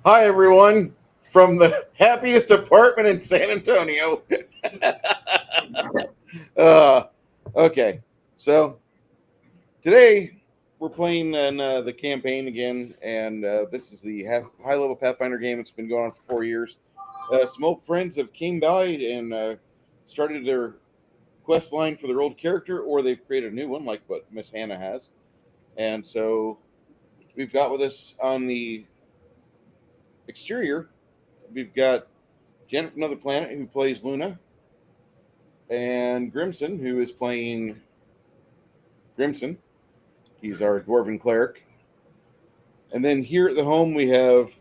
Hi, everyone, from the happiest apartment in San Antonio. uh, okay, so today we're playing in the campaign again, and this is the high level Pathfinder game. It's been going on for 4 years. Some old friends have came by and started their quest line for their old character, or they've created a new one, like what Miss Hannah has. And so we've got with us on the exterior, we've got Janet from Another Planet, who plays Luna, and Grimson, who is playing Grimson. He's our dwarven cleric. And then here at the home, we have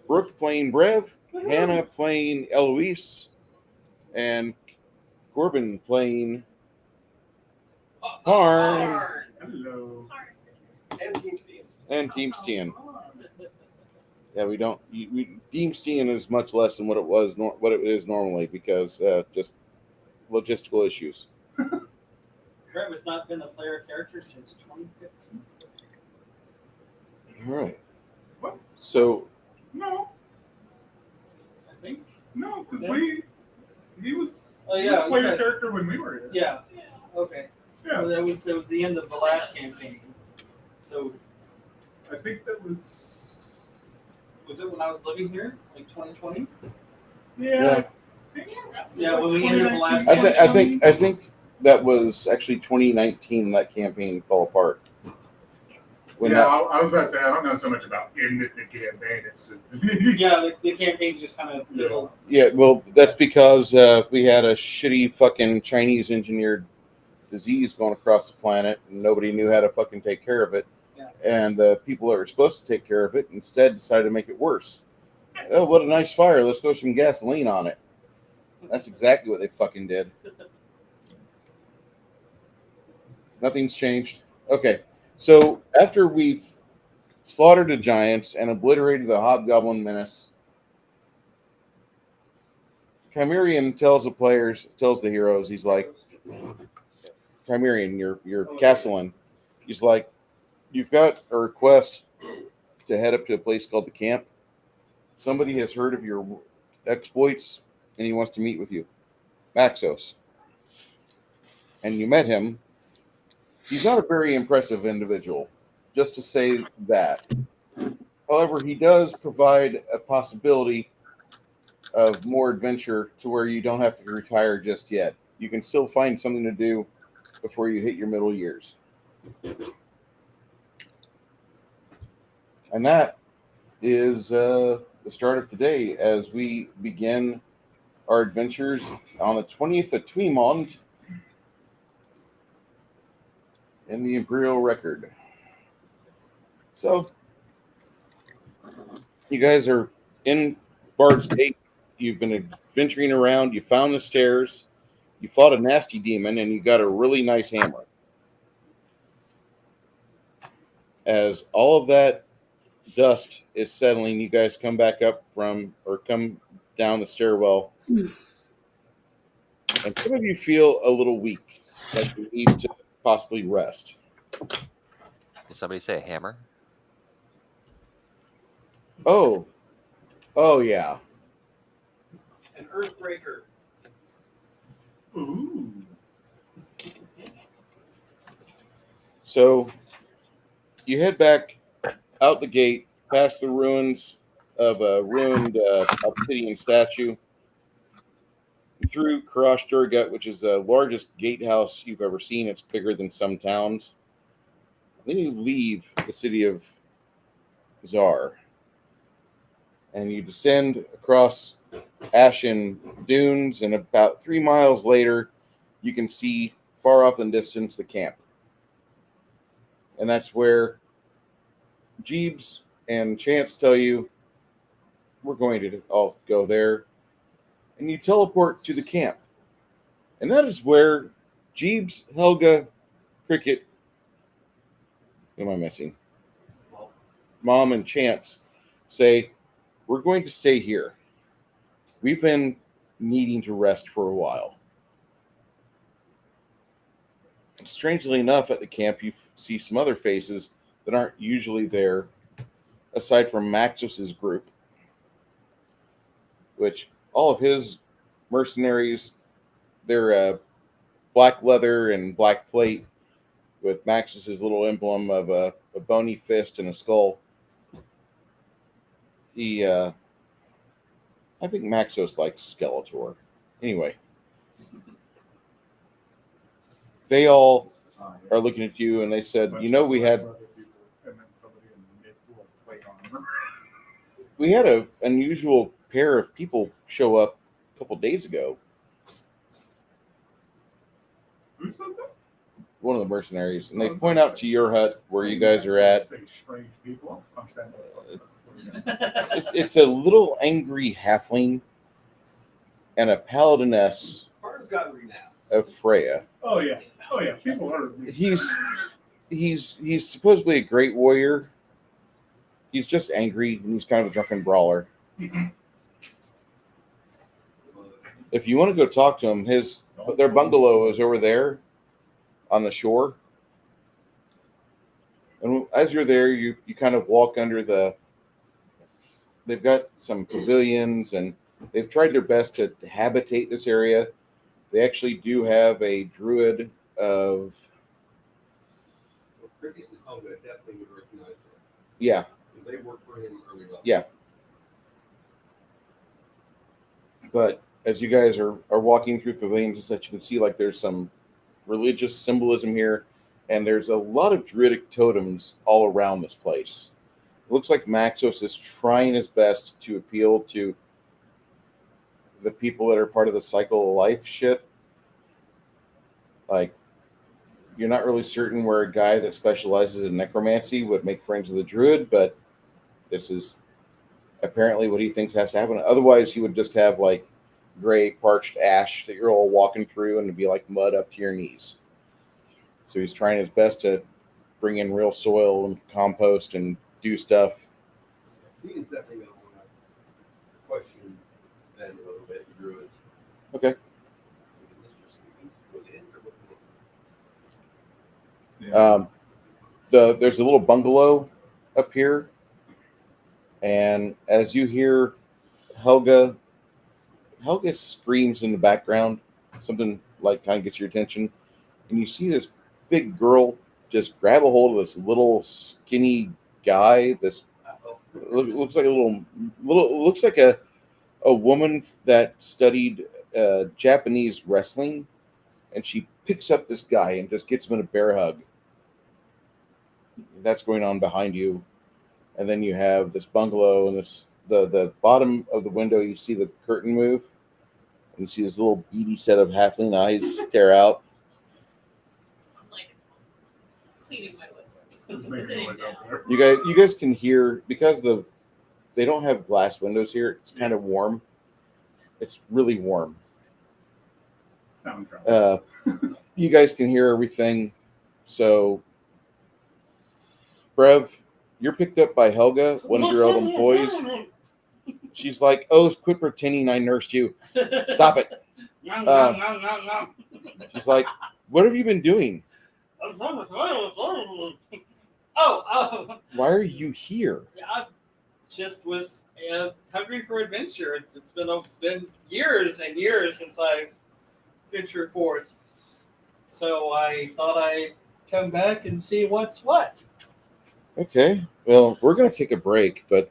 Brooke playing Brev, Hannah playing Eloise, and Corbin playing Paarn Hello. and Team Steen. Yeah, we don't. Team Steen is much less than what it is normally because just logistical issues. Brett has not been a player character since 2015. All right. What? So No, I think. no, because Yeah. he was Oh he yeah, was a player you guys- character when we were here. Yeah. Okay. Yeah. Well, that was the end of the last campaign. So I think that was. was it when I was living here, like 2020? Yeah. Yeah, when we ended the last I think that was actually 2019. That campaign fell apart. When Yeah, that- I was about to say I don't know so much about in the campaign. It's just. Yeah, the campaign just kind of fizzled. yeah, well, that's because we had a shitty fucking Chinese engineered disease going across the planet, and nobody knew how to fucking take care of it. Yeah. And the people that were supposed to take care of it instead decided to make it worse. Oh, what a nice fire! Let's throw some gasoline on it. That's exactly what they fucking did. Nothing's changed. Okay, so after we've slaughtered the giants and obliterated the hobgoblin menace, Chimerian tells the heroes, he's like, Chimerian, your Castellan, he's like, you've got a request to head up to a place called the camp. Somebody has heard of your exploits and he wants to meet with you. Maxos. And you met him. He's not a very impressive individual, just to say that. However, he does provide a possibility of more adventure to where you don't have to retire just yet. You can still find something to do before you hit your middle years. And that is the start of today as we begin our adventures on the 20th of Tweemond in the Imperial Record. So, you guys are in Bard's Gate. You've been adventuring around. You found the stairs. You fought a nasty demon, and you got a really nice hammer. As all of that dust is settling, you guys come down the stairwell, and some of you feel a little weak, like you need to possibly rest. Did somebody say a hammer? Oh yeah. An earthbreaker. Ooh. So you head back out the gate, past the ruins of a ruined obsidian statue, through Karash Durgat, which is the largest gatehouse you've ever seen. It's bigger than some towns. Then you leave the city of Tsar, and you descend across ashen dunes, and about 3 miles later, you can see far off in the distance the camp. And that's where Jeeves and Chance tell you, we're going to all go there. And you teleport to the camp. And that is where Jeeves, Helga, Cricket, who am I missing? Mom and Chance say, we're going to stay here. We've been needing to rest for a while. Strangely enough, at the camp, you see some other faces that aren't usually there, aside from Maxos' group. which all of his mercenaries, they're black leather and black plate with Maxos' little emblem of a bony fist and a skull. I think Maxos likes Skeletor. Anyway, they all are looking at you and they said, we had an unusual pair of people show up a couple days ago. Who said that? One of the mercenaries, and they point out to your hut where you guys are at. Say strange people. It's a little angry halfling and a paladiness Paarn's got renown. of Freya. Oh yeah. People are. He's supposedly a great warrior. He's just angry and he's kind of a drunken brawler. If you want to go talk to him, their bungalow is over there on the shore. And as you're there, you kind of walk under they've got some pavilions and they've tried their best to habitate this area. They actually do have a druid of... So Cricket and Helga definitely would recognize her. Yeah. Because they worked for him early on. Yeah. But as you guys are walking through pavilions and such, you can see like there's some religious symbolism here, and there's a lot of druidic totems all around this place. It looks like Maxos is trying his best to appeal to the people that are part of the cycle of life shit. Like, you're not really certain where a guy that specializes in necromancy would make friends with a druid, but this is apparently what he thinks has to happen. Otherwise, he would just have like gray parched ash that you're all walking through and it'd be like mud up to your knees. So he's trying his best to bring in real soil and compost and do stuff. Steven's definitely going to want to question them a little bit, the druids. Okay. There's a little bungalow up here, and as you hear Helga screams in the background, something like kind of gets your attention, and you see this big girl just grab a hold of this little skinny guy. This looks like looks like a woman that studied Japanese wrestling, and she picks up this guy and just gets him in a bear hug. That's going on behind you, and then you have this bungalow and the bottom of the window. You see the curtain move, and you see this little beady set of halfling eyes stare out. I'm like cleaning my There's window. making Sitting noise down. out there. You guys can hear, because they don't have glass windows here. It's kind of warm. It's really warm. Sound travels. You guys can hear everything. So, Brev, you're picked up by Helga, one of your old employees. She's like, "Oh, quit pretending I nursed you. Stop it." She's like, "What have you been doing? Oh, Why are you here?" I just was hungry for adventure. It's been years and years since I've ventured forth. So I thought I'd come back and see what's what. Okay. Well, we're going to take a break, but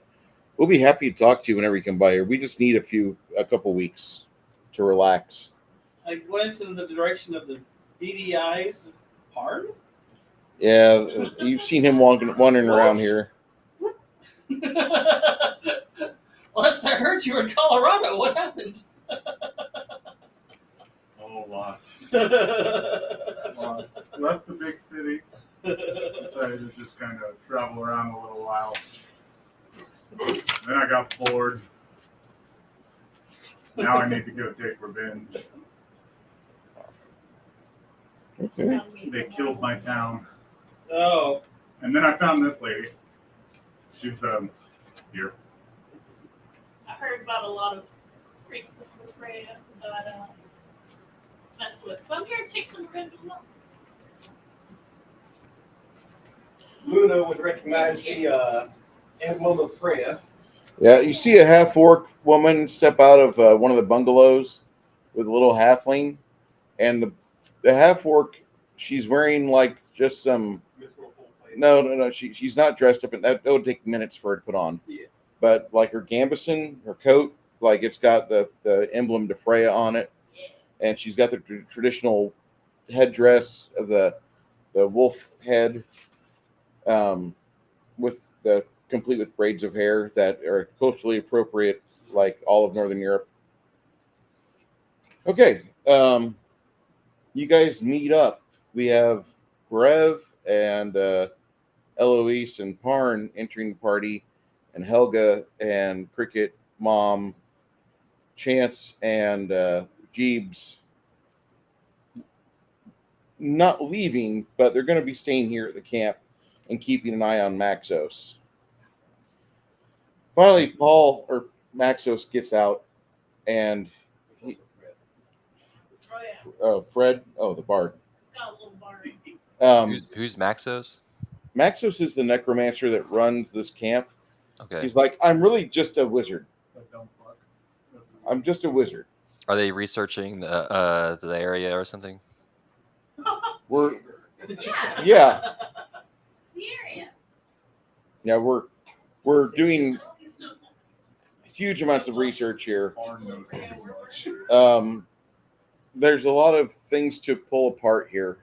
we'll be happy to talk to you whenever you come by here. We just need a couple weeks to relax. I glanced in the direction of the beady eyes of Paarn. Yeah, you've seen him wandering around here. Last I heard, you were in Colorado. What happened? Oh, lots. Lots. Left the big city. Decided to just kind of travel around a little while. Then I got bored. Now I need to go take revenge. Okay. They killed my town. Oh, And then I found this lady. She's here. I heard about a lot of priestess of Freya that messed with. So I'm here to take some revenge as well. Luna would recognize the emblem of Freya. Yeah, you see a half-orc woman step out of one of the bungalows with a little halfling, and the half-orc, she's wearing like just some. Mithril full plate. No. She's not dressed up, and that would take minutes for her to put on. Yeah. But like her gambison, her coat, like it's got the emblem to Freya on it, and she's got the traditional headdress of the wolf head, with the complete with braids of hair that are culturally appropriate, like all of Northern Europe. Okay, you guys meet up. We have Brev and Eloise and Paarn entering the party, and Helga and Cricket, Mom, Chance, and Jeebs not leaving, but they're going to be staying here at the camp and keeping an eye on Maxos. Finally, Paul or Maxos gets out, and Which also Fred. Fred. Fred, the bard. It's got a little bar. Who's Maxos? Maxos is the necromancer that runs this camp. Okay. He's like, I'm really just a wizard. That dumb fuck. That's I'm just a wizard. Are they researching the area or something? We're Yeah. yeah, The area. we're doing huge amounts of research here. Paarn knows so much. There's a lot of things to pull apart here.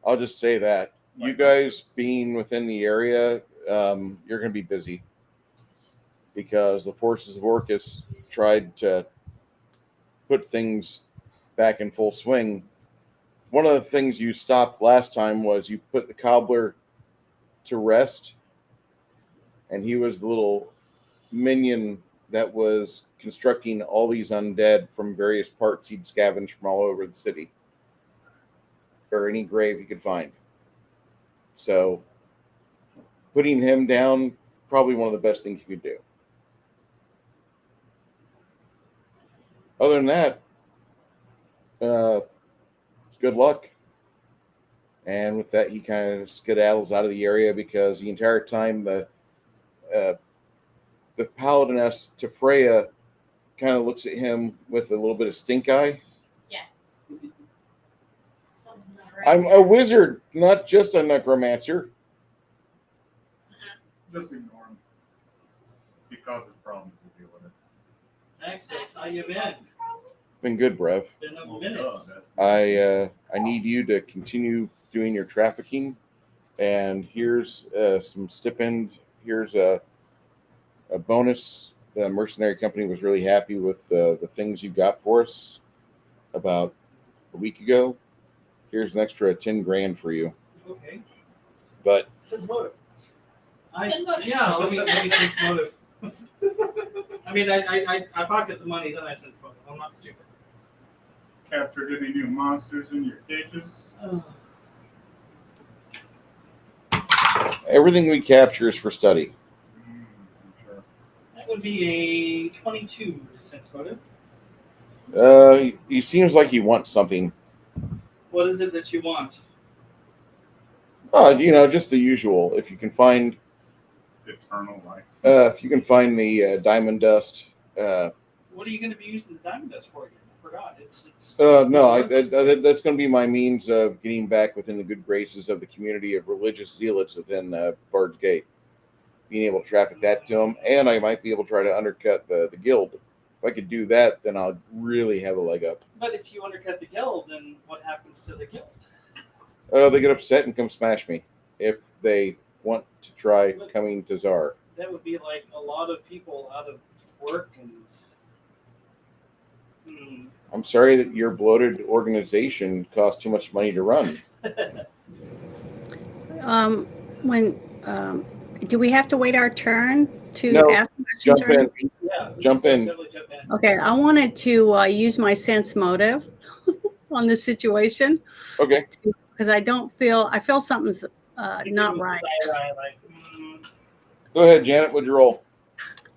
I'll just say that. You guys being within the area, you're going to be busy because the forces of Orcus tried to put things back in full swing. One of the things you stopped last time was you put the cobbler to rest, and he was the little minion that was constructing all these undead from various parts he'd scavenged from all over the city, or any grave he could find. So putting him down, probably one of the best things you could do. Other than that, good luck. And with that, he kind of skedaddles out of the area because the entire time the paladiness to Freya kind of looks at him with a little bit of stink eye. Something not right. I'm a wizard, not just a necromancer. Just ignore him. He causes problems to deal with it. Maxos, how you been? Been good, Brev. Been a Well, minute. that's- I need you to continue doing your trafficking, and here's some stipend. Here's a bonus. The mercenary company was really happy with the things you got for us about a week ago. Here's an extra 10 grand for you. Okay. But Sense motive. Yeah, let me sense motive. I mean, I pocket the money, then I sense motive. I'm not stupid. Captured any new monsters in your cages? everything we capture is for study. I'm sure. That would be a 22 to sense motive. He seems like he wants something. What is it that you want? Just the usual. If you can find, Eternal life. if you can find the diamond dust. What are you going to be using the diamond dust for again? I forgot. It's. That's going to be my means of getting back within the good graces of the community of religious zealots within Bard's Gate. Being able to traffic that to them, and I might be able to try to undercut the guild. If I could do that, then I'll really have a leg up. But if you undercut the guild, then what happens to the guild? They get upset and come smash me if they want to try coming to Tsar. That would be like a lot of people out of work and. I'm sorry that your bloated organization costs too much money to run. Do we have to wait our turn to No, ask questions jump or in. anything? Yeah. Jump in. Definitely jump in. Okay, I wanted to use my sense motive on this situation Okay. because I feel something's not right. Go ahead, Janet. What'd you roll?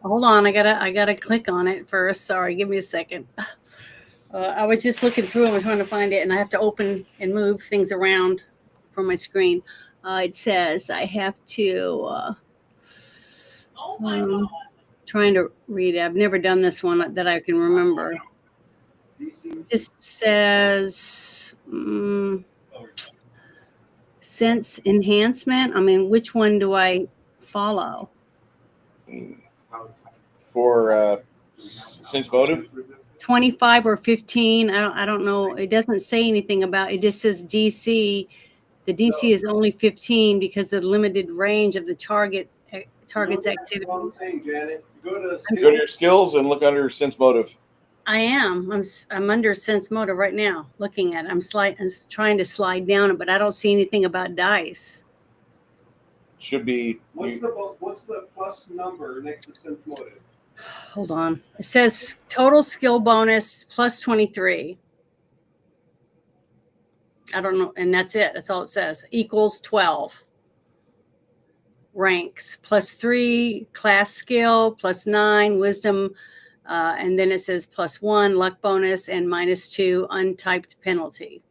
Hold on, I gotta click on it first. Sorry, give me a second. I was just looking through them and trying to find it, and I have to open and move things around from my screen. It says I have to. Oh my god. Trying to read it. I've never done this one that I can remember. This says sense enhancement. I mean, which one do I follow? For sense motive. 25 or 15. I don't know. It doesn't say anything about it. Just says DC. The DC is only 15 because of the limited range of the target's activities. Go to your skills and look under sense motive. I am. I'm under sense motive right now, looking at it. I'm trying to slide down it, but I don't see anything about dice. Should be. What's the plus number next to sense motive? Hold on. It says total skill bonus plus 23. I don't know. And that's it. That's all it says. Equals 12. Ranks plus 3, class skill plus 9, wisdom. And then it says plus 1, luck bonus, and minus 2, untyped penalty.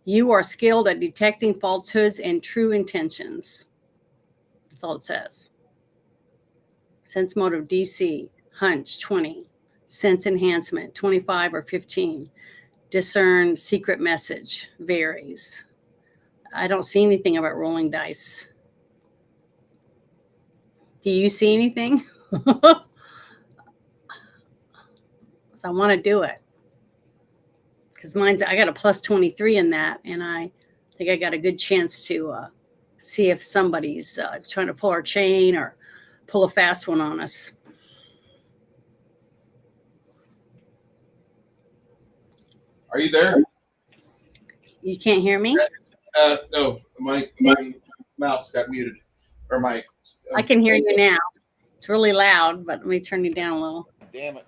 You are skilled at detecting falsehoods and true intentions. That's all it says. Sense motive DC, hunch 20, sense enhancement 25 or 15, discern secret message varies. I don't see anything about rolling dice. Do you see anything? I want to do it because I got a plus 23 in that, and I think I got a good chance to see if somebody's trying to pull our chain or pull a fast one on us. Are you there? You can't hear me? No, my mouse got muted. Or my. I can hear you now. It's really loud, but let me turn you down a little. Damn it.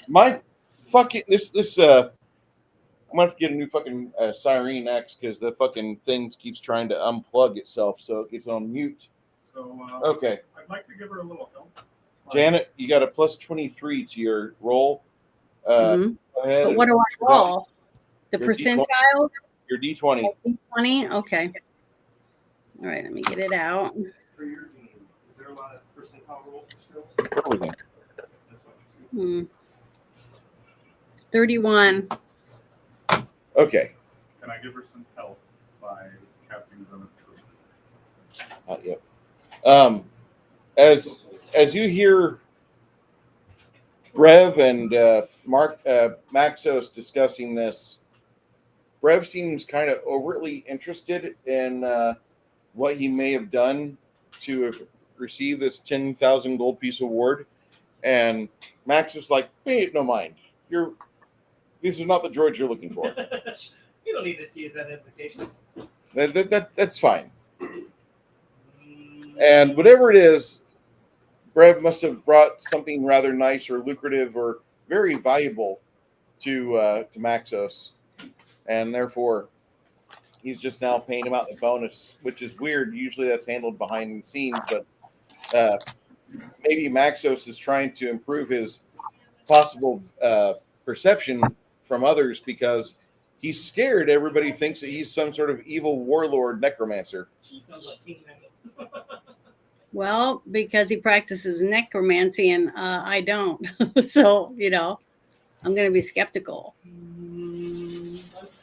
My fucking this I'm gonna have to get a new fucking Siren X because the fucking thing keeps trying to unplug itself, so it gets on mute. So Okay, I'd like to give her a little help. Janet, you got a plus 23 to your roll. Mhm. Go ahead. But what do I roll? The Your percentile? Your D20. D20? Okay. All right, let me get it out. For your game, is there a lot of percentile rolls for skills? Everything. That's what you see. 31. Okay. Can I give her some help by casting Zone of Truth? Not yet. As you hear Brev and Maxos discussing this, Brev seems kind of overtly interested in what he may have done to have received this 10,000 gold piece award, and Max is like, "Hey, no mind. These are not the droids you're looking for. You don't need to see his identification. That's fine." And whatever it is, Brev must have brought something rather nice or lucrative or very valuable to Maxos, and therefore he's just now paying him out the bonus, which is weird. Usually that's handled behind the scenes, but maybe Maxos is trying to improve his possible perception from others because he's scared. Everybody thinks that he's some sort of evil warlord necromancer. He sounds like King Knight. Well, because he practices necromancy and I don't. So, I'm going to be skeptical. I'm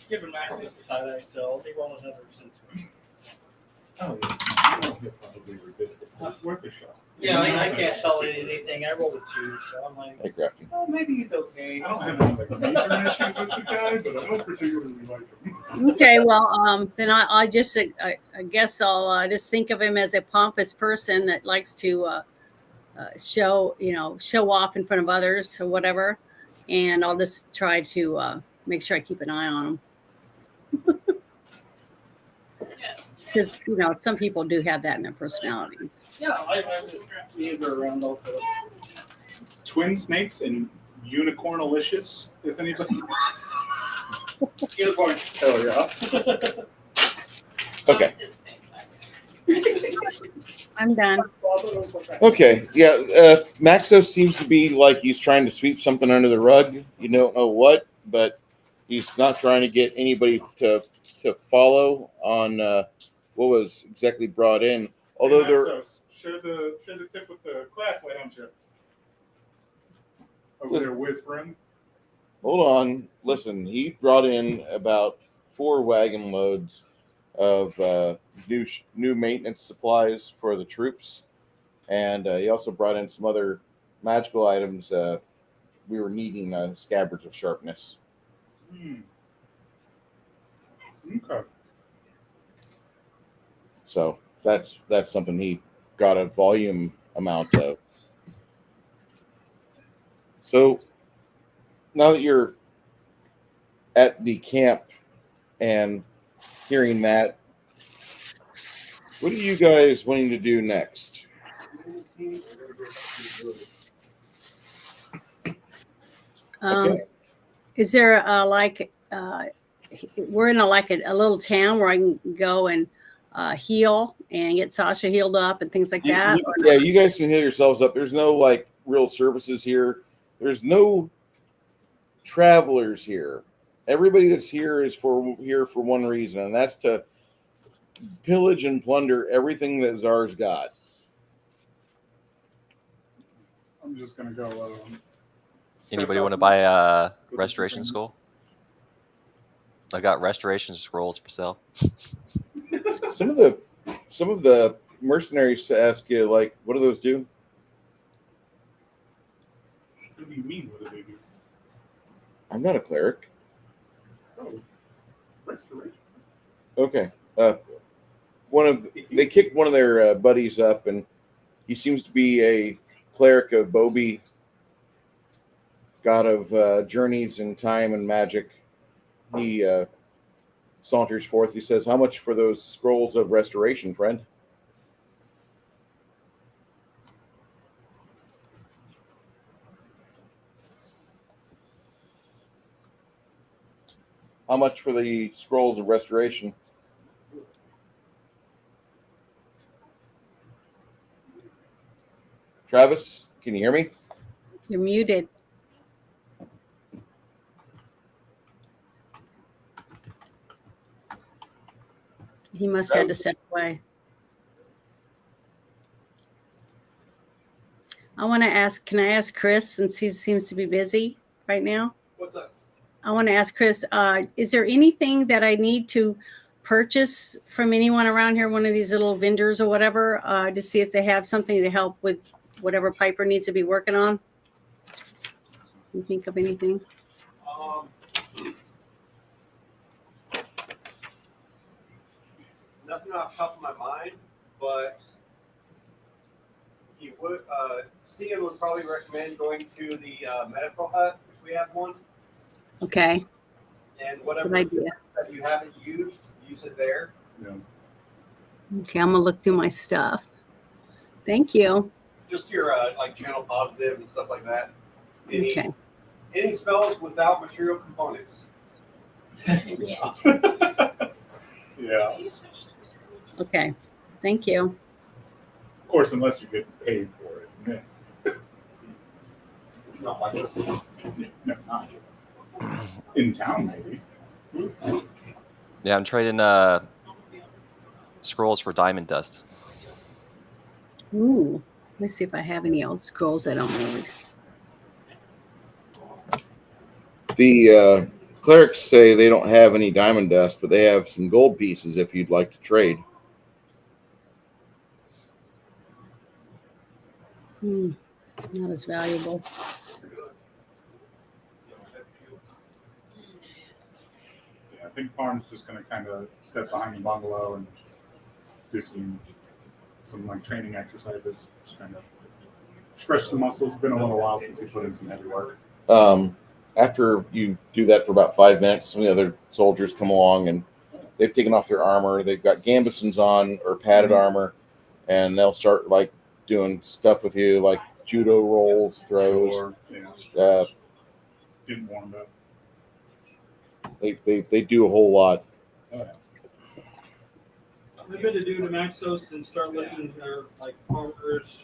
giving Maxos the side eye, so they roll another sense. Oh, yeah. He'll probably resist it. It's worth a shot. Yeah, I can't tell anything. I rolled a 2, so I'm like, Hey, Crafty. oh, maybe he's okay. I don't have any major issues with the guy, but I don't particularly like him. Okay, well, then I guess I'll just think of him as a pompous person that likes to show off in front of others or whatever, and I'll just try to make sure I keep an eye on him. Because some people do have that in their personalities. Yeah, I just meander around also. Twin snakes and unicornalicious, if anybody. Unicorns. Hell yeah. Okay. I'm done. Okay. Yeah. Maxos seems to be like he's trying to sweep something under the rug. You don't know what, but he's not trying to get anybody to follow on what was exactly brought in. Although they're Maxos, share the tip with the class, why don't you? Over there whispering. hold on, listen. He brought in about 4 wagon loads of new maintenance supplies for the troops, and he also brought in some other magical items. We were needing scabbards of sharpness. Okay. So that's something he got a volume amount of. So now that you're at the camp and hearing that, what are you guys wanting to do next? Okay. Is there we're in a little town where I can go and heal and get Sasha healed up and things like that? Yeah, you guys can heal yourselves up. There's no like real services here. There's no travelers here. Everybody that's here is here for one reason, and that's to pillage and plunder everything that Tsar's got. I'm just gonna go. Anybody want to buy a restoration scroll? I got restoration scrolls for sale. Some of the mercenaries ask you, like, what do those do? What do you mean? What do they do? I'm not a cleric. Oh, restoration. Okay. They kicked one of their buddies up, and he seems to be a cleric of Bobi, god of journeys and time and magic. He saunters forth. He says, "How much for those scrolls of restoration, friend?" How much for the scrolls of restoration? Travis, can you hear me? You're muted. He must have had to step away. Can I ask Chris, since he seems to be busy right now? What's up? I want to ask Chris, is there anything that I need to purchase from anyone around here, one of these little vendors or whatever, to see if they have something to help with whatever Piper needs to be working on? You think of anything? Nothing off the top of my mind, but he would. Cian would probably recommend going to the medical hut if we have one, Okay. and Good whatever idea. that you haven't used, use it there. Yeah. Okay, I'm gonna look through my stuff. Thank you. Just your like channel positive and stuff like that. Okay. Any spells without material components. Yeah. Yeah. Okay. Thank you. Of course, unless you get paid for it. Yeah. Not like it. No, not in town, maybe. Yeah, I'm trading scrolls for diamond dust. Ooh. Let me see if I have any old scrolls I don't need. The clerics say they don't have any diamond dust, but they have some gold pieces if you'd like to trade. Not as valuable. Yeah, I think Paarn's just going to kind of step behind the bungalow and do some like training exercises. Just kind of stretch the muscles. It's been a little while since he put in some heavy work. After you do that for about 5 minutes, some of the other soldiers come along and they've taken off their armor. They've got gambesons on or padded armor, and they'll start like doing stuff with you, like judo rolls, throws. Or, yeah, getting warmed up. They do a whole lot. Oh, yeah. A bit to do to Maxos and start looking at their like armors.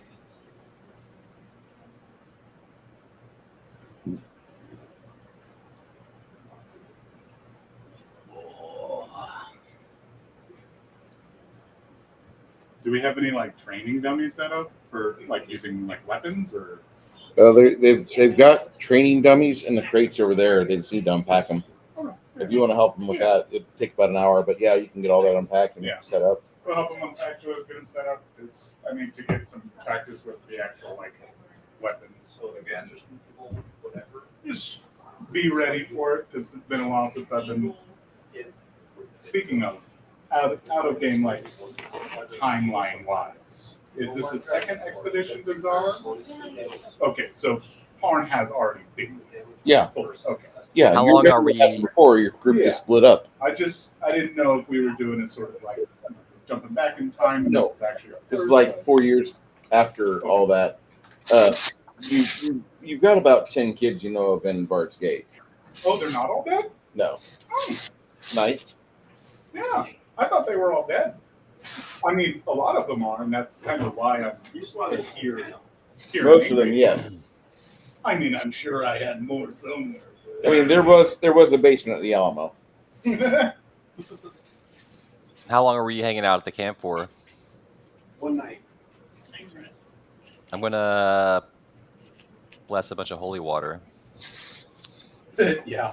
Do we have any like training dummies set up for like using like weapons or? They've got training dummies in the crates over there. They just need to unpack them. If you want to help them with that, it takes about an hour. But yeah, you can get all that unpacked and set up. We'll help them unpack those, get them set up. Because I mean, to get some practice with the actual like weapons. So again, just whatever. Just be ready for it because it's been a while since I've been. Speaking of out of game, like timeline wise, is this a second expedition to Tsar? Okay, so Paarn has already been. Yeah. Okay. Yeah. How you long remember are what we- happened before your group just split up? I didn't know if we were doing a sort of like jumping back in time. And No. This is actually This is like 4 years after all that. You've got about 10 kids you know of in Bard's Gate. Oh, they're not all dead? No. Oh, Knights? yeah. I thought they were all dead. I mean, a lot of them are, and that's kind of why I'm here. Most of them, yes. I mean, I'm sure I had more somewhere. I mean, there was a basement at the Alamo. How long were you hanging out at the camp for? One night. I'm gonna bless a bunch of holy water. Yeah.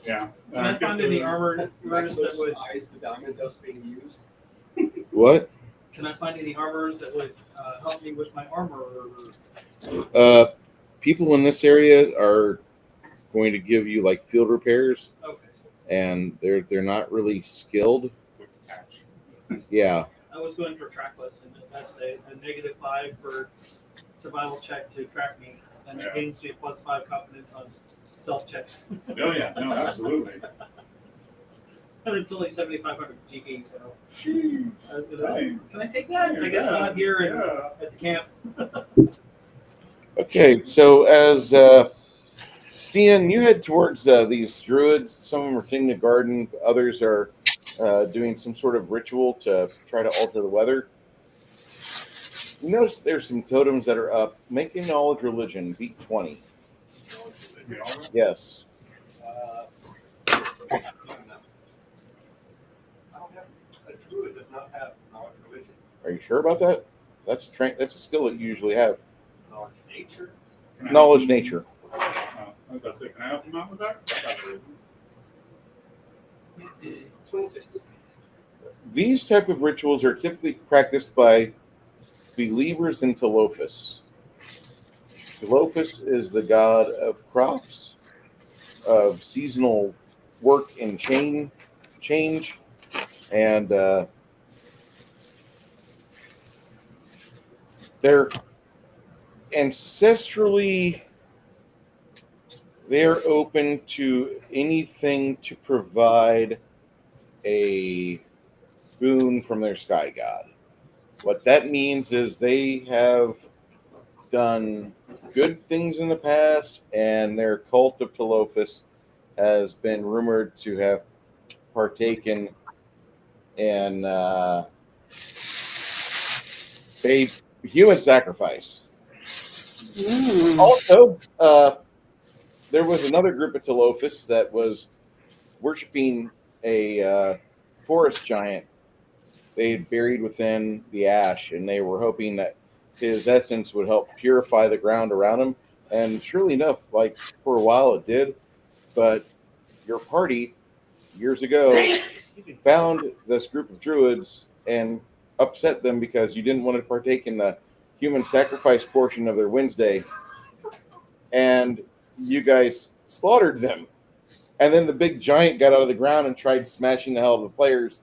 Yeah. Can I find any armor that would? Eyes the diamond dust being used. What? Can I find any armors that would help me with my armor? People in this area are going to give you like field repairs, Okay. and they're not really skilled. Yeah. I was going for trackless, and that's a -5 for survival check to track me, and it gains me a +5 confidence on stealth checks. Oh yeah, no, absolutely. And it's only 7,500 GP, so Sheesh. I was gonna. Dang. Can I take that? I guess I'm not here at the camp. Okay, so as Stian, you head towards these druids. Some of them are tending the garden, others are doing some sort of ritual to try to alter the weather. You notice there's some totems that are up. Make a knowledge religion, beat 20. Yes. A druid does not have knowledge religion. Are you sure about that? That's a skill that you usually have. Knowledge nature. Knowledge nature. I was about to say, can I help him out with that? 26. These type of rituals are typically practiced by believers in Telophus. Telophus is the god of crops, of seasonal work and change, and they're ancestrally, they're open to anything to provide a boon from their sky god. What that means is they have done good things in the past, and their cult of Telophus has been rumored to have partaken in a human sacrifice. Also, there was another group of Telophus that was worshiping a forest giant they had buried within the ash, and they were hoping that his essence would help purify the ground around him. And surely enough, like for a while it did, but your party years ago found this group of druids and upset them because you didn't want to partake in the human sacrifice portion of their Wednesday, and you guys slaughtered them. And then the big giant got out of the ground and tried smashing the hell out of the players,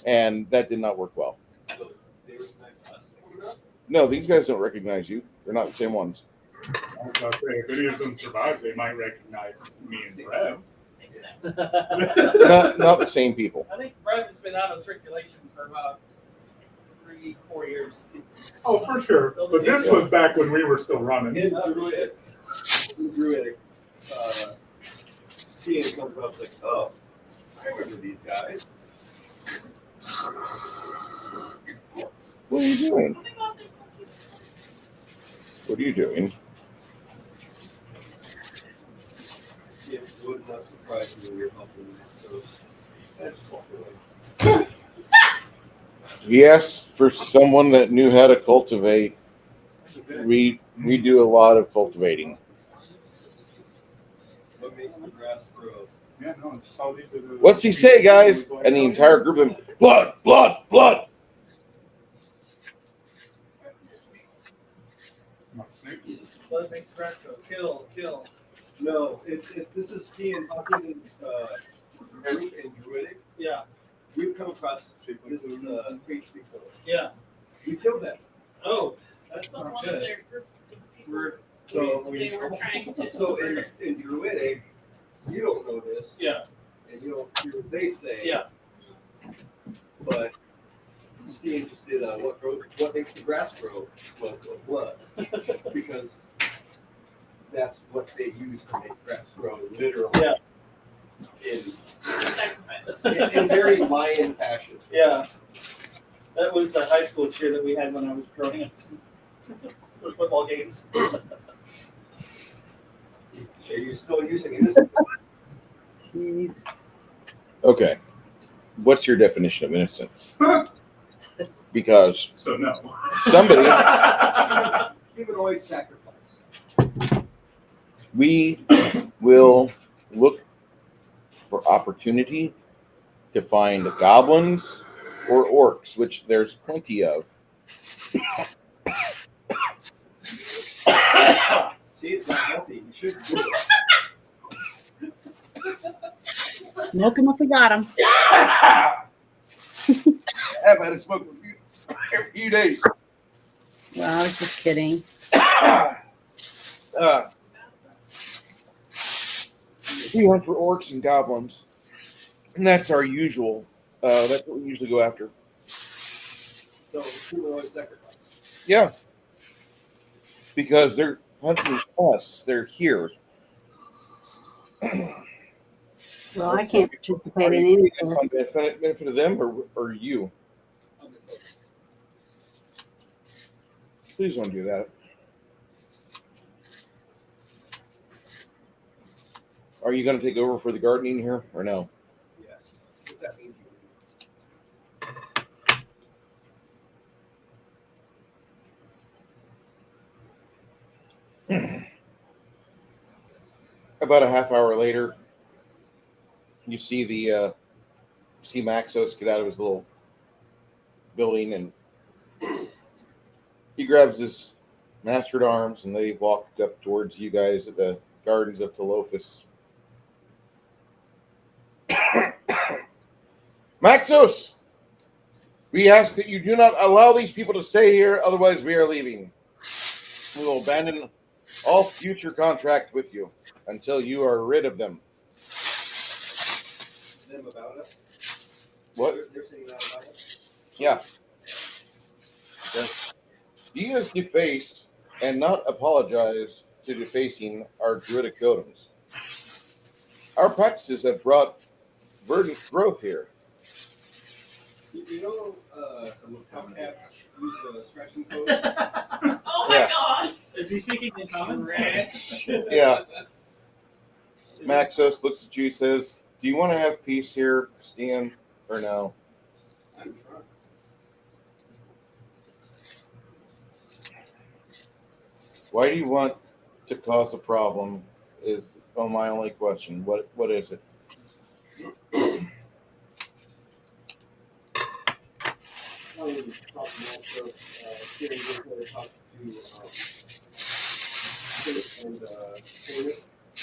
and that did not work well. No, these guys don't recognize you. They're not the same ones. I was about to say, if any of them survive, they might recognize me and Brev. Not the same people. I think Brev has been out of circulation for about 3-4 years. Oh, for sure. But this was back when we were still running. In druidic, seeing something else like, oh, I remember these guys. What are you doing? What are you doing? It would not surprise me when you're helping Maxos. I just walk away. He asked for someone that knew how to cultivate. We do a lot of cultivating. What makes the grass grow? Yeah, no, it's just all these are the. What's he say, guys? And the entire group of them, blood, blood, blood. Blood makes the grass grow. Kill, kill. No, this is Stian talking is Greek and Druidic. Yeah, We've come across this creature before. yeah. We killed them. Oh, that's So not one of good. their groups of people, We're, So, they were trying to. so in Druidic, you don't know this. yeah, And you don't hear what they say. yeah. But Stian just did what makes the grass grow? Well, blood. Because that's what they use to make grass grow, literally. Yeah. Sacrifice. In very Mayan fashion. Yeah. That was the high school cheer that we had when I was growing up. For football games. Are you still using innocent? Jeez. Okay. What's your definition of innocent? Because So no. somebody, Humanoid sacrifice. we will look for opportunity to find goblins or orcs, which there's plenty of. See, it's not healthy. You should do it. Smoke him if we got him. I've had it smoked for a few days. Well, I was just kidding. We hunt for orcs and goblins, and that's our usual. That's what we usually go after. So, humanoid sacrifice. Yeah, because they're hunting us. They're here. Well, I can't participate Are in you doing anything. this on benefit of them or you? Please don't do that. Are you going to take over for the gardening here or no? Yes. So that means About a half hour later, you see Maxos get out of his little building, and he grabs his master at arms, and they walk up towards you guys at the gardens of Telophus. Maxos, we ask that you do not allow these people to stay here, otherwise we are leaving. We will abandon all future contract with you until you are rid of them. them about us. What? They're saying that about us. Yeah. He has defaced and not apologized to defacing our druidic totems. Our practices have brought verdant growth here. You know, how cats use scratching codes? Oh my Yeah. god! Is he speaking in common? Yeah. Maxos looks at you and says, do you want to have peace here, Stan, or no? I'm trying. Why do you want to cause a problem is my only question. What is it?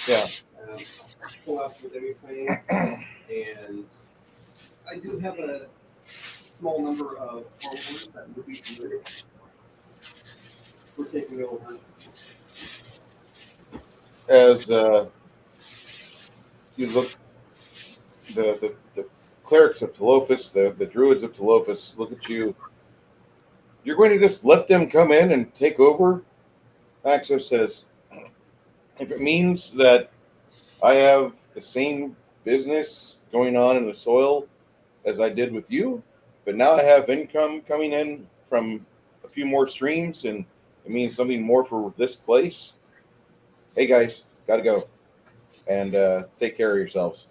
Yeah. Pull out with everything, and I do have a small number of followers that would be familiar. We're taking over. As you look, the clerics of Telophus, the druids of Telophus look at you. You're going to just let them come in and take over? Maxos says, if it means that I have the same business going on in the soil as I did with you, but now I have income coming in from a few more streams, and it means something more for this place. Hey guys, gotta go. And take care of yourselves.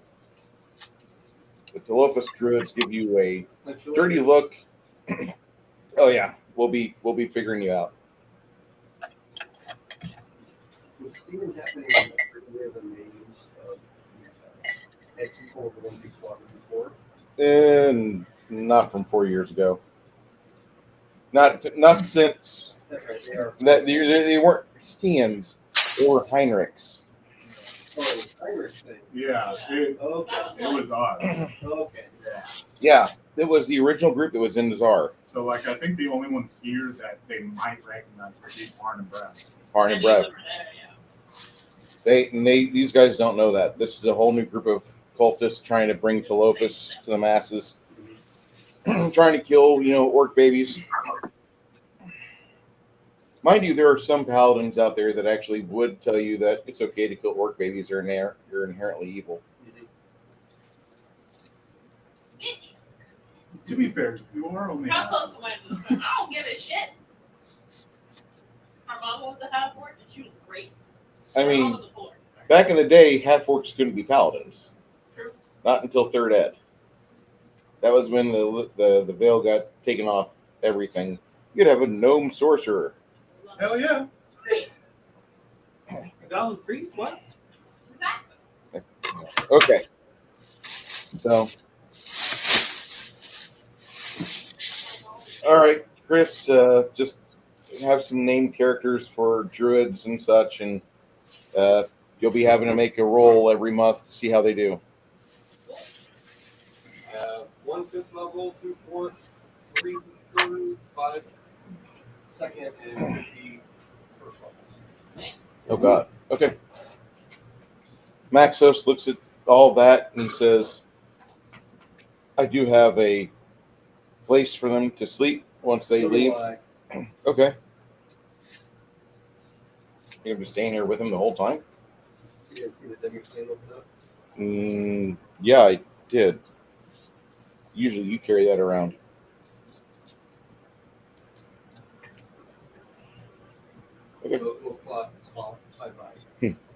The Telophus druids give you a dirty look Oh yeah, we'll be figuring you out. Was Steven happening near the names of head people of the ones he slaughtered before? And not from 4 years ago. Not since That's right, they are. that they weren't Stians or Heinrichs. Oh, Irish thing. Yeah, it Okay. was odd. Okay. Yeah. Yeah, it was the original group that was in Tsar. So like I think the only ones here that they might recognize would be Paarn and Brev. Paarn and Brev. These guys don't know that. This is a whole new group of cultists trying to bring Telophus to the masses, trying to kill, orc babies. Mind you, there are some paladins out there that actually would tell you that it's okay to kill orc babies. They're inherently evil. Bitch, To be fair, you are only how close am I to this? I don't give a shit. Our mom was a half orc and she was great. I Our mom mean, was a four. back in the day, half-orcs couldn't be paladins. True. Not until 3rd ed. That was when the veil got taken off everything. You could have a gnome sorcerer. Hell yeah. Goblin priest, what? Exactly. Okay. So, all right, Chris, just have some named characters for druids and such, and you'll be having to make a roll every month to see how they do. 1 5th level, 2 4th, 3 3rd, 5 2nd, and 50 first levels. Oh, God. Okay. Maxos looks at all that, and he says, I do have a place for them to sleep once they So do leave. I. Okay. You're going to be staying here with him the whole time? You didn't see the demi stand open up? Yeah, I did. Usually you carry that around. Okay. We'll clock off. Bye-bye.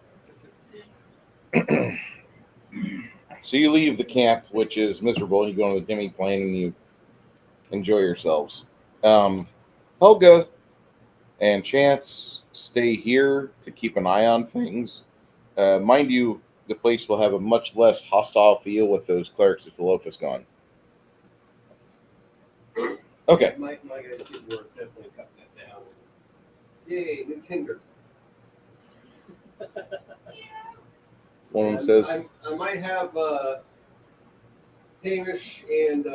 So you leave the camp, which is miserable, and you go on the demi plane and you enjoy yourselves. Helga and Chance stay here to keep an eye on things. Mind you, the place will have a much less hostile feel with those clerics if the loaf is gone. Okay. My guys did work, definitely cut that down. Yay, new Tinder. One of them says, I might have Hamish and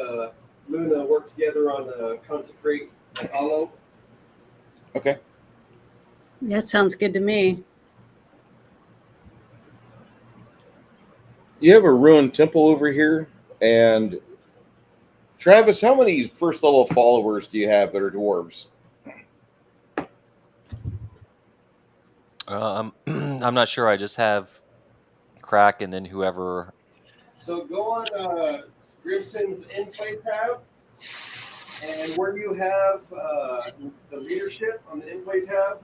Luna work together on Consecrate Hollow. okay. That sounds good to me. You have a ruined temple over here, and Travis, how many first level followers do you have that are dwarves? I'm not sure. I just have Crack and then whoever. So go on Grimson's in-play tab, and where you have the leadership on the in-play tab,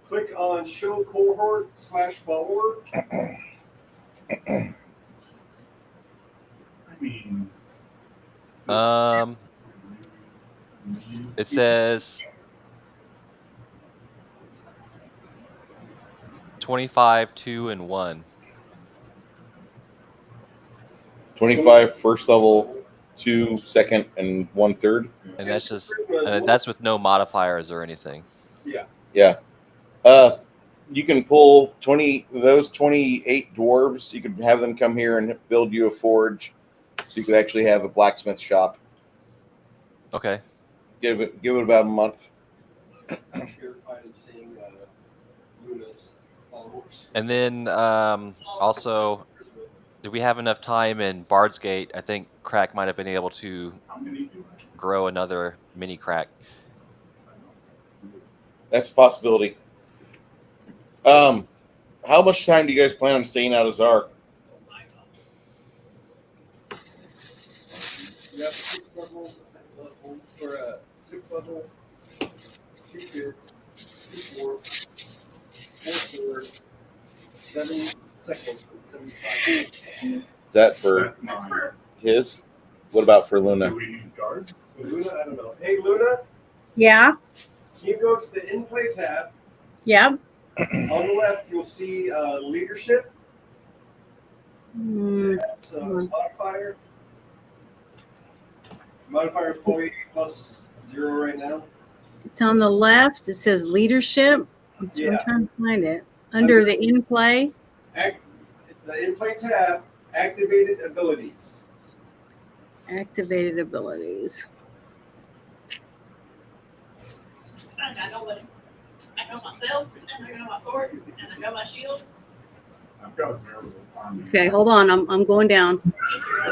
click on Show Cohort /follower. I mean, It says 25, 2, and 1. 25 first level, 2 second, and 1/3. And that's just that's with no modifiers or anything. Yeah. You can pull 28 dwarves. You can have them come here and build you a forge, so you could actually have a blacksmith shop. Okay. Give it about a month. I'm terrified of seeing Luna's followers. And then also, do we have enough time in Bard's Gate? I think Crack might have been able to how many do I? grow another mini Crack. That's a possibility. How much time do you guys plan on staying out of Tsar? You have 6 level, or 6 level, 2 5th, 2 4th, 4 3rd, 7 second, and 7 5. Is that for That's mine. his? What about for Luna? Do we need guards? Luna, I don't know. Hey, Luna, Yeah. can you go to the in-play tab? Yeah. On the left, you'll see leadership. Mm, That's modifier. Modifier is 48 plus 0 right now. it's on the left. It says leadership. I'm Yeah. trying to find it. Under the in play. The in-play tab, activated abilities. Activated abilities. I know what I know myself, and I got my sword, and I got my shield. I've got a variable army. Okay, hold on. I'm going down.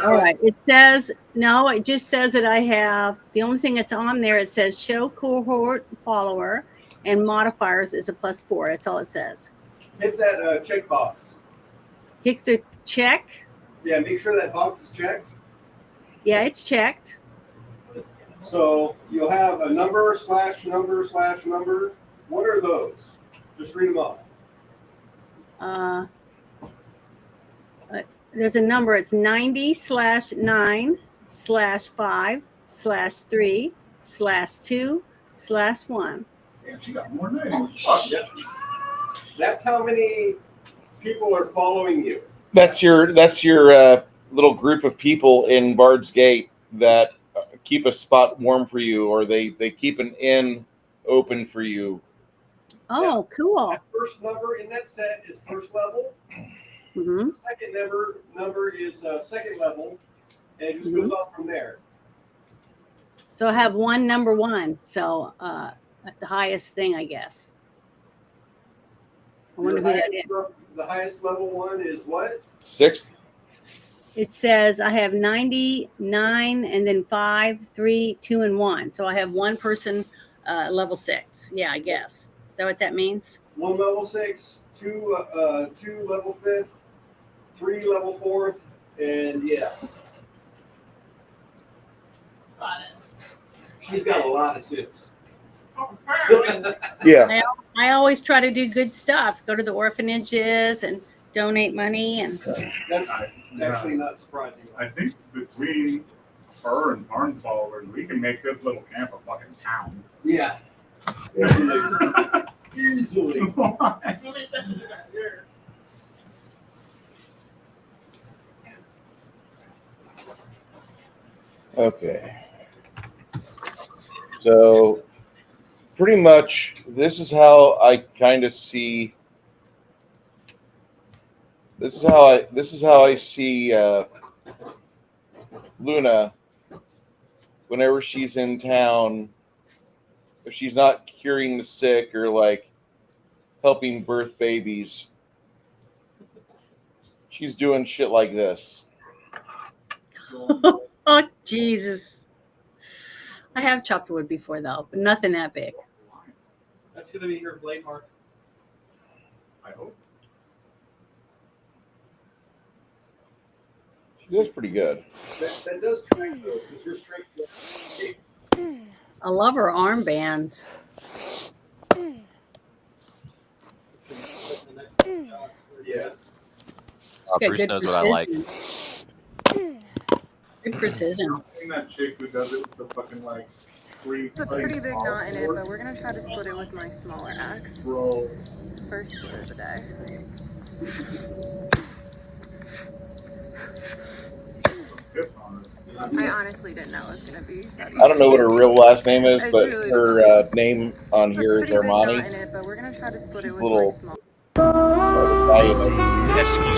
All right. It says, no, it just says that I have, the only thing that's on there, it says show cohort follower and modifiers is a +4. That's all it says. Hit that checkbox. Hit the check. Yeah, make sure that box is checked. Yeah, it's checked. So you'll have a number / number / number. What are those? Just read them off. There's a number. It's 90/9/3/2/1. Damn, she got more than I do. Fuck. Yep. That's how many people are following you. That's your little group of people in Bard's Gate that keep a spot warm for you, or they keep an inn open for you. Oh, cool. That first number in that set is first level. Mm-hmm. The second number is second level, and it just goes on from there. So I have one number 1. So at the highest thing, I guess. I wonder who that is. The highest level one is what? 6th. It says I have 99 and then 5, 3, 2, and 1. So I have one person level 6. Yeah, I guess. Is that what that means? 1 level 6, 2 level 5th, 3 level 4th, and yeah. Got it. She's got a lot of 6. Yeah. I always try to do good stuff. Go to the orphanages and donate money. And That's actually not surprising. I think between her and Paarn's followers, we can make this little camp a fucking town. Yeah. Easily. Okay. So pretty much this is how I kind of see this is how I see Luna whenever she's in town. If she's not curing the sick or like helping birth babies, she's doing shit like this. oh, Jesus. I have chopped wood before, though, but nothing that big. That's going to be your blade mark. I hope. She does pretty good. That does track though, because your strength. I love her armbands. Yeah. She's got Bruce good knows what I like. precision. Good precision. I think that chick who does it with the fucking like free. It's a pretty big knot in it, but we're gonna try to split it with my smaller axe. Bro. First split of the day. Tips on it. I honestly didn't know it was gonna be that easy. I don't know what her real last name is, I but really her name on It's a here is pretty big knot Armani. in it, but we're gonna try to split it with Little- my small.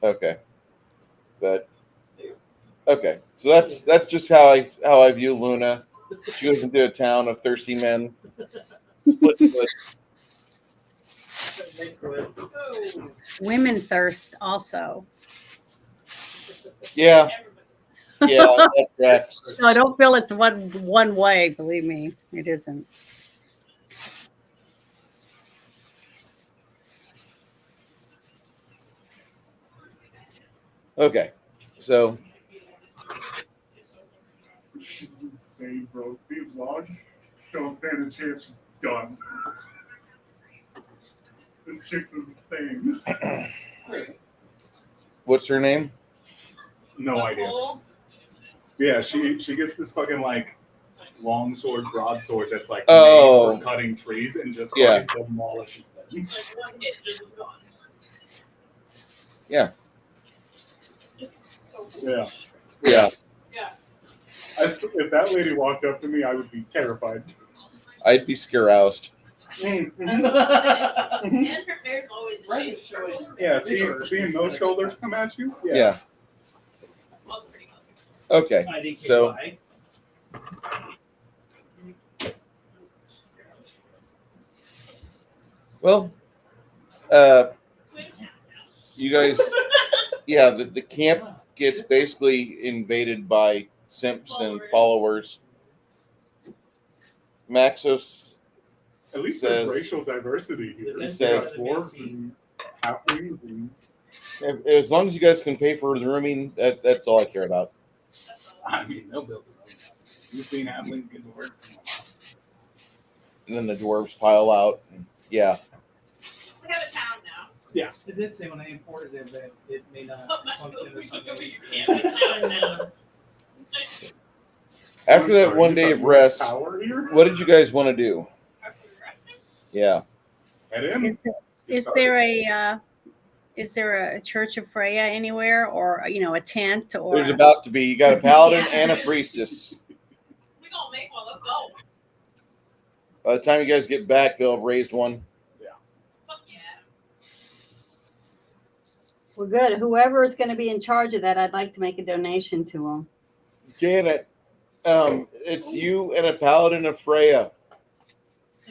Okay, but okay, so that's just how I view Luna. She goes into a town of thirsty men. Split. Women thirst also. Yeah, that tracks. So I don't feel it's one way. Believe me, it isn't. Okay, so She's insane, bro. These logs don't stand a chance. She's done. This chick's insane. what's her name? No idea. Yeah, she gets this fucking like long sword, broadsword that's like Oh. made for cutting trees and just Yeah. fucking demolishes them. It's like one hit, just gone. Yeah. It's so Yeah. Yeah. Yeah. If that lady walked up to me, I would be terrified. I'd be scaroused. And her hair's always the Right, shape sure. circle. Yeah, seeing those shoulders come at you. Yeah. Well, pretty much. Okay. IDKY. So well, We're in town now. you guys, yeah, the camp gets basically invaded by simps and followers. Maxos At least Says- there's racial diversity here. He You says- got dwarves and halflings and as long as you guys can pay for the rooming, that's all I care about. That's all. I mean they'll build it. You've seen halflings get to work. And then the dwarves pile out. And, yeah. We have a town now. It did say when I imported it that it may not function or We took something. over your camp. It's town now. After I'm that sorry, one you day thought of you had rest, power here? what did you guys want to do? Yeah. Head in. Is there a Church of Freya anywhere, or a tent, or There's about to be. You got a paladin Yeah. and a priestess. We gonna make one. Let's go. By the time you guys get back, they'll have raised one. Fuck yeah. Well, good. Whoever is going to be in charge of that, I'd like to make a donation to them. Janet, it's you and a paladin of Freya.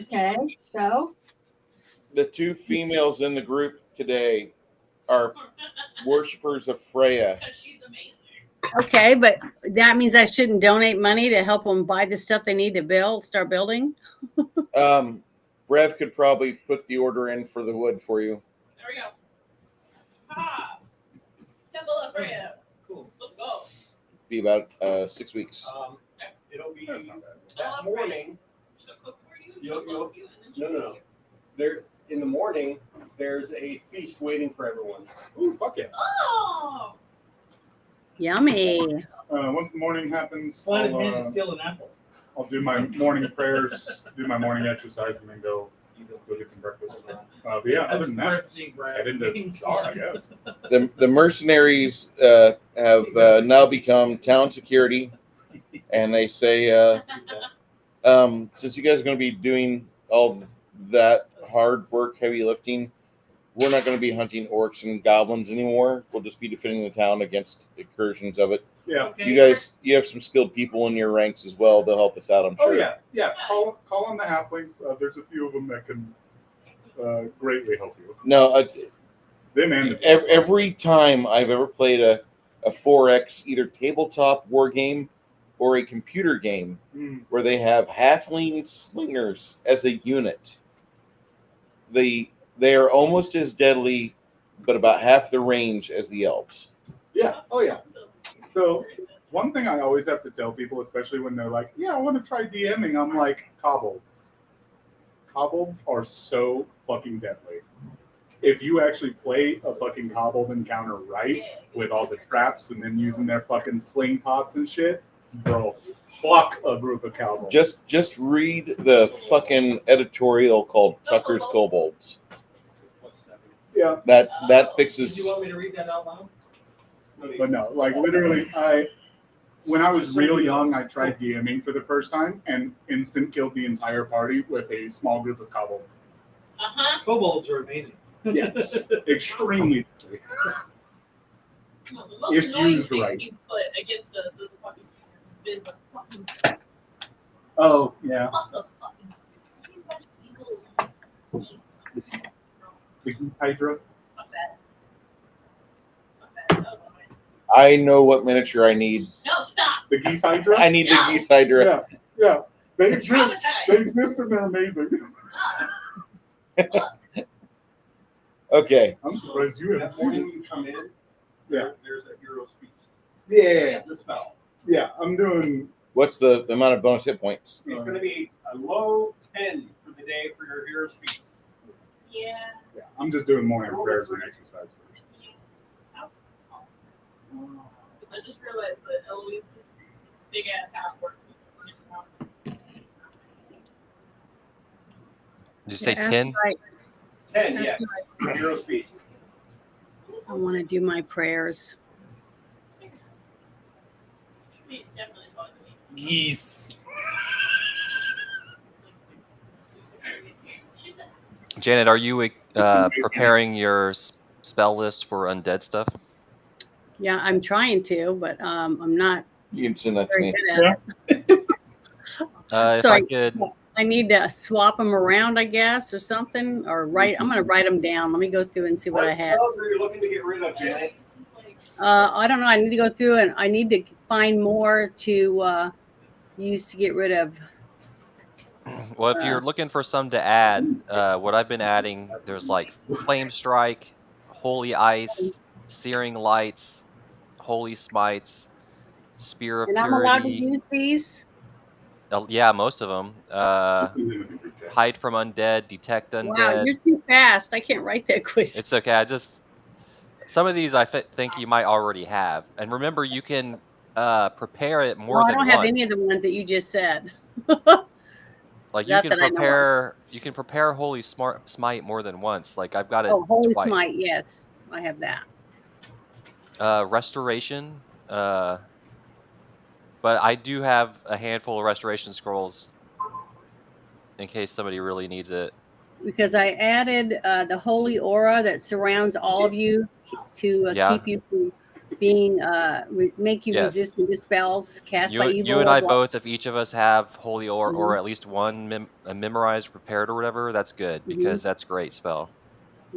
Okay, so The two females in the group today are worshippers of Freya. Because she's amazing. okay, but that means I shouldn't donate money to help them buy the stuff they need to start building. Brev could probably put the order in for the wood for you. There we go. Ha! Temple of Freya. Cool. Let's go. Be about 6 weeks. It'll be That's not bad. that morning. She'll cook for you. You'll- She'll cook you, and then she'll No. feed you. There in the morning. There's a feast waiting for everyone. Ooh, fuck yeah. Oh! Yummy. Once the morning happens, Sleight of hand to steal an apple. I'll do my morning prayers, do my morning exercise, and then go get some breakfast. But yeah, other than that, head into Tsar, I guess. The mercenaries have now become town security, and they say, since you guys are going to be doing all that hard work, heavy lifting, we're not going to be hunting orcs and goblins anymore. We'll just be defending the town against incursions of it. Yeah. Okay. You have some skilled people in your ranks as well. They'll help us out, I'm sure. Oh yeah. Call on the halflings. There's a few of them that can greatly help you. No, Them and the every time I've ever played a 4X either tabletop war game or a computer game where they have halfling slingers as a unit, they are almost as deadly, but about half the range as the elves. Yeah. Oh yeah. So one thing I always have to tell people, especially when they're like, "Yeah, I want to try DMing," I'm like, "Kobolds. Kobolds are so fucking deadly. If you actually play a fucking kobold encounter right, with all the traps and then using their fucking sling pots and shit, bro, fuck a group of kobolds. Just read the fucking editorial called Tucker's Kobolds. yeah, That fixes. Did you want me to read that out loud? but no, like literally, when I was real young, I tried DMing for the first time and instant killed the entire party with a small group of kobolds. Uh-huh. Kobolds are amazing. Yeah, extremely. No, the most If annoying used thing right. he's put against us is fucking been the fucking Oh yeah, fuck those fucking eagles. the Geese Hydra. Fuck that. Fuck that. That was annoying. I know what miniature I need. No, stop. The Geese Hydra. I need No. the Geese Hydra. Yeah, they You're exist. They traumatized. exist and they're amazing. Okay. I'm surprised you That haven't morning seen it. you come in. Yeah. There's a hero's feast. Yeah, The spell. yeah. I'm doing. What's the amount of bonus hit points? It's going to be a low 10 for the day for your hero's feast. Yeah. Yeah, I'm just doing morning prayers and exercise first. I just realized that Eloise big ass house work. Did you say After 10? 10, After yes. Hero speech. I want to do my prayers. Should be definitely talking to me. Geese. She's a Janet, are you preparing your spell list for undead stuff? Yeah, I'm trying to, but I'm not You can send that to very me. good at it. If So I could, I need to swap them around, I guess, or something, or write. I'm going to write them down. Let me go through and see what I have. spells are you looking to get rid of, Janet? I don't know. I need to go through and I need to find more to use to get rid of. well, if you're looking for some to add, what I've been adding, there's like Flame Strike, Holy Ice, Searing Lights, Holy Smites, Spear of And I'm allowed to Purity. use these. Yeah, most of them. Hide from Undead, Detect Wow, Undead. you're too fast. I can't write that quick. It's okay. Some of these I think you might already have. And remember, you can prepare it more No, I than don't once. have any of the ones that you just said. Like you Not can that I know of. prepare Holy Smite more than once. Like I've got it Oh, Holy twice. Smite, yes, I have that. Restoration, but I do have a handful of restoration scrolls in case somebody really needs it. Because I added the holy aura that surrounds all of you to Yeah. keep you from being make you Yes. resistant to spells cast by evil. You and I blah, blah. both, if each of us have holy aura or Mhm. at least one memorized, prepared, or whatever, that's good because that's a great spell.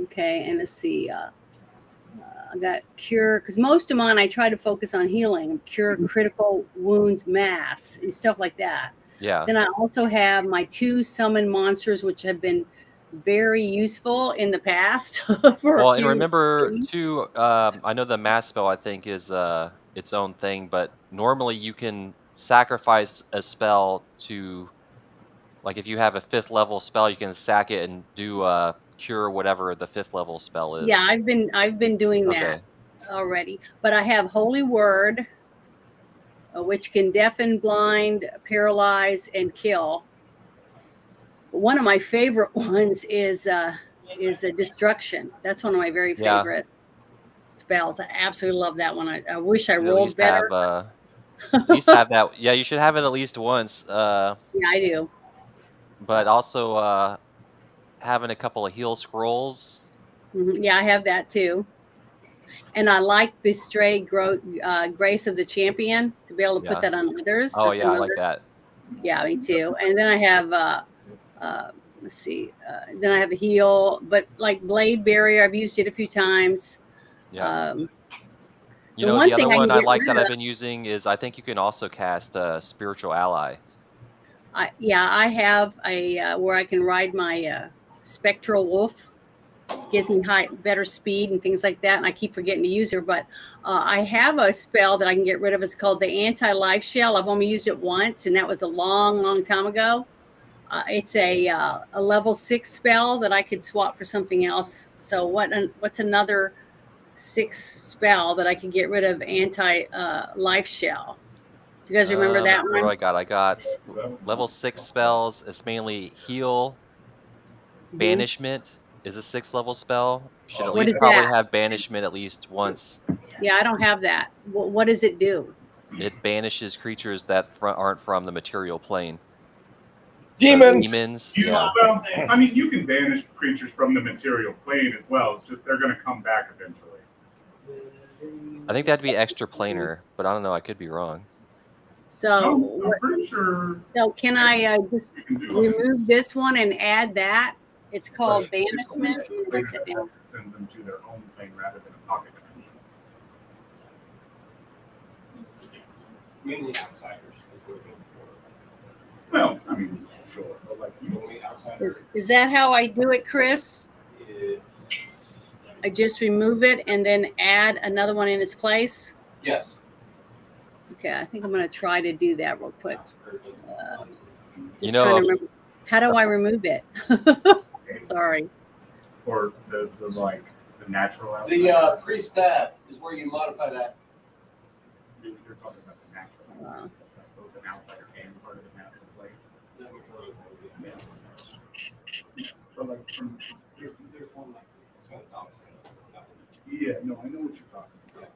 Okay, and let's see. I got cure because most of mine I try to focus on healing, cure critical wounds, mass, and stuff like that. Yeah. Then I also have my 2 summon monsters, which have been very useful in the past. Well, and remember too, I know the mass spell I think is its own thing, but normally you can sacrifice a spell to, like if you have a 5th level spell, you can sack it and do cure whatever the 5th level spell is. Yeah, I've been doing that already. But I have Holy Word, which can deafen, blind, paralyze, and kill. One of my favorite ones is a destruction. That's one of my very favorite spells. I absolutely love that one. I wish I rolled better. At least have that. Yeah, you should have it at least once. Yeah, I do. But also having a couple of heal scrolls. Yeah, I have that too. And I like Bestray Grace of the Champion to be able to put that on others. Oh, That's yeah, I like that. Yeah, me too. And then I have, let's see, then I have a heal, but like Blade Barrier, I've used it a few times. Yeah. The other one I like that I've been using is I think you can also cast Spiritual Ally. I have a where I can ride my Spectral Wolf. Gives me better speed and things like that, and I keep forgetting to use her. But I have a spell that I can get rid of. It's called the Anti-Life Shell. I've only used it once, and that was a long time ago. It's a level 6 spell that I could swap for something else. So what's another 6 spell that I could get rid of Anti-Life Shell? Do you guys remember that one? What do I got? I got level 6 spells. It's mainly heal. Banishment is a 6th level spell. You should at least probably have banishment at least once. Yeah, I don't have that. What does it do? It banishes creatures that aren't from the material plane. Demons. So demons. Well, I mean, you can banish creatures from the material plane as well. It's just they're going to come back eventually. I think that'd be extra planar, but I don't know. I could be wrong. So I'm pretty sure. So can I just remove this one and add that? It's called banishment. It sends them to their own plane rather than a pocket dimension. Mainly outsiders. Well, I mean, sure, but like mainly outsiders. Is that how I do it, Chris? I just remove it and then add another one in its place? Yes. Okay, I think I'm going to try to do that real quick. Just know, trying to remember. How do I remove it? Sorry. Or the natural outside. The pre-stab is where you modify that. You're talking about the natural outside. an outsider and part of the natural play. Yeah. But like from There's one like it's one of the yeah, no, I know what you're talking about.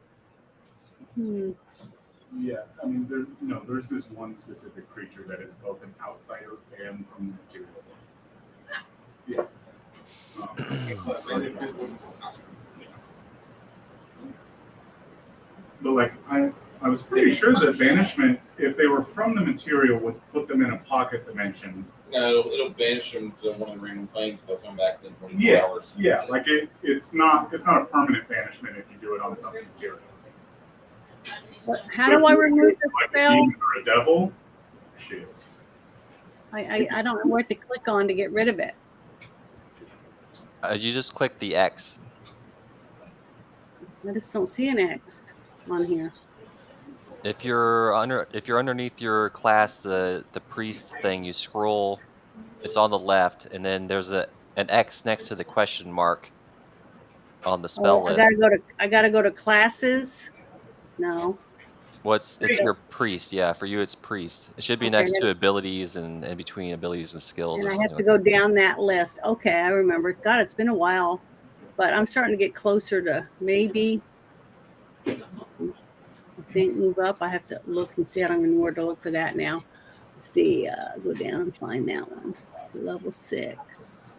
Hmm. Yeah, I mean, there's this one specific creature that is both an outsider and from the material. Yeah. But like, I was pretty sure that banishment, if they were from the material, would put them in a pocket dimension. No, it'll banish them to one of the random planes. They'll come back in 24 Yeah, hours. yeah, like it's not a permanent banishment if you do it on something material. How do I remove the Like a spell? demon or a devil, shit. I don't know what to click on to get rid of it. You just click the X. I just don't see an X on here. If you're underneath your class, the priest thing, you scroll. It's on the left, and then there's an X next to the question mark on the spell Oh, list. I gotta go to classes. No. It's your priest, yeah. For you, it's priest. It should be Okay, next then- to abilities and in between abilities and skills. And or I something have to like go down that list. Okay, I remember. God, it's been a while, but I'm starting to get closer to maybe. I think move up. I have to look and see. I don't even know where to look for that now. Let's see. Go down and find that one. It's level 6.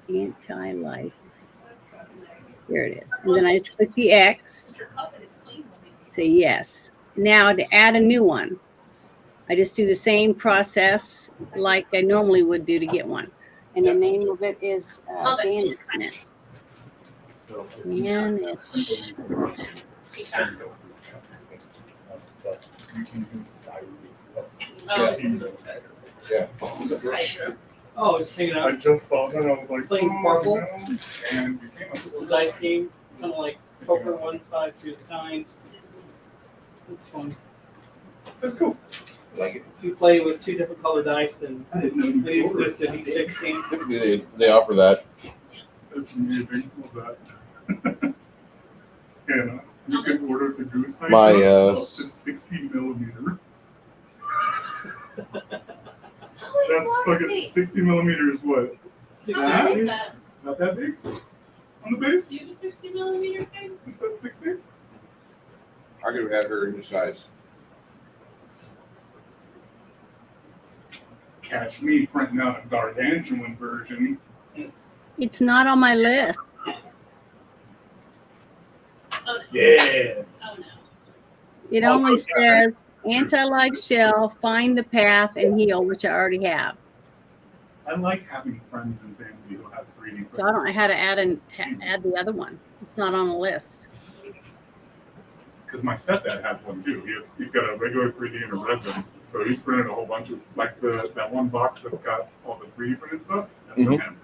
Anti-life. There it is. And then I just click the X. Say yes. Now to add a new one, I just do the same process like I normally would do to get one. And the name of it is banishment. Banishment. Yeah. Oh, just hanging I out. just saw that. I was like, Playing Marvel? no. And we came up It's a with dice game, kind of like poker, 1 side, 2 kind. It's fun. That's cool. Like it. If you play with 2 different color dice, then I didn't know you maybe could order it's a D6 game. Typically, they offer that. That's amazing. Love that. And you can order the goose height My, up to 60 millimeter. That's fucking 60 millimeters. What? 6 Ah. What is inches. that? Not that big on the base? Do you have a 60 millimeter thing? Is that 60? I could have her in your size. Catch me printing out a gargantuan version. It's not on my list. Oh, no. Yes. Oh, no. It Oh, only okay. says anti-life shell, find the path, and heal, which I already have. I like having friends and family who have 3D. So I don't know how to add the other one. It's not on the list. Because my stepdad has one too. He's got a regular 3D and a resin. So he's printed a whole bunch of like that one box that's got all the 3D printed stuff. That's from him.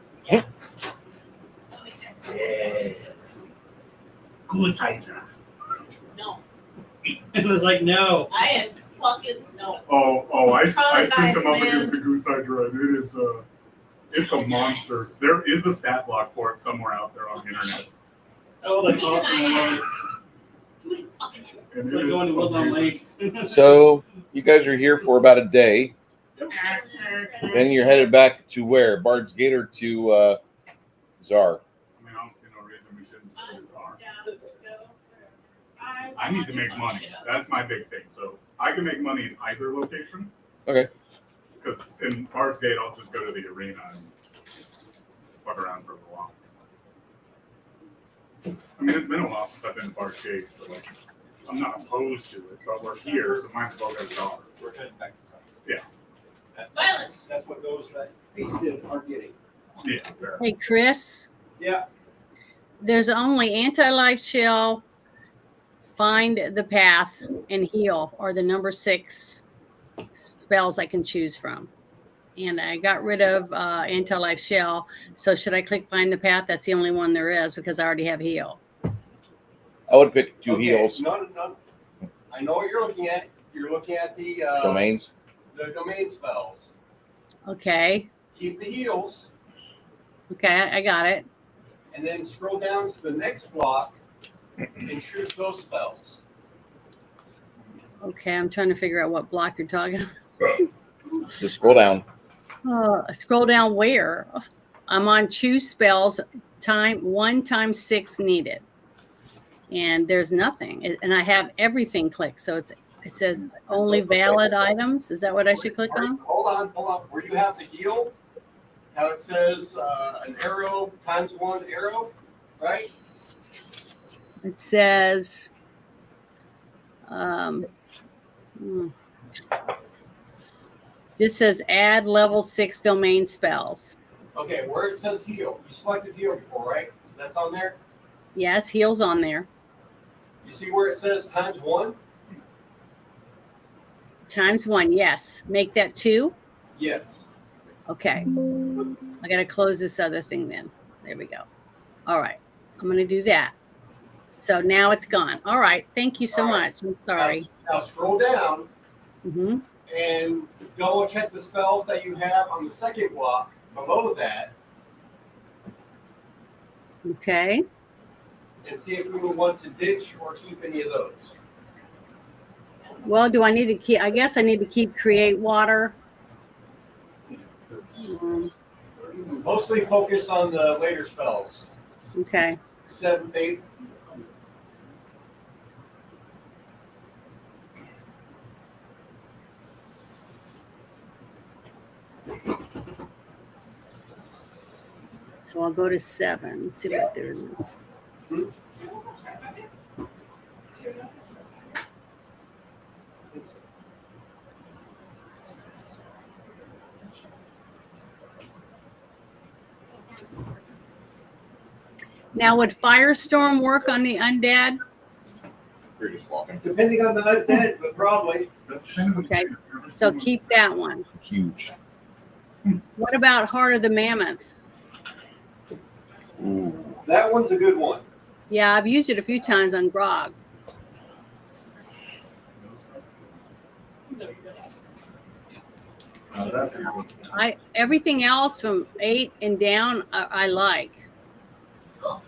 Yes. Goose hider. No. It was like, no. I am fucking no. Oh! I synced them up Traumatized, against the goose hydra. It is it's a monster. There is a stat block for it somewhere out there on the internet. Oh, that's awesome. I love it. Too many fucking And It's it like is going to Woodlawn amazing. Lake. So you guys are here for about a day. Then you're headed back to where? Bard's Gate or to Tsar? I mean, I don't see no reason we shouldn't just go to Tsar. Yeah, go. I need to make money. That's my big thing. So I can make money in either location. Okay. Because in Bard's Gate, I'll just go to the arena and fuck around for a while. I mean, it's been a while since I've been to Bard's Gate, so like, I'm not opposed to it, but we're here, so might as well go to Tsar. We're heading back to Tsar. Yeah. Violence. That's what those that feasted are getting. Yeah, fair. Hey, Chris, Yeah. there's only anti-life shell, find the path, and heal are the number 6 spells I can choose from. And I got rid of anti-life shell. So should I click find the path? That's the only one there is because I already have heal. I would pick 2 Okay, heals. No. I know what you're looking at. You're looking at the Domains. the domain spells. Okay. Keep the heals, Okay, I got it. and then scroll down to the next block and choose those spells. Okay, I'm trying to figure out what block you're talking about. Just scroll down. Scroll down where? I'm on choose spells, time 1 times 6 needed. And there's nothing. And I have everything clicked. So it says only valid items. Is that what I should click on? Hold on. Where you have the heal, how it says an arrow times 1 arrow, right? It says just says add level 6 domain spells. Okay, where it says heal, you selected heal before, right? So that's on there. Yeah, it's heals on there. You see where it says times 1? Times 1, yes. Make that 2? Yes. Okay. I got to close this other thing then. There we go. All right. I'm going to do that. So now it's gone. All right. Thank you so much. I'm sorry. Now scroll down Mm-hmm. and double check the spells that you have on the second block below that Okay. and see if we would want to ditch or keep any of those. Well, do I need to keep? I guess I need to keep create water. Mostly focus on the later spells. Okay. 7th, 8th. So I'll go to 7. See what there is. Now, would Firestorm work on the undead? You're just walking. Depending on the undead, but probably. That's kind of Okay. So keep that one. Huge. What about Heart of the Mammoth? Ooh. That one's a good one. Yeah, I've used it a few times on Grog. Everything else from 8 and down, I like. How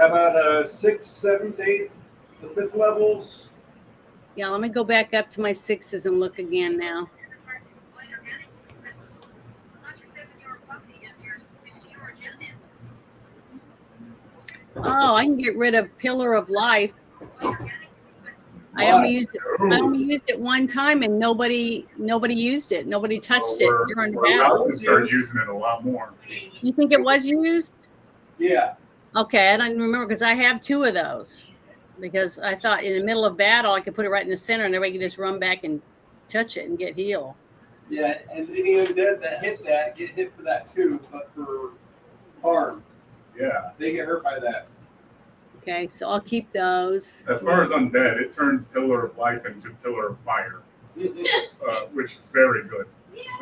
about 6th, 7th, 8th, the 5th levels? Yeah, let me go back up to my 6s and look again now. Oh, I can get rid of Pillar of Life. I only used it one time, and nobody used it. Nobody touched it during the We're about battle. to start using it a lot more. You think it was used? Yeah. Okay, I don't remember because I have 2 of those. Because I thought in the middle of battle, I could put it right in the center, and everybody could just run back and touch it and get healed. Yeah, and any undead that hit that get hit for that too, but for harm. Yeah. They get hurt by that. Okay, so I'll keep those. As far as undead, it turns Pillar of Life into Pillar of Fire, which is very good,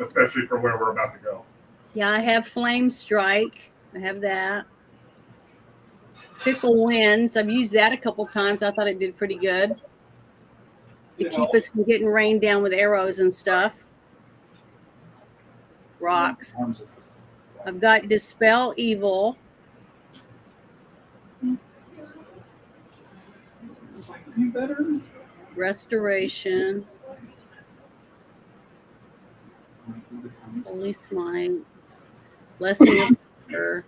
especially for where we're about to go. Yeah, I have Flame Strike. I have that. Fickle Winds. I've used that a couple times. I thought it did pretty good to keep us from getting rained down with arrows and stuff. Rocks. I've got Dispel Evil. Slightly better. Restoration. Holy Smite. Blessing of Fire.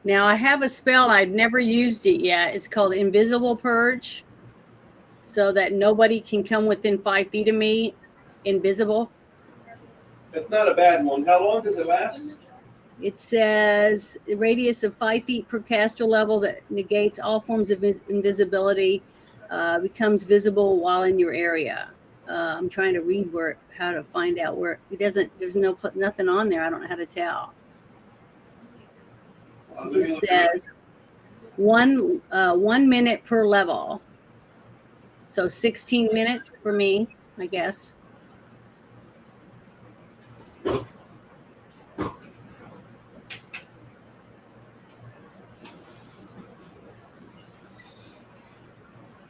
Now I have a spell, I've never used it yet. It's called Invisible Purge, so that nobody can come within 5 feet of me, invisible. That's not a bad one. How long does it last? It says a radius of 5 feet per caster level that negates all forms of invisibility, becomes visible while in your area. I'm trying to read how to find out where it doesn't. There's nothing on there. I don't know how to tell. It just says 1 minute per level. So 16 minutes for me, I guess.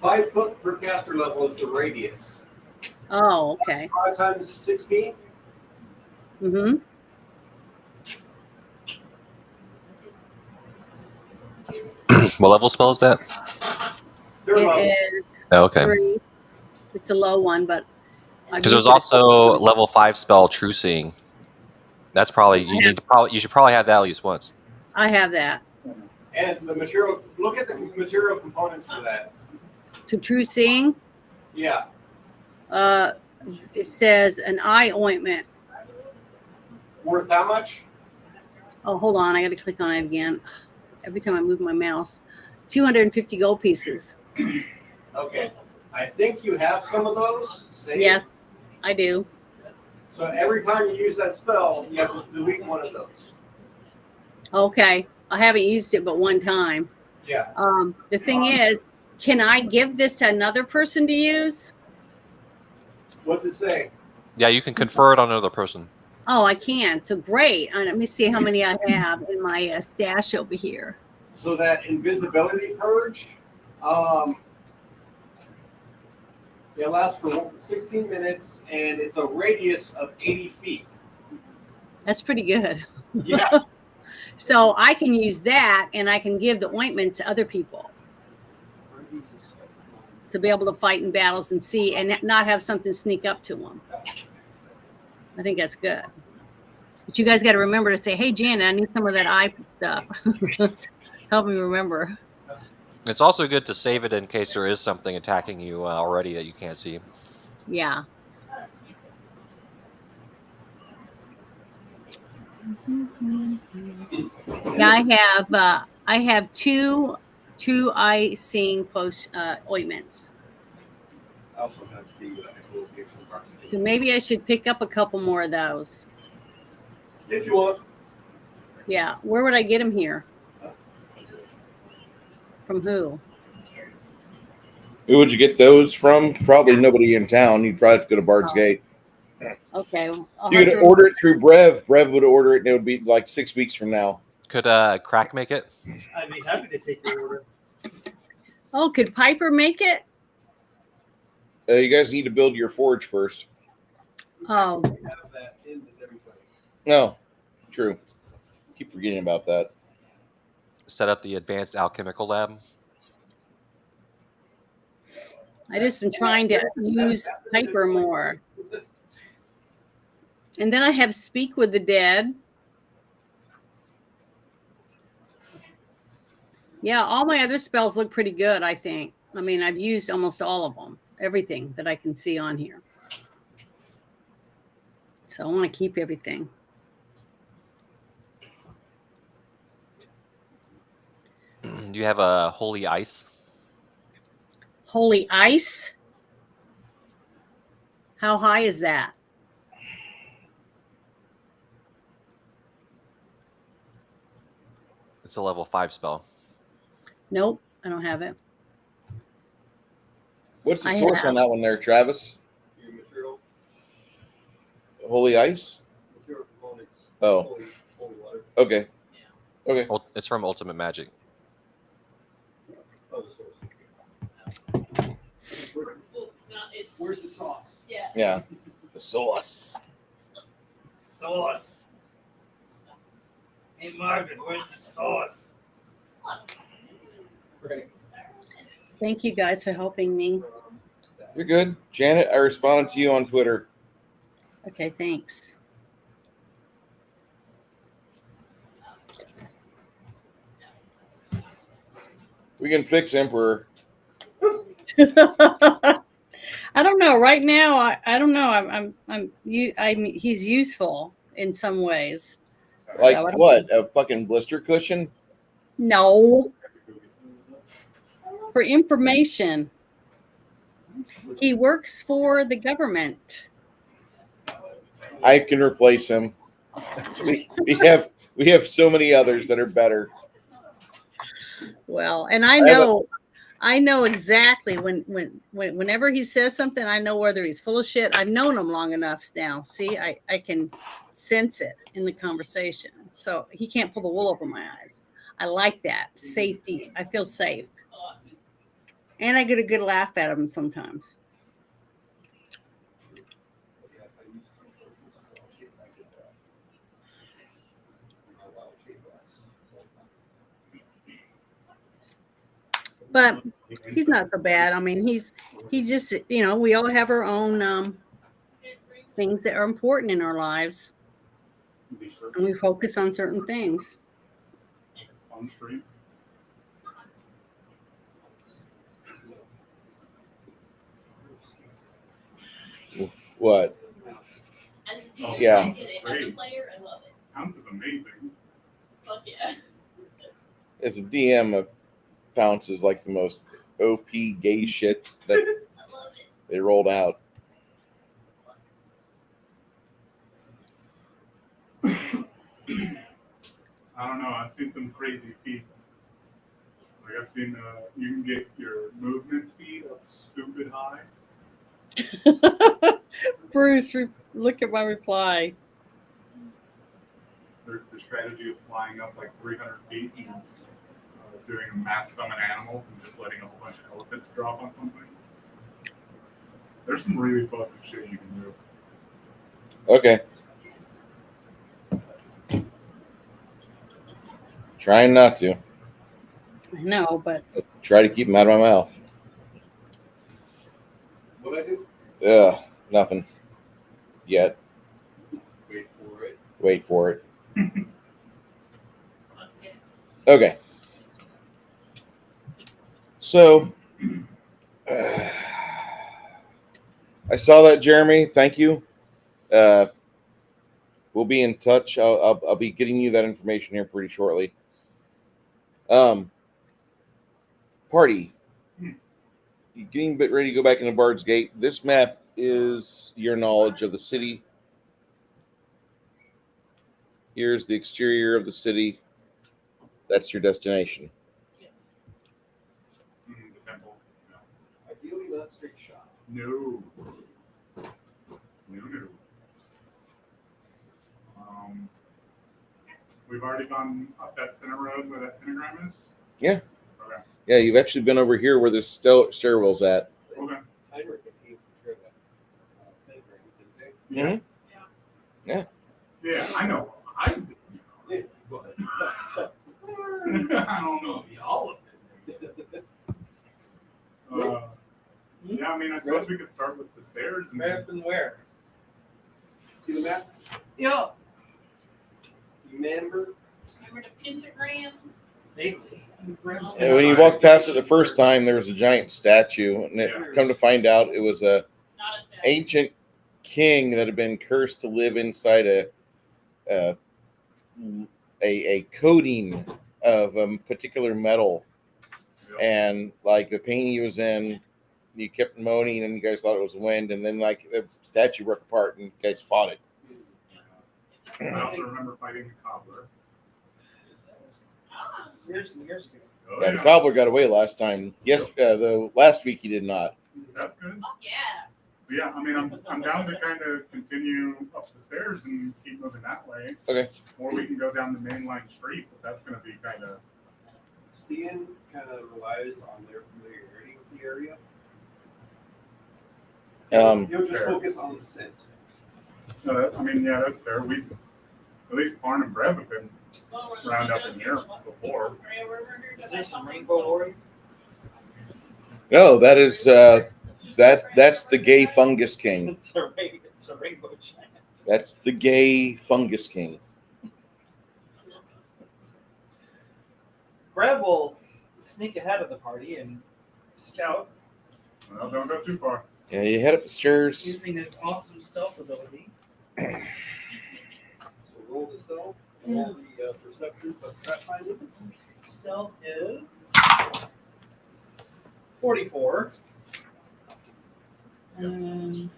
5 foot per caster level is the radius. Oh, okay. 5 times 16. Mm-hmm. What level spell is that? They're It level. is Oh, okay. 3. It's a low one, but I've Because used there's it a couple also times. level 5 spell True Seeing. That's probably you should probably have that at least once. I have that. And the material. Look at the material components for that. To True Seeing, Yeah. it says an eye ointment. Worth how much? Oh, hold on. I got to click on it again. Every time I move my mouse. 250 gold pieces. Okay. I think you have some of those. Saved. Yes, I do. So every time you use that spell, you have to delete one of those. Okay. I haven't used it but one time. Yeah. The thing is, can I give this to another person to use? What's it say? Yeah, you can confer it on another person. Oh, I can. So great. Let me see how many I have in my stash over here. So that invisibility purge, it lasts for 16 minutes, and it's a radius of 80 feet. That's pretty good. Yeah. So I can use that, and I can give the ointment to other people to be able to fight in battles and see, and not have something sneak up to them. I think that's good. But you guys got to remember to say, "Hey, Janet, I need some of that eye stuff." Help me remember. It's also good to save it in case there is something attacking you already that you can't see. Yeah. Yeah, I have 2 true eye seeing ointments. I also have the So maybe I should pick up a couple more of those. if you want. Yeah. Where would I get them here? From who? Who would you get those from? Probably nobody in town. You'd probably have to go to Bard's Gate. Okay. I'll You have could to- order it through Brev. Brev would order it, and it would be like 6 weeks from now. Could Crack make it? I'd be happy to take your order. Oh, could Piper make it? You guys need to build your forge first. Oh, Have that in everybody. No, true. Keep forgetting about that. Set up the advanced alchemical lab. I just am trying to use Piper more. And then I have Speak with the Dead. Yeah, all my other spells look pretty good, I think. I mean, I've used almost all of them, everything that I can see on here. So I want to keep everything. Do you have a holy ice? Holy Ice? How high is that? It's a level 5 spell. Nope, I don't have it. What's the I source have. on that one there, Travis? Your material Holy ice? components. Oh. Holy water. Okay. Okay. It's from Ultimate Magic. Oh, the source. Well, no, it's Where's the sauce? yeah. Yeah. The sauce. Sauce. Hey, Marvin, where's the sauce? Right. Thank you guys for helping me. You're good. Janet, I responded to you on Twitter. Okay, thanks. We can fix Emperor. I don't know. Right now, I don't know. He's useful in some ways. Like So I don't- what? A fucking blister cushion? No, for information. He works for the government. I can replace him. we have so many others that are better. Well, and I know exactly whenever he says something, I know whether he's full of shit. I've known him long enough now. See, I can sense it in the conversation. So he can't pull the wool over my eyes. I like that. Safety. I feel safe. And I get a good laugh at them sometimes. But he's not so bad. I mean, he just, you know, we all have our own things that are important in our lives, and we focus on certain things. On stream. What? As a Oh, DM, yeah. I get it. As a player, I love it. Pounce is amazing. Fuck yeah. As a DM, Pounce is like the most OP gay shit that I love it. they rolled out. I don't know. I've seen some crazy feats. Like I've seen, you can get your movement speed up stupid high. Bruce, look at my reply. There's the strategy of flying up like 300 feet and doing a mass summon animals and just letting a whole bunch of elephants drop on something. There's some really busted shit you can do. Okay. Trying not to. I know, but Try to keep them out of my mouth. What I do? Nothing. Yet. Wait for it. Wait for it. Let's get it. Okay. So, I saw that, Jeremy. Thank you. We'll be in touch. I'll be getting you that information here pretty shortly. Party. You getting a bit ready to go back into Bard's Gate. This map is your knowledge of the city. Here's the exterior of the city. That's your destination. The temple. Ideally, not straight shot. No. We've already gone up that center road where that pentagram is? Yeah. Okay. Yeah, you've actually been over here where the stairwell's at. Okay. Heinrich and team took care of that pentagram, didn't they? Yeah. Yeah, I know. I Yeah, but I don't know if y'all have been. Yeah, I mean, I suppose we could start with the stairs. And Map and where? see the map? Yeah. Remember? Remember the pentagram? Vaguely. And when you walk past it the first time, there was a giant statue, and come to find out, it was a Not a statue. ancient king that had been cursed to live inside a coating of a particular metal, and like the painting he was in, you kept moaning, and you guys thought it was wind, and then like the statue broke apart, and you guys fought it. I also remember fighting the cobbler. Ah, Years and years ago. Oh, Yeah, the cobbler got away last time. Yes, the last week he did not. That's good. fuck yeah. But yeah, I mean, I'm down to kind of continue up the stairs and keep moving that way. Okay. Or we can go down the main line street, but that's going to be kind of. Stian kind of relies on their familiarity with the area. He'll just Fair. focus on the scent. I mean, yeah, that's fair. At least Paarn and Brev have been. Well, we're Round up listening in to here this, so lots of before. people pray over here to Is that this a something, rainbow so- lord? No, that is that's the gay fungus king. It's a rainbow giant. That's the gay fungus king. Brad will sneak ahead of the party and scout Well, don't go too far. Yeah, you head up the stairs. using his awesome stealth ability. So roll the stealth, roll the perception, but trap finding. Stealth is 44. And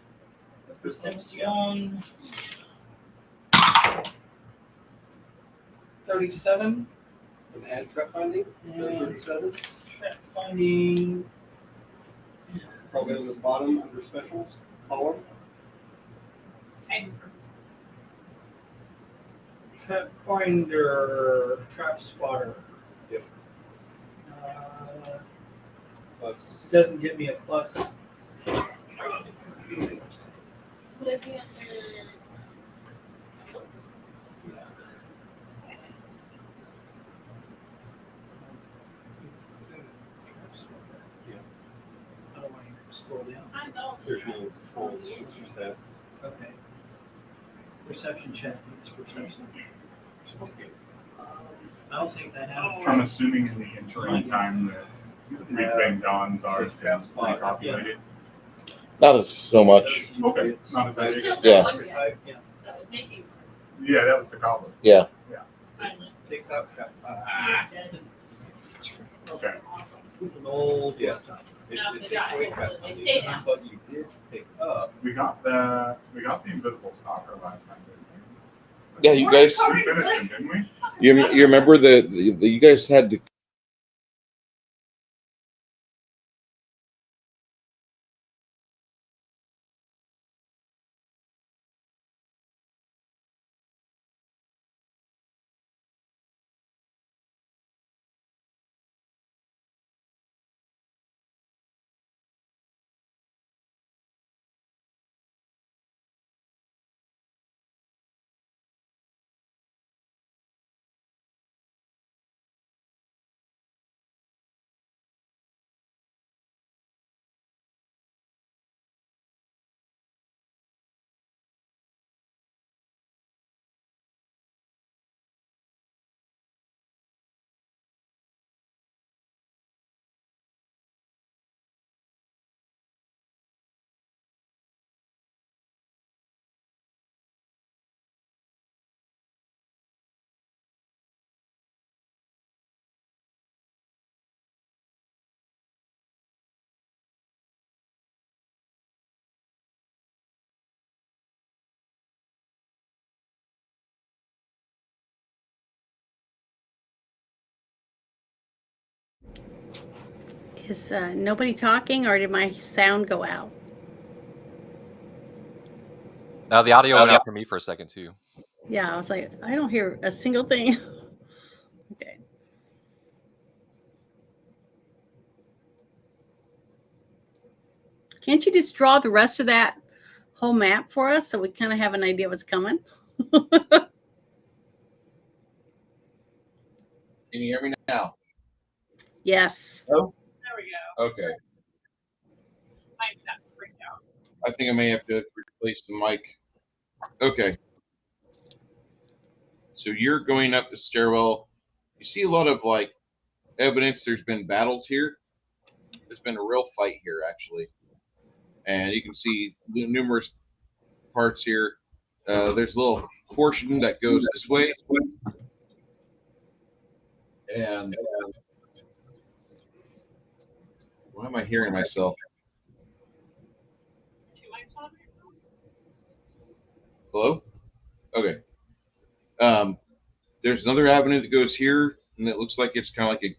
perception 37. And add trap finding. And 37. trap finding Probably on the bottom under specials column. Okay. trap finder, trap spotter. Yep. plus. Doesn't give me a plus. Would it be under? I don't want to scroll down. I know. 13. It's just that. Okay. Perception check. It's perception. I don't think that happens. I'm assuming in the interim time that Big Bang Dawn's ours can repopulate it. Not as so much. Okay, not as big. Yeah. Yeah. That was making Yeah, that was the goblin. Yeah. finally. Takes out trap. Okay. It's an old Yeah. laptop. It No, they takes got away it. trap. They stayed down. But you did pick up. We got the invisible stalker last time, didn't we? Yeah, you guys. We finished him, didn't we? You remember the you guys had to. Is nobody talking, or did my sound go out? The audio went out for me for a second too. Yeah, I was like, I don't hear a single thing. Okay. Can't you just draw the rest of that whole map for us so we kind of have an idea what's coming? Can you hear me now? Yes. There we go. Okay. Mike got freaked out. I think I may have to replace the mic. Okay. So you're going up the stairwell. You see a lot of like evidence there's been battles here. There's been a real fight here, actually. And you can see numerous parts here. There's a little portion that goes this way. And why am I hearing myself? Two mics on there? Hello? Okay. There's another avenue that goes here, and it looks like it's kind of like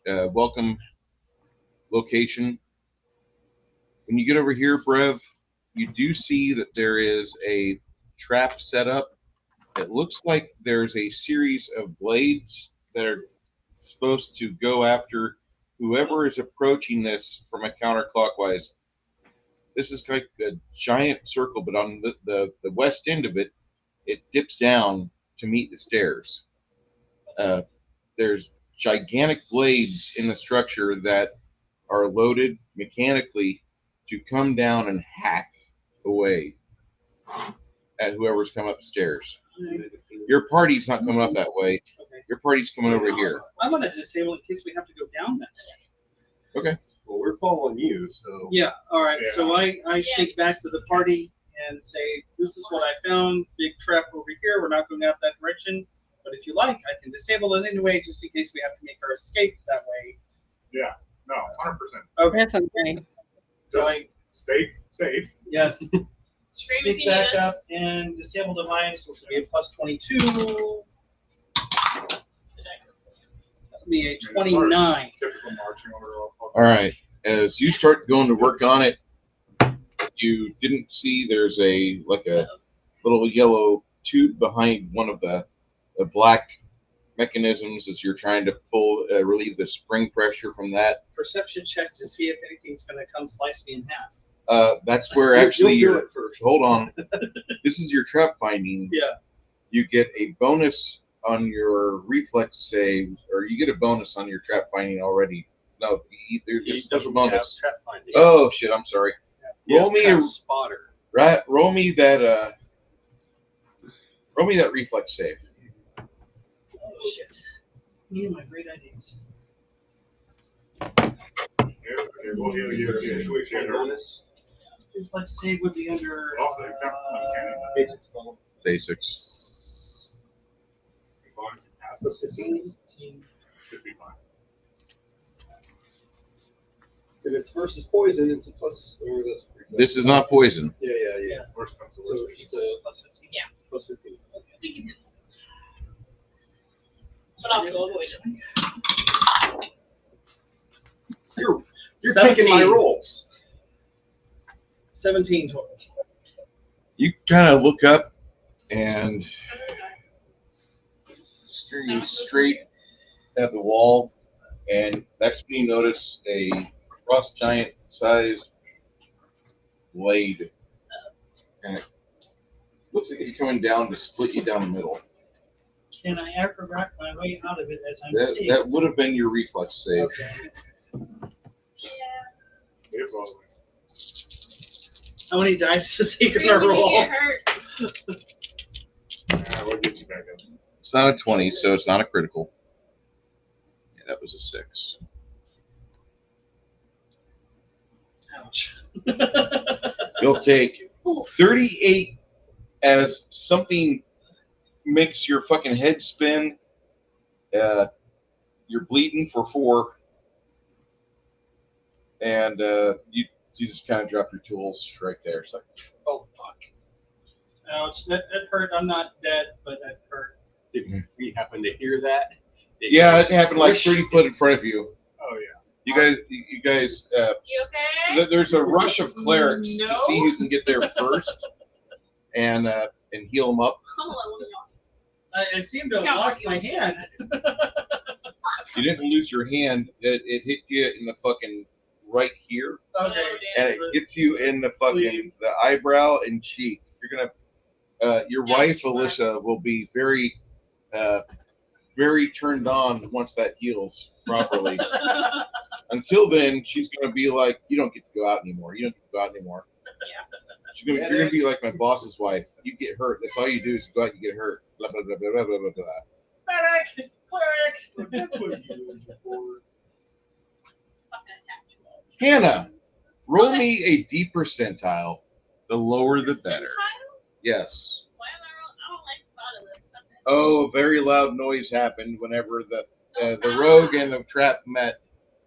a welcome location. When you get over here, Brev, you do see that there is a trap set up. It looks like there's a series of blades that are supposed to go after whoever is approaching this from a counterclockwise. This is like a giant circle, but on the west end of it, it dips down to meet the stairs. There's gigantic blades in the structure that are loaded mechanically to come down and hack away at whoever's come upstairs. Your party's not coming up that way. Okay. Your party's coming over here. I'm gonna disable it in case we have to go down that. Okay. Well, we're following you, so. Yeah. All right. Yeah. So I sneak back to the party and say, "This is what I found. Big trap over here. We're not going out that direction. But if you like, I can disable it anyway, just in case we have to make our escape that way." Yeah. No, 100%. Okay. Definitely. So Just I stay safe. yes. Scream if Sneak you back need up us. and disable device. This will be a plus 22. The dice. That'll be a 29. Typical marching order. All right. As you start going to work on it, you didn't see there's a little yellow tube behind one of the black mechanisms as you're trying to relieve the spring pressure from that. Perception check to see if anything's going to come slice me in half. That's where actually You'll do your it first. hold on. This is your trap finding. Yeah. You get a bonus on your reflex save, or you get a bonus on your trap finding already. No, there's He a special doesn't have bonus. trap finding. Oh shit! I'm sorry. He has Roll me trap a spotter. right. Roll me that reflex save. Oh, shit. Me and my great ideas. We'll heal you. Situation bonus. Reflex save would be under Also, except uncanny. Basic spell. Basics. As long as you pass So it, 16. should be fine. If it's versus poison, it's a plus. Or that's This is not poison. Yeah. Worst comes to So worst. it's just plus 15. plus 15. We can do that. But also avoid it. You're 17. taking my rolls. 17 total. You kind of look up and staring straight at the wall, and next when you notice a frost giant sized blade, and it looks like it's coming down to split you down the middle. Can I acrobat my way out of it as I'm seeing? That would have been your reflex save. Okay. Yeah. It's all How many dice does he Green, gonna when you roll? get hurt. we'll get you back up. It's not a 20, so it's not a critical. Yeah, that was a 6. Ouch. You'll take 38 as something makes your fucking head spin. You're bleeding for 4. And you just kind of drop your tools right there. It's like, oh, fuck. Ouch. That hurt. I'm not dead, but that hurt. Did we happen to hear that? Yeah, it happened like Squish. 30 foot in front of you. Oh, yeah. You guys, You okay? there's a rush of clerics No. to see who can get there first and heal them up. Come on, let me know. I seem to have lost my hand. You didn't lose your hand. It hit you in the fucking right here, Okay. and it gets you in the fucking the eyebrow and cheek. You're gonna, your wife Alicia will be very, very turned on once that heals properly. Until then, she's gonna be like, "You don't get to go out anymore. You don't get to go out anymore." You're gonna be like my boss's wife. You get hurt. That's all you do is go out and get hurt. Blah blah blah blah blah blah blah. Medic! Cleric! That's what you use it for. Fucking attached. Hannah, roll me a D percentile. The lower the better. Percentile? Yes. Why am I don't like the thought of this stuff. Oh, a very loud noise happened whenever the rogue and the trap met.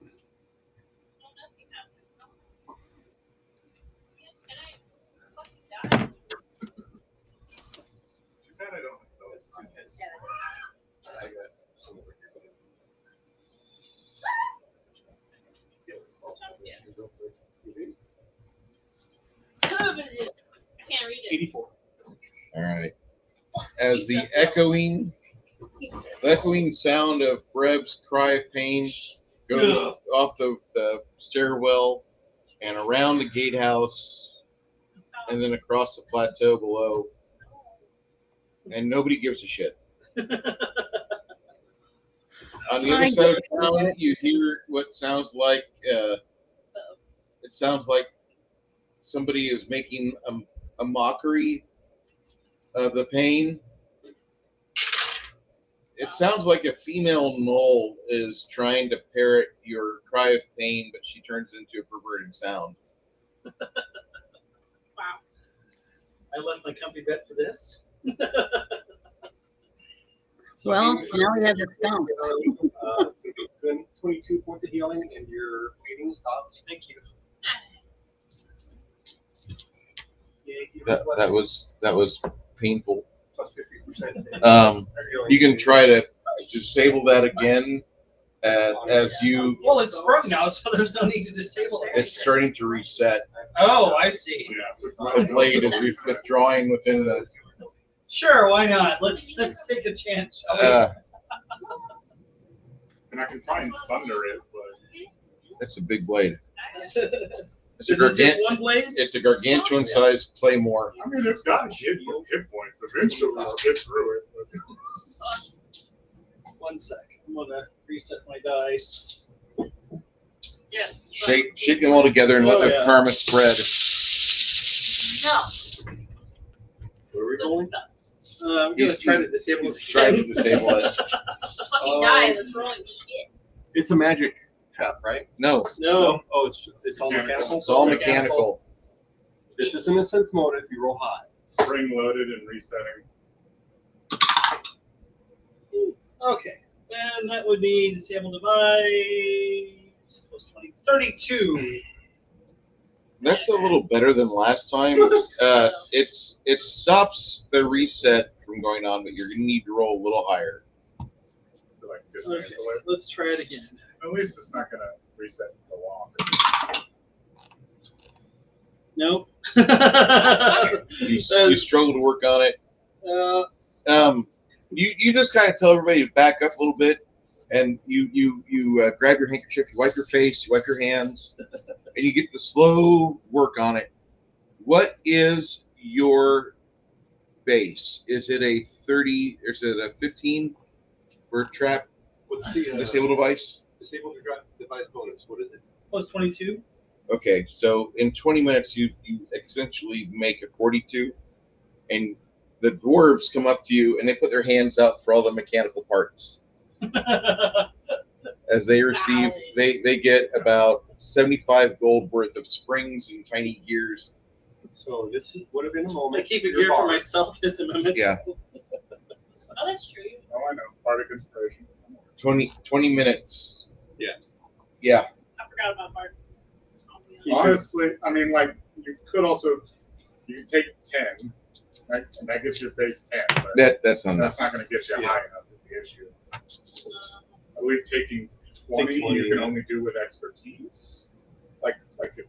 Oh, nothing happened. Can I fucking die? Too bad I don't install it. I got some over here. I can't read it. 84. All right. As the echoing sound of Brev's cry of pain goes off the stairwell and around the gatehouse and then across the plateau below, and nobody gives a shit. On the other side of town, you hear what sounds like it sounds like somebody is making a mockery of the pain. It sounds like a female gnoll is trying to parrot your cry of pain, but she turns it into a perverted sound. Wow. I left my comfy bed for this. Well, now he has a stump. 22 points of healing, and your bleeding stops. Thank you. That was painful. Plus 50%. You can try to disable that again as you. Well, it's sprung now, so there's no need to disable it. It's starting to reset. Oh, I see. The blade is withdrawing within the. Sure, why not? Let's take a chance. shall we? And I can try and sunder it, but That's a big blade. Is It's a, it just gargan- one blade? it's a gargantuan-sized claymore. I mean, it's got hit points. Eventually, I'll get through it. But 1 sec. I'm gonna reset my dice. Yes. Shake them all together and let Oh, the yeah. karma spread. No. Where are we going? I'm gonna try to disable He's this. trying to disable it. The fucking die was rolling shit. It's a magic trap, right? No, No. Oh, it's all mechanical. it's all mechanical. This isn't a sense motive. You roll high. spring loaded and resetting. Okay. And that would be disable device. Plus 20, 32. That's a little better than last time. It stops the reset from going on, but you're gonna need to roll a little higher. So like Okay, dismantle it. let's try it again. At least it's not gonna reset and go off. Nope. You struggle to work on it. You just kind of tell everybody to back up a little bit, and you grab your handkerchief, you wipe your face, you wipe your hands, and you get the slow work on it. What is your base? Is it a 30? Or is it a 15 for trap What's the disable device? disabled device bonus? What is it? Plus 22. Okay, so in 20 minutes you essentially make a 42, and the dwarves come up to you and they put their hands out for all the mechanical parts. As they receive, they get about 75 gold worth of springs and tiny gears. So this would have been a I moment. keep it You're here for barred. myself as a moment. Yeah. Oh, that's true. Oh, I know. Bardic inspiration. 20 minutes. Yeah. Yeah. I forgot about Bart. Honestly, I mean, like, you could also, you can take 10, right? And that gets your base 10, but That's enough. that's not going to get you Yeah. high enough is the issue. I believe taking 20, 20, you can yeah. only do with expertise. Like if,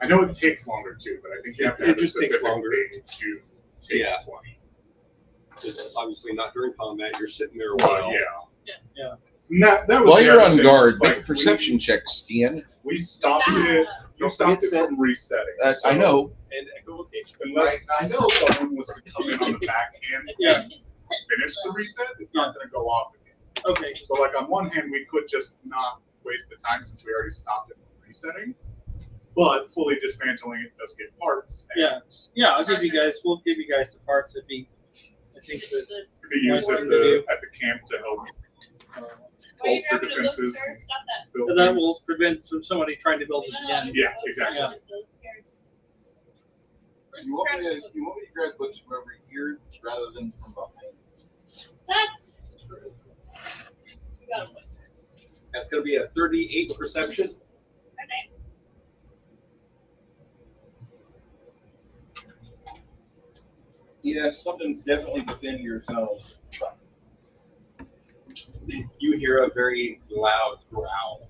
I know it takes longer too, but I think you have to It have a just takes specific longer. thing to take Yeah. 20. It's obviously not during combat. You're sitting there a Well, while. yeah. Yeah. That was While the you're other on thing, guard, was, make like, a perception check, Stian. We stopped it. You Don't stopped forget it from resetting. I so know. And echolocation. Unless I know someone was to come in on the back end Yeah. and finish the reset, it's not going to go off again. Okay. So, like, on one hand, we could just not waste the time since we already stopped it from resetting, but fully dismantling it does get parts. And Yeah. Yeah, I'll give you guys. We'll give you guys the parts that be. I think that. Could be used at Nice thing to do. the camp to help Uh, Why are you bolster grabbing a book, defenses. sir? and Stop that. build that things. will prevent from somebody trying to build it again. Yeah, exactly. Yeah. You want me to grab books from over here rather than from behind? That's true. You got a book. That's going to be a 38 perception. Okay. Yeah, something's definitely within your zone. You hear a very loud growl.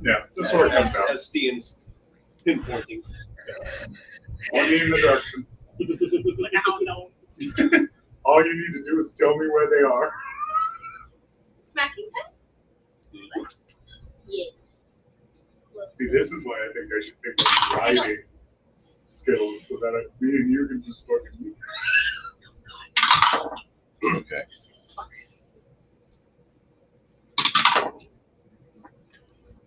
Yeah, the sword comes as, out. as Stian's pinpointing. Pointing in the direction. Like, I don't know. All you need to do is tell me where they are. Smacking time? Yeah. See, this is why I think I should pick up driving skills so that me and you can just fucking. Okay.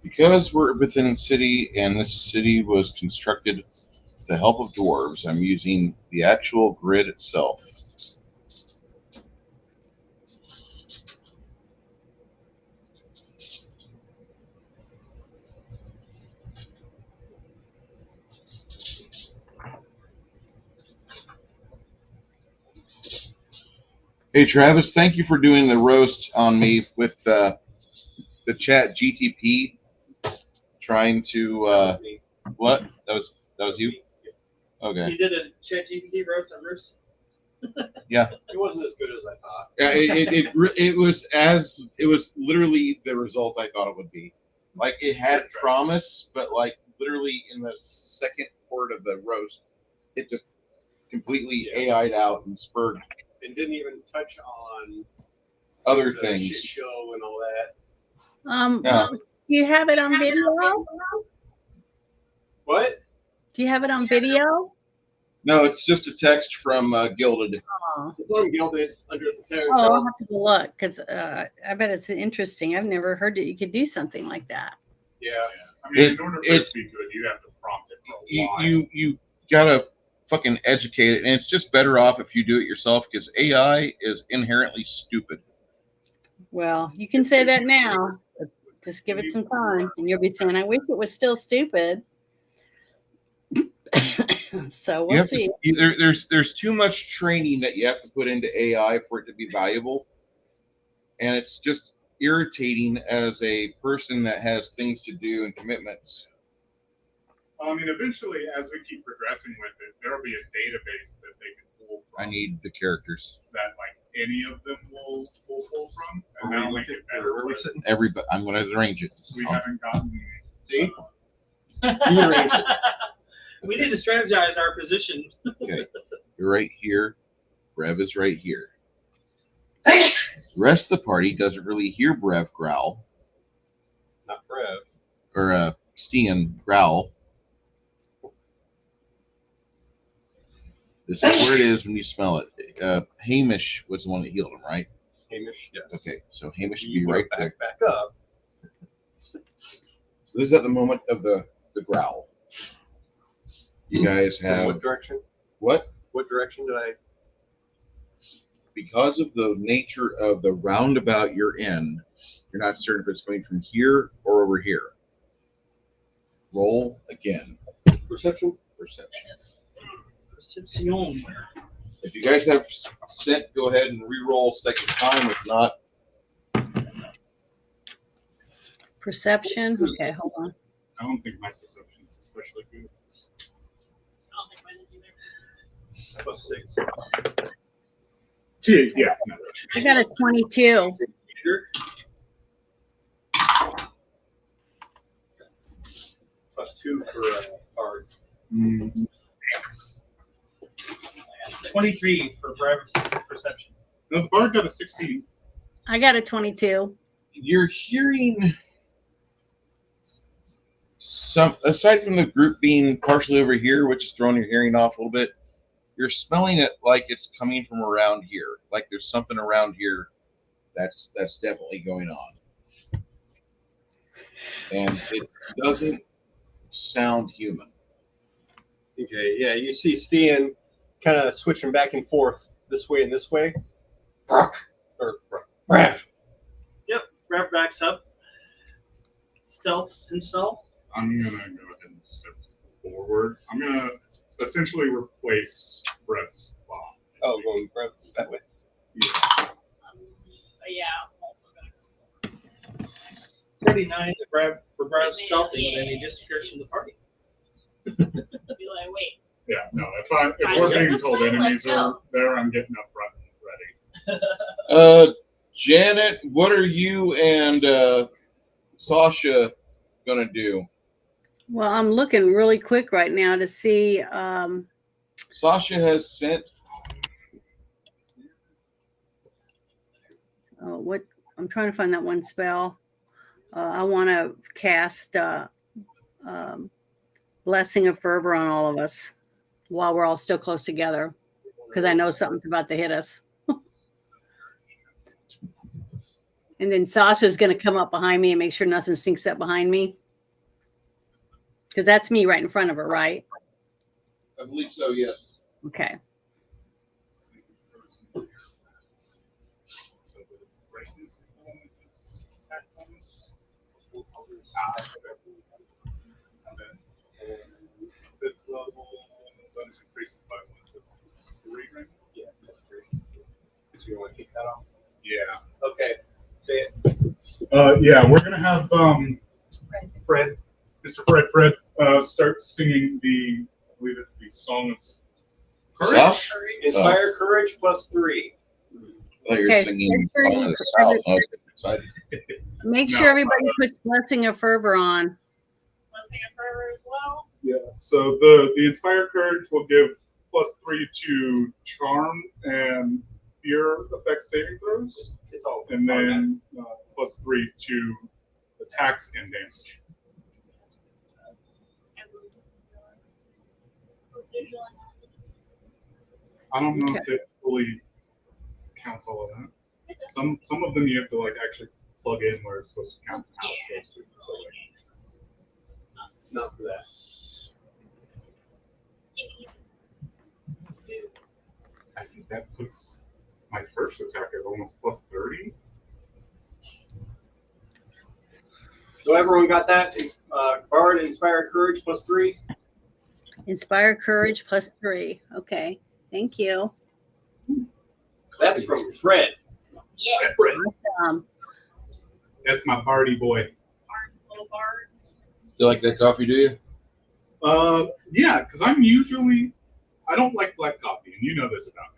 Because we're within a city and this city was constructed with the help of dwarves, I'm using the actual grid itself. Hey Travis, thank you for doing the roast on me with the chat GTP. Trying to what? That was you? Okay. You did a ChatGPT roast on Bruce. It wasn't as good as I thought. Yeah, it was literally the result I thought it would be. Like it had promise, but like literally in the second part of the roast, it just completely AI'd out and spurred. And didn't even touch on other the things. shit show and all that. Yeah. Do you have it on video? What? Do you have it on video? No, it's just a text from Gilded. Oh, It's on Gilded under the Terran I'll Code. have to go look because I bet it's interesting. I've never heard that you could do something like that. Yeah. I mean, It- in order for it- it to be good, you have to prompt it for a while. You gotta fucking educate it, and it's just better off if you do it yourself because AI is inherently stupid. Well, you can say that now. But just give it some time, and you'll be saying, "I wish it was still stupid." So You we'll have see. to, there's too much training that you have to put into AI for it to be valuable, and it's just irritating as a person that has things to do and commitments. I mean, eventually, as we keep progressing with it, there will be a database that they can pull from. I need the characters. That like any of them will pull from, and Are we that'll make looking it better. where we're but sitting? Everybody, I'm going to arrange it. We haven't gotten. See? You arrange it. We need to strategize our position. Okay, you're right here. Brev is right here. The rest of the party doesn't really hear Brev growl Not Brev. or Stian growl. This is where it is when you smell it. Hamish was the one that healed him, right? Hamish, yes. Okay, so Hamish should You be go right there. back up. So this is at the moment of the growl. You guys In have what direction? what? What direction did I? Because of the nature of the roundabout you're in, you're not certain if it's coming from here or over here. Roll again. Perception? Perception. Perception. If you guys have scent, go ahead and re-roll second time. If not, Perception. Okay, hold on. I don't think my perception is especially good. I don't think mine is either. Plus 6. Yeah, no. I got a 22. Plus 2 for Paarn. 23 for Brev's perception. No, the bard got a 16. I got a 22. you're hearing some, aside from the group being partially over here, which is throwing your hearing off a little bit, you're smelling it like it's coming from around here. Like there's something around here that's definitely going on. And it doesn't sound human. Okay, yeah, you see Stian kind of switching back and forth this way and this way. Brock or Brev. Yep, Brev backs up. Stealths himself. I'm gonna go ahead and step forward. I'm gonna essentially replace Brev's spot. Oh, going Brev that way. Yeah. But yeah, I'm also gonna 39 for Brev stealthing, and then he disappears from the party. be like, wait. Yeah, no. If we're Alright, being let's told go, enemies let's are go. there, I'm getting up front and ready. Janet, what are you and Sasha gonna do? Well, I'm looking really quick right now to see. Sasha has sent. What I'm trying to find that one spell. I want to cast Blessing of Fervor on all of us while we're all still close together, because I know something's about to hit us. And then Sasha's going to come up behind me and make sure nothing sneaks up behind me, because that's me right in front of her, right? I believe so. Yes. Okay. Fifth level, bonus increases by 1, so it's 3, right? Yeah, that's 3. So you want to keep that off? Yeah. Okay, say it. Yeah, we're gonna have Fred, Mr. Fred, start singing I believe it's the Song of South? Inspire courage plus 3. I thought you were Okay, singing so Song of the South. I was excited. Make No, sure everybody puts Blessing of Fervor on. Blessing of Fervor as well. Yeah. So the Inspire Courage will give +3 to Charm and fear effect saving throws, It's all. and then +3 to attacks and damage. I don't know if it fully counts all of that. Some of them you have to like actually plug in where it's supposed to count how it's supposed to. So, like, Not for that. I think that puts my first attack at almost +30. So everyone got that? Bard Inspired Courage +3. Inspire courage +3. Okay. Thank you. That's from Fred. Yeah. Fred. That's my Bardy boy. Little bard. You like that coffee, do you? Yeah, because I don't like black coffee, and you know this about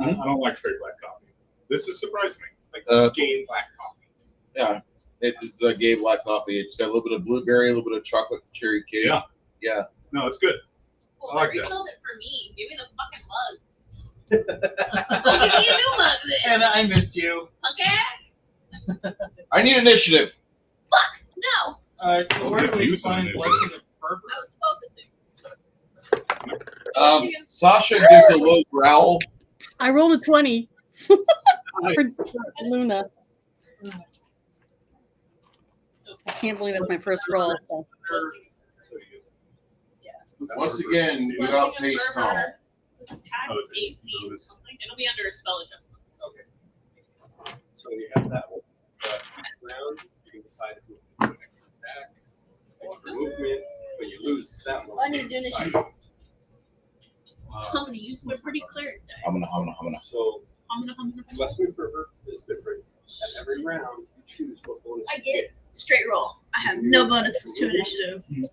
me. I don't like straight black coffee. This has surprised me. Like game black coffee. Yeah. It's the gay black coffee. It's got a little bit of blueberry, a little bit of chocolate cherry cake. Yeah. Yeah. No, it's good. Well, I like they that. refilled it for me. Give me the fucking mug. I'll give me a new mug then. And I missed you. Punk ass. I need initiative. No. All right, so Don't where do get we used to find it. Blessing of Fervor? I was focusing. Sasha gives a low growl. I rolled a 20 for Nice. Luna. I can't believe that's my first roll. So. Once again, you outpace Tom. It's an attack, Oh, it's AC, bonus. something. It'll be under a spell adjustments. Okay. So you have that one. But each round, you can decide if you want to do an extra attack, extra movement, but you lose that one. I need to do initiative. I'm gonna use my pretty cleric die. I'm gonna. So I'm gonna. Blessing of Fervor is different. At every round, you choose what bonus I you get it. Straight roll. I have no bonuses to initiative. You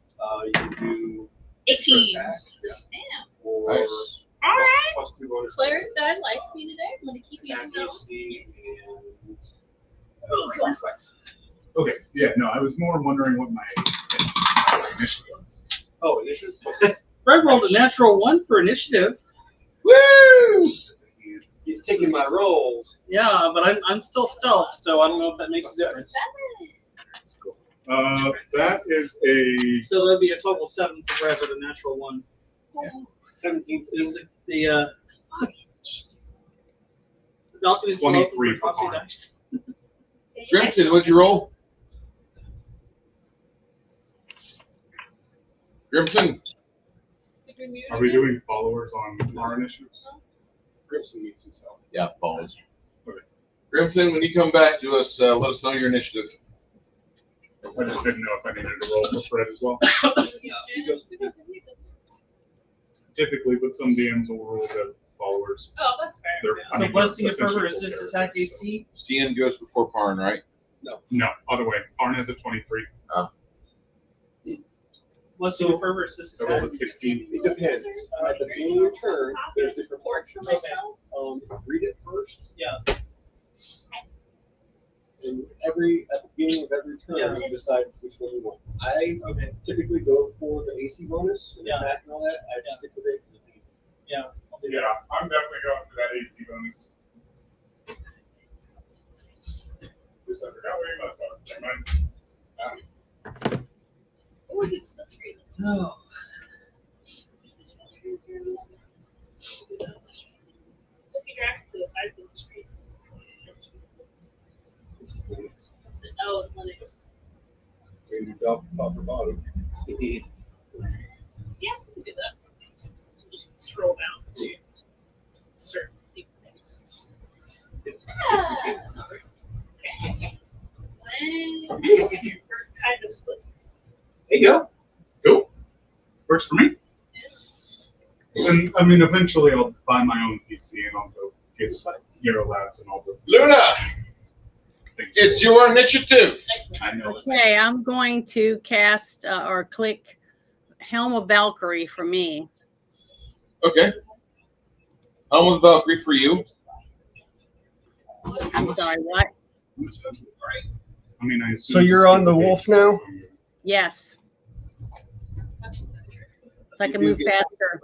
can do 18. attack, Damn. or Nice. All right. +2 bonus. Cleric die like me today. I'm gonna keep Attack using those. AC and Oh, God. reflex. Okay, yeah, no, I was more wondering what my initiative was. Oh, initiative. Fred rolled a natural 1 for initiative. Woo! He's taking my rolls. Yeah, but I'm still stealth, so I don't know if that makes a difference. 7. That is a So that'd be a total 7 for Brad with a natural 1. 17. Is the also needs to load 23 the for Foxy Paarn. dice. Grimson, what'd you roll? Grimson, Are we doing followers on our initiatives? Grimson meets himself. yeah, balls. Okay. Grimson, when you come back to us, let us know your initiative. I just didn't know if I needed to roll for Fred as well. He goes to Typically, but some DMs will rule that followers. Oh, that's fair. They're- Yeah. I So mean, Blessing of essentially Fervor full is this characters, attack so- AC? Stian goes before Paarn, right? No, other way. Paarn has a 23. Blessing of Fervor is this I rolled attack? a 16. It depends. At the beginning of your turn, there's different Report for parts. myself. Read it first. Yeah. And at the beginning of every turn, Yeah. you decide which one you want. I Okay. typically go for the AC bonus and Yeah. attack and all that. I just Yeah. stick with it because it's easy. Yeah. I'll do that. Yeah, I'm definitely going for that AC bonus. Just I forgot where you left off. Never mind. Oh, look, it's split screen. Oh. Look at drag to the sides of the screen. This is Linux. Oh, it's Linux. When you drop top or bottom. Yeah, we can do that. So just scroll down to certain things. Okay. Kind of split screen. There you go. Cool. Works for me. And I mean, eventually I'll buy my own PC and I'll go get Hero Labs and all the Luna, things. it's your initiative. I know it's Okay, I'm going to cast or click Helm of Valkyrie for me. Okay. Helm of Valkyrie for you. I'm sorry, what? I mean, I assume So you're it's on the still wolf now? Yes, so I can You do move get- faster.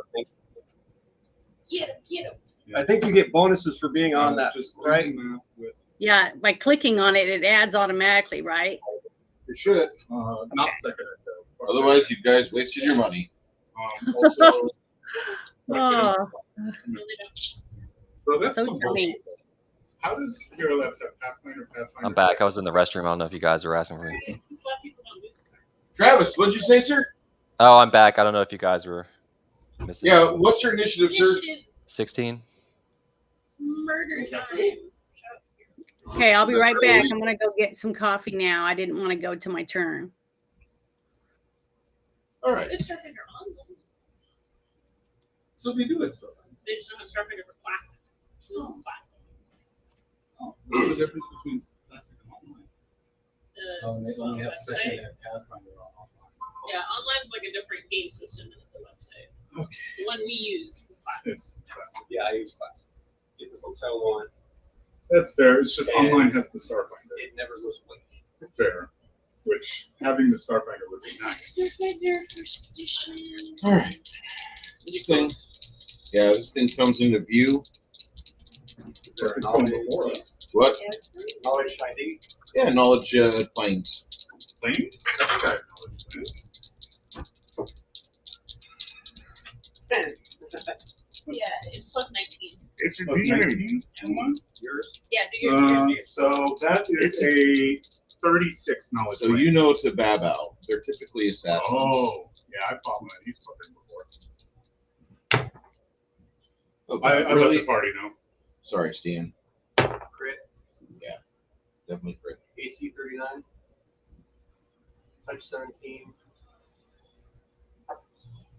Get him, get him. I think you get bonuses for being on that, Just right? doing math with Yeah, by clicking on it, it adds automatically, right? It should. not second or third. Otherwise, you guys wasted your money. Also, Oh, Really don't. bro, that's So some dummy. bullshit. How does Hero Labs have Pathfinder? I'm back. I was in the restroom. I don't know if you guys were asking for me. A lot of people don't do that. Travis, what'd you say, sir? Oh, I'm back. I don't know if you guys were missing. Yeah, what's your initiative, sir? Initiative. 16. It's murder time. okay. I'll be right back. I'm gonna go get some coffee now. I didn't want to go to my turn. All right. It's Starfinder online. So they do it stuff. They just don't have Starfinder for classic. So this is classic. Oh, what's the difference between classic and online? They only have second and Pathfinder offline. Yeah, online's like a different game system and it's a website. Okay. The one we use is classic. It's classic. Yeah, I use classic. Get the books I want. That's fair. It's just And online has the Starfinder. It never goes away. Fair. Which having the Starfinder would be nice. Starfinder first edition. All right. This thing, yeah, this thing comes into view. Or it's going before us. What? Knowledge ID. Yeah, knowledge planes. Planes? I think I acknowledge this. 10. Yeah, it's plus 19. It's a D19. Yours. Yeah, do yours. So that is a 36 knowledge. So you know it's a Babao. They're typically assassins. Oh, yeah, I fought one of these fuckers before. Oh, I let really? the party know. Sorry, Stan. Crit. Definitely crit. AC 39. Touch 17.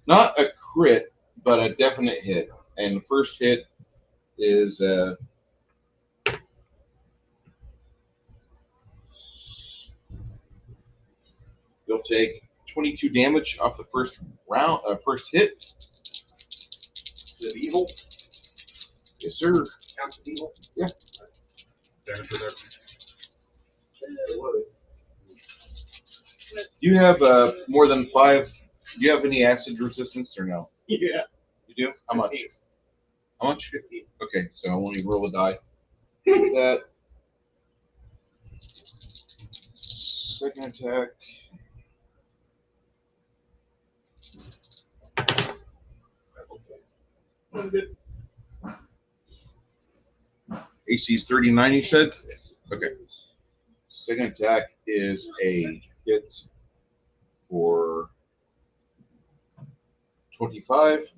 Not a crit, but a definite hit. And the first hit is you'll take 22 damage off the first round, first hit. Is it evil? Yes, sir. Counts as evil? Yeah. Damage reduction. It would. You have more than 5. Do you have any acid resistance or no? Yeah. You do? How much? 15. How much? 15. Okay, so I only roll a die. That second attack. AC is 39, you said? Okay. Second attack is a hit for 25.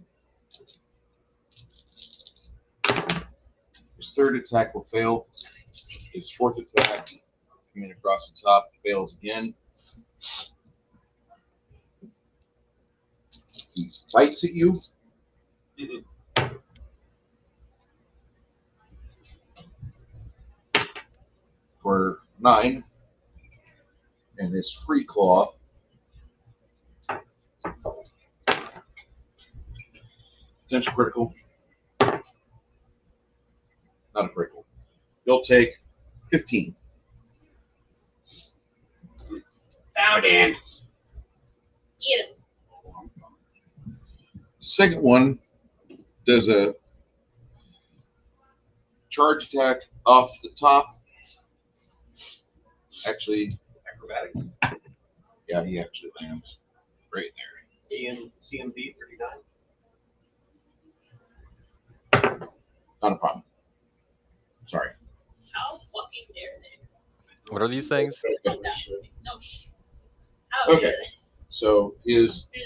His third attack will fail. His fourth attack, coming across the top, fails again. He bites at you. For 9. And his free claw. Potential critical. Not a critical. He'll take 15. Found him. Get him. Second one does a charge attack off the top. Actually, Acrobatics. yeah, he actually lands right there. CMD 39. Not a problem. Sorry. How fucking dare they? What are these things? No, shh. How Okay. dare So his they?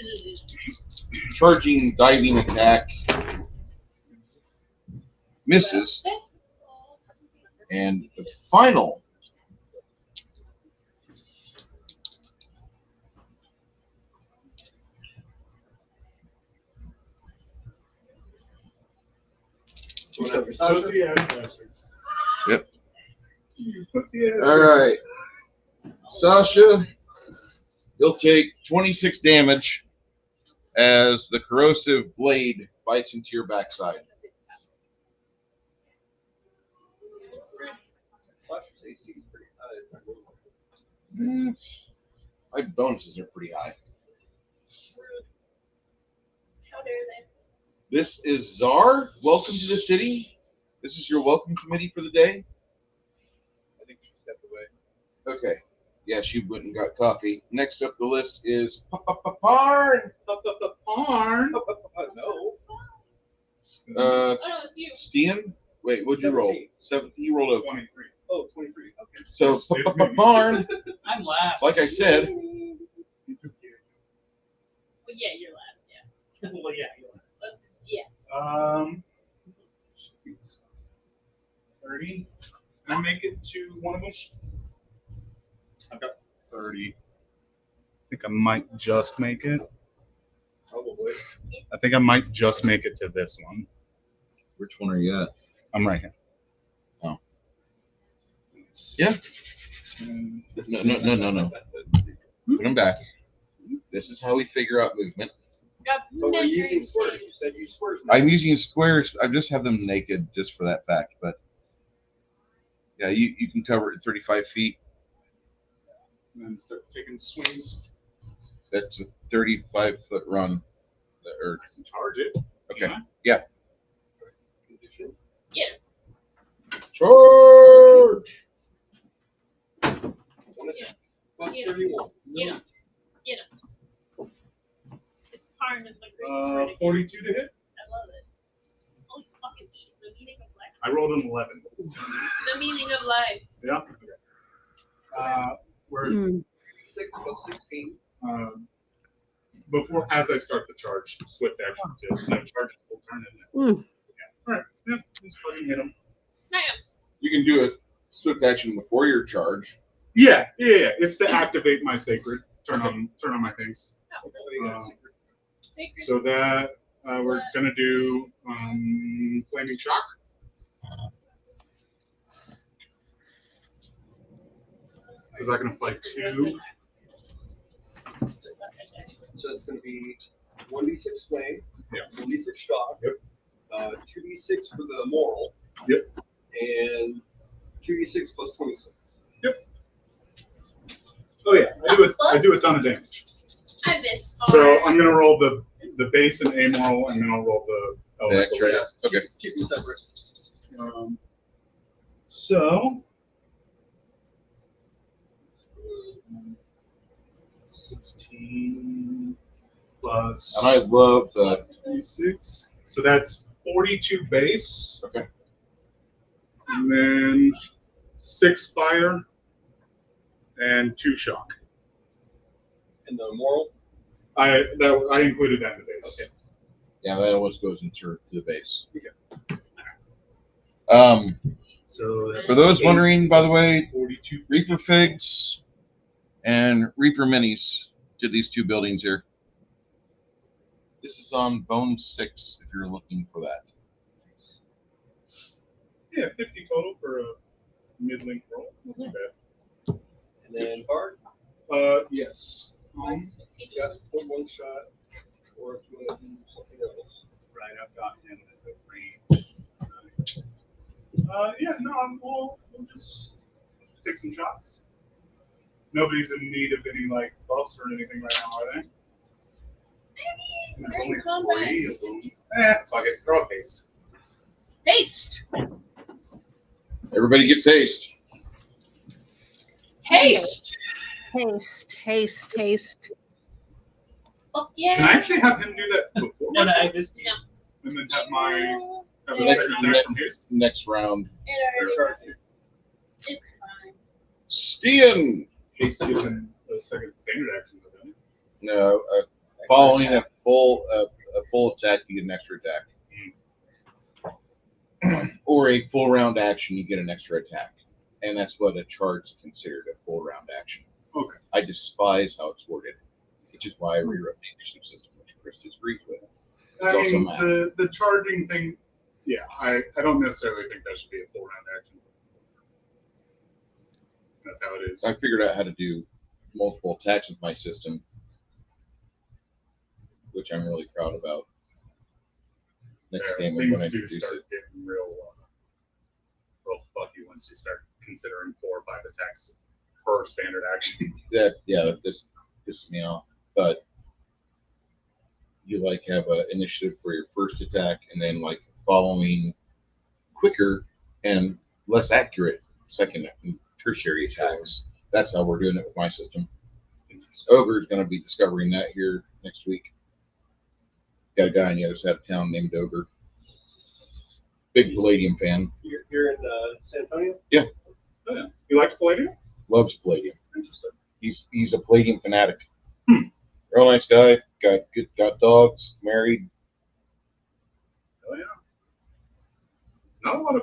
charging diving attack misses, and the final Pussy ass bastards. Yep. You pussy ass All right. bastards. Sasha, he'll take 26 damage as the corrosive blade bites into your backside. Slasher's AC is pretty high. My bonuses are pretty high. How dare they? This is Tsar. Welcome to the city. This is your welcome committee for the day. I think she stepped away. Okay. Yeah, she went and got coffee. Next up the list is Paarn. Paarn. No. Oh, no, it's you. Stian. Wait, what'd you roll? 17. You rolled a 23. Oh, 23. Okay. So It's me. Paarn. I'm last. Like I said, Well, yeah, you're last, yeah. Well, yeah, you're last. Let's, yeah. 30. Can I make it to one of them? I've got 30. I think I might just make it. Probably. I think I might just make it to this one. which one are you at? I'm right here. Oh. Yeah. No. Put them back. This is how we figure out movement. Got But we're using measuring squares. tape. You said use squares. now. I'm using squares. I just have them naked just for that fact. But yeah, you can cover it at 35 feet. And then start taking swings. That's a 35-foot run. Or I can charge it. okay. Condition. Charge. One attack. Plus Yeah. 31. Get him. It's Paarn and the Great Sword. 42 to hit. I love it. Holy fucking shit. The meaning of life. I rolled an 11. The meaning of life. Yeah. We're 6 plus 16. before as I start the charge, swift action to that charge will turn in there. Mm. Yeah. All right. Yeah. Just fucking hit him. Bam. You can do a swift action before your charge. Yeah. It's to activate my sacred. Turn on my things. Sacred. So that we're gonna do flaming shock. Because I can apply 2. So it's going to be 1d6 flame, Yeah. 1d6 shock, Yep. 2d6 for the moral, Yep. and 2d6 plus 26. Oh yeah, I do a ton of damage. I missed. So I'm gonna roll the base and amoral, and then I'll roll the elemental. Extra. Okay. Keep them separate. So 16 plus And I love the 26. So that's 42 base. Okay. And then 6 fire and 2 shock. And the moral? I included that in the base. Okay. yeah, that always goes into the base. Okay. So that's For those 8 wondering, by the way, 42. Reaper Figs and Reaper Minis did these 2 buildings here. This is on Bone 6 if you're looking for that. Yeah, 50 total for a mid-link roll. Not too bad. And then Bard, Yes. you got one shot, or if you want to do something else. Right, I've got him as a range. Yeah, no, we'll just take some shots. Nobody's in need of any like buffs or anything right now, are they? There's only 3 of them. Fuck it, throw a haste. Haste. Everybody gets haste. Haste. Haste. Fuck yeah. Can I actually have him do that before? No, I missed you. And then have a Next- second attack from haste? Next round. It's fine. Stian! Haste gives him a second standard action. Doesn't it? No, following a full attack, you get an extra attack. Or a full round action, you get an extra attack. And that's what a charge is considered, a full round action. Okay. I despise how it's worded, which is why I rewrote the initiative system, which Chris disagrees with. It's I also mean, math. the charging thing, yeah, I don't necessarily think that should be a full round action. That's how it is. I figured out how to do multiple attacks with my system, which I'm really proud about. Next game, I'm things going to do introduce start it. getting real fucky once you start considering 4 or 5 attacks per standard action. That pisses me off. But you like have an initiative for your first attack, and then like following quicker and less accurate second and tertiary attacks. That's how we're doing it with my system. Ogre's going to be discovering that here next week. Got a guy on the other side of town named Ogre. Big Palladium fan. You're in San Antonio? Yeah. Oh, yeah. He likes Palladium? Loves Palladium. Interesting. He's a Palladium fanatic. Real nice guy. Got dogs. Married. Oh yeah. Not a lot of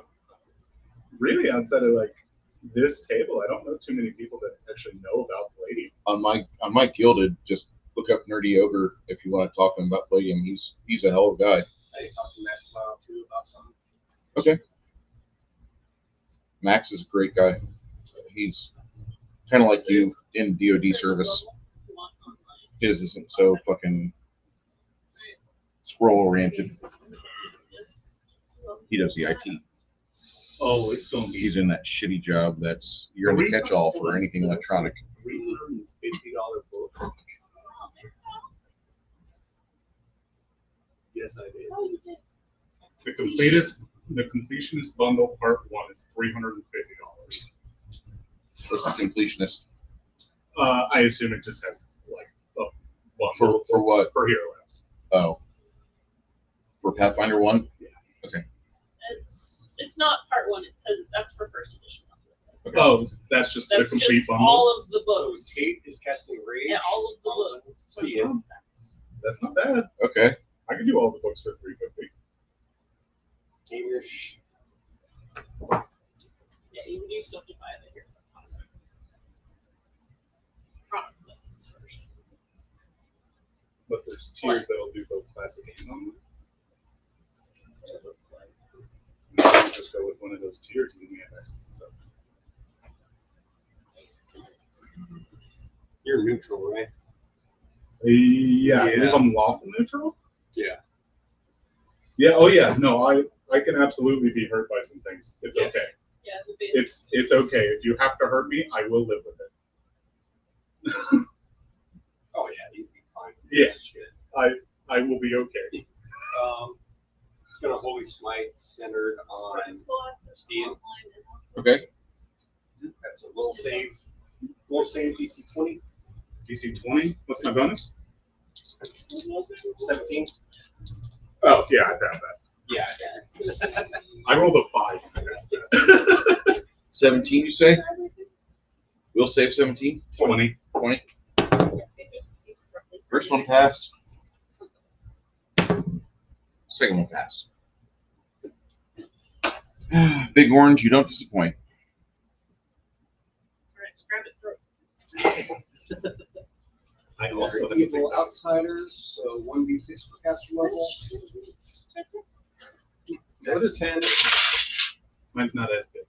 really outside of like this table. I don't know too many people that actually know about Palladium. On my Gilded, just look up Nerdy Ogre if you want to talk to him about Palladium. He's a hell of a guy. I talked to Matt Smile too about something. Okay. Max is a great guy. He's kind of like you in DoD service. His isn't so fucking squirrel oriented. He does the IT. Oh, it's gonna be He's in that shitty job that's you're in the catch-all for anything electronic. $350 book. Yes, I did. Oh, you did. the completionist bundle part 1 is $350. What's the completionist? I assume it just has like a bundle For what? For Hero Labs. Oh, for Pathfinder 1? It's not part 1. It says that's for first edition. That's what it says. Oh, that's just That's the complete just bundle. all of the So books. Kate is casting Rage. Yeah, all of the on books. Steam. That's not bad. Okay. I could do all the books for $350. Amish. Yeah, you still have to buy it here. Product lists first. But there's tiers that'll do both classic and normal. You just go with one of those tiers and you have access to stuff. You're neutral, right? Yeah, I believe Yeah. I'm lawful neutral. Yeah. Yeah. Oh yeah. No, I can absolutely be hurt by some things. It's Yes. okay. Yeah, the base. It's okay. If you have to hurt me, I will live with it. Oh yeah, you'd be fine. Yeah. Shit. I will be okay. It's gonna Holy Smite centered on Steam. Okay. That's a will save. Will save DC 20. DC 20. What's my bonus? 17. Oh yeah, I passed that. Yeah. I rolled a 5. I passed that. 17, you say? We'll save 17? 20. 20? First one passed. Second one passed. Big Orange, you don't disappoint. Alright, so grab it through. I also have to Evil take that. Outsiders, so 1d6 per caster level. Go to 10. Mine's not as good.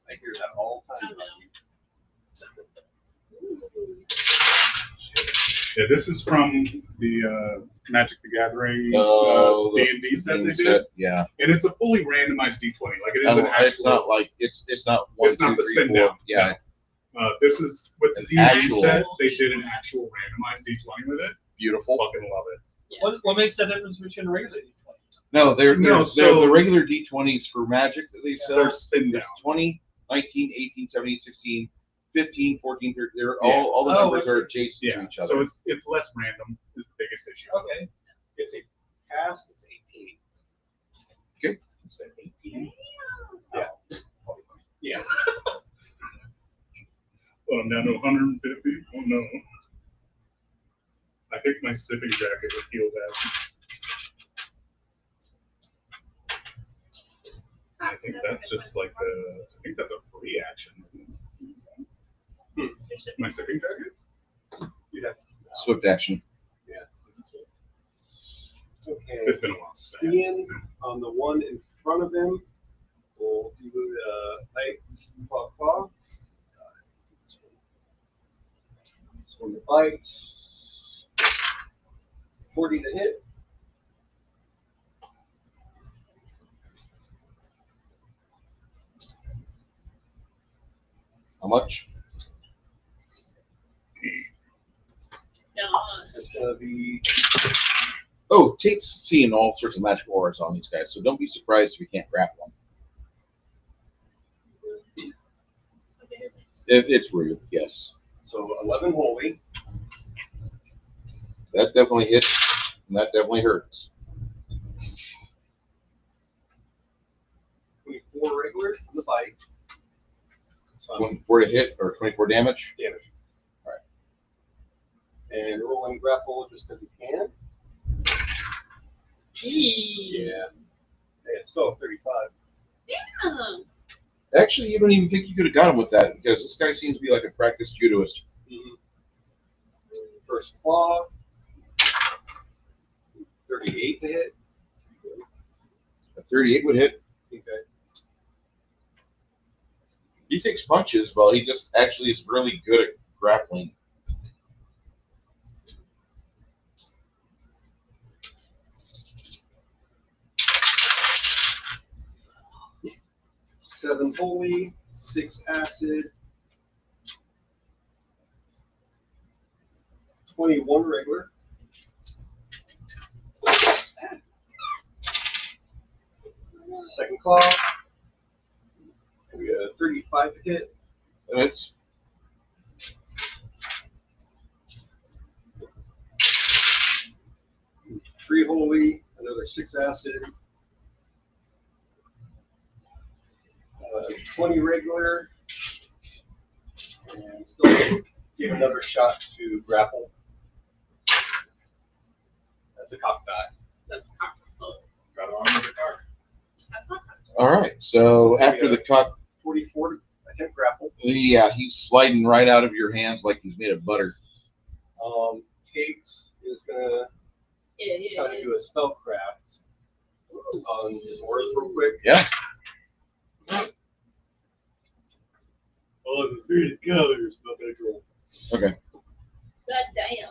I hear that all the time. Yeah, this is from the Magic the Gathering Oh, the D&D set they Thing did, set, yeah. and it's a fully randomized D20. Like it is an actual. It's not like it's not 1, It's not 2, the 3, spin 4. down. Yeah, This is with the An D&D actual- set. They did an actual randomized D20 with it. beautiful. Fucking love it. What makes that difference between a regular D20? No, they're so- the regular D20s for Magic that they sell. They're spin down. There's 20, 19, 18, 17, 16, 15, 14, 13. They're Yeah. all the Oh, numbers I are see. adjacent to Yeah, each other. so it's less random is the biggest issue. Okay. If they passed, it's 18. Okay. You said 18? Yeah. Yeah. Well, I'm down to 150. Oh no. I think my sipping jacket would heal that. I think that's just like I think that's a free action. My sipping jacket? You'd have to. Swift action. Okay. It's been a while. Stian on the one in front of him will do light claw. This one to bite. 40 to hit. How much? Yeah, That's gonna be Oh, Tate's seeing all sorts of magical auras on these guys, so don't be surprised if you can't grapple them. It's rude, yes. so 11 holy. That definitely hits, and that definitely hurts. 24 regular on the bite. So I'm 24 to hit, or 24 damage. damage. All right. And rolling grapple just because you can. Yeah. Hey, it's still a 35. Yeah. Actually, you don't even think you could have got him with that, because this guy seems to be like a practiced judoist. First claw. 38 to hit. A 38 would hit. Okay. He takes punches, but he just actually is really good at grappling. Seven holy, 6 acid, 21 regular. Second claw. It's gonna be a 35 to hit. And it's 3 holy, another 6 acid. 20 regular. And still give another shot to grapple. That's a cock die. That's comfortable. Got on with the car. That's not all right. So after the cock, 44 attempt grapple. yeah, he's sliding right out of your hands like he's made of butter. Tate is gonna try to do a spellcraft on his auras real quick. Yeah. Oh, the three together is not natural. Okay. God damn.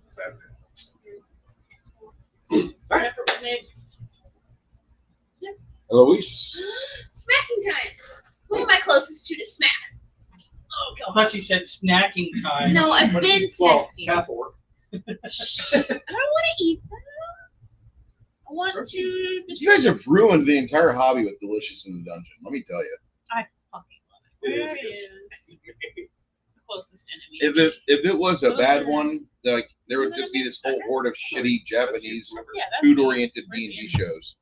What's that? Whatever we made. Yes. Eloise. Smacking time. Who am I closest to smack? Oh I god. thought you said snacking time. No, I've What- been Well, snacking. half orc. I don't want to eat that. I want to. You guys have ruined the entire hobby with Delicious in the Dungeon. Let me tell you. I fucking love it. It Where is is the closest enemy? If it was a bad one, like there would just be this whole horde of shitty Japanese Yeah, that's food-oriented Where's the D&D enemy? shows.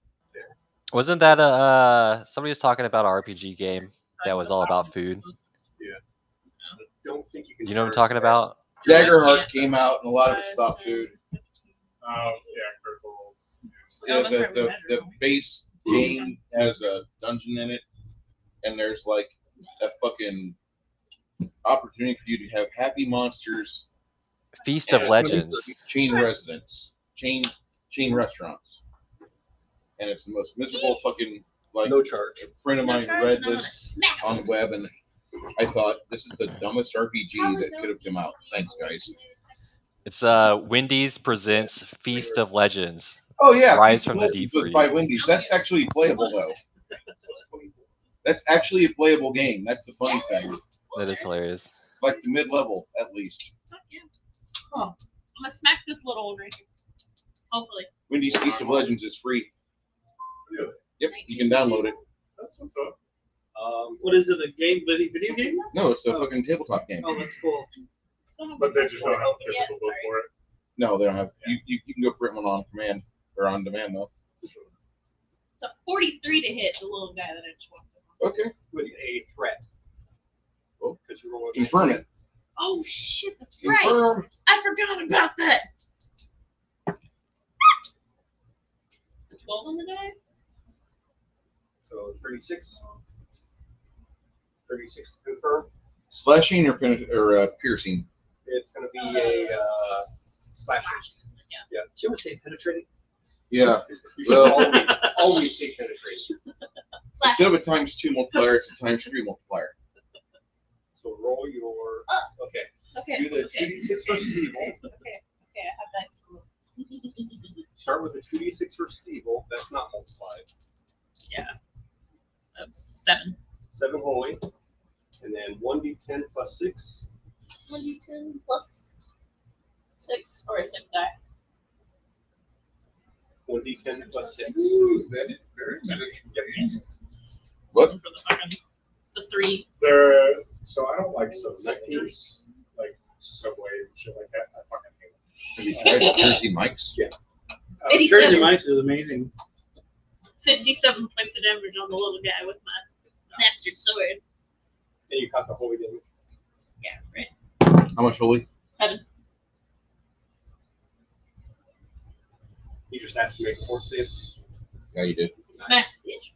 Wasn't that a somebody was talking about an RPG game that was all about food? Don't think you can. You know what I'm charge talking that. about? Daggerheart came out, and a lot of it's about food. Oh, yeah, cripples. Yeah, that's right, we the measured. base game has a dungeon in it, and there's like a fucking opportunity for you to have happy monsters, Feast and of it's gonna be Legends. chain residents, chain restaurants, and it's the most miserable fucking like. No charge. A friend of No mine charge, read and I wanna this smack on the web, and I thought this is the dumbest RPG that could have come out. Thanks, guys. It's Wendy's presents Feast of Legends. Oh yeah, Rise Feast of from the Legends Deep was by Freeze. Wendy's. That's actually playable though. That's actually a playable game. That's the funny thing. That is hilarious. Like the mid-level, at least. I'm gonna smack this little one right here. Hopefully. Wendy's Feast of Legends is free. Really? Yep, you can download it. That's what's up. What is it? A game? Video game? No, it's a fucking tabletop game. Oh, that's cool. But they just don't have a physical book for it. No, they don't have. You can go print one on command or on demand though. It's a 43 to hit the little guy that I just walked up. Okay, With a threat. Well, because you're rolling. confirm it. Oh shit, that's right. Confirm. I forgot about that. It's a 12 on the die? So 36. 36 to confirm. Slashing or piercing. It's going to be a slashing. Yeah. Did you ever say penetrating? Yeah. You should always say penetrating. Slash. Instead of a ×2 multiplier, it's a ×3 multiplier. So roll your. Okay. Okay. Do the okay. 2d6 versus evil. Okay, I have dice to roll. Start with the 2d6 versus evil. That's not multiplied. Yeah. That's 7. 7 holy. And then 1d10 plus 6. 1d10 plus 6 or a 6 die. 1d10 plus 6. Ooh, that is very manageable. What? For the fucking, it's a 3. So I don't like subsectors, like Subway and shit like that. I fucking hate them. Jersey Mike's. Yeah. Jersey Mike's is amazing. 57 points of damage on the little guy with my master sword. And you caught the holy damage. Yeah, right. How much holy? 7. You just have to make a fort save. Yeah, you did. Smash, bitch.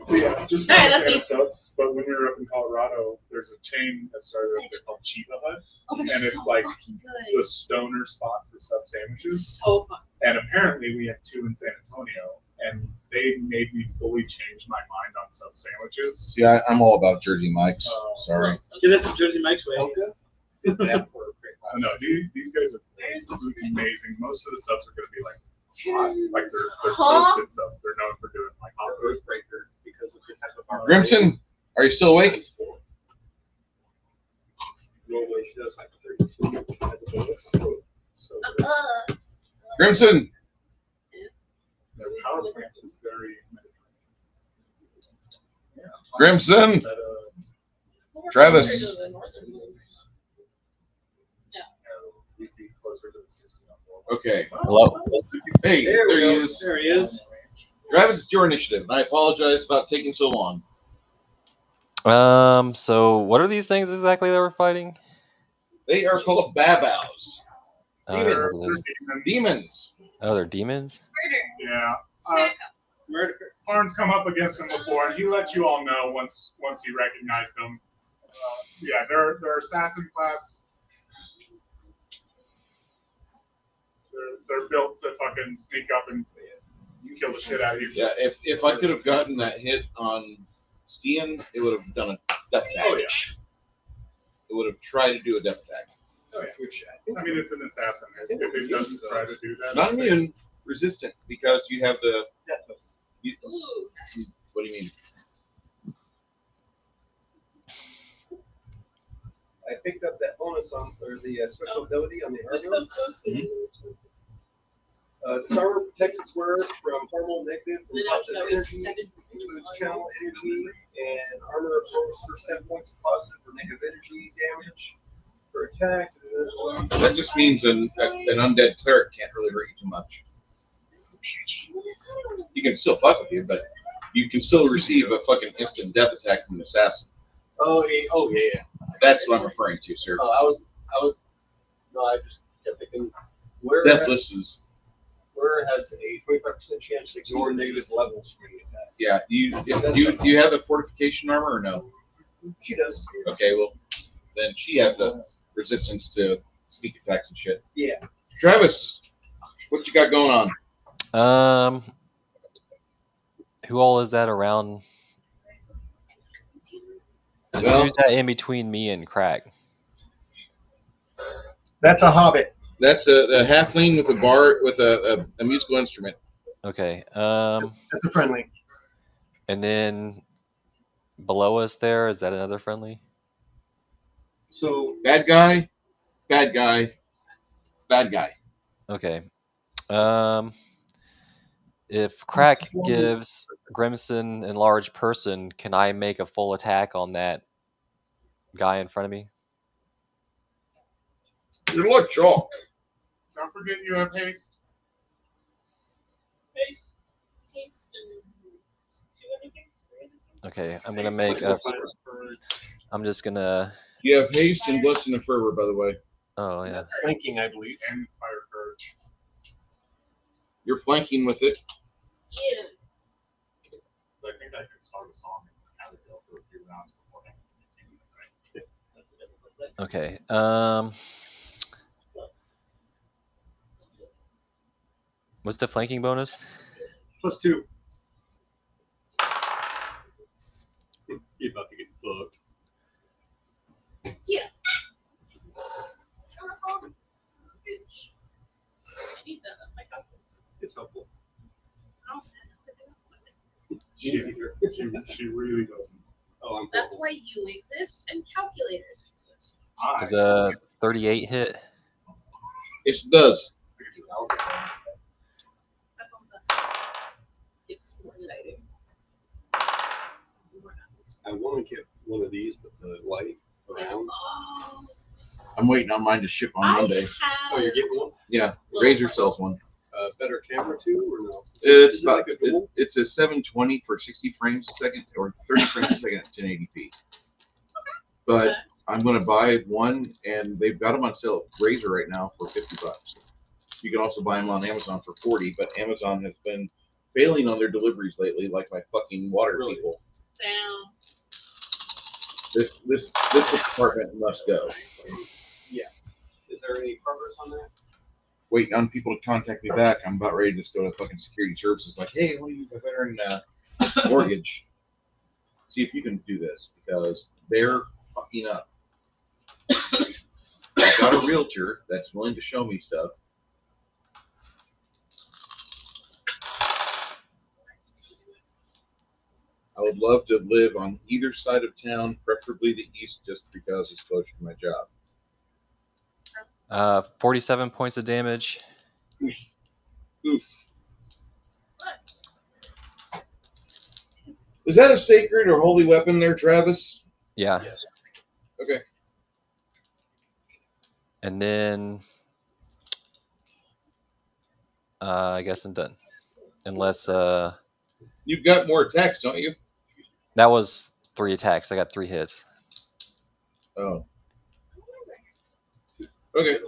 But yeah, just All right, not that's a fan me. of subs. But when we were up in Colorado, there's a chain that started up there called Chiva Hut, Oh, and they're it's so like fucking good. the stoner spot for sub sandwiches. So fun. And apparently we have 2 in San Antonio, and they made me fully change my mind on sub sandwiches. See, I'm all about Jersey Mike's. Sorry. Get it the Jersey Mike's way. Elka did that for a great I know these guys are great. It's amazing. Most of the subs are going to be like hot, like they're toasted subs. They're known for doing like hot roast. Earthbreaker because of the type of armor. Grimson, are you still awake? Normally she does like 32 as a bonus. So Grimson, Their power plant is very Mediterranean. Grimson, That, Travis. we'd be closer to the 60 on board. Okay. Hello. Hey, There we there he go. is. There he is. Travis, it's your initiative, and I apologize about taking so long. So what are these things exactly that we're fighting? They are called babaus. They're Demons. Demons. Oh, they're demons? Yeah. Murder. Paarn's come up against them before, and he let you all know once he recognized them. Yeah, they're assassin class. They're built to fucking sneak up and kill the shit out of you. Yeah, if I could have gotten that hit on Stian, it would have done a death attack. Oh yeah. It would have tried to do a death attack. Oh yeah. Which I mean, it's an assassin. If it doesn't try to do that, Not immune, resistant, because you have the. Deathless. Ooh. What do you mean? I picked up that bonus on for the special ability on the armor. This armor protects its wearer from hormonal negative and positive energy, includes channel energy, and armor absorbs for 7 points of positive or negative energy damage for attack. That just means an undead cleric can't really hurt you too much. You can still fuck with you, but you can still receive a fucking instant death attack from an assassin. Oh yeah. That's what I'm referring to, sir. I just kept thinking, where Deathless has a 25% chance to ignore negative levels when you attack. Yeah, do you have a fortification armor or no? She does. Okay, well, then she has a resistance to sneak attacks and shit. Yeah. Travis, what you got going on? Who all is that around? Well- Who's that in between me and Crack? That's a hobbit. That's a halfling with a bar with a musical instrument. Okay. That's a friendly. And then below us there, is that another friendly? So Bad guy, bad guy, bad guy. Okay. If Crack gives Grimson enlarged person, can I make a full attack on that guy in front of me? You look chalk. Don't forget you have haste. Haste and 2 anything? 3 anything? Okay, I'm gonna make a. I'm just gonna. You have haste and blessing and fervor, by the way. Oh yeah. that's flanking, I believe. And inspire courage. You're flanking with it. Yeah. So I think I could start a song and have it go for a few rounds beforehand. Okay. What's the flanking bonus? +2. You're about to get fucked. Yeah. Bitch. I need that. That's my calculator. It's helpful. I don't have to She really doesn't. Oh, I'm That's horrible. why you exist and calculators exist. Does a 38 hit? It does. I want to get one of these, but the light around. I'm waiting on mine to ship on Monday. Oh, you're getting one? Yeah, Razor sells one. Better camera too, or no? It's Is it like a dual? it's a 720 for 60 frames a second or 30 frames a second at 1080p. But I'm going to buy one, and they've got them on sale at Razor right now for $50. You can also buy them on Amazon for $40, but Amazon has been failing on their deliveries lately, like my fucking water people. Damn. This apartment must go. Yes. Is there any progress on that? Waiting on people to contact me back. I'm about ready to just go to fucking security services, like, hey, I want to use my veteran mortgage. See if you can do this, because they're fucking up. I've got a realtor that's willing to show me stuff. I would love to live on either side of town, preferably the east, just because it's closer to my job. 47 points of damage. Oof. Is that a sacred or holy weapon there, Travis? Yeah. Yes. Okay. And then I guess I'm done. Unless You've got more attacks, don't you? that was 3 attacks. I got 3 hits. Oh. Okay.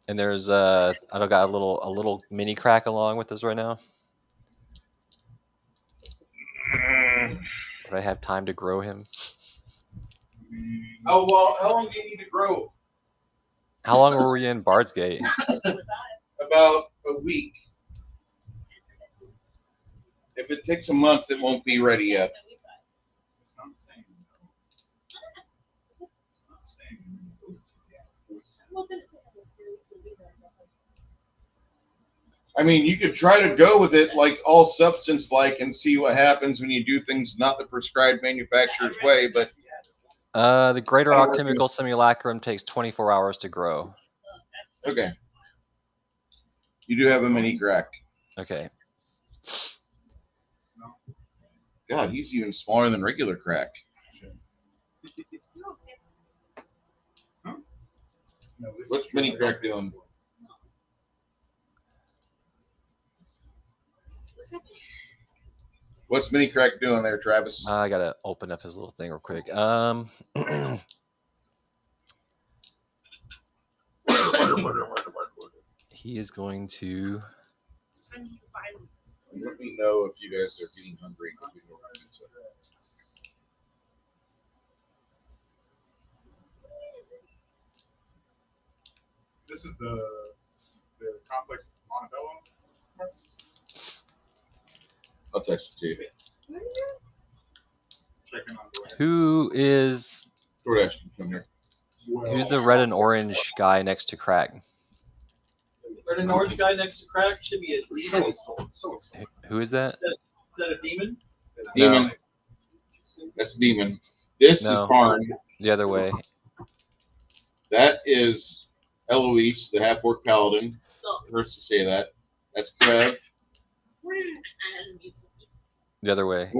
And there's I don't got a little mini crack along with this right now. But I have time to grow him. Oh, well, how long do you need to grow? How long were we in Bard's Gate? About a week. If it takes a month, it won't be ready yet. It's not the same. It's not the same. I mean, you could try to go with it like all substance like and see what happens when you do things not the prescribed manufacturer's way, but The Greater Alchemical Simulacrum takes 24 hours to grow. okay. You do have a mini crack. Okay. God, he's even smaller than regular crack. No, this What's is mini true. crack doing? What's mini crack doing there, Travis? I gotta open up his little thing real quick. He is going to. Let me know if you guys are getting hungry. This is the complex Montebello. I'll text it to you. Checking on the way. Who is? DoorDash can come here. Who's the red and orange guy next to Crack? Red and orange guy next to Crack should be a demon. Who is that? Is that a demon? Demon. No. That's Demon. This No. is Paarn. The other way. That is Eloise, the half-orc paladin. So, It hurts to say that. That's Brev. The other way.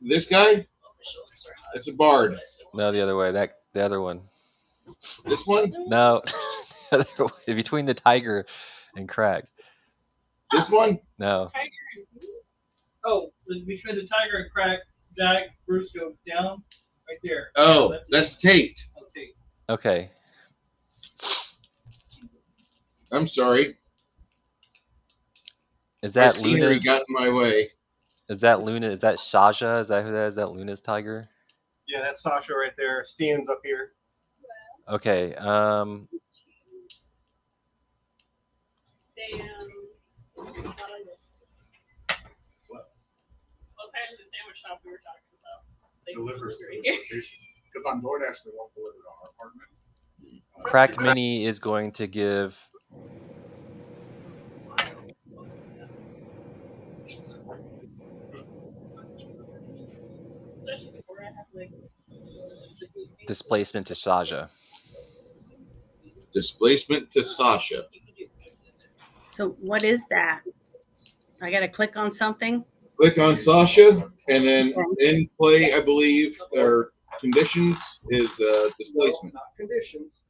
This guy? That's a bard. No, the other way. The other one. This one? No. The other way. Between the tiger and Crack. This one? No. Oh, between the tiger and Crack, Jack, Bruce go down right there. Oh, Yeah, that's Tate. Okay. Okay. I'm sorry. Is My that scenery Luna's? got in my way. Is that Luna? Is that Shaja? Is that who that is? Is that Luna's tiger? Yeah, that's Sasha right there. Stian's up here. Okay. They thought I did. What? Well, apparently the sandwich shop we were talking about. They Delivers to delivery this here. location. Because on DoorDash, they won't deliver to our apartment. Crack Mini is going to give. Especially before I have like Displacement to Saja. Displacement to Sasha. So what is that? I got to click on something. Click on Sasha, and then in play, I believe, or conditions is displacement. No, not conditions.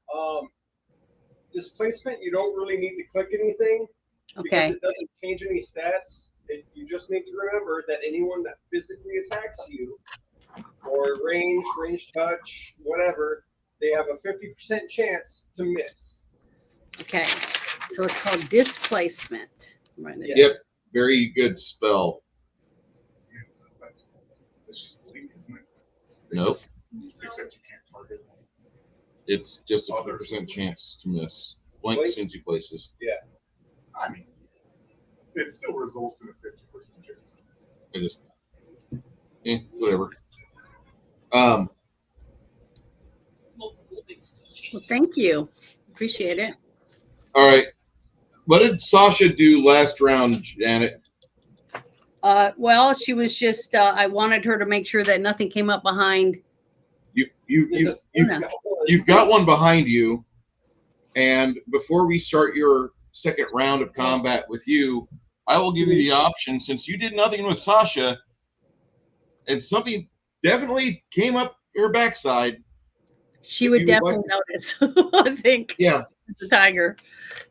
Displacement, you don't really need to click anything because Okay. it doesn't change any stats. You just need to remember that anyone that physically attacks you, or range touch, whatever, they have a 50% chance to miss. Okay. So it's called displacement. Right. Yes. Yep. Very good spell. It's just blink, isn't it? Nope. Except you can't target. It's just a 50% chance to miss. Blank sends you places. I mean, it still results in a 50% chance. It is. Whatever. multiple things to change. Well, thank you. Appreciate it. All right. What did Sasha do last round, Janet? Well, she was just, I wanted her to make sure that nothing came up behind. You've got one behind you, and before we start your second round of combat with you, I will give you the option, since you did nothing with Sasha, and something definitely came up her backside. She would You would like definitely notice, I think, Yeah. the tiger.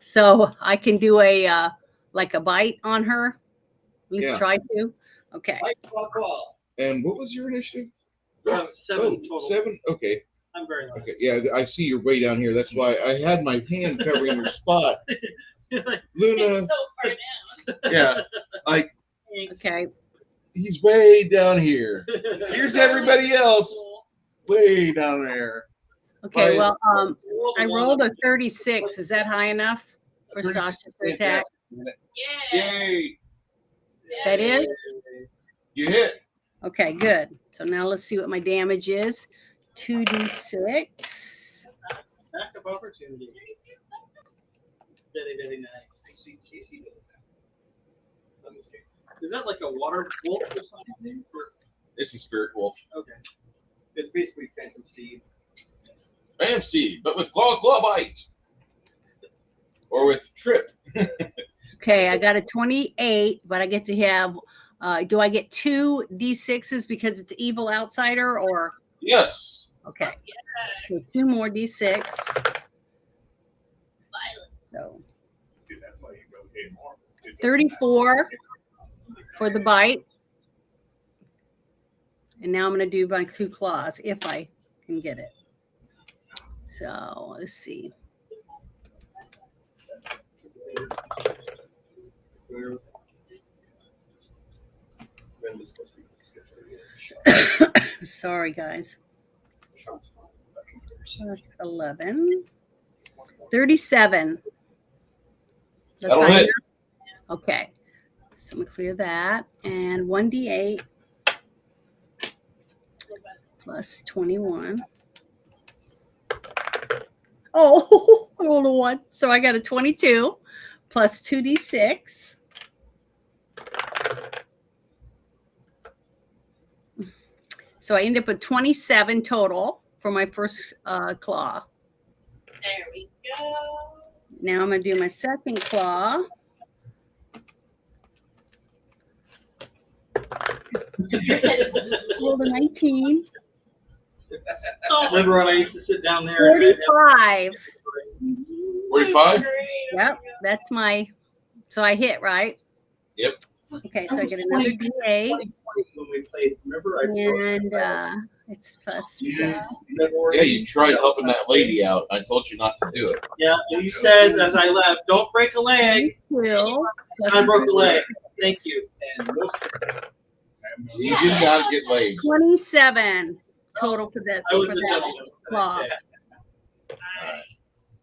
So I can do a like a bite on her. At least Yeah. try to. Okay. Like claw. And what was your initiative? 7 total. 7? Okay. I'm very last. Okay. Yeah, I see you're way down here. That's why I had my hand covering your spot. Luna. It's so far down. Yeah. Like, Okay. he's way down here. Here's everybody else way down there. Okay. Well, Well, I rolled a 36. Is that high enough for 36 Sasha to attack? Yeah. Yay. That is? You hit. Okay, good. So now let's see what my damage is. 2d6. Attack of opportunity. Very, very nice. AC doesn't have on this game. Is that like a water wolf or something? Or- It's a spirit wolf. Okay. It's basically Phantom Steed. Fancy, but with claw bite. Or with trip. Okay, I got a 28, but I get to have, do I get 2 d6s because it's evil outsider or? Yes. Okay, so 2 more d6. Violence. So See, that's why you go hit more. 34 for the bite. And now I'm going to do my 2 claws if I can get it. So let's see. Sorry, guys. Plus 11. 37. That's That'll high hit. enough? Okay. So I'm going to clear that. And 1d8 plus 21. Oh, I rolled a 1. So I got a 22 plus 2d6. So I end up with 27 total for my first claw. There we go. Now I'm going to do my second claw. Your head is invisible. Rolled a 19. Oh, Remember when I used to sit down there? 45. 45? great. Yep, that's my, so I hit, right? Yep. Okay, so I get another D8. When we played, remember I And it's plus, Yeah, you tried helping that lady out. I told you not to do it. Yeah, you said as I left, don't break a leg. 2. I broke a leg. Thank you. And most You did not get laid. 27 total for that. I was for the that gentleman. claw. Nice.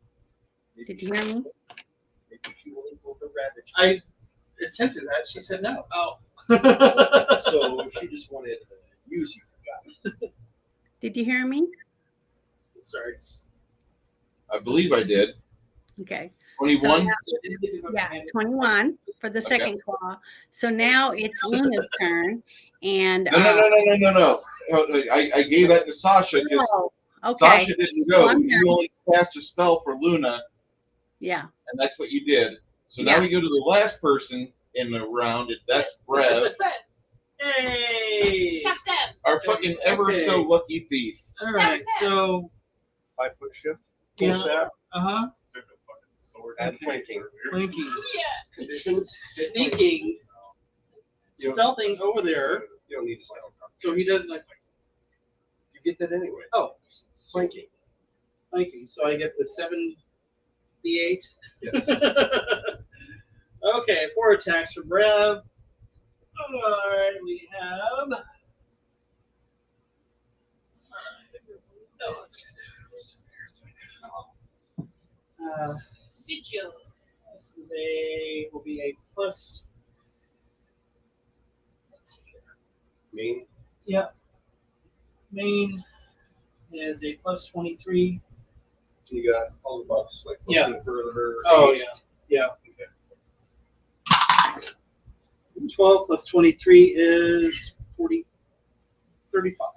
Did you hear me? I attempted that. She said no. Oh, so she just wanted to use you. Did you hear me? Sorry. I believe I did. Okay. 21? Yeah, 21 for the second claw. So now it's Luna's turn. And No. I gave that to Sasha because oh, okay. Sasha didn't go. I'm You only cast a spell for Luna, Yeah. and that's what you did. So Yeah. now we go to the last person in the round. That's Brev, Hey. Step. our fucking ever so lucky thief. All right. So 5 foot shift. Yeah. Full shot. uh-huh. Took a fucking sword. And flanking. Flanking. Yeah. Conditions. Sneaking. Stealthing over there. You don't need to stealth. So he does like You get that anyway. oh Flanking. flanking. So I get the 7d8. Yes. Okay, 4 attacks for Brev. Alright, we have. Oh, that's good. Video. This is will be a plus. Let's see here. Main. Yeah. Main is a plus 23. You got all the buffs like Yeah. pushing further. Oh, haste. yeah. 12 plus 23 is 35.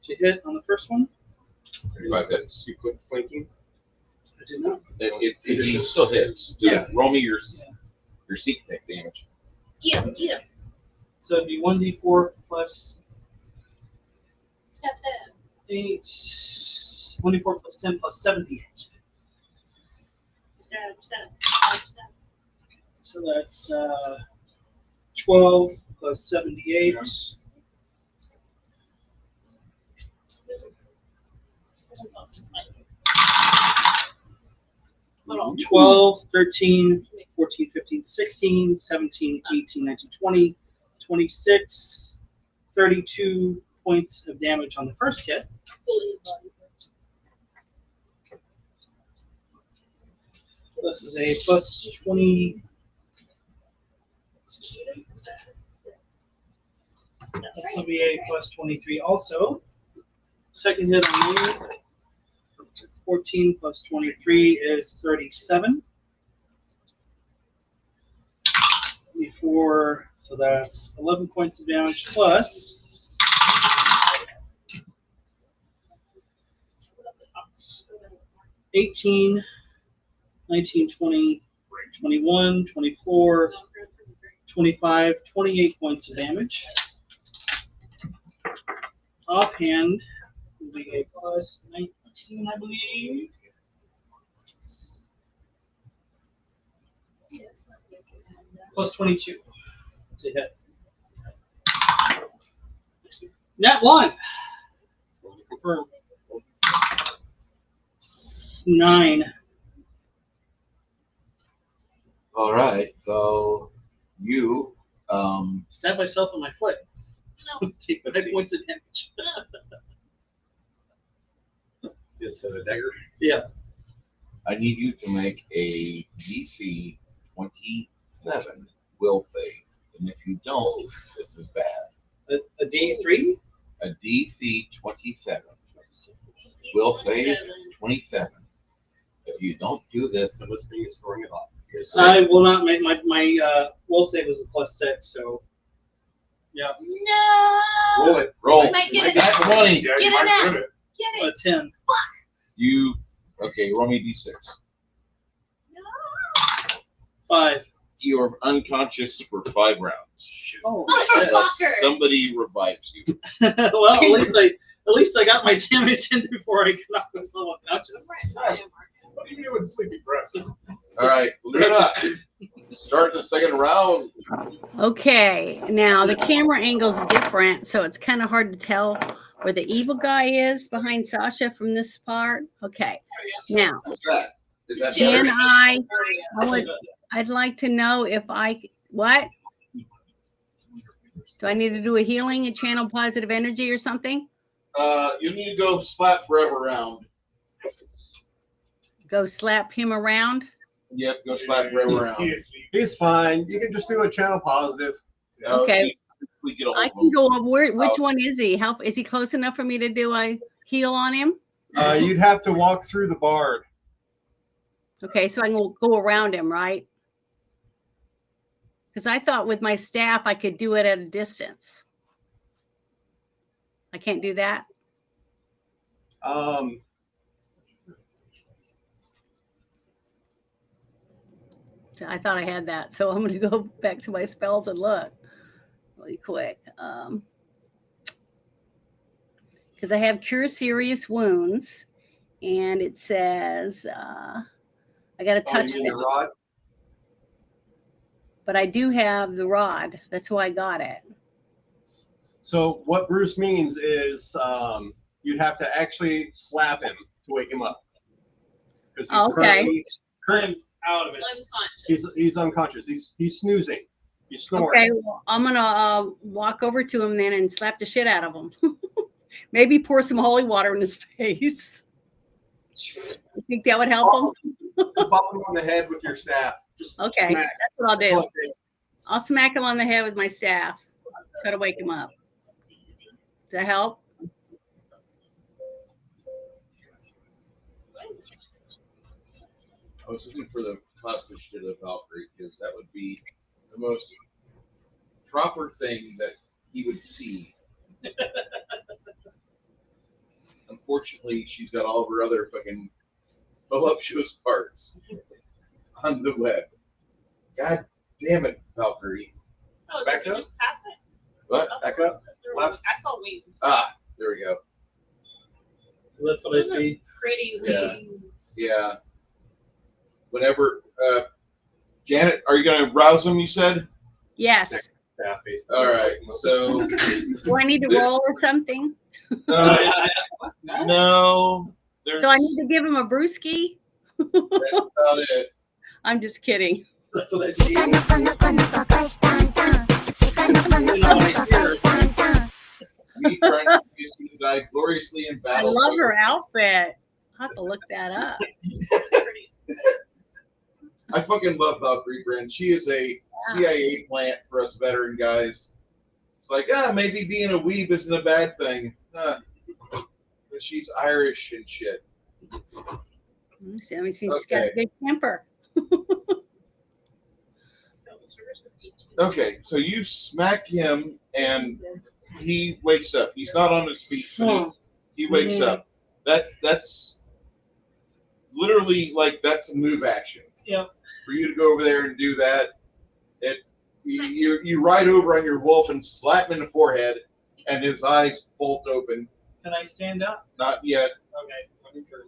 Did you hit on the first one? 35 hits. You put flanking. I did not. It still hits. Just Yeah. roll me your sneak attack damage. Get him. So it'd be 1d4 plus Step. 8. 1d4 plus 10 plus 78. Step. So that's 12 plus 78. Hold on. 12, 13, 14, 15, 16, 17, 18, 19, 20, 26, 32 points of damage on the first hit. This is a plus 20. This will be a plus 23 also. Second hit on me. 14 plus 23 is 37. Before, so that's 11 points of damage plus 18, 19, 20, 21, 24, 25, 28 points of damage. Offhand will be a plus 19, I believe. Plus 22 to hit. Net 1. Confirm. 9. All right, so you Stab myself in my foot. No. Take 5 points of damage. It's a dagger. Yeah. I need you to make a DC 27 will save, and if you don't, this is bad. A D3? A DC 27 will save 27. If you don't do this, The listening is throwing it off. I will not make my will save is a plus 6, so yeah. No. Roll it. roll. I might get it. That's 20. Yeah, Get you it might out. get it. Get A it. 10. You okay? Roll me D6. No. 5. You are unconscious for 5 rounds. Shit. Oh, Unless Fucker. somebody revives you. well, at least I got my damage in before I knocked myself unconscious. What do you do in sleepy breath? All right, Luna, start the second round. Okay, now the camera angle's different, so it's kind of hard to tell where the evil guy is behind Sasha from this part. Okay, now What's that? Is that can better? I'd like to know if what? Do I need to do a healing and channel positive energy or something? You need to go slap Brev around. Go slap him around? Yep, go slap Brev around. He's fine. You can just do a channel positive. Okay. We get a hold I of can him. go over. Which one is he? How is he close enough for me to do a heal on him? You'd have to walk through the bard. Okay, so I can go around him, right? Because I thought with my staff I could do it at a distance. I can't do that. Um, I thought I had that, so I'm going to go back to my spells and look really quick. Because I have cure serious wounds, and it says I got to touch you mean them. the rod? But I do have the rod. That's why I got it. So what Bruce means is you'd have to actually slap him to wake him up. Because he's Okay. currently Out of it. Unconscious. he's unconscious. He's snoozing. He's snoring. Okay, well, I'm gonna walk over to him then and slap the shit out of him. Maybe pour some holy water in his face. You think that would help him? Just bop him on the head with your staff. Just Okay, smack. that's what I'll do. I'll smack him on the head with my staff. Gotta wake him up. Does that help? I was looking for the cosmic shit of Valkyrie because that would be the most proper thing that he would see. Unfortunately, she's got all of her other fucking voluptuous parts on the web. God damn it, Valkyrie. Oh, Back did you up? just pass it? What? Back up. I saw wings. Ah, there we go. So that's what I Those are see. Pretty Yeah. wings. Yeah. Whenever, Janet, are you going to rouse him, you said? Yes. Staff, basically. All right, so, Do I need to This- roll or something? no, there's So I need to give him a brewski? that's about it. I'm just kidding. That's what I see. You know, my ears. We trying to die gloriously in I battle. love her outfit. I'll have to look that up. It's pretty. I fucking love Valkyrie Bryn. She is a CIA plant for us veteran guys. It's like, maybe being a weeb isn't a bad thing. But she's Irish and shit. Let me see. She's got a good temper. Okay, so you smack him and he wakes up. He's not on his feet, but he wakes up. That's literally like that's a move action. Yeah. For you to go over there and do that, you ride over on your wolf and slap him in the forehead, and his eyes bolt open. Can I stand up? Not yet. Okay, let me turn.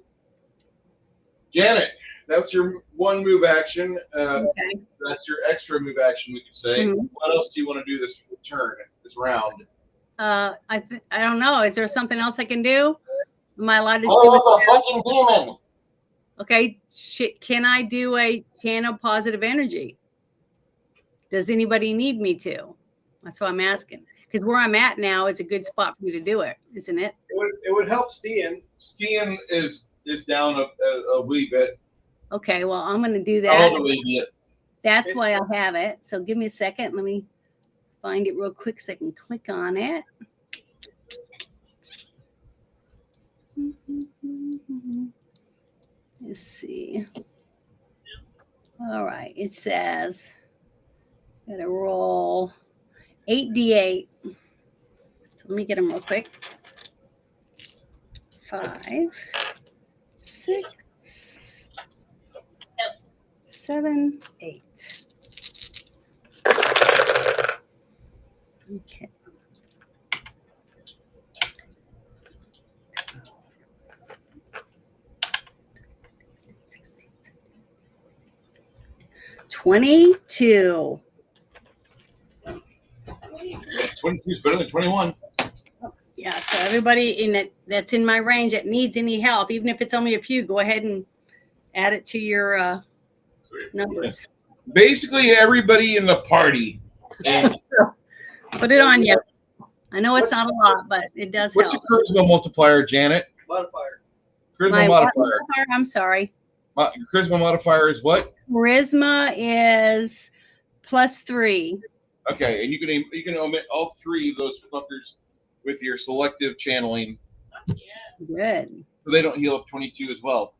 Janet, that's your one move action. Okay. That's your extra move action, we could say. Mhm. What else do you want to do this round? I don't know. Is there something else I can do? Am I allowed to do it? Oh, a fucking demon! Okay. Can I do a channel positive energy? Does anybody need me to? That's what I'm asking. Because where I'm at now is a good spot for me to do it, isn't it? It would help Stian. Stian is down a wee bit. Okay. Well, I'm going to do How that. old a wee bit? That's why I have it. So give me a second. Let me find it real quick so I can click on it. Let's see. All right. It says, gotta roll 8d8. So let me get them real quick. 5, 6, 7, 8. Okay. $22. 22 is better than 21. Yeah, so everybody in it that's in my range that needs any help, even if it's only a few, go ahead and add it to your numbers. Basically, everybody in the party. And Put it on you. I know it's not a lot, but it does what's help. your charisma multiplier, Janet? Modifier. Charisma My modifier. I'm sorry. Your charisma modifier is what? Charisma is +3. Okay, and you can omit all three of those fuckers with your selective channeling, Yeah. Good. so they don't heal up 22 as well.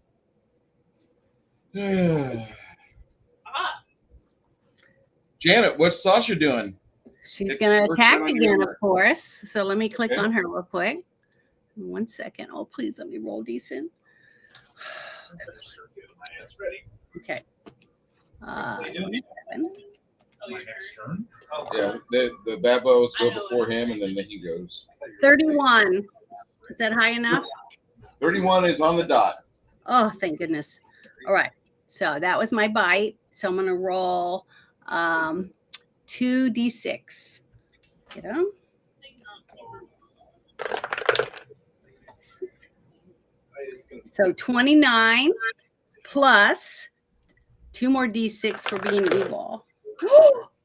Ah, Janet, what's Sasha doing? She's It's going to her attack turn on your again, of turn. course. So let me click Okay. on her real quick. 1 second. Oh, please let me roll decent. Okay. 27. My next turn. Yeah, the babos go before him, and then he goes. 31. Is that high enough? 31 is on the dot. Oh, thank goodness. All right. So that was my bite. So I'm going to roll 2d6. Get them? So 29 plus 2 more d6 for being evil.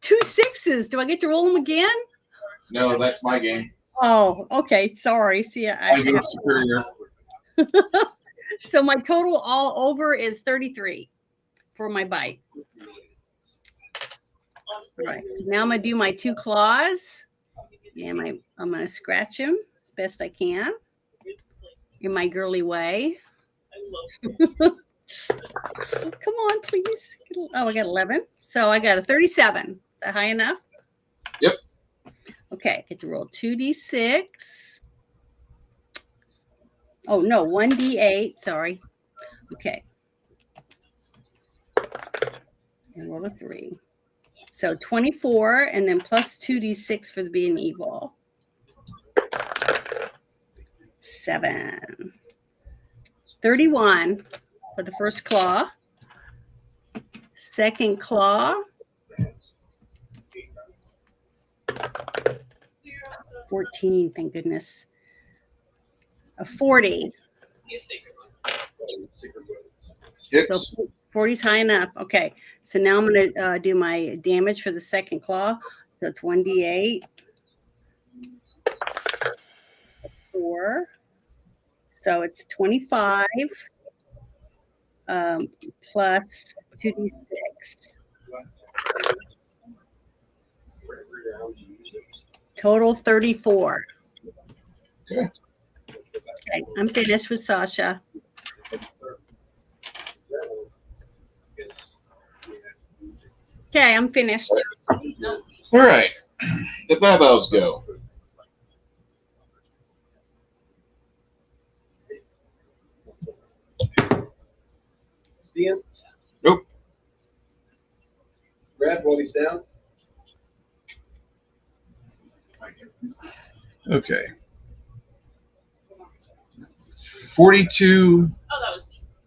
2 6s. Do I get to roll them again? No, that's my game. Oh, okay. Sorry. See, I go superior. So my total all over is 33 for my bite. All right. Now I'm going to do my 2 claws. And I'm going to scratch him as best I can in my girly way. Come on, please. Oh, I got 11. So I got a 37. Is that high enough? Yep. Okay. Get to roll 2d6. Oh, no. 1d8. Sorry. Okay. And roll a 3. So 24 and then plus 2d6 for the being evil. 7. 31 for the first claw. Second claw. 14, thank goodness. A 40. Hits. So 40's high enough. Okay. So now I'm going to do my damage for the second claw. So it's 1d8. Plus 4. So it's 25 plus 2d6. Total 34. Okay. Okay, I'm finished with Sasha. Okay, I'm finished. All right. The babos go. Ian? Nope. Brad, while he's down. Okay. 42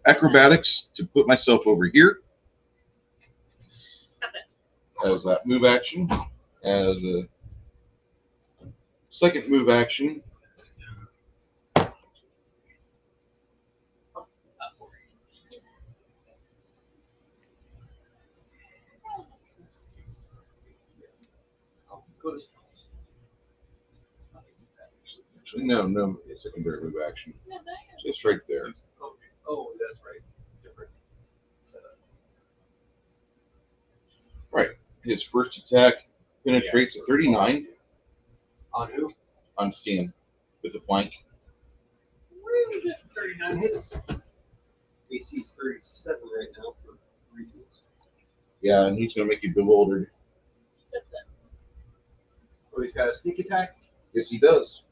acrobatics to put myself over here as that move action. As a second move action, actually, no, secondary move action. Just right there. Oh, that's right. Different setup. Right. His first attack penetrates a 39 On who? on Stan with the flank. 39 hits. AC is 37 right now for reasons. Yeah, and he's going to make you bewildered. Oh, he's got a sneak attack? Yes, he does.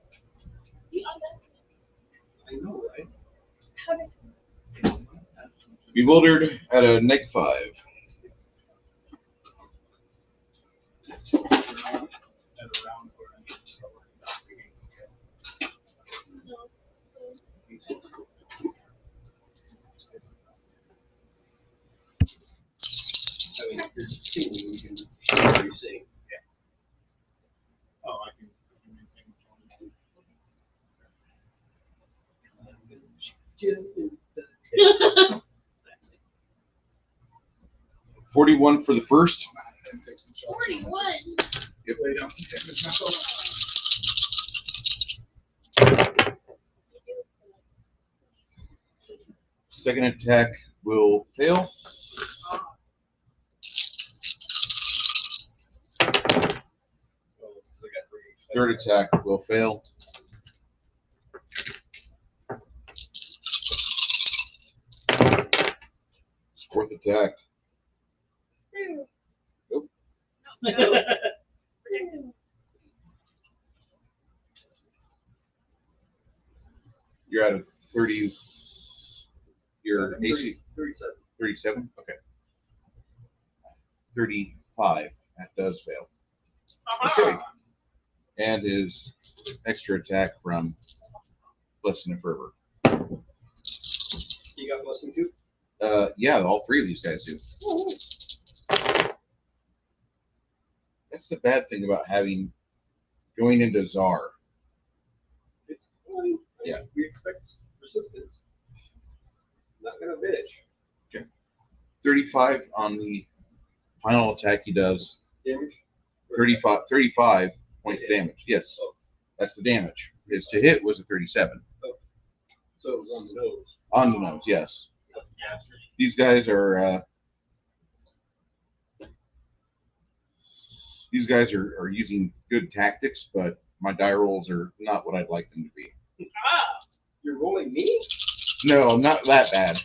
I know, right? Bewildered at a -5. I mean, if you're continuing, you can what you're saying. Oh, I can maintain this one. 41 for the first. 41. Yep. Lay down some damage myself. Second attack will fail. Third attack will fail. Fourth attack. Nope. You're at a 30. Your 30, AC 37. 37. Okay. 35. That does fail. Okay. And his extra attack from Blessing and Fervor. You got blessing too? Yeah, all three of these guys do. That's the bad thing about going into Tsar. It's fine. Yeah. We expect resistance. Not gonna bitch. 35 on the final attack he does. Damage? 35 points of damage. Yes. Oh. That's the damage. His to hit was a 37. So it was on the nose. On the nose, yes. These guys are using good tactics, but my die rolls are not what I'd like them to be. You're rolling me? No, not that bad.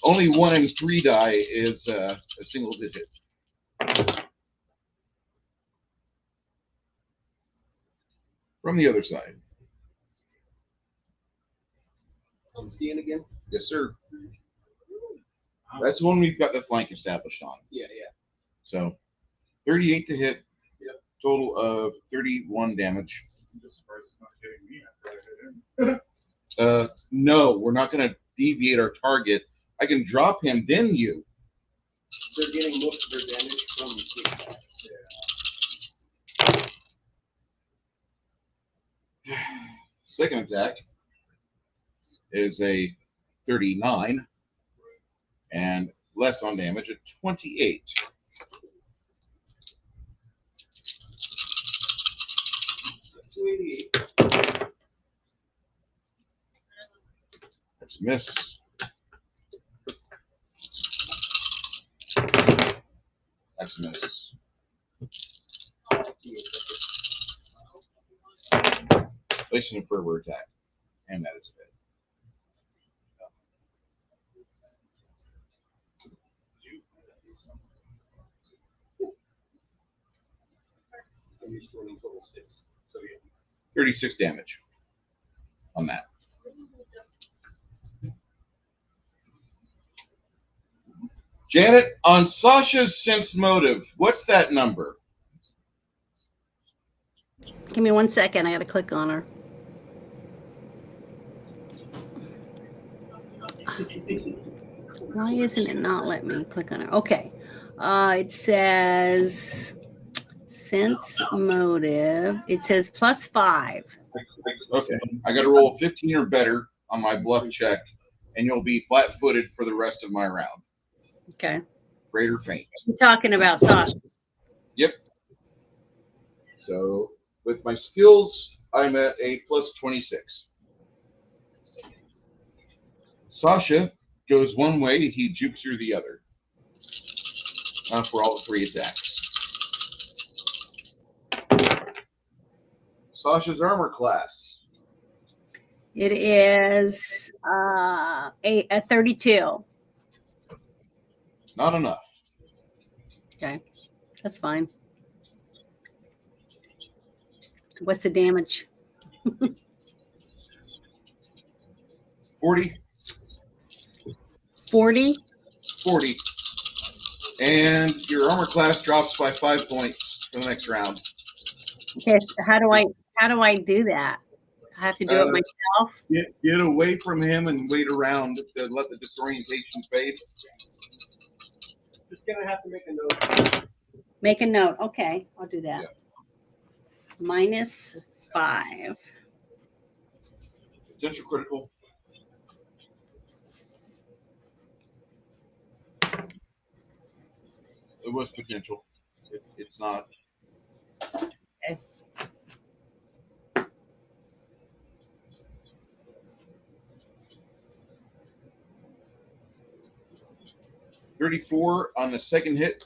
Only 1 in 3 die is a single digit. From the other side. On Stian again? Yes, sir. That's the one we've got the flank established on. Yeah. So 38 to hit. Yep. Total of 31 damage. I'm just surprised it's not hitting me after I hit him. No, we're not going to deviate our target. I can drop him, then you. They're getting most of their damage from the Second attack is a 39 and less on damage at 28. That's a miss. That's a miss. Placing a fervor attack, and that is a hit. I'm just running total 6. So yeah. 36 damage on that. Janet, on Sasha's sense motive, what's that number? Give me 1 second. I got to click on her. Why isn't it not letting me click on her? Okay. It says sense motive. It says +5. Okay, I got to roll 15 or better on my bluff check, and you'll be flat-footed for the rest of my round. Okay. Great or faint. You're talking about Sasha. Yep. So with my skills, I'm at a +26. Sasha goes one way, he jukes her the other. For all 3 attacks. Sasha's armor class. It is a 32. Not enough. Okay. That's fine. What's the damage? 40. 40? 40. And your armor class drops by 5 points for the next round. Okay. So how do I do that? I have to do it myself? Get away from him and wait around to let the disorientation fade. Just gonna have to make a note. Make a note. Okay. I'll do that. Yeah. -5. Potential critical. It was potential. It's not. Okay. $34 on the second hit.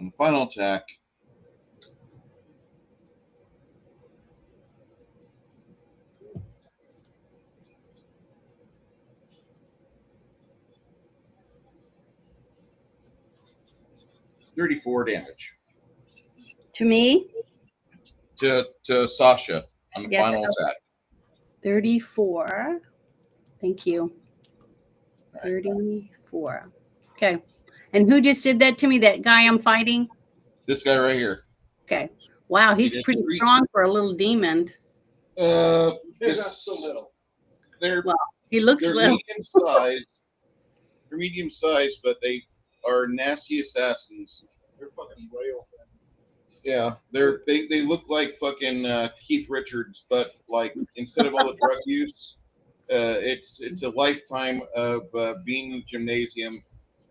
On the final attack, 34 damage To me, to Sasha on the Yeah. final attack. 34. Thank you. 34. Okay. And who just did that to me? That guy I'm fighting? This guy right here. Okay. Wow, he's He did pretty three. strong for a little demon. They're not Just, so little. they're Well, he looks they're little. medium sized. They're medium sized, but they are nasty assassins. They're fucking whale. Yeah, they look like fucking Keith Richards, but like instead of all the drug use, it's a lifetime of being in the gymnasium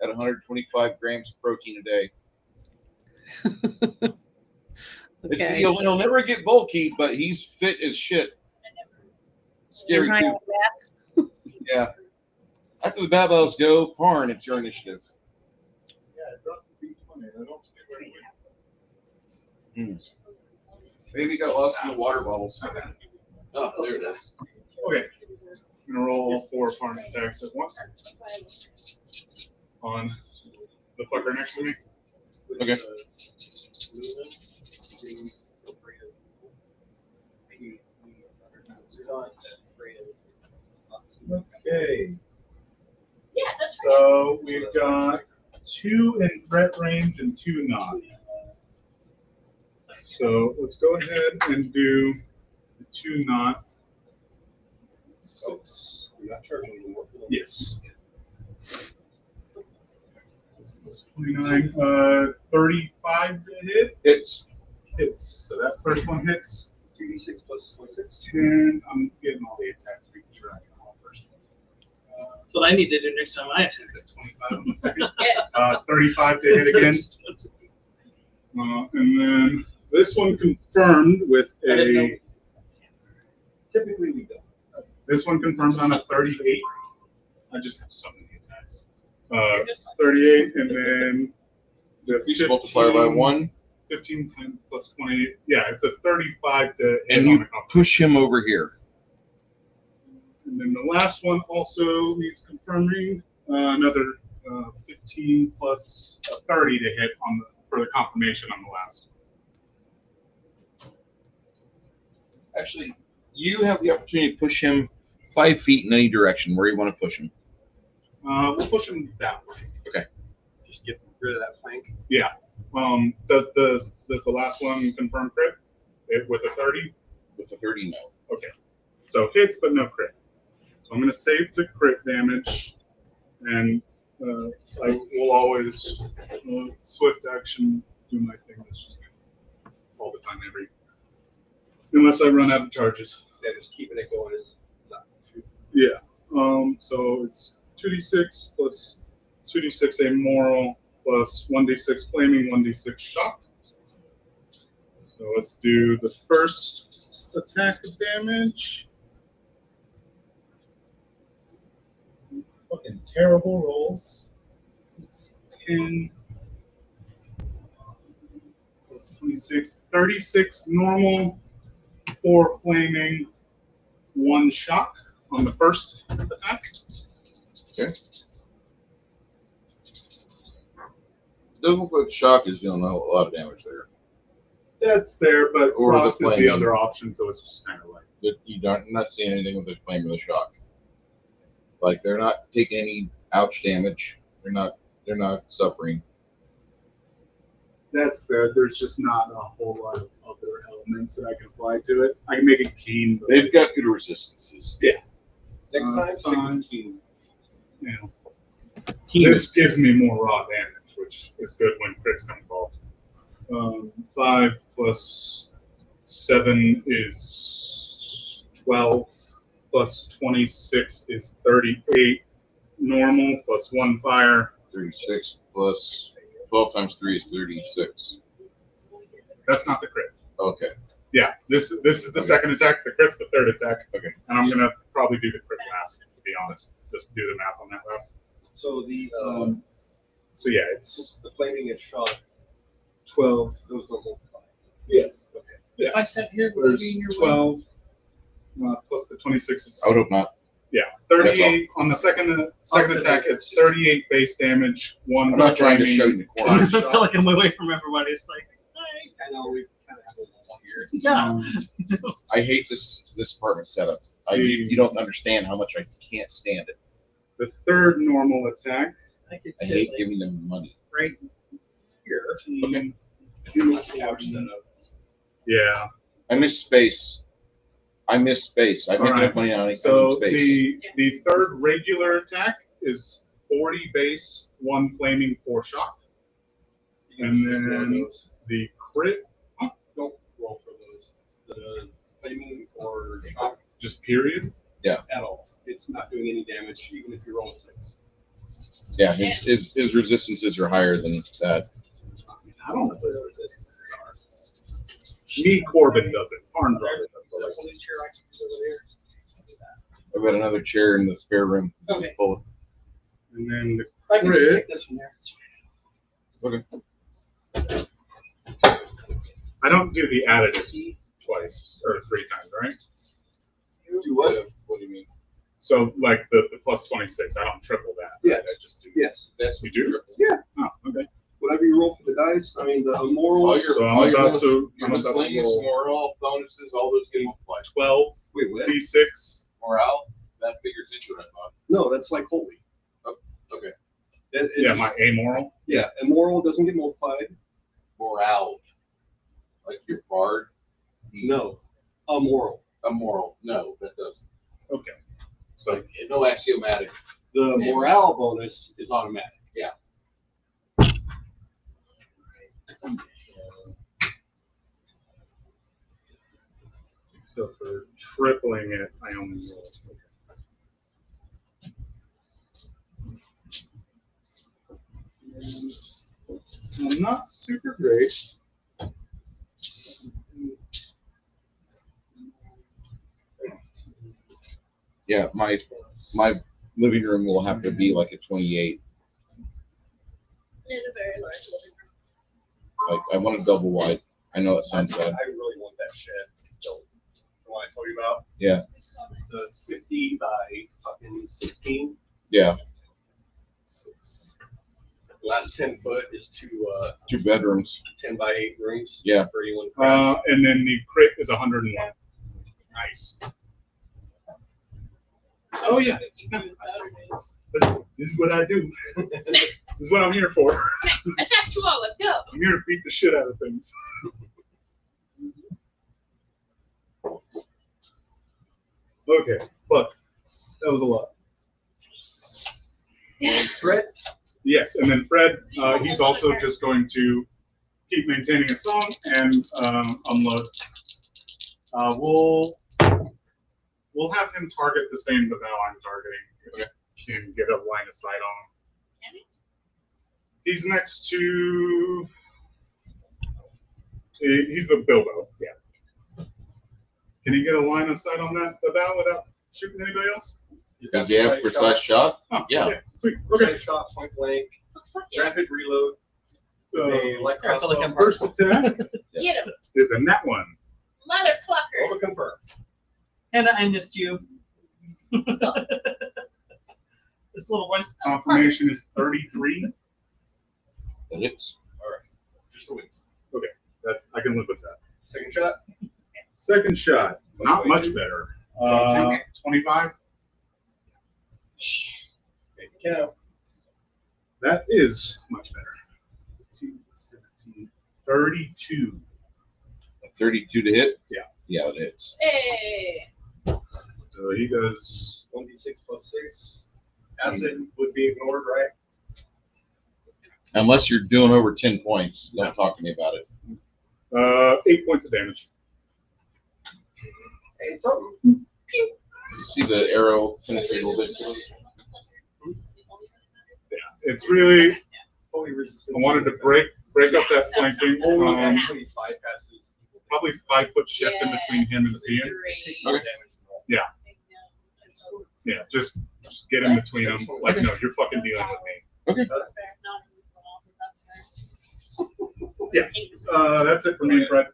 at 125 grams of protein a day. Okay. He'll never get bulky, but he's fit as shit. Scary And high too. on Yeah. After the Babos go, Paarn, it's your initiative. Yeah, drop the D20. I don't see where it went. Maybe he got lost in the water bottles. Oh, there it is. Okay. I'm gonna roll 4 Paarn attacks at once on the fucker next to me. Okay. Okay. Yeah, that's So we've got 2 in threat range and 2 not. So let's go ahead and do the 2 not. 6. You're not charging anymore. Yes. 6 plus 29. 35 to hit. Hits. Hits. So that first one hits. 2d6 plus 26. 10. I'm getting all the attacks, making sure I can roll first. That's what I need to do next time I attack. Is it 25 on the second? 35 to hit again. And then this one confirmed with I didn't know. a. Typically we don't. This one confirmed on a 38. I just have so many attacks. 38, and then the You just multiply by 1, 15, 10 plus 20. Yeah, it's a 35 to hit and on you the comp. push him over here. And then the last one also needs confirming. Another 15 plus a 30 to hit on for the confirmation on the last. Actually, you have the opportunity to push him 5 feet in any direction where you want to push him. We'll push him that way. Just get rid of that flank. Does the last one confirm crit with a 30? With a 30, no. Okay. So hits, but no crit. So I'm going to save the crit damage, and I will always swift action do my thing. That's just all the time, unless I run out of charges. Yeah, just keeping it going is not true. Yeah. So it's 2d6 plus 2d6 amoral plus 1d6 flaming, 1d6 shock. So let's do the first attack of damage. Fucking terrible rolls. 10 plus 26, 36 normal, 4 flaming, 1 shock on the first attack. Okay. Doesn't look like shock is doing a lot of damage there. That's fair, but Or the frost is the flaming. other option, so it's just kind of like. But you're not seeing anything with the flame or the shock. Like they're not taking any ouch damage. They're not suffering. That's fair. There's just not a whole lot of other elements that I can apply to it. I can make it keen, but They've got good resistances. Next time, stick fine. with keen. you know, this gives me more raw damage, which is good when crits come involved. 5 plus 7 is 12, plus 26 is 38. Normal plus 1 fire. 36 plus 12 times 3 is 36. That's not the crit. Okay. Yeah, this is the Okay. second attack. The crit's the third attack. Okay. And I'm gonna probably do the crit last, to be honest. Just do the math on that last. So the So yeah, it's the flaming and shock, 12. those don't multiply. Yeah. Yeah. If I sat here, would I be in There's your way? 12 plus the 26 is I would hope not. yeah 38 on the second attack. It's 38 base damage. One. I'm not trying to show you the corner. I feel like I'm away from everybody. It's like, I know we kind of have a little here. yeah. I hate this apartment setup. You don't understand how much I can't stand it. The third normal attack. I could I sit hate like giving them money. right here. Okay. Couch setup. Yeah. I miss space. I miss space. I make All right. enough money on it. So space. the third regular attack is 40 base, 1 flaming, 4 shock, and then the crit Don't roll for those. The flaming or shock just period. at all. It's not doing any damage, even if you roll a 6. Yeah, his resistances are higher than that. I don't know what the resistances are. Me, Corbin does it. Paarn does it. I've got another chair in the spare room. Okay. Full. And then the I can just crit. take this from there. Okay. I don't do the additive twice or 3 times, right? Do what? What do you mean? So like the plus 26, I don't triple that. Yes. I just do. Yes. That's You do? Yeah. Oh, okay. Whatever you roll for the dice, I mean, the moral. All your, So all I'm your about to your I'm about to miscellaneous roll moral bonuses, all those get multiplied. 12 Wait, what? d6. Morale, that figures into it, I thought. No, that's like holy. Okay. It Yeah, just- my amoral. yeah, immoral doesn't get multiplied. Morale. Like your bard. No, immoral. Immoral. No, that doesn't. Okay. So like, no axiomatic. The Yeah. morale bonus is automatic. So for tripling it, I only roll. Well, not super great. Yeah, my living room will have to be like a 28. In a very large living Like I want a double wide. I know it sounds bad. I really want that shed built. The one I told you about. Yeah. room. The 50 by fucking 16. Yeah. The last 10 foot is 2 bedrooms. 10 by 8 rooms. Yeah. For anyone. to crash. And then the crit is 101. Nice. Oh yeah, this is what I do. This is what I'm here for. Attack Chihuahua, go! I'm here to beat the shit out of things. Okay, but that was a lot. Fred? Yes, and then Fred, he's also just going to keep maintaining his song and unload. We'll have him target the same Bavell I'm targeting. If he can get a line of sight on him. He's next to. He's the Bilbo, yeah. Can he get a line of sight on that Bavell without shooting anybody else? Does he have precise shot? Oh, Yeah. okay, sweet. Okay. Precise shot, point blank, Oh, fuck yeah. rapid reload. So, They like Careful to crossbow. come first attack Get him, is a nat 1. motherfucker! Over confirm. And I missed you. This little voice. Confirmation is 33. That hits. Just a win. That I can live with that. Second shot. Second shot, not much better. 25. Yeah. That is much better. 2, 17, 32. 32 to hit? Yeah. Yeah, it hits. Hey! So he does 1d6 plus 6. Acid would be ignored, right? Unless you're doing over 10 points, don't talk to me about it. 8 points of damage. Ain't something. You see the arrow penetrate a little bit? Yeah, it's really. Fully resistant. I wanted to break up that flanking. Oh, actually bypasses. Probably 5 foot shift in between him and Cian. Okay. Yeah, just get in between them. Like, no, you're fucking dealing with me. That's it for me, Fred.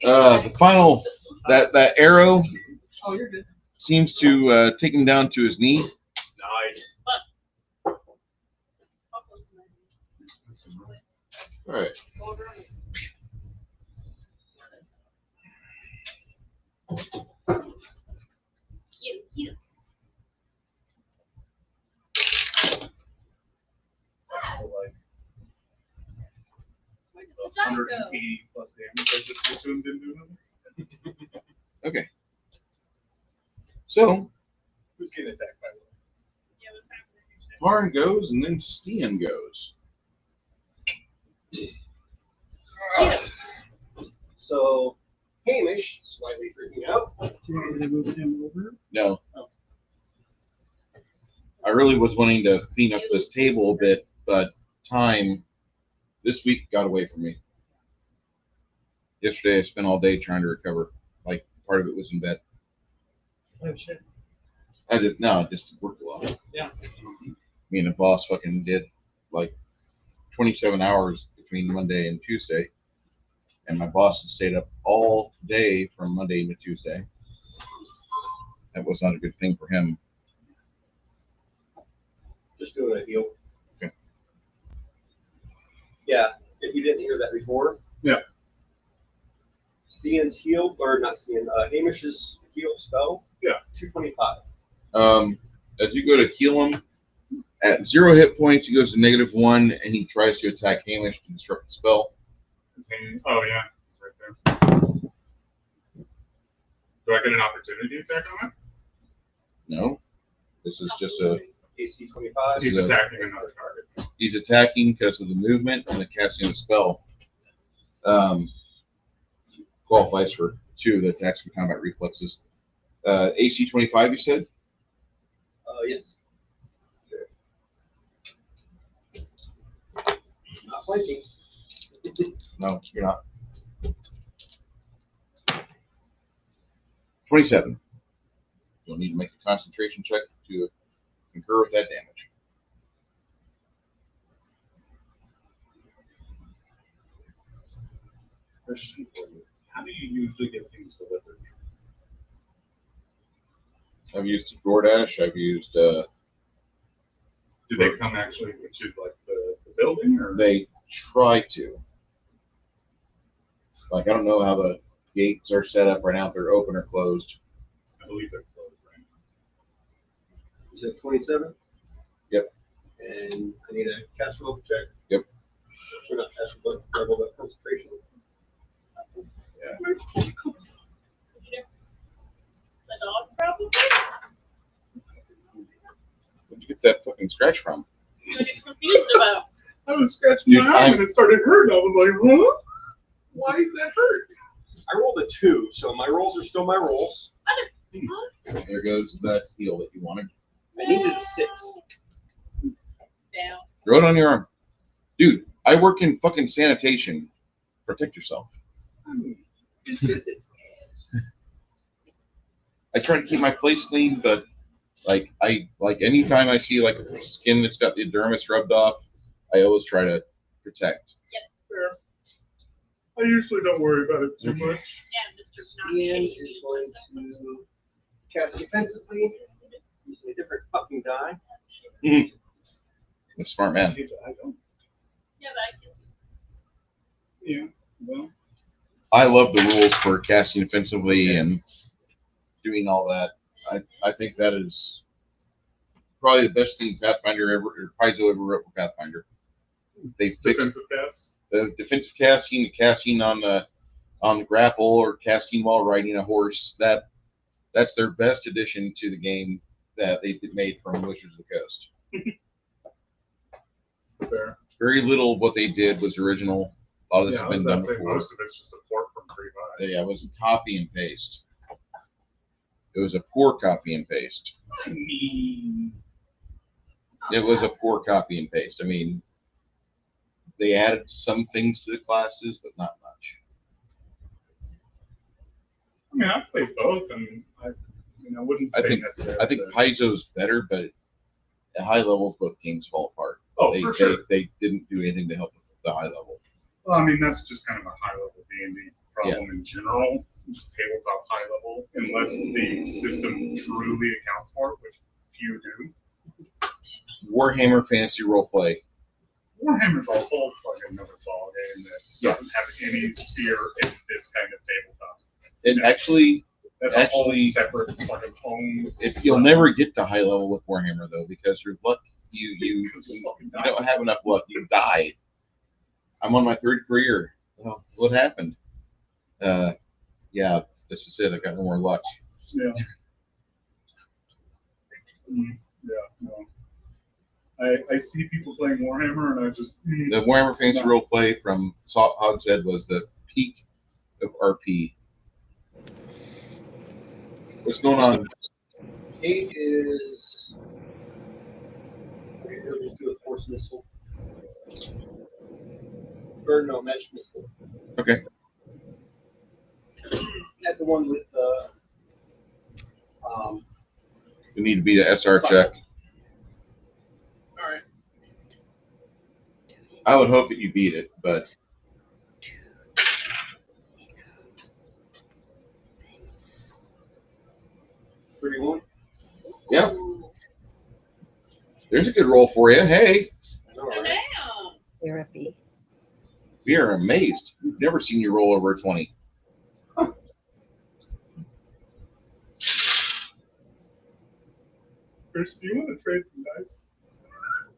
The final, that arrow Oh, you're good. Seems to take him down to his knee. Nice. I'll close my All right. You. Like Where did the dog go? 180 plus damage. I just did to him, didn't do nothing. Okay. So Who's getting attacked by what? Yeah, what's happening? Paarn goes, and then Stian goes. So Hamish slightly freaking out. Do you want me to move him over? No. Oh. I really was wanting to clean up this table a bit, but time this week got away from me. Yesterday I spent all day trying to recover. Like part of it was in bed. Oh shit. I just worked a lot. Yeah. Me and the boss fucking did like 27 hours between Monday and Tuesday. And my boss had stayed up all day from Monday to Tuesday. That was not a good thing for him. Just doing a heal. Okay. Yeah, if you didn't hear that before. Yeah. Stian's heal, or not Stian, Hamish's heal spell. Yeah. 225. As you go to heal him, at 0 hit points, he goes to -1, and he tries to attack Hamish to disrupt the spell. Oh, yeah. It's right there. Do I get an opportunity attack on No, this is just a. AC 25. that? He's This is attacking another target. He's attacking because of the movement and the casting of the spell. Qualifies for 2 the attacks from combat reflexes. AC 25, you said? Yes. Not flanking. No, you're not. 27. You'll need to make a concentration check to concur with that damage. Question for you. How do you usually get things delivered? I've used DoorDash. I've used. Do they come actually to like the building, or They try to. Like I don't know how the gates are set up right now. If they're open or closed. I believe they're closed, right? Is it 27? Yep. And I need a cast roll check. Yep. We're not cast roll, but concentration. What'd you do? The dog problem? Where'd you get that fucking scratch from? What are you confused about? I was scratching Dude, my arm and it started hurting. I was like, huh? Why is that hurt? I rolled a 2, so my rolls are still my rolls. What the fuck? There goes that heal that you wanted. I needed a 6. Down. Throw it on your arm. Dude, I work in fucking sanitation. Protect yourself. I try to keep my place clean, but like anytime I see like skin that's got the dermis rubbed off, I always try to protect. I usually don't worry about it too much. Yeah, Mr. Not Ian Shitty is immune going system. to cast defensively using a different fucking die. I'm a smart man. I don't. Yeah, but I kiss you. Yeah. Well, I love the rules for casting offensively and doing all that. I think that is probably the best thing Pathfinder ever, or Paizo ever wrote for Pathfinder. They fixed defensive cast. the defensive casting, the casting on the grapple, or casting while riding a horse. That's their best addition to the game that they made from Wizards of the Coast. Fair. Very little of what they did was original. A lot of this Yeah, has I was been about done to say before. most of it's just a port from 3.5. Yeah, it was a copy and paste. It was a poor copy and paste. I mean, It was a poor copy and paste. I mean, they added some things to the classes, but not much. I played both, and I wouldn't say necessarily. I think Paizo's better, but at high levels, both games fall apart. Oh, They, for sure. They didn't do anything to help the high level. Well, I mean, that's just kind of a high level D&D problem in general. just tabletop high level unless the system truly accounts for it, which few do. Warhammer Fantasy Roleplay. Warhammer's a whole fucking another ball game that doesn't have any sphere in this kind of tabletops. And actually, That's a whole separate fucking home. you'll never get to high level with Warhammer though, because your luck, you don't have enough luck. You die. I'm on my third career. Oh, what happened? Yeah, this is it. I got no more luck. Yeah. No. I see people playing Warhammer, and I just The Warhammer Fantasy Roleplay from Hogshead was the peak of RP. What's going on? Kate is. We'll just do a force missile. Or no, magic missile. Okay. At the one with the. We need to beat an SR check. All right. I would hope that you beat it, but 31. yeah. There's a good roll for you. Hey, All right. Damn. Therapy. we are amazed. We've never seen you roll over a 20. Chris, do you want to trade some dice?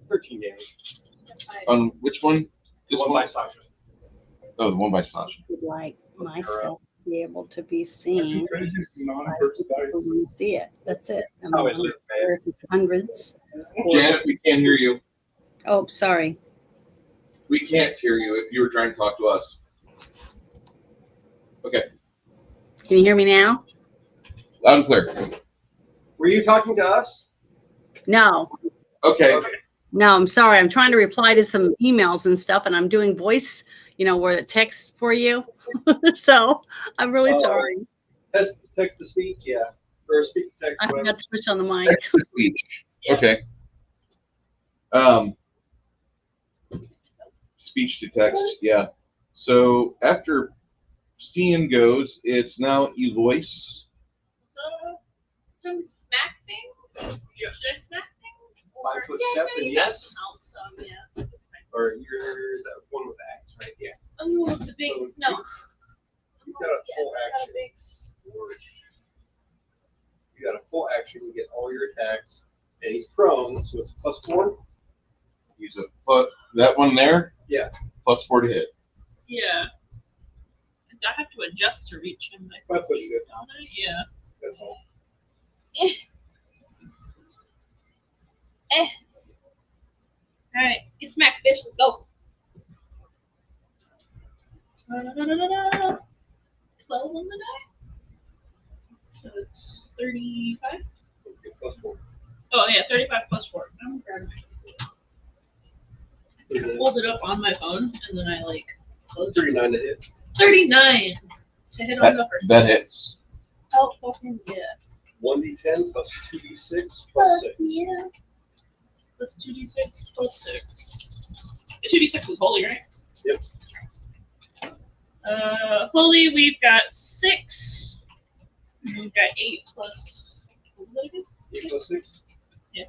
13 damage. On which one? This One one? by Sasha. Oh, the one by Sasha. Would like myself to be able to be I seen. can trade you some by non-first people dice. who see it. That's it. I Oh, mean, it looked bad. there are hundreds. Janet, we can't hear you. Oh, sorry. We can't hear you if you were trying to talk to us. Okay, Can you hear me now? loud and clear. Were you talking to us? No. Okay, No, I'm sorry. I'm trying to reply to some emails and stuff, and I'm doing voice, where it texts for you. So I'm really Oh. sorry. Text to speak, yeah. Or speak to text, I whatever. forgot to push on the mic. text to speech. Okay. Speech to text, yeah. So after Steen goes, it's now Eloise. So, some smack things? Yes. Should I smack things? 5 foot Yeah, step no, and you got yes. some, so, yeah. Or you're that one with the axe, right? Yeah. Oh, the big, So no. You've got a Yeah, full I got action. a big sword. You got a full action. You get all your attacks. And he's prone, so it's +4. Use a foot. That one there? Yeah. +4 to hit. Yeah. I have to adjust to reach him. Like, That's what you get. yeah. That's all. Alright, get smacked, bitch. Let's go. 12 on the die. So it's 35. Get +4. Oh, yeah, 35 plus 4. I'm grabbing I pulled it up on my phone and then I closed it. 39 to hit. 39 to hit on the first. That hits. Oh, fucking yeah. 1d10 plus 2d6 plus 6. Yeah. Plus 2d6 plus 6. The 2d6 is holy, right? Yep. Holy, we've got 6. And we've got 8 plus. What was that again? 8 plus 6? Yeah.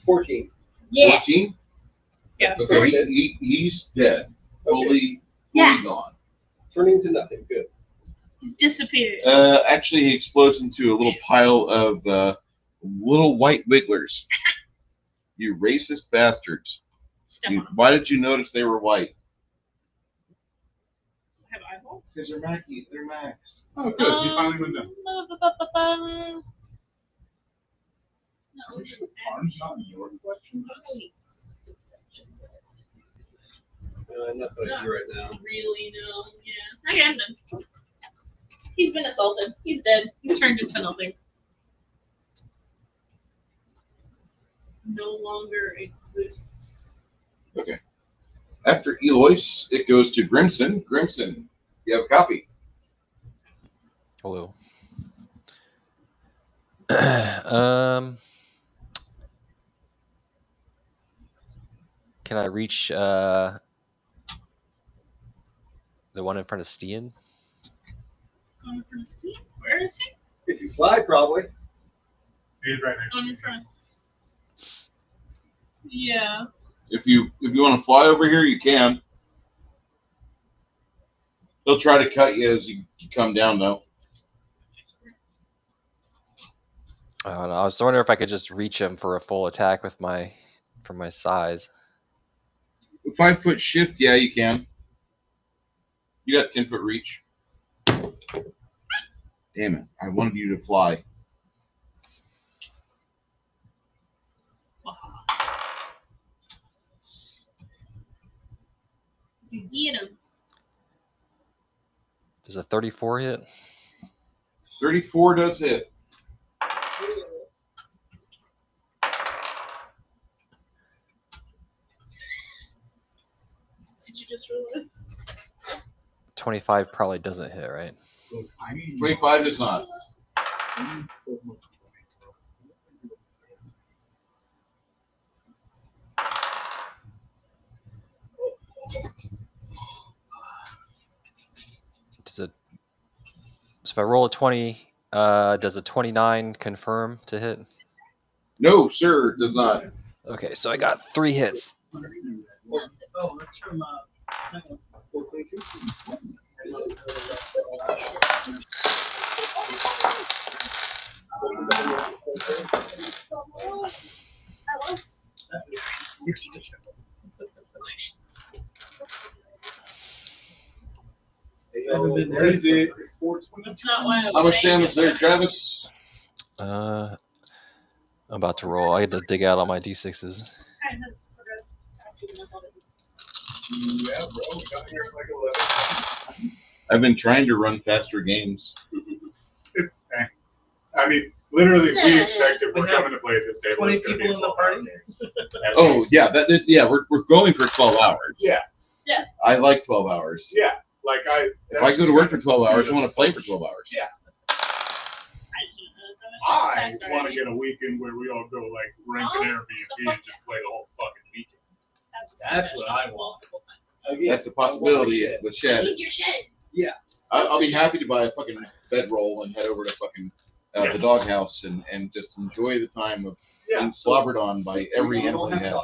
14. Yeah. 14? Yeah. Okay, he's dead. Fully Yeah. gone. Turning to nothing. Good. He's disappeared. Actually, he explodes into a little pile of little white wigglers. You racist bastards. Step on him. Why did you notice they were white? I have eyeballs. Because they're Mackie. They're Max. Oh, good. He finally went down. No, Arms not in your collection. Nothing I do right now. really, no. Yeah. I got him. He's been assaulted. He's dead. He's turned into nothing. No longer exists. Okay. After Eloise, it goes to Grimson. Grimson, you have a copy. Hello. Can I reach the one in front of Stian? On the Steve? Where is he? If you fly, probably. He's right next to On me. your front. Yeah. If you want to fly over here, you can. They'll try to cut you as you come down, though. I don't know. I was wondering if I could just reach him for a full attack with my size. 5 foot shift, yeah, you can. You got 10 foot reach. Damn it! I wanted you to fly. You get him. Does a 34 hit? 34 does hit. Did you just realize? 25 probably doesn't hit, right? 25 does not. Does it? So if I roll a 20, does a 29 confirm to hit? No, sir, it does not. Okay, so I got 3 hits. Oh, that's from 422. Where is it? It's 420. That's not why I was How much saying damage it. there, Travis? I'm about to roll. I had to dig out all my d6s. Kind of progressed faster than I thought it would. Yeah, bro. We got here at like 11. I've been trying to run faster games. It's, I mean, literally, we Yeah. expect if we're We have coming to play at this table, 20 it's going to be people a in the 12-hour party. game. At Oh least. yeah, we're going for 12 hours. Yeah. Yeah. I like 12 hours. Yeah. Like If I go to work for 12 hours, I want to play for 12 hours. Yeah. I want to get a weekend where we all go like rent an Airbnb and just play the whole fucking weekend. That's what I want. Again, That's a possibility with Shed. Need your shit. I'll be happy to buy a fucking bedroll and head over to fucking the doghouse and just enjoy the time of being slobbered on by every animal you have.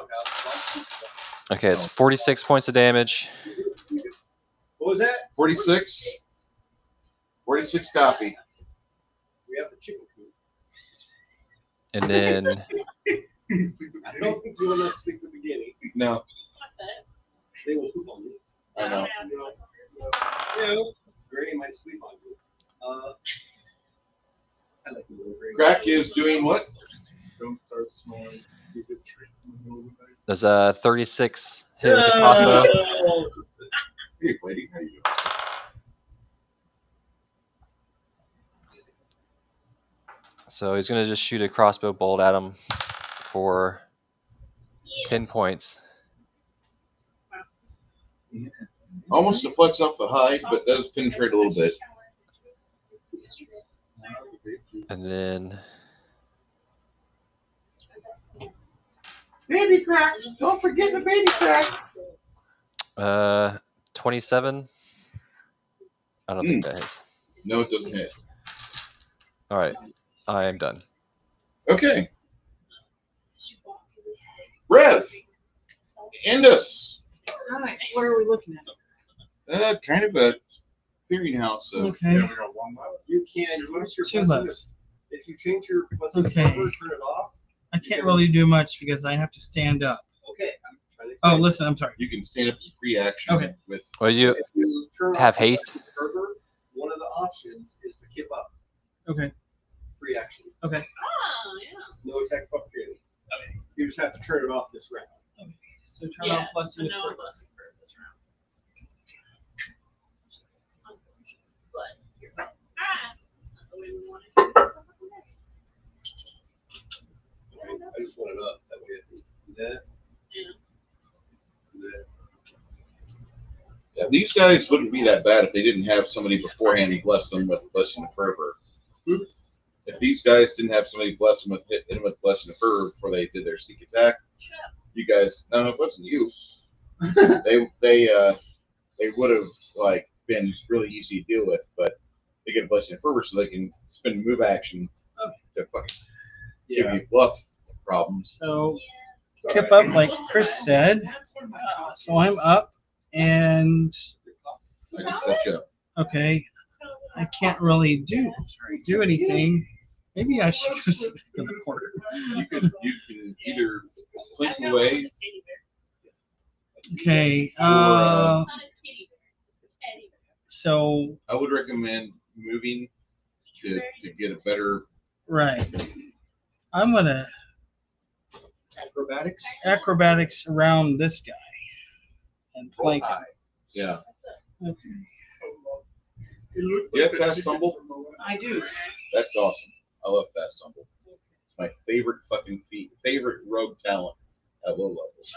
Okay, it's 46 points of damage. What was that? 46? 46 copy. We have the chicken coop. And then I don't think you want to sleep with the guinea. No, They will poop on you. I know. Granny might sleep on you. I like the little Granny. Crack is doing what? Don't start snoring. You get treats in the middle of the night. does a 36 hit with the crossbow? Hey, lady, how you doing? So he's gonna just shoot a crossbow bolt at him for 10 points. Almost deflects off the hide, but does penetrate a little bit. And then Baby crack! Don't forget the baby crack! 27. I don't think that hits. No, it doesn't hit. All right, I am done. Okay. Brev, end us. Alright, what are we looking at? Kind of a clearinghouse. So. Okay. Yeah, we got one left. You can use your Two blessing. left. If you change your blessing Okay. cover, turn it off. I can't really do much because I have to stand up. Okay. I'm trying to Oh, explain. listen, I'm sorry. You can stand up as a free action Okay. with. Well, you If you turn have off the haste? blessing cover, one of the options is to kip up. Okay. Free action. Oh, yeah. No attack of opportunity. You just have to turn it off this round. So turn Yeah, off blessing. so no blessing for this round. But you're right. That's not the way we want it. I just want it up. That way I can do that. Yeah. Do that. Yeah, these guys wouldn't be that bad if they didn't have somebody beforehand who bless them with blessing of fervor. If these guys didn't have somebody bless them with blessing of fervor before they did their sneak attack, you guys, no, it wasn't you. they would have like been really easy to deal with, but they get a blessing of fervor so they can spend move action to fucking give you bluff problems. So kip up, like Chris said. So I'm up, and I can set you up. okay, I can't really do anything. Maybe I should go sit back in the corner. You can either clink away. Okay. So I would recommend moving to get a better. right, I'm gonna acrobatics around this guy and flank him. Yeah. Okay. You have fast tumble? I do. That's awesome. I love fast tumble. It's my favorite favorite rogue talent at low levels.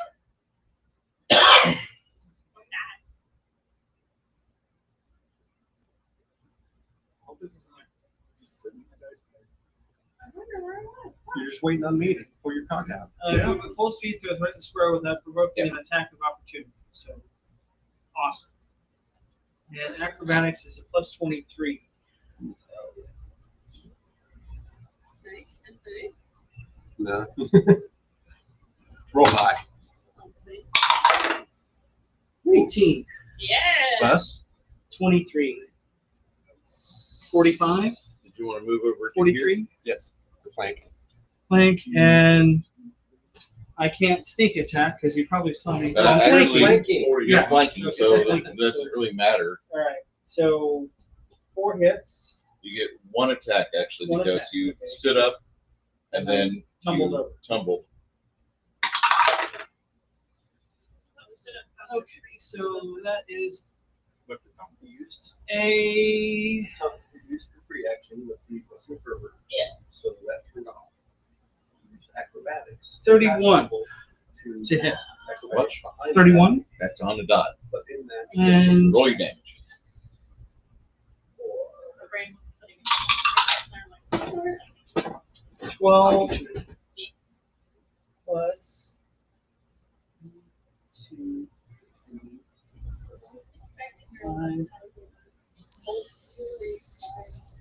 You're just waiting on me to pull your cock out. Move at full speed through a threatened square without provoking an attack of opportunity. So awesome. And acrobatics is a plus 23. Nice. That's nice. No. Roll high. 18. Yeah. Plus. 23. 45. Did you want to move over to here? 43. Yes. It's a flank. Flank, and I can't sneak attack because you probably saw me. Actually, flanking. you're Yes. flanking, Okay, so flanking. that doesn't really matter. All right. So 4 hits. You get one attack actually One because attack, you okay. stood up and then Tumbled you over. tumbled. Okay, so that is Look at Tom. You used a the free action with the blessing of fervor. Yeah. So that turned off. Use acrobatics. 31 to to hit. acrobatics behind 31. That's on the dot. that, But in that, And Roll your damage. The brain was putting 12 plus 2, 3, 5,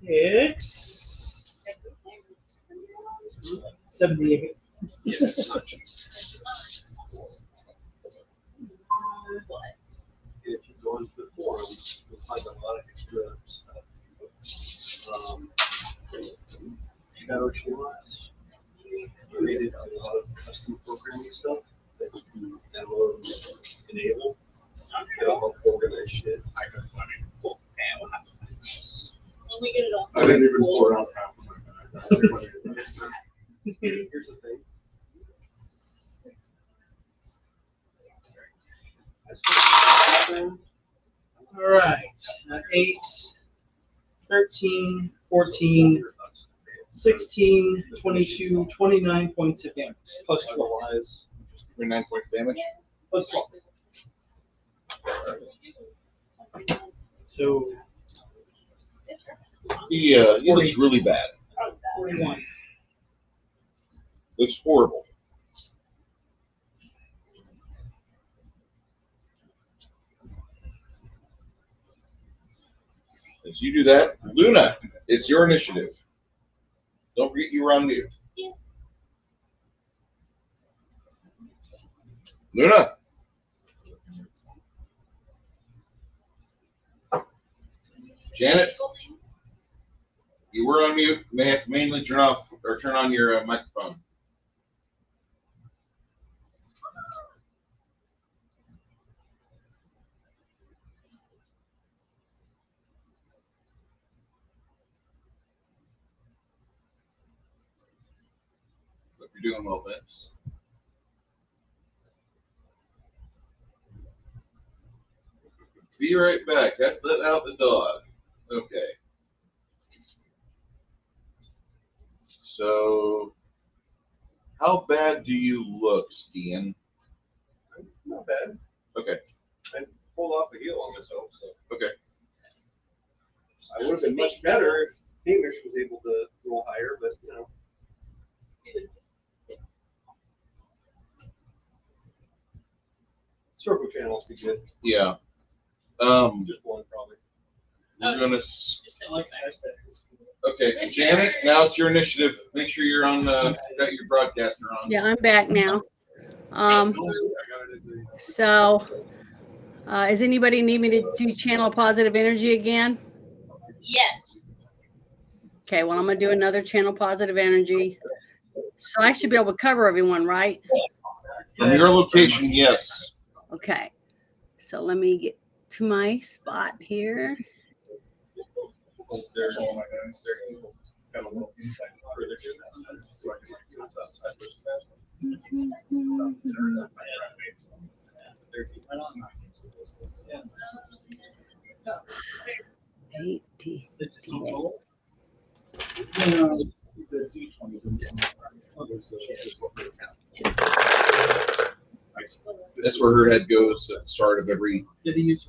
6, 78. if you go into the forum, you'll find a lot of extra stuff. Shadow shields. Created a lot of custom programming stuff that you can download and enable. It'll help organize shit. I got plenty. When we get it all I didn't even cool. pour out half of my bag. Here's the thing. All right. 8, 13, 14, 16, 22, 29 points of damage. Plus 12. Otherwise, 29 points damage. Plus 12. So He looks really bad. 41. Looks horrible. As you do that, Luna, it's your initiative. Don't forget you were on mute. Yeah. Luna. Janet, you were on mute. May have to mainly turn off or turn on your microphone. Hope you're doing well, Vince. Be right back. Let out the dog. Okay. So, how bad do you look, Stian? not bad. Okay. I pulled off a heal on myself, so. Okay. I would have been much better if Hamish was able to roll higher, but you know. Circle channels be good. Yeah. Just one probably. We're gonna. Just send it back. Okay, Janet. Now it's your initiative. Make sure you're on. Got your broadcaster on. Yeah, I'm back now. So, does anybody need me to do channel positive energy again? Yes. Okay, well, I'm going to do another channel positive energy. So I should be able to cover everyone, right? From your location, yes. Okay. So let me get to my spot here. That's where her head goes at the start of every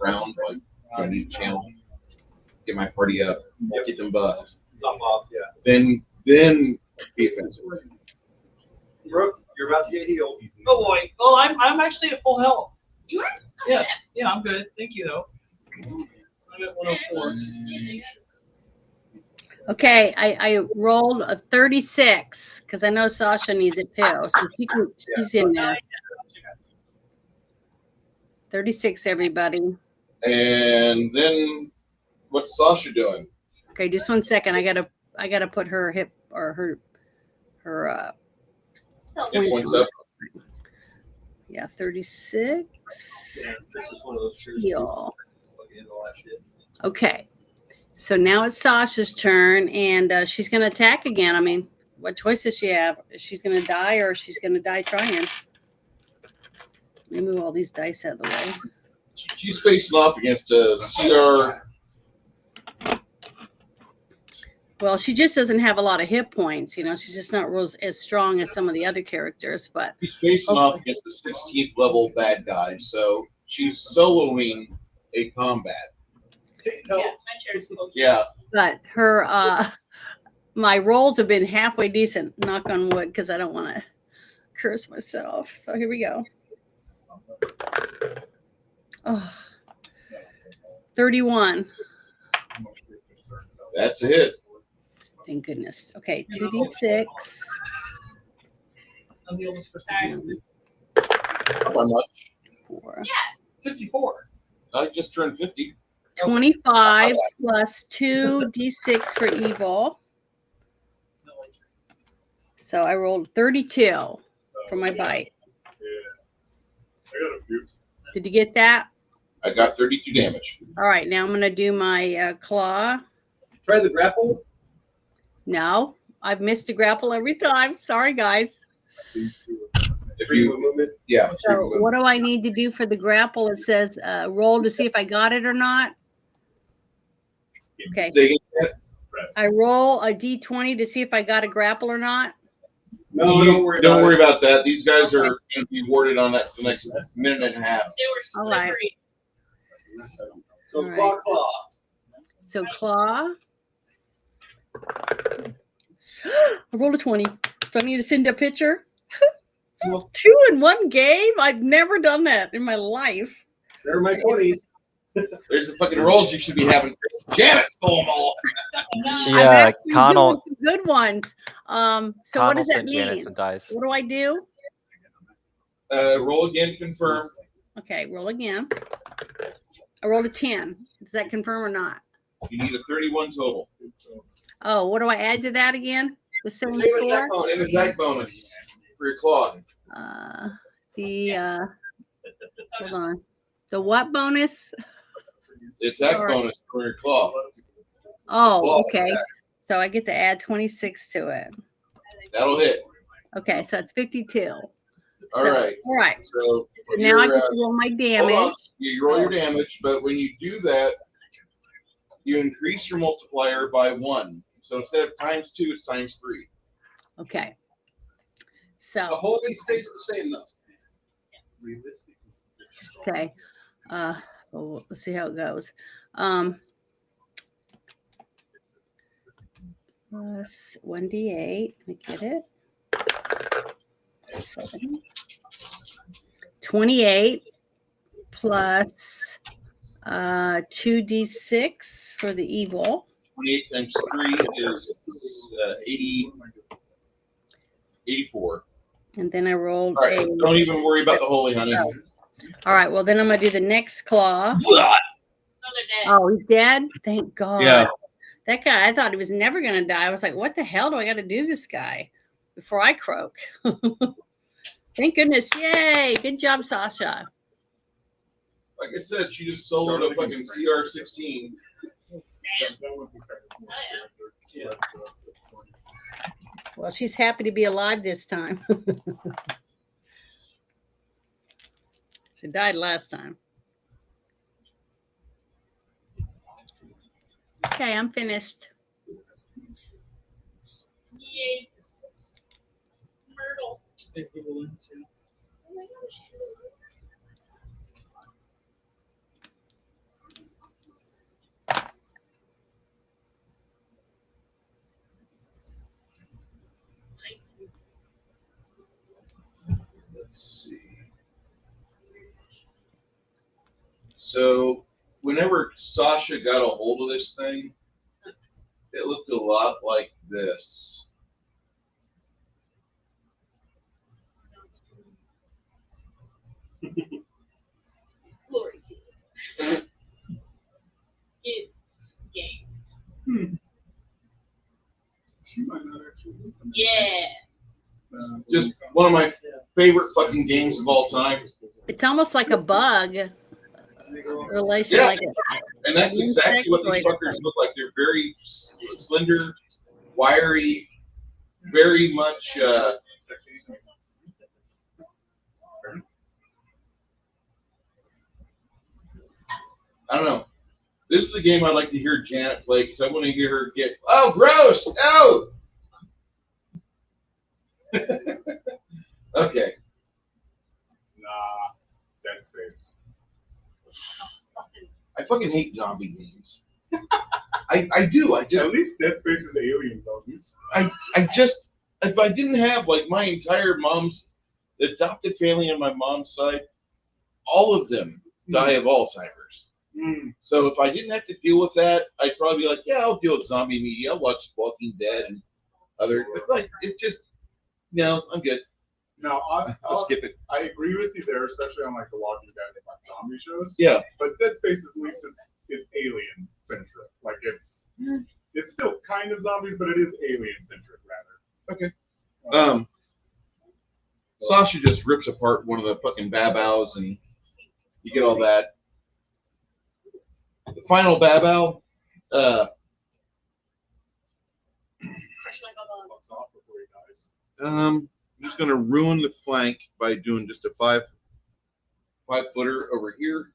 round. Like, I need to channel, get my party up, get them buffed. Then be offensive. Brooke, you're about to get healed. Oh boy. Well, I'm actually at full health. You are? Yes. Yeah, I'm good. Thank you though. I'm at 104. Okay, I rolled a 36 because I know Sasha needs it too. So she's in there. 36, everybody. And then what's Sasha doing? Okay, just 1 second. I gotta put her hip or her Hit points up. yeah, 36. This is one of those shirts. Heal. Fucking all that shit. Okay, so now it's Sasha's turn, and she's gonna attack again. I mean, what choice does she have? She's gonna die, or she's gonna die trying. Let me move all these dice out of the way. She's facing off against a CR. Well, she just doesn't have a lot of hit points. You know, she's just not as strong as some of the other characters. But She's facing off against a 16th level bad guy, so she's soloing a combat. Yeah, my chair's close. Yeah. but her my rolls have been halfway decent. Knock on wood, because I don't want to curse myself. So here we go. Oh, 31. That's a hit. Thank goodness. Okay, 2d6. I'm the oldest person. Sorry. Not by much. 4. 54. I just turned 50. 25 plus 2d6 for evil. So I rolled 32 for my bite. Did you get that? I got 32 damage. All right, now I'm going to do my claw. Try the grapple. No, I've missed a grapple every time. Sorry, guys. If Freedom you, of movement. yeah. So what do I need to do for the grapple? It says roll to see if I got it or not. Okay, Say again? I roll a d20 to see if I got a grapple or not. No, don't worry. Don't about worry it. about that. These guys are going to be warded on that for the next minute and a half. They were All right. slippery. So All claw, right. claw. So claw. I rolled a 20. Do I need to send a picture? 2 in one game? I've never done that in my life. They're my 20s. There's the fucking rolls you should be having. Janet stole them all. She, I'm actually Connell, doing some good ones. So what Connell does that sent Janet mean? some dice. What do I do? Roll again to confirm. Okay, roll again. I rolled a 10. Does that confirm or not? You need a 31 total. Oh, what do I add to that again? The same Same score? attack bonus. Same exact bonus for your claw. Hold on. The what bonus? The attack Sorry. bonus for your claw. Oh, Claw okay. attack. So I get to add 26 to it. That'll hit. Okay, so it's 52. All right. All right. So So now I get your, to roll my hold damage. on. You roll your damage, but when you do that, you increase your multiplier by 1. So instead of ×2, it's ×3. Okay. The So, holy stays the same though. okay. Well, let's see how it goes. Plus 1d8. Let me get it. 7. 28 plus 2d6 for the evil. 28 times 3 is 84. And then I rolled All right, a. don't even worry about the holy, honey. Oh. All right, well, then I'm going to do the next claw. Oh, they're dead. Oh, he's dead? Thank God. Yeah. That guy, I thought he was never going to die. I was like, what the hell do I got to do this guy before I croak? Thank goodness. Yay. Good job, Sasha. Like I said, she just soloed a fucking CR16. Well, she's happy to be alive this time. She died last time. Okay, I'm finished. Yay. Myrtle. Big people in too. Oh my gosh. Let's see. So, whenever Sasha got a hold of this thing, it looked a lot like this. Glory to you. Good games. She might not actually. Yeah. Just one of my favorite fucking games of all time. It's almost like a bug relation. Yeah. Like And that's exactly what these fuckers look like. They're very slender, wiry, very much. I don't know. This is the game I'd like to hear Janet play because I want to hear her get. Oh, gross! Oh. Okay. Nah, Dead Space. I fucking hate zombie games. I do. I just. At least Dead Space is alien zombies. I just. If I didn't have like my entire mom's adopted family on my mom's side, all of them die of Alzheimer's. So if I didn't have to deal with that, I'd probably be like, yeah, I'll deal with zombie media. I'll watch Walking Dead and other. But like, it just. No, I'm good. No, I'll skip it. I agree with you there, especially on like the Walking Dead and like zombie shows. Yeah. But Dead Space at least it's alien centric. Like it's still kind of zombies, but it is alien centric rather. Okay. Sasha just rips apart one of the fucking babaos and you get all that. The final babao, I'm just gonna ruin the flank by doing just a five footer over here,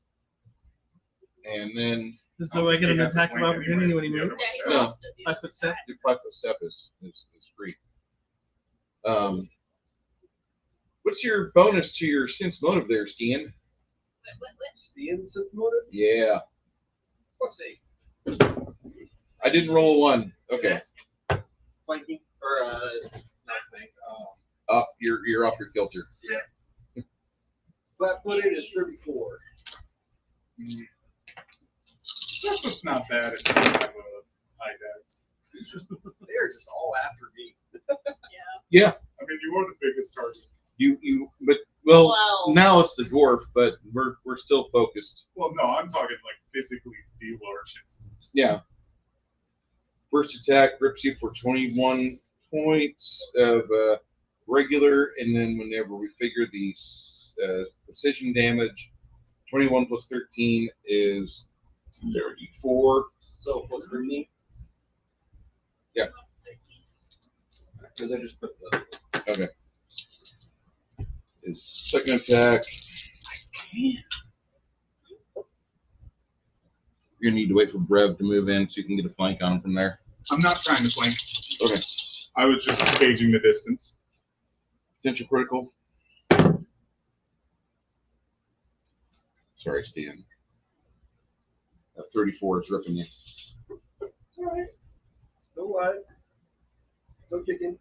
and then This is a way I get an attack of opportunity when he moves. No. 5 foot step. your 5 foot step is free. What's your bonus to your sense motive there, Stian? Stian sense motive? Yeah, Plus 8. I didn't roll a 1. Okay, Flanking or not flank. you're off your kilter. Flat-footed is 34. That's just not bad if you have high dex. They're just all after me. Yeah, I mean, you are the biggest target. but well, Well. now it's the dwarf, but we're still focused. Well, no, I'm talking like physically the largest. Yeah. First attack rips you for 21 points of regular, and then whenever we figure the precision damage, 21 plus 13 is 34. So plus 13? Yeah. Because I just put the. Okay. His second attack. You're gonna need to wait for Brev to move in so you can get a flank on him from there. I'm not trying to flank. Okay. I was just gauging the distance. Potential critical. Sorry, Stan. That 34 is ripping you. Alright. Still alive. Still kicking.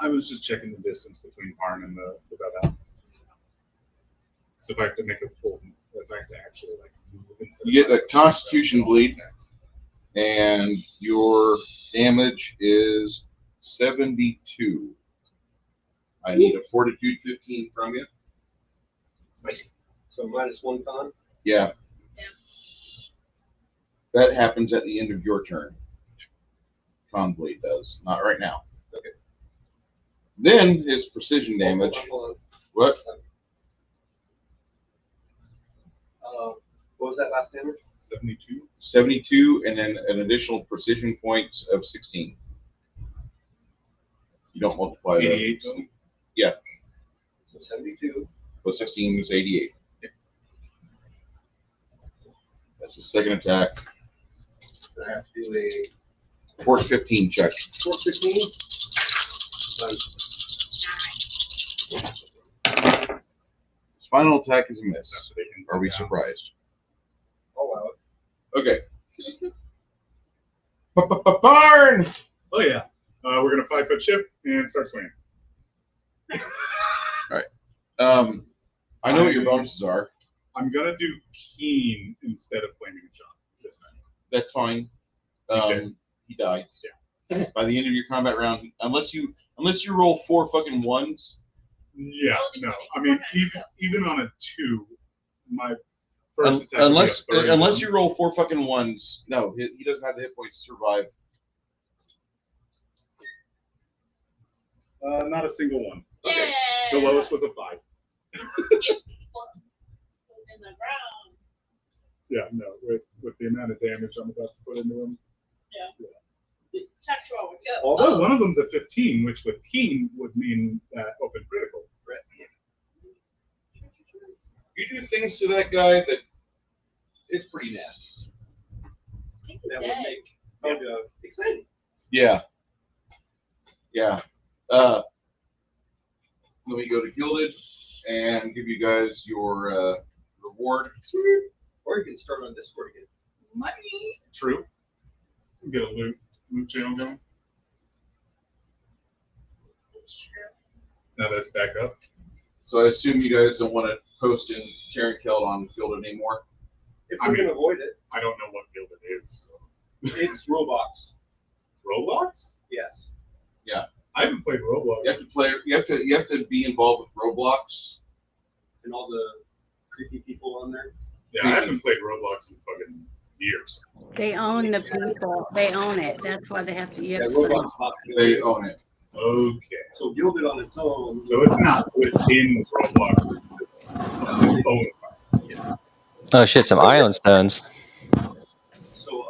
I was just checking the distance between Paarn and the dugout. So if I have to make a full, if I have to actually like move instead You of get a Constitution bleed, and your damage is 72. I need a Fortitude 15 from you. So -1 con. Yeah. Yeah. That happens at the end of your turn. Con bleed does, not right now. Okay. Then his precision damage. Hold on. What? What was that last damage? 72. 72, and then an additional precision points of 16. You don't multiply that. 88. Yeah. So 72. Plus 16 is 88. That's the second attack. I have to do a Force 15 check. 415. His final attack is a miss. That's what they can Are we sit down. surprised? Oh wow. Okay. Paarn! Oh yeah. We're gonna 5-foot shift and start swinging. I know what your bonuses are. I'm gonna do keen instead of flaming shot this time. That's fine. He's dead. He dies. Yeah. By the end of your combat round, unless you roll 4 fucking ones. Yeah, no. I mean, even on a 2, my first attack. Unless would be a 31. you roll 4 fucking ones, no, he doesn't have the hit points to survive. Not a single one. Yay! The lowest was a 5. In the ground. Yeah, no. With the amount of damage I'm about to put into him. Touch roll would go. Although one of them's a 15, which with keen would mean open critical. You do things to that guy that it's pretty nasty. That would make exciting. Yeah. Yeah. Let me go to Gilded and give you guys your reward. Or you can start on Discord again. Money. True. Get a loot channel going. Now that's back up. So I assume you guys don't want to post in Karen Keld on Gilded anymore. If I we mean- can avoid it, I don't know what guild it is. So. it's Roblox. Roblox? Yes. I haven't played Roblox. You have to play. You have to be involved with Roblox. And all the creepy people on there. Yeah, I haven't played Roblox in fucking years. They own the people. They own it. That's why they have to. You Yeah, have to sign. Roblox hot. They own it. Okay. So Gilded on its own. So it's not within Roblox's system. It's owned by it. Yes. Oh shit, some ion stones. So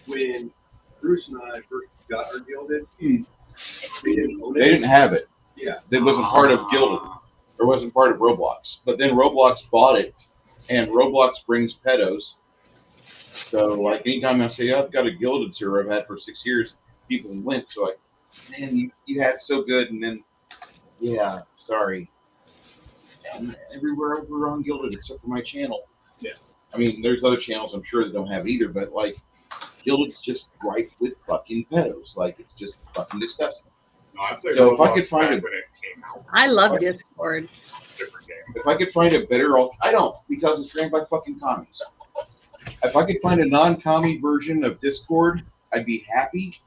when Bruce and I first got our Gilded, they didn't own it. They didn't have it. Yeah. It wasn't part of Gilded. Or wasn't part of Roblox. But then Roblox bought it, and Roblox brings pedos. So like anytime I say, oh, I've got a Gilded server I've had for 6 years, people went. So like, man, you had it so good, and then yeah, sorry. And everywhere over on Gilded except for my channel. Yeah. I mean, there's other channels I'm sure that don't have it either, but like Gilded's just rife with fucking pedos. Like it's just fucking disgusting. No, I played So if I Roblox could find back it- when it came out. I love Discord. Different game. If I could find a better, I don't, because it's ran by fucking commies. If I could find a non-commie version of Discord, I'd be happy.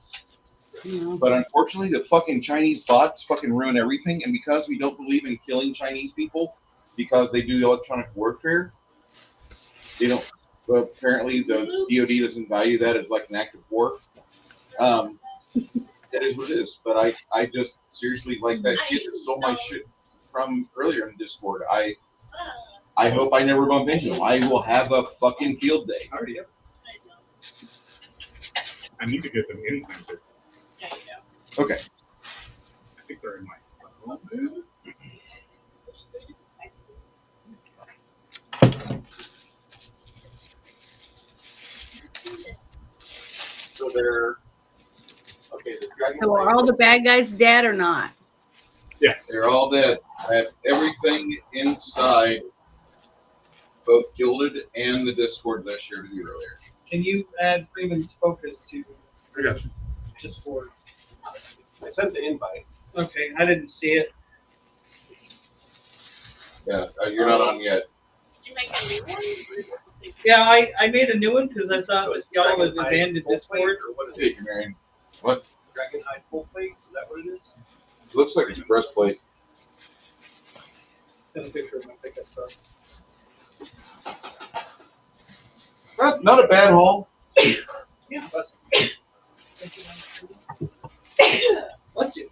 You know. But unfortunately, the fucking Chinese bots fucking ruin everything. And because we don't believe in killing Chinese people, because they do electronic warfare, they don't. Well, apparently, the DoD doesn't value that as like an act of war. That is what it is. But I just seriously like that kid that stole my shit from earlier in Discord. I hope I never bump into him. I will have a fucking field day. I already have. I need to get them in there. Okay. I think they're in my. So they're okay. The dragon. So are all the bad guys dead or not? Yes. They're all dead. I have everything inside both Gilded and the Discord that I shared with you earlier. Can you add Freeman's focus to I got you. Discord? I sent the invite. Okay, I didn't see it. Yeah, you're not on yet. Did you make a new one? Yeah, I made a new one because I thought y'all had abandoned Discord. What is it, Marion? What? Dragonhide full plate? Is that what it is? It looks like it's a breastplate. Send a picture of my pickup truck. Not a bad haul. Yeah. Bless you.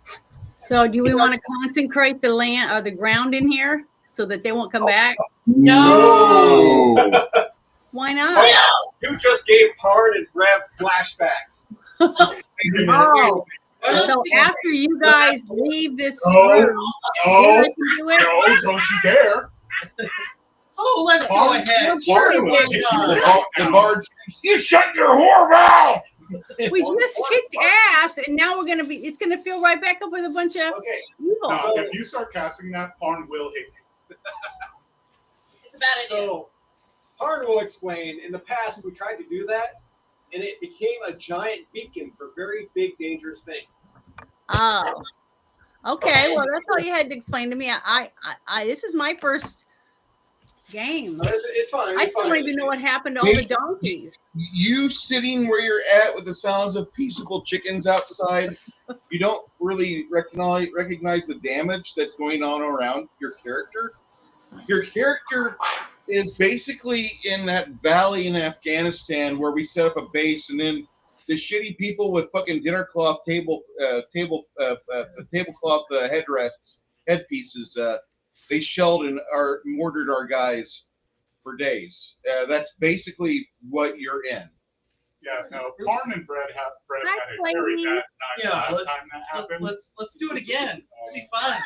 So do we want to consecrate the land or the ground in here so that they won't come back? No. Why not? You just gave Paarn and Brev flashbacks. Oh, so after you guys leave this room, then Oh, I can do it? no, don't you dare. Oh, let's go ahead. Sure, Okay. The bard. You shut your whore mouth! We just kicked ass, and now it's gonna fill right back up with a bunch of Okay. evil. No, if you start casting that, Paarn will hit you. It's a bad idea. So, Paarn will explain, in the past we tried to do that, and it became a giant beacon for very big, dangerous things. Oh, okay. Well, that's all you had to explain to me. I this is my first game. But it's fun. I still don't even know what happened to all the donkeys. You sitting where you're at with the sounds of peaceable chickens outside, you don't really recognize the damage that's going on around your character. Your character is basically in that valley in Afghanistan where we set up a base, and then the shitty people with fucking dinner cloth tablecloth headpieces, they shelled and mortared our guys for days. That's basally what you're in. Yeah, no, Paarn and Brev had a very bad time Yeah, last time that happened. let's do it again. It'd be fun.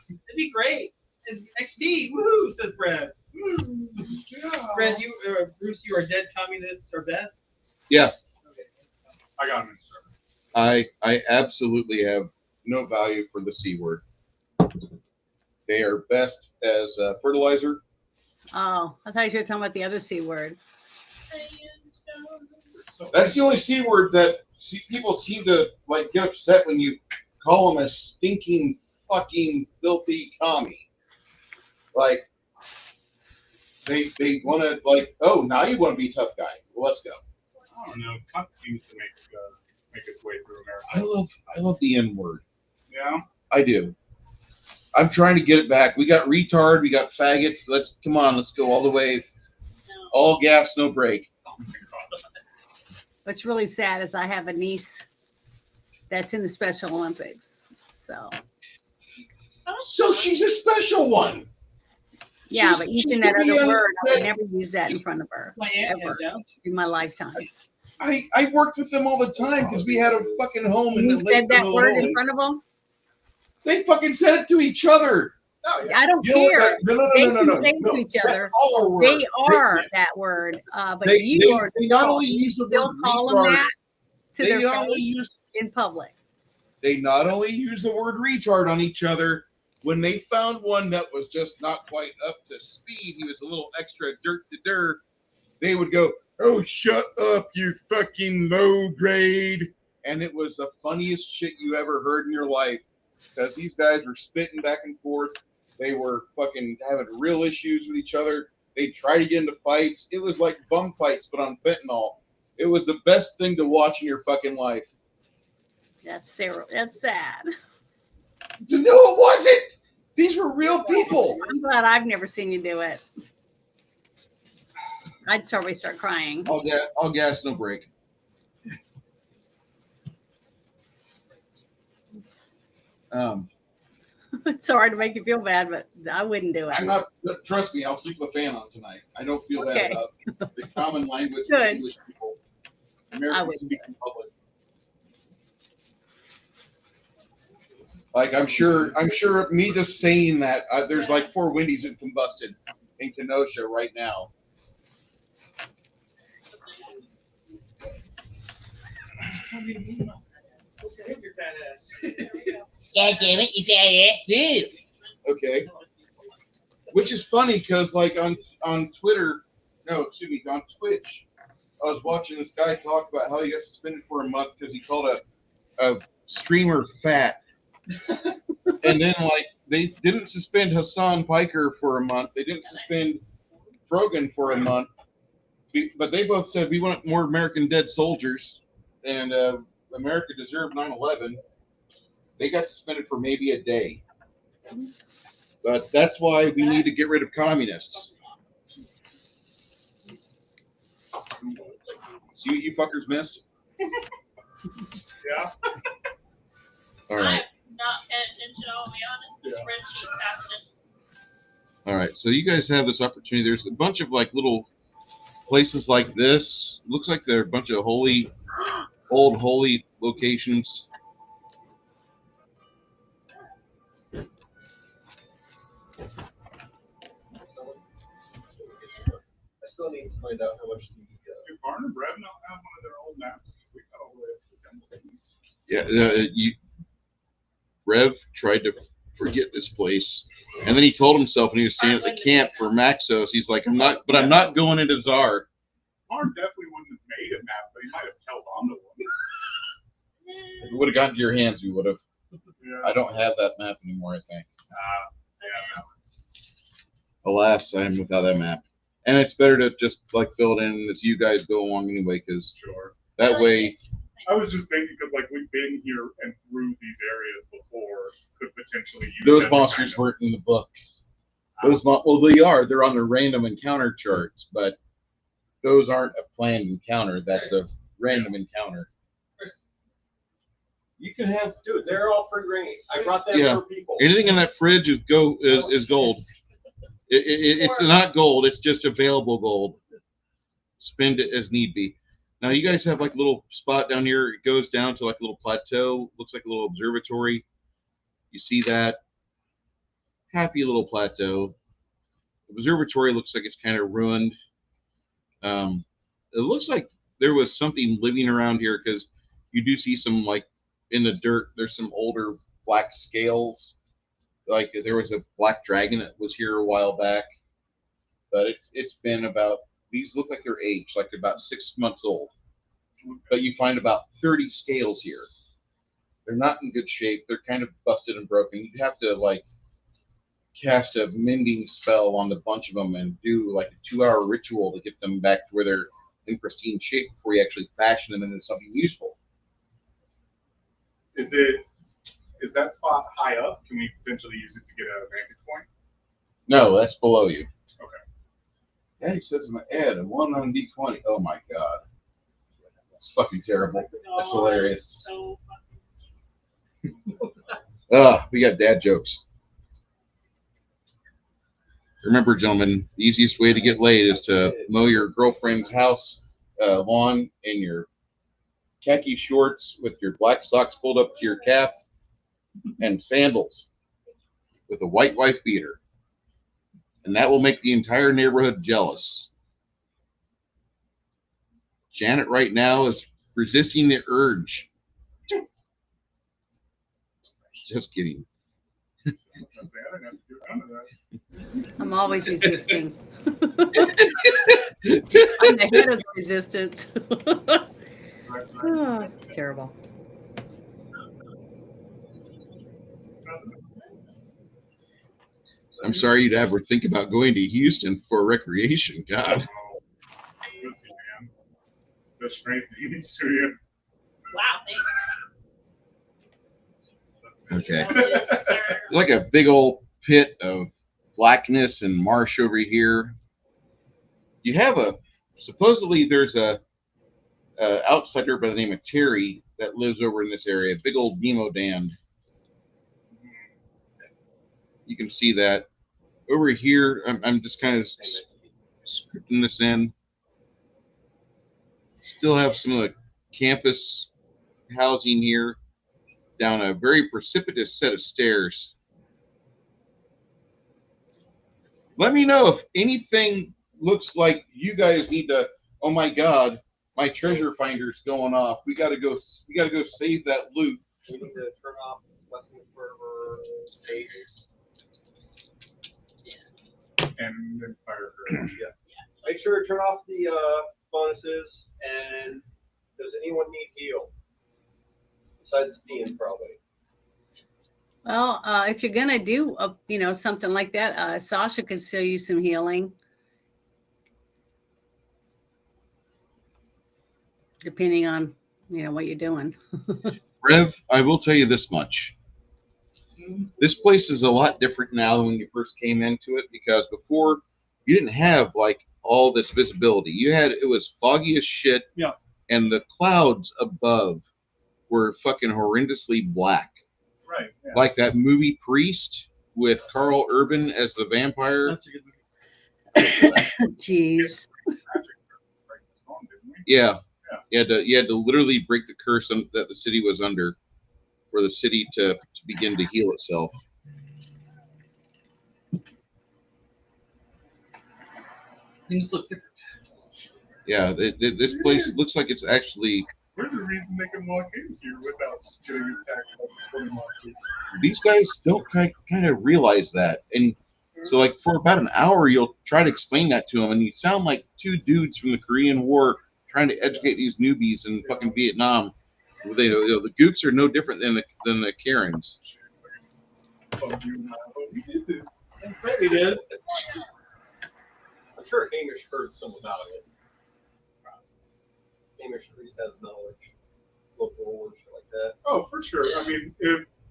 It'd be great. And XD, woohoo, says Brad. Brad, Bruce, you are dead communists or best. Yeah. Okay, that's fine. I got him in the server. I absolutely have no value for the C word. They are best as fertilizer. Oh, I thought you were talking about the other C word. That's the only C word that people seem to like get upset when you call them a stinking, fucking, filthy commie. Like, they want to, like, oh, now you want to be a tough guy. Well, let's go. I don't know. Cunt seems to make its way through America. I love the N word. Yeah. I do. I'm trying to get it back. We got retard. We got faggot. Let's go all the way. All gas, no brake. What's really sad is I have a niece that's in the Special Olympics. So she's a special one. yeah, She's- but using she's that gonna be other on word, I would that- never use that in front of her My aunt had ever down. in my lifetime. I worked with them all the time because we had a fucking home in You the said that word in Illinois. front of them? They fucking said it to each other. I don't You know what care. that- no, They no. can say it to each That's other. our word. They are that word, but They you are not only use the still word call them retard, that to they their not only face use in public. they not only use the word retard on each other. When they found one that was just not quite up to speed, he was a little extra dirt to dirt, they would go, "Oh, shut up, you fucking low grade." And it was the funniest shit you ever heard in your life. Because these guys were spitting back and forth. They were fucking having real issues with each other. They'd try to get into fights. It was like bum fights, but on fentanyl. It was the best thing to watch in your fucking life. That's Sarah. That's sad. No, it wasn't. These were real people. I'm glad I've never seen you do it. I'd probably start crying. All gas, no brake. It's sorry to make you feel bad, but I wouldn't do it. I'm not. Trust me, I'll sleep with a fan on tonight. I don't feel Okay. bad about the common language Good. of English people. Americans wouldn't speak in public. Like I'm sure me just saying that there's like 4 Wendy's that combusted in Kenosha right now. Your fat ass. God damn it, you fat ass. Boo. Okay. Which is funny because like on Twitter, on Twitch, I was watching this guy talk about how he got suspended for a month because he called a streamer fat. And then, like, they didn't suspend Hassan Piker for a month. They didn't suspend Frogan for a month. But they both said we want more American dead soldiers, and America deserved 9/11. They got suspended for maybe a day. But that's why we need to get rid of communists. See what you fuckers missed? Yeah. All right. I'm not paying attention, I'll be honest. The spreadsheet's happening. All right. So you guys have this opportunity. There's a bunch of like little places like this. Looks like they're a bunch of old holy locations. I still need to find out how much the. Do Paarn and Brev not have one of their old maps? We got all the way up to the temple. Yeah, Rev tried to forget this place, and then he told himself when he was staying at the camp for Maxos, he's like, I'm not going into Tsar. Paarn definitely wouldn't have made a map, but he might have held on to one. If it would have gotten to your hands, we would have. Yeah. I don't have that map anymore, I think. Yeah. Alas, I am without that map. And it's better to just like build in as you guys go along anyway, because Sure. that way. I was just thinking because like we've been here and through these areas before, could potentially use Those them to monsters kind of- weren't in the book. Well, they are. They're on the random encounter charts, but those aren't a planned encounter. That's a random encounter. You can have, dude. They're all free range. I brought them Yeah. for people. Anything in that fridge is gold. It's not gold. It's just available gold. Spend it as need be. Now you guys have like a little spot down here. It goes down to like a little plateau. Looks like a little observatory. You see that? Happy little plateau. The observatory looks like it's kind of ruined. It looks like there was something living around here because you do see some like in the dirt. There's some older black scales. Like there was a black dragon that was here a while back, but it's been about. These look like they're aged, like they're about 6 months old. But you find about 30 scales here. They're not in good shape. They're kind of busted and broken. You'd have to like cast a mending spell on a bunch of them and do like a 2-hour ritual to get them back to where they're in pristine shape before you actually fashion them into something useful. Is that spot high up? Can we potentially use it to get a vantage point? No, that's below you. Okay. Yeah, he says in my ad, a 1 on D20. Oh my god. That's fucking terrible. That's hilarious. So We got dad jokes. Remember, gentlemen, the easiest way to get laid is to mow your girlfriend's house lawn in your khaki shorts with your black socks pulled up to your calf and sandals with a white wife beater. And that will make the entire neighborhood jealous. Janet right now is resisting the urge. Just kidding. I'm always resisting. I'm the head of the resistance. Oh, terrible. I'm sorry you'd ever think about going to Houston for recreation. God. Listen, man. The strength needs to you. wow, thanks. Okay. Yes, sir. Like a big old pit of blackness and marsh over here. You have supposedly there's a outsider by the name of Terry that lives over in this area, big old Nemo Dand. You can see that. Over here, I'm just kind of scripting this in. Still have some of the campus housing here down a very precipitous set of stairs. Let me know if anything looks like you guys need to. Oh my God, my treasure finder's going off. We gotta go save that loot. We need to turn off Blessing of Fervor, Ace. And Fire Courage. Yeah. Make sure to turn off the bonuses. And does anyone need heal? Besides Steam, probably. Well, if you're gonna do something like that, Sasha could still use some healing, depending on what you're doing. Rev, I will tell you this much. This place is a lot different now than when you first came into it, because before you didn't have like all this visibility. It was foggy as shit. Yeah. And the clouds above were fucking horrendously black. Right. Yeah. Like that movie Priest with Carl Urban as the vampire. That's a good movie. Jeez. Yeah. You had to literally break the curse that the city was under for the city to begin to heal itself. Things look different. Yeah, this place looks like it's actually. We're the reason they can walk in here without getting attacked by 20 monsters. These guys don't kind of realize that, and so like for about an hour, you'll try to explain that to them, and you sound like two dudes from the Korean War trying to educate these newbies in fucking Vietnam. The Gooks are no different than the Karens. We did this. We did. I'm sure Hamish heard some about it. Hamish at least has knowledge, local or shit like that. Oh, for sure. Yeah. I mean,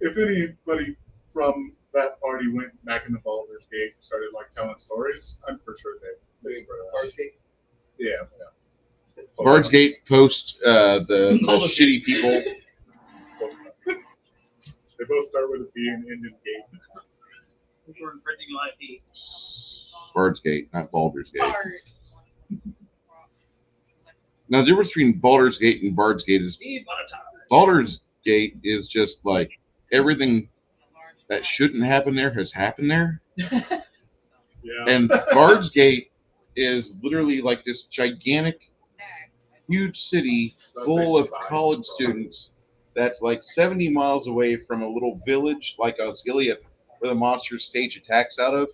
if anybody from that party went back into Baldur's Gate and started like telling stories, I'm for sure they spread it out. Bard's Gate? Yeah. Bard's Gate post the shitty people. They both start with a B and end in Gate. We're printing IP. Bard's Gate, not Baldur's Gate. Bard. Now, the difference between Baldur's Gate and Bard's Gate is Baldur's Gate is just like everything that shouldn't happen there has happened there. Yeah. And Bard's Gate is literally like this gigantic, huge city full of college students that's like 70 miles away from a little village like Osgiliath where the monsters stage attacks out of.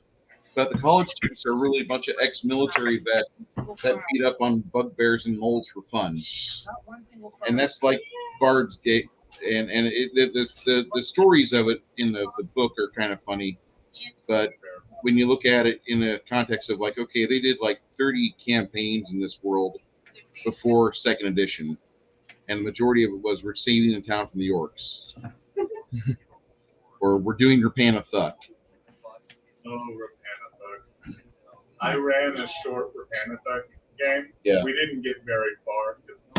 But the college students are really a bunch of ex-military vets that beat up on bugbears and moles for fun. And that's like Bard's Gate. And the stories of it in the book are kind of funny. But when you look at it in a context of like, okay, they did like 30 campaigns in this world before second edition. And the majority of it was we're saving the town from the orcs. Or we're doing Rapana Thuck. Oh, Rapana Thuck. I ran a short Rapana Thuck game. Yeah. We didn't get very far because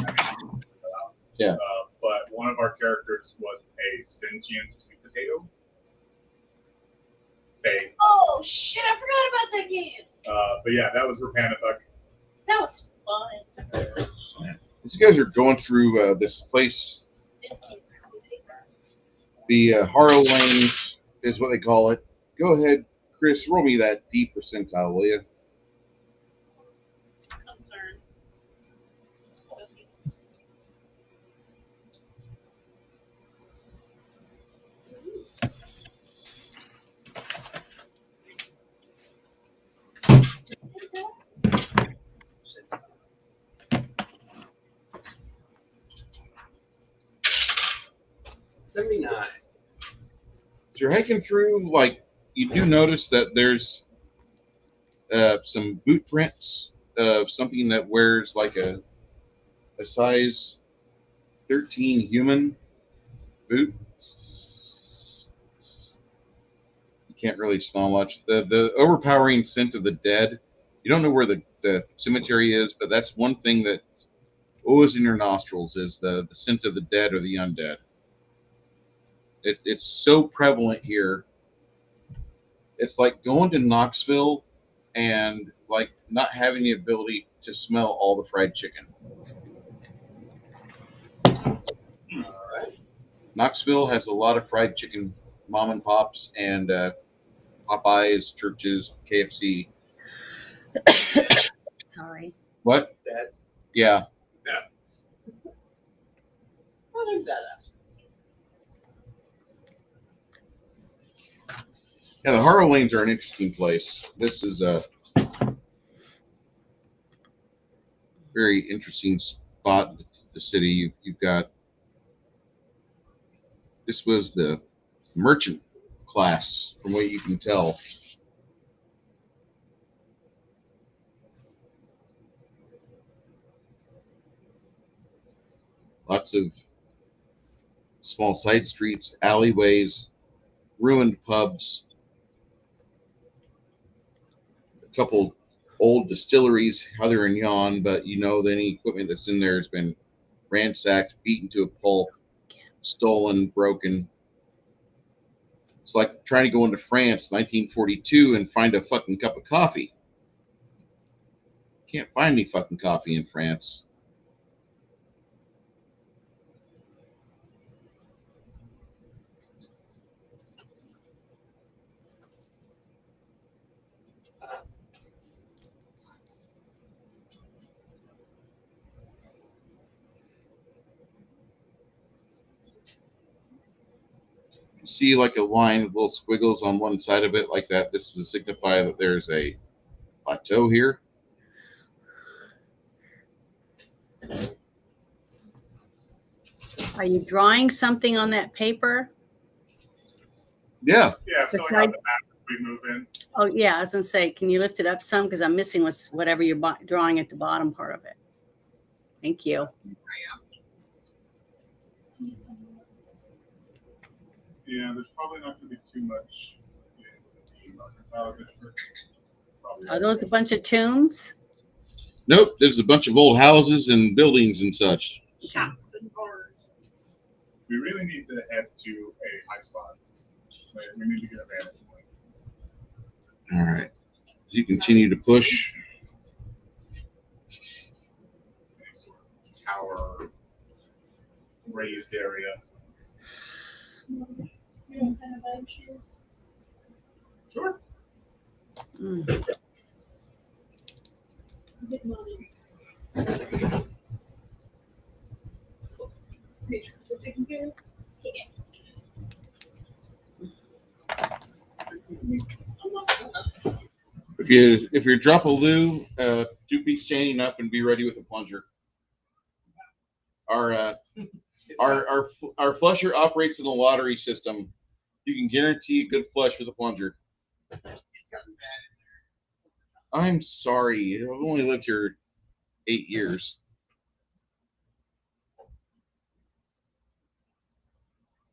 Yeah. But one of our characters was a sentient sweet potato. Fay. Oh shit! I forgot about that game. But yeah, that was Rapana Thuck. That was fun. These guys are going through this place. The Harrow Lanes is what they call it. Go ahead, Chris, roll me that D percentile, will you? I'm sorry. $79. As you're hiking through, like, you do notice that there's some boot prints of something that wears like a size 13 human boot. You can't really smell much. The overpowering scent of the dead. You don't know where the cemetery is, but that's one thing that always in your nostrils is the scent of the dead or the undead. It's so prevalent here. It's like going to Knoxville and like not having the ability to smell all the fried chicken. Knoxville has a lot of fried chicken mom and pops and Popeyes, churches, KFC. Sorry. What? Dad's. Yeah. Oh, they're badass. Yeah, the Harrow Lanes are an interesting place. This is a very interesting spot in the city. You've got, this was the merchant class, from what you can tell. Lots of small side streets, alleyways, ruined pubs, a couple old distilleries, Heather and Yon, but you know that any equipment that's in there has been ransacked, beaten to a pulp, stolen, broken. It's like trying to go into France 1942 and find a fucking cup of coffee. Can't find any fucking coffee in France. See like a line with little squiggles on one side of it like that. This is to signify that there's a plateau here. Are you drawing something on that paper? Yeah. Yeah, filling out the map as we move in. Oh, yeah. I was going to say, can you lift it up some? Because I'm missing whatever you're drawing at the bottom part of it. Thank you. Yeah, there's probably not going to be too much. Are those a bunch of tombs? Nope. There's a bunch of old houses and buildings and such. Okay. We really need to head to a high spot. We need to get a vantage point. All right. As you continue to push, Any sort of tower, raised area. You don't have benches. Sure. Mm. Good money. Make sure it's taken care of. if you drop a loo, do be standing up and be ready with a plunger. Our flusher operates in a lottery system. You can guarantee a good flush with a plunger. I'm sorry. I've only lived here 8 years.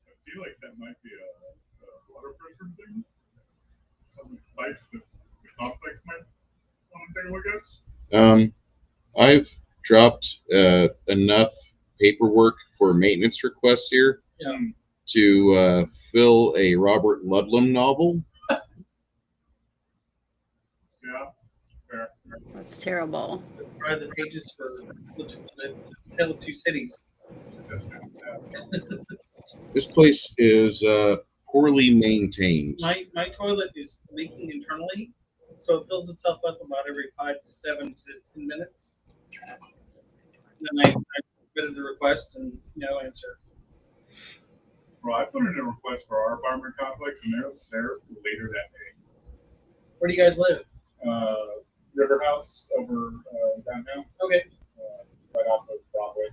I feel like that might be a water pressure thing. Some pipes that the complex might want to take a look at. I've dropped enough paperwork for maintenance requests here to fill a Robert Ludlum novel. Yeah, fair. That's terrible. Write the pages for the Tale of Two Cities. That's kind of sad. This place is poorly maintained. My toilet is leaking internally, so it fills itself up about every 5 to 7 to 10 minutes. Then I submitted the request and no answer. Well, I put in a request for our apartment complex, and they're later that day. Where do you guys live? River House over downtown, Okay. right off of Broadway.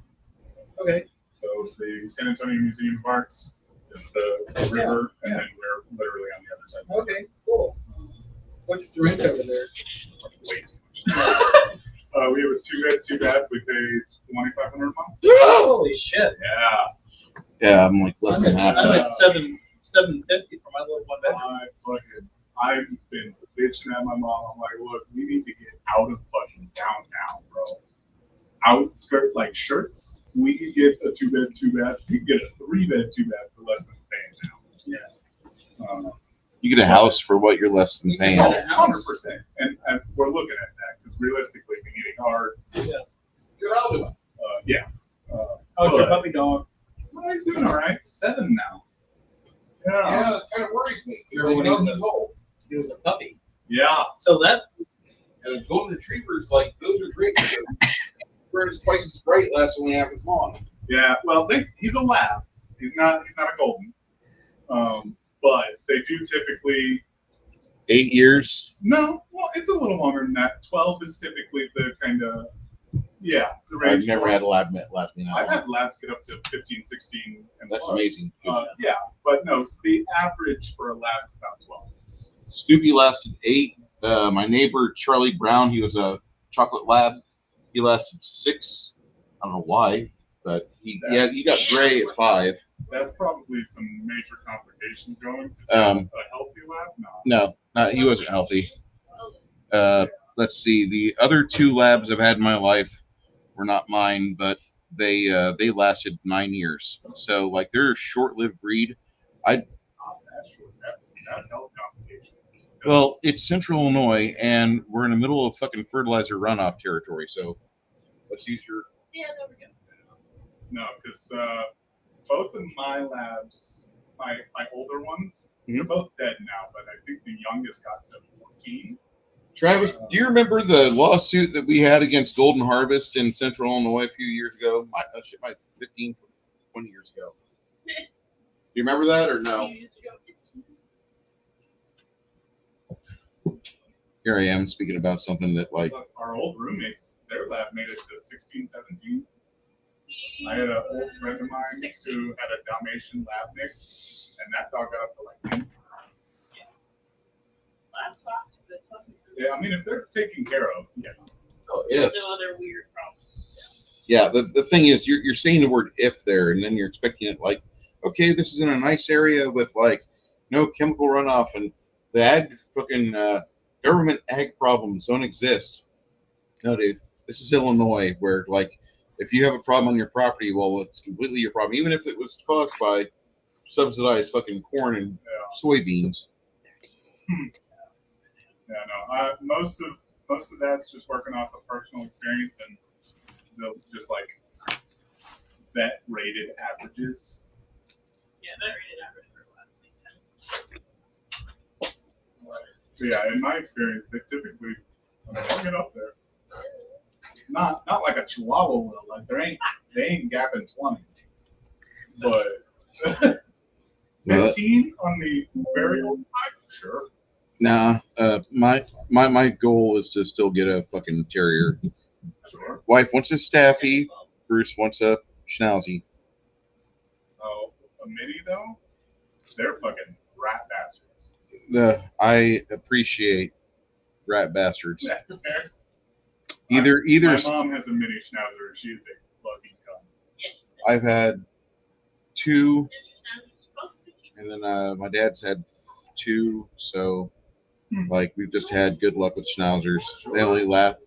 Okay. So the San Antonio Museum of Arts is the river, and then we're literally on the other side. Okay. Cool. What's the rent over there? Way too much. We have a 2-bed, 2-bath. We pay $2,500 a month. Holy shit! Yeah. Yeah, I'm like less than half I'm that. at $750 for my little one bedroom. I've been bitching at my mom. I'm like, look, we need to get out of fucking downtown, bro. Outskirt like shirts. We could get a 2-bed, 2-bath. You could get a 3-bed, 2-bath for less than paying now. Yeah. You get a house for what you're less than paying. 100%. And we're looking at that because realistically, we need a car. Yeah. Get out of it. Yeah. How's your puppy dog? Well, he's doing all right. 7 now. Yeah, it kind of worries me. Remember when Like, he he's old. He was a puppy. Yeah. So that And golden retrievers, like, those are great because burns twice as bright, lasts only half as long. Yeah. Well, he's a lab. He's not a golden. But they do typically. 8 years. No, well, it's a little longer than that. 12 is typically the kind of Yeah, the I've range. never had a lab last me that I've long. had labs get up to 15, 16, and That's plus. amazing. Yeah, but no, the average for a lab is about 12. Snoopy lasted 8. My neighbor Charlie Brown, he was a chocolate lab. He lasted 6. I don't know why, but he got gray at 5. That's probably some major complications going. A healthy lab? No, he wasn't healthy. Let's see. The other 2 labs I've had in my life were not mine, but they lasted 9 years. So like they're a short-lived breed. Not that short. That's health complications. Well, it's Central Illinois, and we're in the middle of fucking fertilizer runoff territory. So let's use your. Yeah, there we go. No, because both of my labs, my older ones, they're both dead now, but I think the youngest got to 14. Travis, do you remember the lawsuit that we had against Golden Harvest in Central Illinois a few years ago? My 15, 20 years ago. Do you remember that or no? Here I am speaking about something that like. Look, our old roommates, their lab made it to 16, 17. I had an old friend of mine who had a Dalmatian lab mix, and that dog got up to like 10. Yeah, I mean, if they're taken care of, yeah. Oh, yeah. No other weird problems. Yeah, the thing is, you're saying the word "if" there, and then you're expecting it like, okay, this is in a nice area with like no chemical runoff, and the ag fucking government ag problems don't exist. No, dude, this is Illinois, where like if you have a problem on your property, well, it's completely your problem, even if it was caused by subsidized fucking corn and soybeans. Yeah, no. Most of that's just working off of personal experience and just like vet rated averages. Yeah, that rated average for a lot. So yeah, in my experience, they typically they'll get up there. Not like a Chihuahua will. Like they ain't gapping 20, but 15 on the very old side, sure. Nah, my goal is to still get a fucking terrier. Sure. Wife wants a Staffy. Bruce wants a Schnauzy. Oh, a mini though? They're fucking rat bastards. I appreciate rat bastards. Yeah, fair. Either my mom has a mini Schnauzer and she is a lucky cunt. Yes. I've had 2, and then my dad's had 2, so like we've just had good luck with Schnauzers. They only last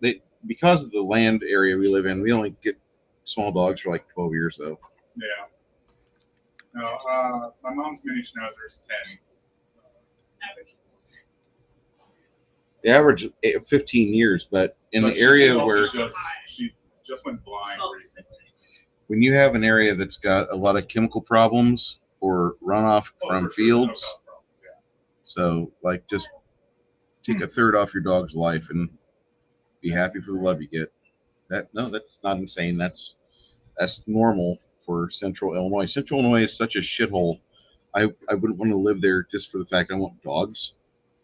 because of the land area we live in. We only get small dogs for like 12 years though. Yeah. No, my mom's mini Schnauzer is 10. Average. The average 15 years, but in But the area she where she just went blind recently. when you have an area that's got a lot of chemical problems or runoff from fields, Yeah. so like just take a third off your dog's life and be happy for the love you get. That's not insane. That's normal for Central Illinois. Central Illinois is such a shithole. I wouldn't want to live there just for the fact I want dogs.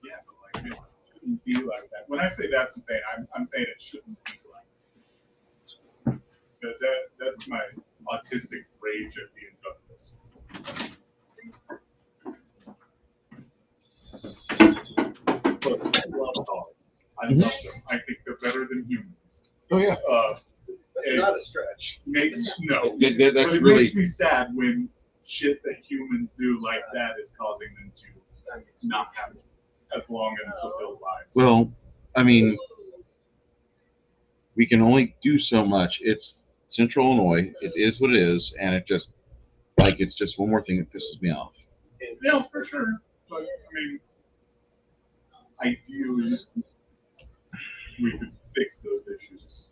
Yeah, but like it shouldn't be like that. When I say that's insane, I'm saying it shouldn't be like that. That's my autistic rage at the injustice. Look, I love dogs. I love them. I think they're better than humans. Oh yeah. That's not a stretch. That's That's but it really makes me sad when shit that humans do like that is causing them to not have as long and fulfilled lives. well. I mean, we can only do so much. It's Central Illinois. It is what it is, and it's just one more thing that pisses me off. Yeah, for sure. But I mean, ideally, we could fix those issues.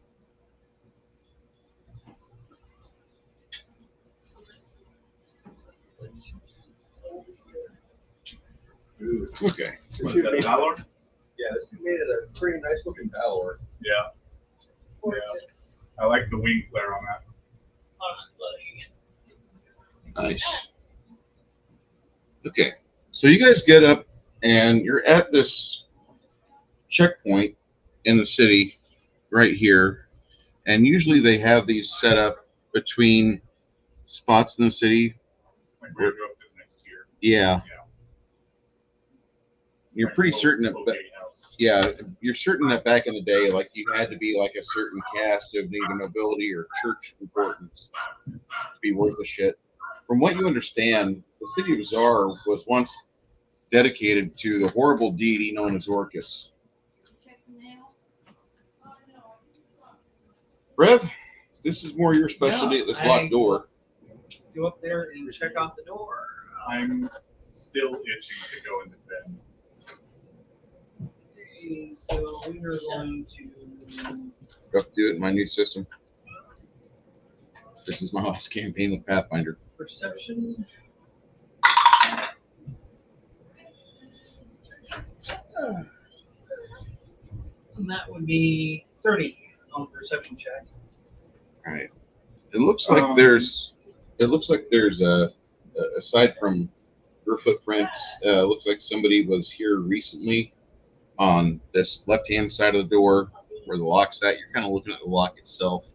Dude, Okay. What's that, Valor? yeah, this dude made it a pretty nice looking Valor. Yeah. Orcus. I like the wing flare on that. Oh, that's loading again. Nice. Okay. So you guys get up and you're at this checkpoint in the city right here. And usually they have these set up between spots in the city. Like we're going to go up to the next tier. Yeah. You're Like pretty low- certain that, low but gatehouse. yeah, you're certain that back in the day, like you had to be like a certain caste of either nobility or church importance to be worth a shit. From what you understand, the city of Tsar was once dedicated to the horrible deity known as Orcus. Brev, this is more your specialty at this locked door. Go up there and check out the door. I'm still itching to go into Zen. Okay, so we are going to. Got to do it in my new system. This is my last campaign with Pathfinder. Perception. And that would be 30 on perception check. All right. It looks like there's a aside from your footprints, looks like somebody was here recently on this left-hand side of the door where the lock's at. You're kind of looking at the lock itself,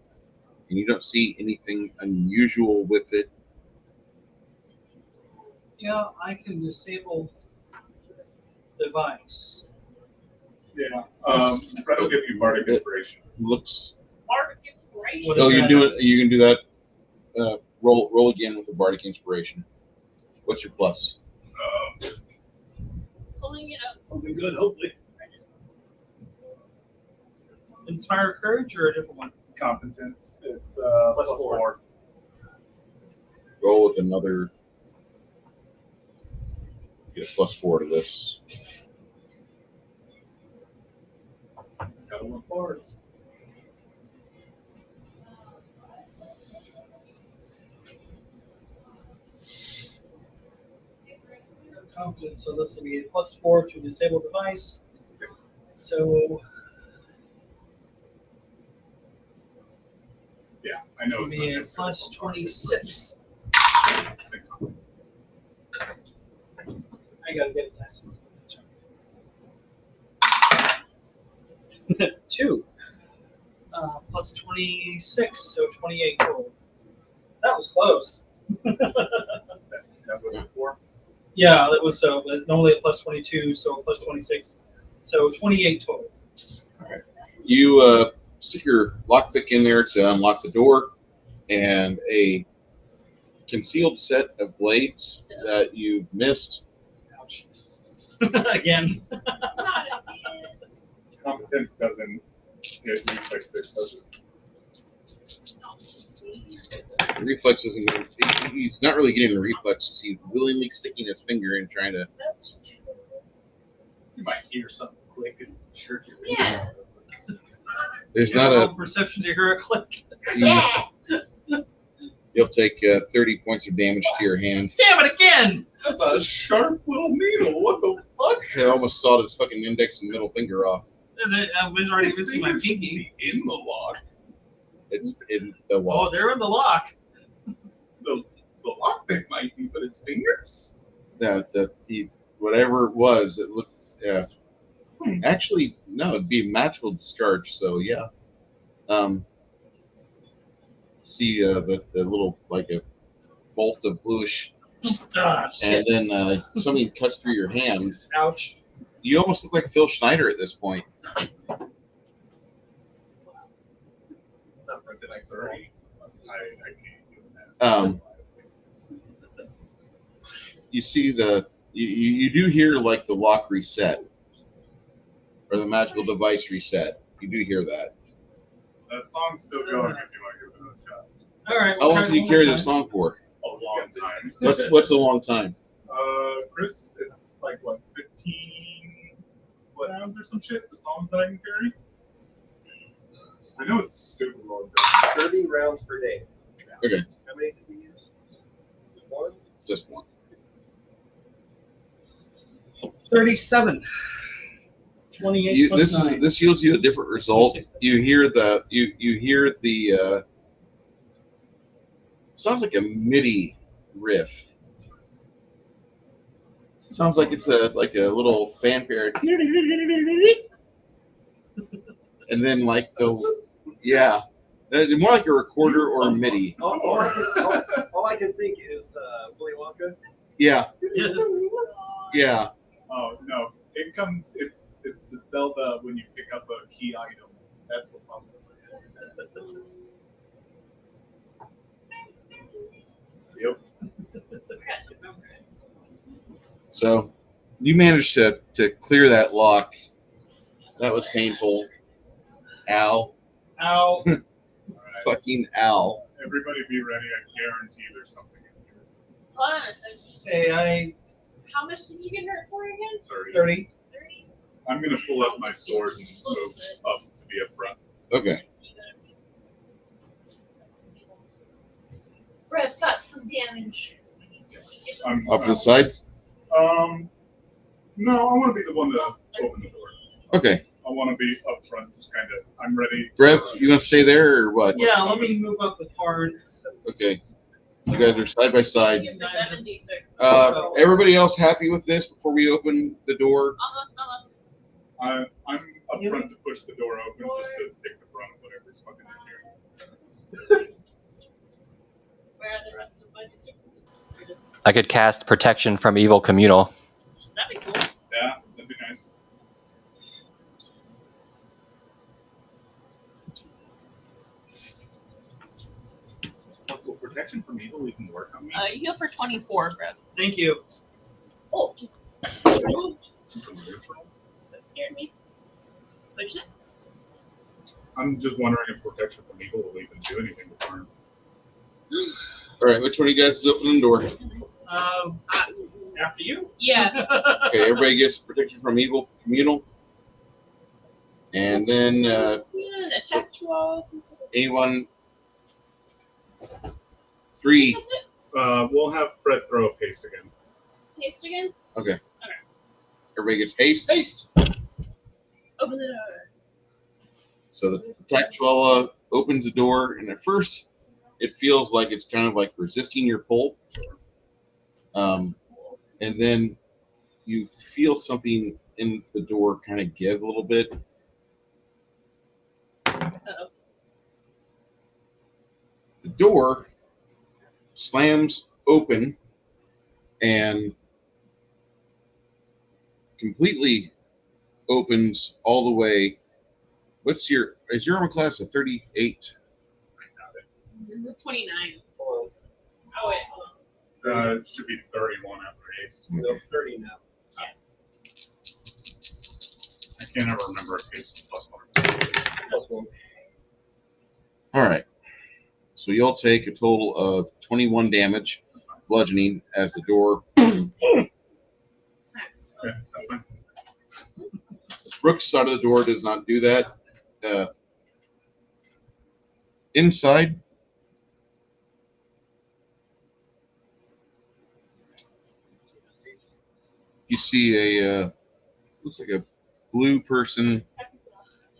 and you don't see anything unusual with it. Yeah, I can disable device. Yeah. Fred will give you Bardic Inspiration. Looks. Bardic Inspiration. What Oh, is you that? do it. You can do that. Roll again with the Bardic Inspiration. What's your plus? Pulling it up. Something good, hopefully. Inspire courage or a different one? Competence. It's plus 4. Roll with another. Get a +4 to this. Gotta love bards. Confidence, so this will be a +4 to disable device. So Yeah, I this know will it's be not a necessarily +26. I gotta get it last one. That's right. 2. +26, so 28 total. That was close. That would be 4. Yeah, that was so, but normally a +22, so a +26. So 28 total. You stick your lockpick in there to unlock the door, and a concealed set of blades that you missed. Ouch. Again. Not again. Competence doesn't hit reflexes, does it? Reflex isn't going to. He's not really getting the reflexes. He's willingly sticking his finger in, trying to. That's true. You might hear something click and jerk your Yeah. There's Yeah, not roll a. perception to hear a click. Yeah. You'll take 30 points of damage to your hand. Damn it again! That's a sharp little needle. What the fuck? I almost sawed his fucking index and middle finger off. And then I was already His missing my fingers should pinky. be in the lock. It's in the Oh, wall. they're in the lock. The lockpick might be, but his fingers? Whatever it was, it looked. Yeah. Actually, no, it'd be magical discharge. So yeah. See the little like a bolt of bluish, Ah, and shit. then something cuts through your hand. Ouch. You almost look like Phil Schneider at this point. Not for the next 30. I can't do that. You see you do hear like the lock reset or the magical device reset. You do hear that. That song's still going if you want to give it another shot. All right. How long can you carry this song for? A long time. What's a long time? Chris, it's like what, 15 rounds or some shit? The songs that I can carry? I know it's stupid long. 30 rounds per day. Okay. How many did we use? One? Just one. 37. 28 plus 9. This yields you a different result. 26. You hear the sounds like a MIDI riff. Sounds like it's a little fanfare. And then like More like a recorder or a MIDI. All I can think is Willy Wonka. Yeah. Yeah. Oh no! It comes. It's the Zelda when you pick up a key item. That's what pops up. Yep. So you managed to clear that lock. That was painful. Ow. Ow. Fucking ow. Everybody be ready. I guarantee there's something in here. Hold on a second. Hey, How much did you get hurt for again? 30. 30? I'm gonna pull up my sword and move up to be up front. Okay. Brev got some damage. Up to the side? No, I want to be the one to open the door. Okay. I want to be up front, just kind of. I'm ready. Brev, you want to stay there or what? Yeah, let me move up with Paarn. Okay. You guys are side by side. 76. Everybody else happy with this before we open the door? Almost. I'm up front to push the door open, just to take the brunt of whatever's fucking in here. Where are the rest of my D6s? I could cast Protection from Evil Communal. That'd be cool. Yeah, that'd be nice. Protection from evil, we can work on me. You heal for 24, Brev. Thank you. Oh, Jesus. From neutral. That scared me. What'd you say? I'm just wondering if protection from evil will even do anything with harm. All right, which one of you guys is opening the door? After you? Yeah. Okay, everybody gets protection from evil communal. And then Attack 12. anyone 3. That's it. We'll have Fred throw a paste again. Taste again. Okay. Everybody gets haste. Haste. Open the door. So the attack 12 opens the door, and at first it feels like it's kind of like resisting your pull. And then you feel something in the door kind of give a little bit. Uh-oh. The door slams open and completely opens all the way. Is your armor class a 38? This is a 29. Hold Oh, wait. Hold on. It should be 31 after haste. on. No, 30 now. I can't ever remember if haste is +1. +1. All right. So you'll take a total of 21 damage, bludgeoning, as the door. Smacks. Okay, that's fine. Brooks' side of the door does not do that. Inside, you see a looks like a blue person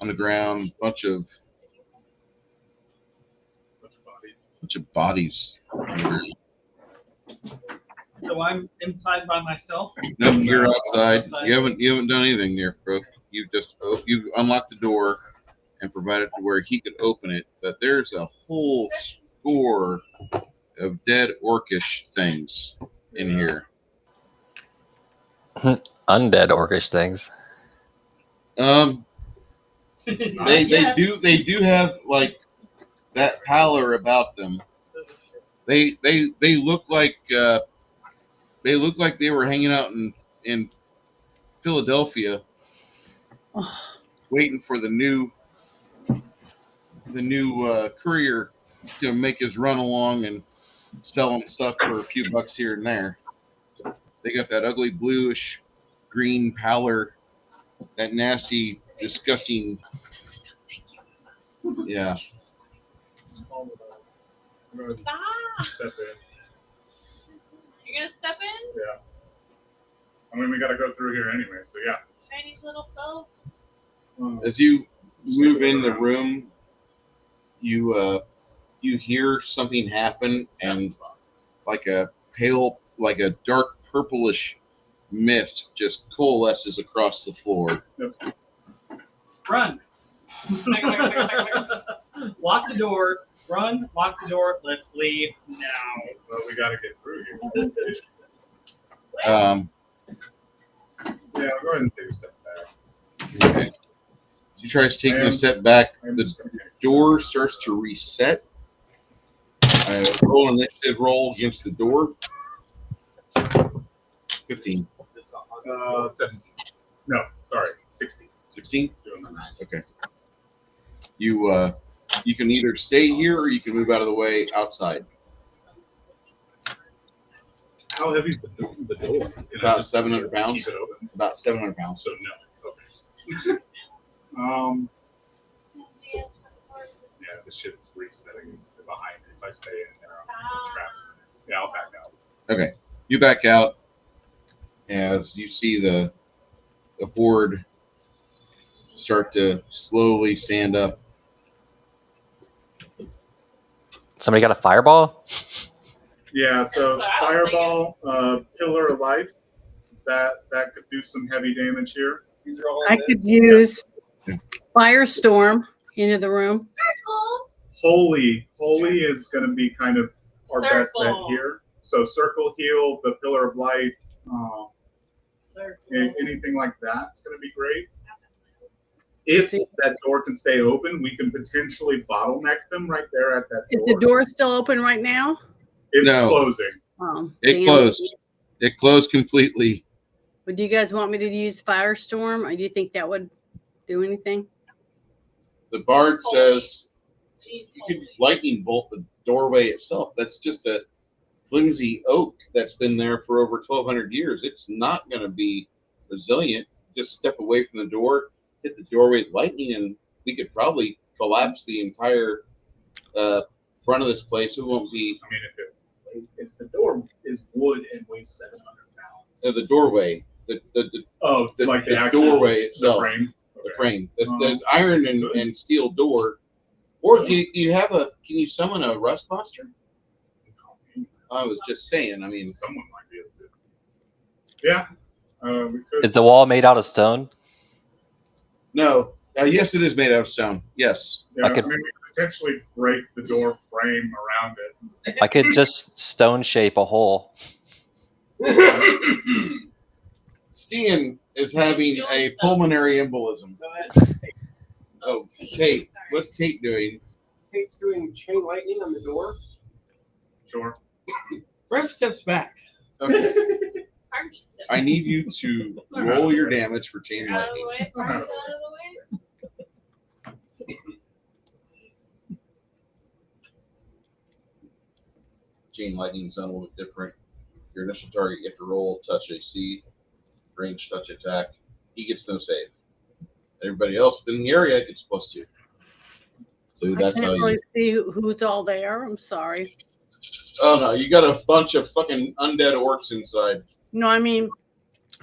on the ground, bunch of bodies. So I'm inside by myself. No, you're outside. You haven't done anything there, bro. You've unlocked the door and provided to where he could open it. But there's a whole score of dead Orcish things in here. Undead Orcish things. They do have like that pallor about them. They look like they were hanging out in Philadelphia, waiting for the new courier to make his run along and selling stuff for a few bucks here and there. They got that ugly bluish green pallor, that nasty, disgusting. Yeah. I'm gonna Stop. step in. You're gonna step in? Yeah. I mean, we gotta go through here anyway, so yeah. Chinese little self. As you move in the room, you hear something happen, and like a dark purplish mist just coalesces across the floor. Run. Lock the door. Run, lock the door. Let's leave now. Well, we got to get through here. Yeah, Yeah, I'll go ahead and take a step back. okay. So you try taking a step back. I'm The just gonna get- door starts to reset. Roll an initiative roll against the door. 15. 17. No, sorry, 16. 16? Doing my math. Okay. You can either stay here or you can move out of the way outside. How heavy is the door? About 700 pounds. Keep it open. About 700 pounds. So no. Okay. Yeah, the shit's resetting behind me. If I stay in there, I'm trapped. Yeah, I'll back out. Okay. You back out as you see the horde start to slowly stand up. Somebody got a fireball? Yeah, so That's what I was fireball, pillar of life. That could do some heavy damage here. These are all I dead. could use firestorm into the room. Circle. Holy is going to be kind of our best bet Circle. here. So circle, heal, the pillar of life, Circle. anything like that's going to be great. If that door can stay open, we can potentially bottleneck them right there at that Is door. the door still open right now? It's No. closing. It Damn. closed. It closed completely. But do you guys want me to use firestorm, or do you think that would do anything? The bard says you could lightning bolt the doorway itself. That's just a flimsy oak that's been there for over 1,200 years. It's not going to be resilient. Just step away from the door, hit the doorway with lightning, and we could probably collapse the entire front of this place. It won't be I mean, if the door is wood and weighs 700 pounds. the doorway, the Oh, the- like the the actual doorway itself. the frame. the Okay. frame. The iron and steel door. Or do you have can you summon a rust monster? I was just saying, I mean, Someone might be able to. Yeah, we could. Is the wall made out of stone? no. Yes, it is made out of stone. Yes. Yeah, I could- we could potentially break the door frame around it. I could just stone shape a hole. Stian is having a pulmonary embolism. Go ahead. Oh, Tate. What's Tate doing? Tate's doing chain lightning on the door. Sure. Brev steps back. Okay. Arch tip. I need you to roll your damage for chain Out of the lightning. way. Arch out of the way. Chain lightning is a little bit different. Your initial target, you have to roll touch AC, range touch attack. He gets no save. Everybody else within the area gets +2. So I that's how can't you. really see who's all there. I'm sorry. Oh no, you got a bunch of fucking undead orcs inside. No, I mean,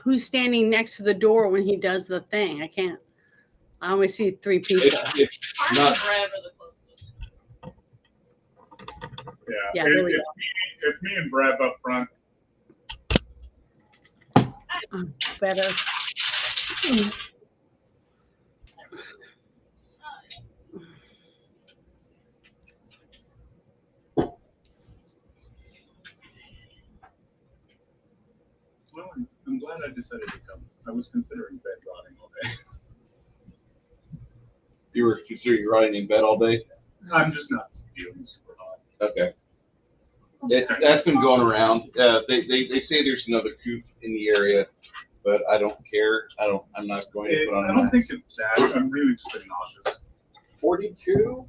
who's standing next to the door when he does the thing? I can't. I only see 3 people. It's Paarn and not. Brev are the closest. Yeah. Yeah, there we go. It's me and Brev up front. Better. Well, I'm glad I decided to come. I was considering bed rotting all day. You were considering rotting in bed all day. I'm just not feeling super hot. Okay. That's been going around. They say there's another coof in the area, but I don't care. I'm not going to put on. I don't think it's that. I'm really just been nauseous. 42,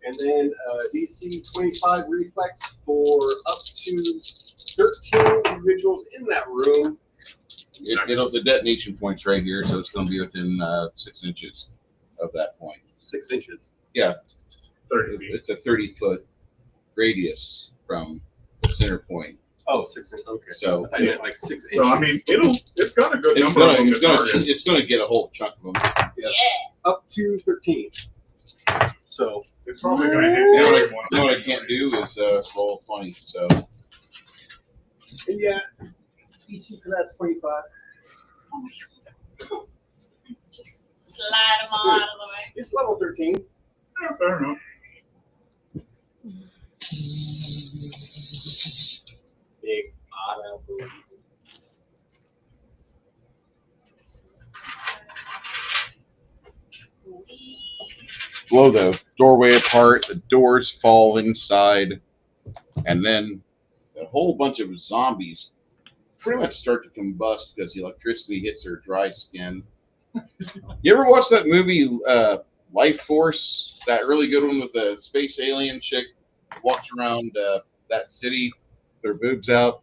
and then DC 25 reflex for up to 13 individuals in that room. The detonation point's right here, so it's going to be within 6 inches of that point. 6 inches. Yeah, 30 feet. it's a 30-foot radius from the center point. Oh, 6 inches. Okay. So I thought you meant like 6 inches. So I mean, it's got a good it's number of them to going target. it's going to get a whole chunk of them. Yeah. Up to 13. So It's probably going to hit You know every what, one of you know what I them. can't do is roll 20. So and yeah, DC for that's 25. Just slide them all out of the way. It's level 13. Yeah, fair enough. Big odd apple. Blow the doorway apart, the doors fall inside, and then a whole bunch of zombies pretty much start to combust because the electricity hits their dry skin. You ever watch that movie Life Force? That really good one with the space alien chick walks around that city, their boobs out.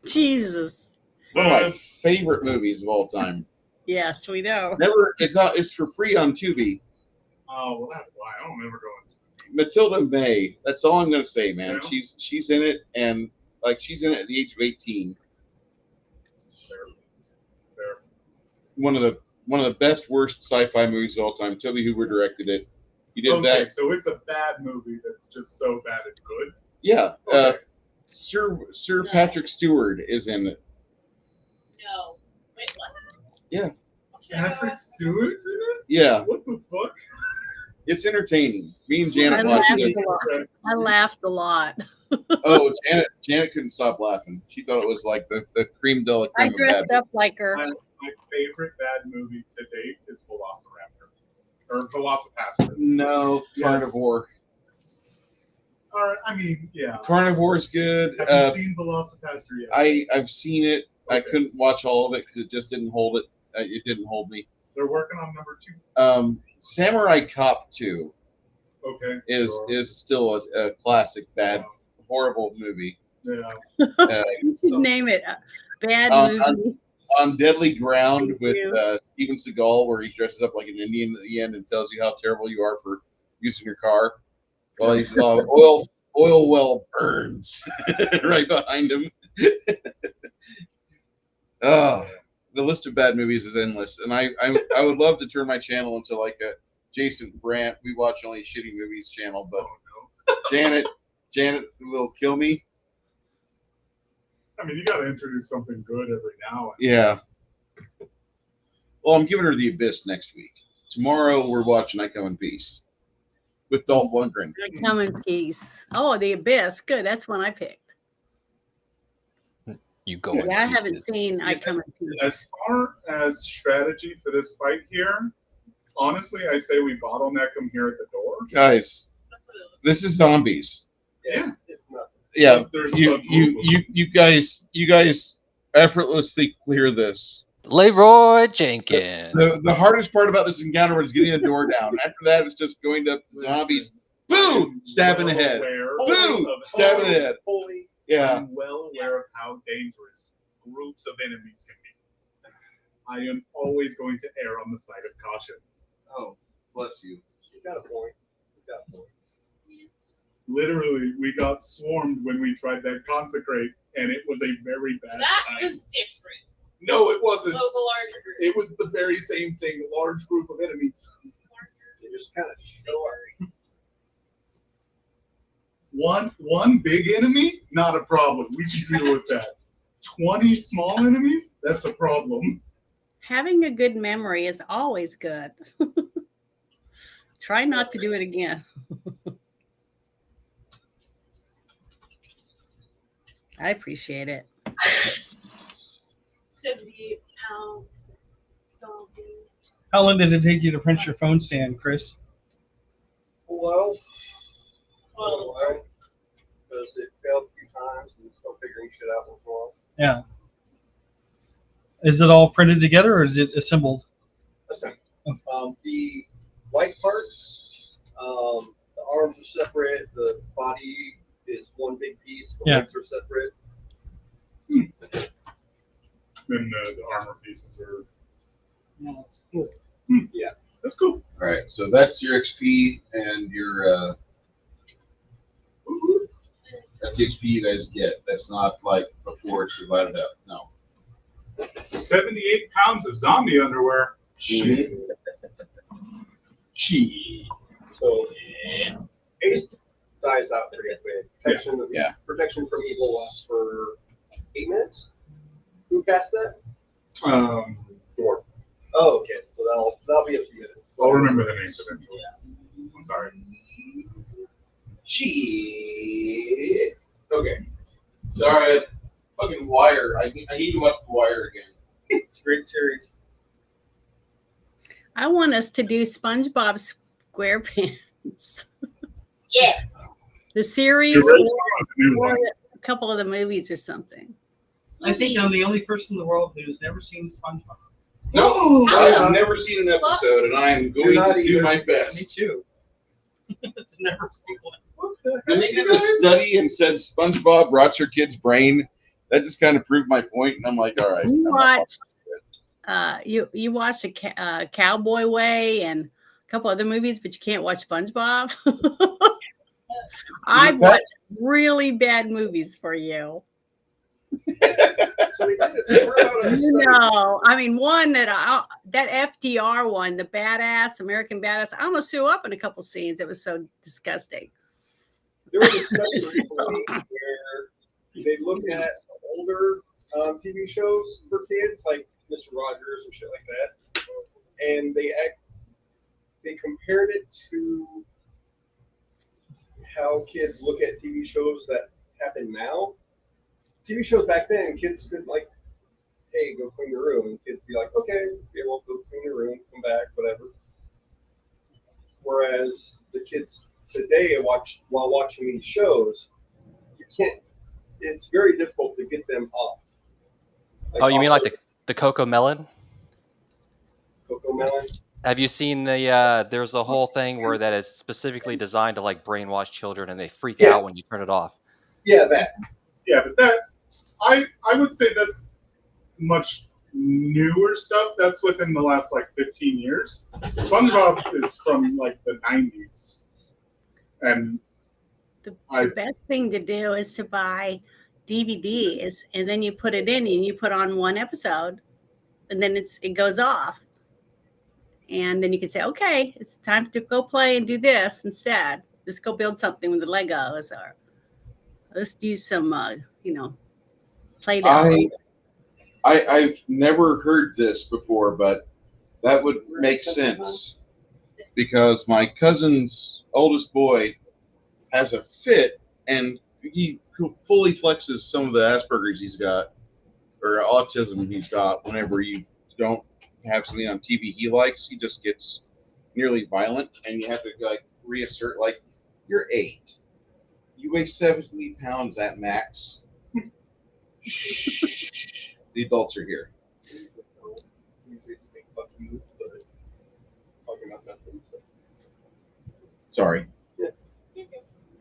Jesus. One of my favorite movies of all time. Yes, we know. It's for free on Tubi. Oh, well, that's why I don't ever go into. Matilda May. That's all I'm gonna say, man. Yeah. She's in it, and like she's in it at the age of 18. Fair. One of the best worst sci-fi movies of all time. Toby Hooper directed it. He did Okay, that. so it's a bad movie that's just so bad it's good. Yeah. Okay. Sir No. Patrick Stewart is in it. No. Wait, what? Yeah. Patrick Stewart's in it? Yeah. What the fuck? It's entertaining. Me and I Janet watched laughed it. a lot. I laughed a lot. Oh, Janet couldn't stop laughing. She thought it was like the creme de la I creme of dressed bad. up like her. My favorite bad movie to date is Velociraptor. Or Velocipaster. No, Yes. Carnivore. I mean, yeah. Carnivore's good. Have you seen Velocipaster yet? I've seen it. I Okay. couldn't watch all of it because it just didn't hold it. It didn't hold me. They're working on number 2. Samurai Cop 2 Okay. is sure. still a classic bad, horrible movie. Yeah. You should name it Bad On- Movie. On Deadly Ground Thank with you. Steven Seagal, where he dresses up like an Indian at the end and tells you how terrible you are for using your car. Well, he's oil well burns right behind him. The list of bad movies is endless, and I would love to turn my channel into like a Jason Brandt we watch only shitty movies channel, but Oh, Janet will kill me. no. I mean, you got to introduce something good every now and Yeah. Well, I'm giving her The Abyss next week. Tomorrow we're watching I Come in Peace with Dolph Lundgren. I Come in Peace. Oh, The Abyss. Good. That's one I picked. You go. Yeah, in Yeah, I haven't pieces. seen I Come in Peace. As far as strategy for this fight here, honestly, I say we bottleneck them here at the door. Guys, That's what it looks this is zombies. Yeah. It's nothing. Yeah, There's a you group of you guys effortlessly clear this. Leroy Jenkins. The hardest part about this encounter was getting the door down. After that, it's just going to zombies. Boom! Stab in the head. Boom! Stab in the head. Holy. Yeah. I'm well aware of how dangerous groups of enemies can be. I am always going to err on the side of caution. Oh, bless you. You got a point. You got a point. Literally, we got swarmed when we tried that consecrate, and it was a very bad That time. was different. No, it That wasn't. was a larger group. It was the very same thing. Large group of enemies. You just kind of show up. One big enemy, not a problem. We can deal with that. 20 small enemies, that's a problem. Having a good memory is always good. Try not to do it again. I appreciate it. 78 pounds. Dog food. How long did it take you to print your phone stand, Chris? Well, Well, because it failed a few times and still figuring shit out once in a while. Yeah. Is it all printed together or is it assembled? Listen, the white parts, the arms are separate, the body is one big piece, the Yeah. legs are separate. Then the armor pieces are. Yeah. That's cool. All right, so that's your XP and your. That's the XP you guys get. That's not like before it's divided up. No. 78 pounds of zombie underwear. Shit. So, Ace dies out pretty quick. Protection, Yeah. protection from evil lasts for 8 minutes. Who cast that? Dwarf. Oh, okay. So that'll be a few minutes. I'll remember the names eventually. I'm sorry. She I need to watch The Wire again. It's a great series. I want us to do SpongeBob SquarePants. Yeah. The series You're right. or a couple of the movies or something. I think I'm the only person in the world who's never seen SpongeBob. No, Awesome. I've never seen an episode, and I am going to do my Me best. too. It's never seen one. When they did a study and said SpongeBob rots your kid's brain, that just kind of proved my point, and I'm like, all right. You I'm not watched you watched a Cowboy Way and a couple other movies, but you can't watch SpongeBob. I've watched really bad movies for you. So they did it. You know, I mean, one that FDR one, the badass American badass, I almost threw up in a couple scenes. It was so disgusting. There was a study recently where they looked at older TV shows for kids, like Mr. Rogers and shit like that, and they compared it to how kids look at TV shows that happen now. TV shows back then, kids could like, hey, go clean the room, and kids be like, okay, yeah, well, go clean the room, come back, whatever. Whereas the kids today while watching these shows, you can't. It's very difficult to get them off. Oh, you mean like the Coco Melon? Coco Melon? Have you seen the? There's a whole thing where that is specifically designed to like brainwash children, and they freak out when you turn it off. Yeah, that. Yeah, but that I would say that's much newer stuff. That's within the last like 15 years. SpongeBob is from like the 90s, and The best thing to do is to buy DVDs, and then you put it in and you put on one episode, and then it goes off. And then you can say, okay, it's time to go play and do this instead. Let's go build something with the Legos, or let's do some, Play-Doh. I've never heard this before, but that would make sense because my cousin's oldest boy has a fit, and he fully flexes some of the Asperger's he's got or autism he's got. Whenever you don't have something on TV he likes, he just gets nearly violent, and you have to like reassert, like, you're 8, you weigh 70 pounds at max. Shh. The adults are here. Usually it's a big fuck you, but talking about nothing. So. Sorry. Yeah.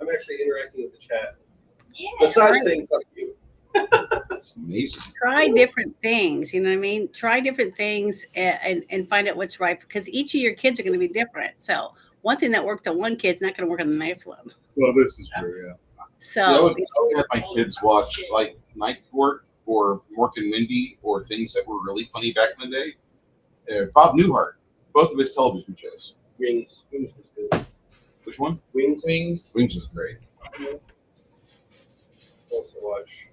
I'm actually interacting with the chat. Yeah. Besides saying fuck you. That's amazing. Try different things, you know what I mean? Try different things and find out what's right, because each of your kids are going to be different. So one thing that worked on one kid's not going to work on the next one. well, this is true. Yeah. So I would have my kids watch like Night Court or Mork and Mindy or things that were really funny back in the day. Bob Newhart, both of his television shows. Wings. Wings was good. Which one? Wings. Wings was great. Also watch.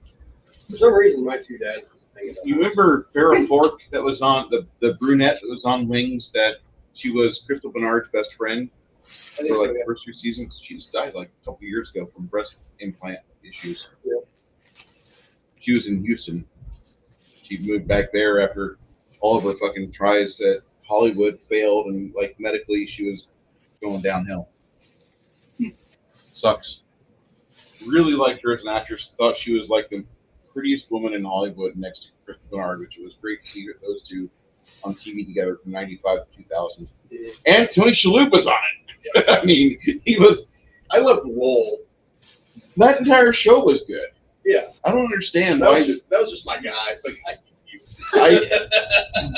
For some reason, my two dads was thinking about You remember Farrah Fork that was on the brunette that was on Wings, that she was Crystal Bernard's best friend for like the first 2 seasons? She just died like a couple years ago from breast implant issues. Yeah. She was in Houston. She moved back there after all of her fucking tries at Hollywood failed, and like medically she was going downhill. Sucks. Really liked her as an actress. Thought she was like the prettiest woman in Hollywood next to Crystal Bernard, which was great to see those two on TV together from 95 to 2000. And Tony Shalhoub was on it. I mean, he was. I loved Lowell. That entire show was good. Yeah. I don't understand That why. was just my guy. It's like,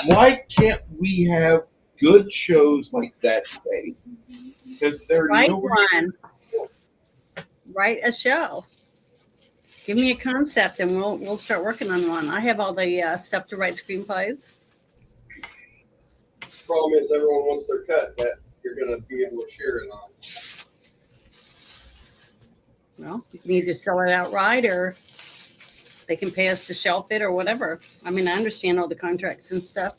Why can't we have good shows like that today? Because they're write nowhere. one. Write a show. Give me a concept and we'll start working on one. I have all the stuff to write screenplays. problem is everyone wants their cut that you're going to be able to share it on. Well, you can either sell it outright or they can pay us to shelf it or whatever. I mean, I understand all the contracts and stuff.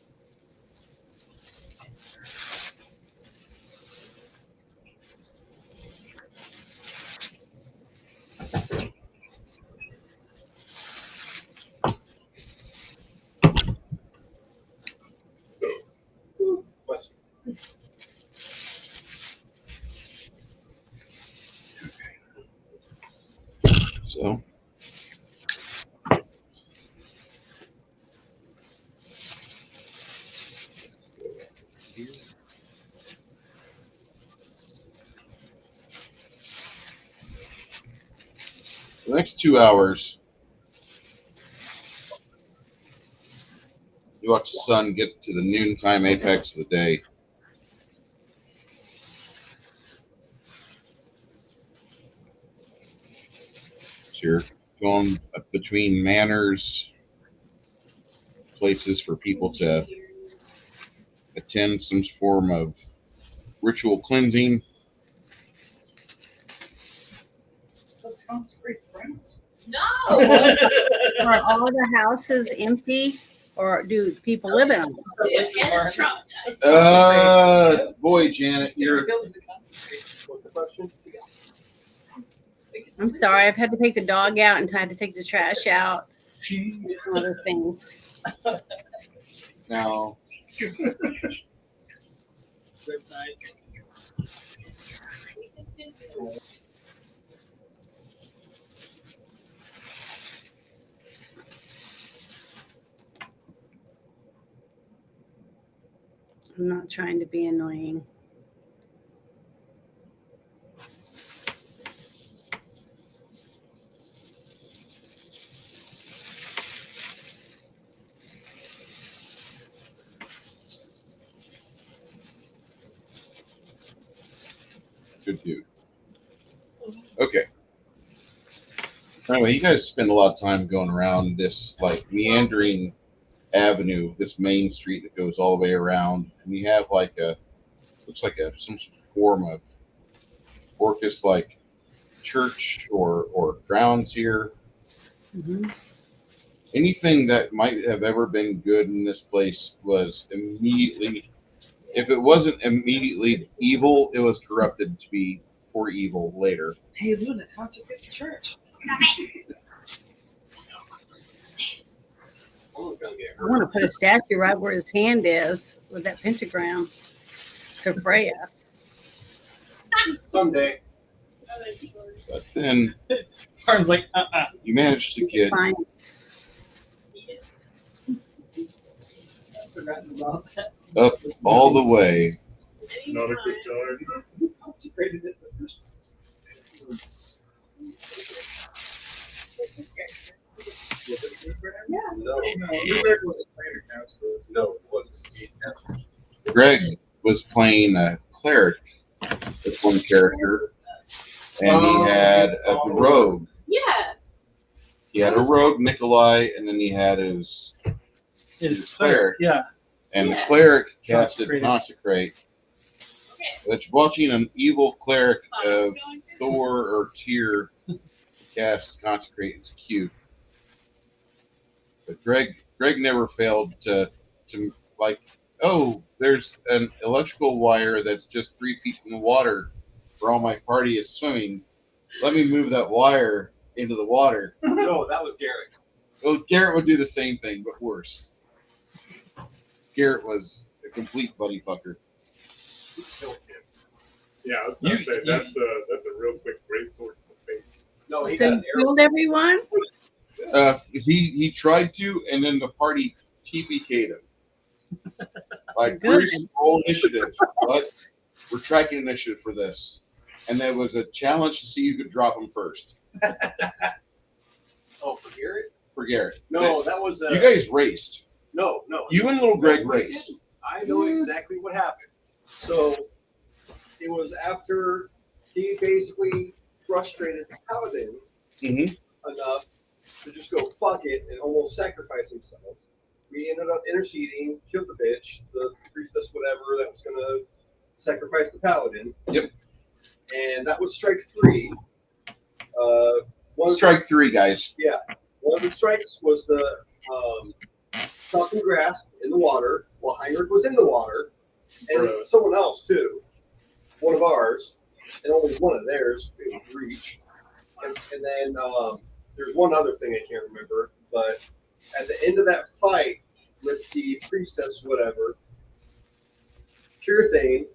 So. The next 2 hours, you watch the sun get to the noontime apex of the day. So you're going up between manors, places for people to attend some form of ritual cleansing. Let's consecrate the friend. No. Are all the houses empty, or do people live in them? It's traumatized. Boy, Janet, you're. What's the question? I'm sorry, I've had to take the dog out and had to take the trash out. And other things. Now, I'm not trying to be annoying. good dude. Okay. Anyway, you guys spend a lot of time going around this like meandering avenue, this main street that goes all the way around, and you have like looks like some form of Orcus like church or grounds here. Mm-hmm. Anything that might have ever been good in this place was immediately, if it wasn't immediately evil, it was corrupted to be for evil later. Hey, Luna, consecrate the church. Someone's gonna get I hurt. want to put a statue right where his hand is with that pentagram to Freya. Someday. But then Paarn's like, you managed to get Defiance. I've forgotten about that. up all the way. Not a good time. Who consecrated it in the first place? No, No, Newberg wasn't playing a counselor. no, it wasn't. Greg was playing a cleric with one character, and he had a rogue. Yeah. He had a rogue, Nikolai, and then he had his cleric. Yeah. And the Yeah. cleric casted Consecrated. Consecrate, Okay. which watching an evil cleric Fine, of it's going through. Thor or Tyr cast Consecrate, it's cute. But Greg never failed to like, oh, there's an electrical wire that's just 3 feet from the water where all my party is swimming. Let me move that wire into the water. No, that was Garrett. Well, Garrett would do the same thing, but worse. Garrett was a complete buddy fucker. Yeah, I was going to say You- that's a real quick great sword in the face. No, he So got you an arrow. killed everyone? He tried to, and then the party TPK'd him. Like, Good. Bruce, roll initiative. What? We're tracking initiative for this. And there was a challenge to see who could drop him first Oh, for Garrett? for Garrett. No, that was You guys raced. no. You and little Greg No, we raced. didn't. I know exactly what happened. So it was after he basically frustrated the paladin Mm-hmm. enough to just go fuck it and almost sacrifice himself. We ended up interceding, killed the bitch, the priestess, whatever, that was gonna sacrifice the paladin. Yep. And that was strike 3. Strike 3, guys. One of the strikes was the Falcon grasp in the water while Heinrich was in the water, and Bruh. someone else too, one of ours, and only one of theirs it was reach. And then there's one other thing I can't remember, but at the end of that fight with the priestess, whatever, Kirthane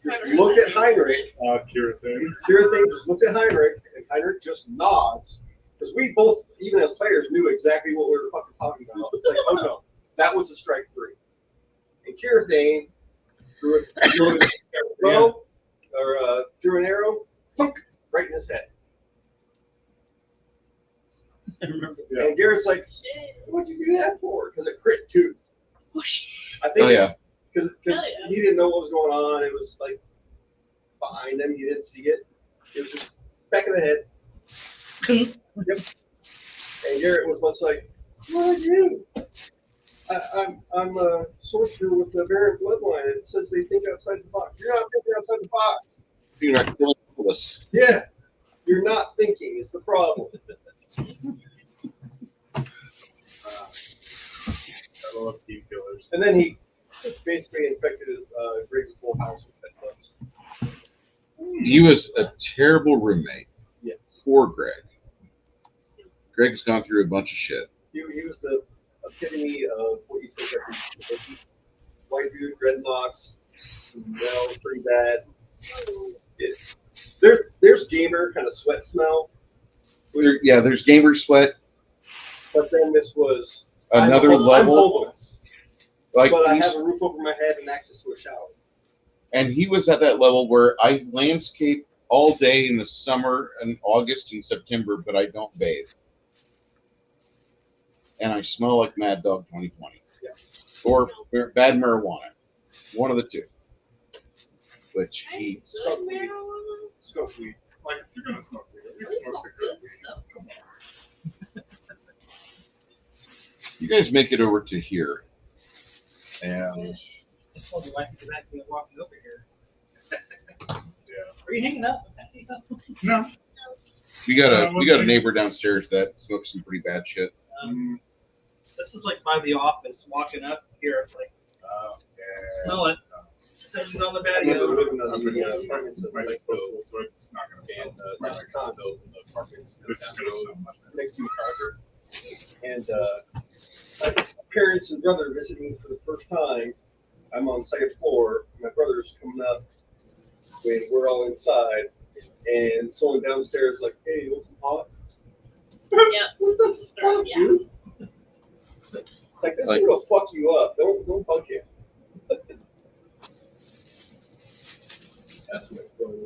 just looked at Heinrich. Kira thing. Kira thing just looked at Heinrich, and Heinrich just nods. Because we both, even as players, knew exactly what we were fucking talking about. It's like, oh no, that was a strike 3. And Kira thing drew an arrow, thunk, right in his head. And Garrett's like, what'd you do that for? Because it crit too. I think because he didn't know what was going on. It was like behind him. He didn't see it. It was just back of the head. Yep. And Garrett was just like, what are you? I'm a sorcerer with the variant bloodline. It says they think outside the box. You're not thinking outside the box. You're not killing us. Yeah. You're not thinking is the problem. I love team killers. And then he basically infected Greg's whole house with pet bugs. He was a terrible roommate. Yes. Poor Greg. Greg's gone through a bunch of shit. He was the epitome of what you think of white dude, dreadlocks, smells pretty bad. There's gamer kind of sweat smell. There's gamer sweat. But then this was Another I'm level. homeless, Like but I have a roof over my head and access to a shower. And he was at that level where I landscape all day in the summer and August and September, but I don't bathe. And I smell like Mad Dog 2020. Yeah. Or bad marijuana. One of the two. Which he Smoke weed. Smoke weed. Like, if you're going to smoke weed, at least smoke the good weed. You guys make it over to here. And It's probably why people actually walking over here. Yeah. Are you hanging up? No. we got a neighbor downstairs that smokes some pretty bad shit. This is like by the office, walking up here. It's like, smell it. Somebody's on the patio. Apartments at Right, Lake so Coastal it's not going to and smell. not a condo, the apartments This is going to smell much better. next to each other. And my parents and brother visiting me for the first time. I'm on the second floor. My brother's coming up when we're all inside, and someone downstairs like, "Hey, you want some pot?" Yeah. What the fuck, Yeah. dude? It's like this will fuck you up. Don't bug him. That's my brother.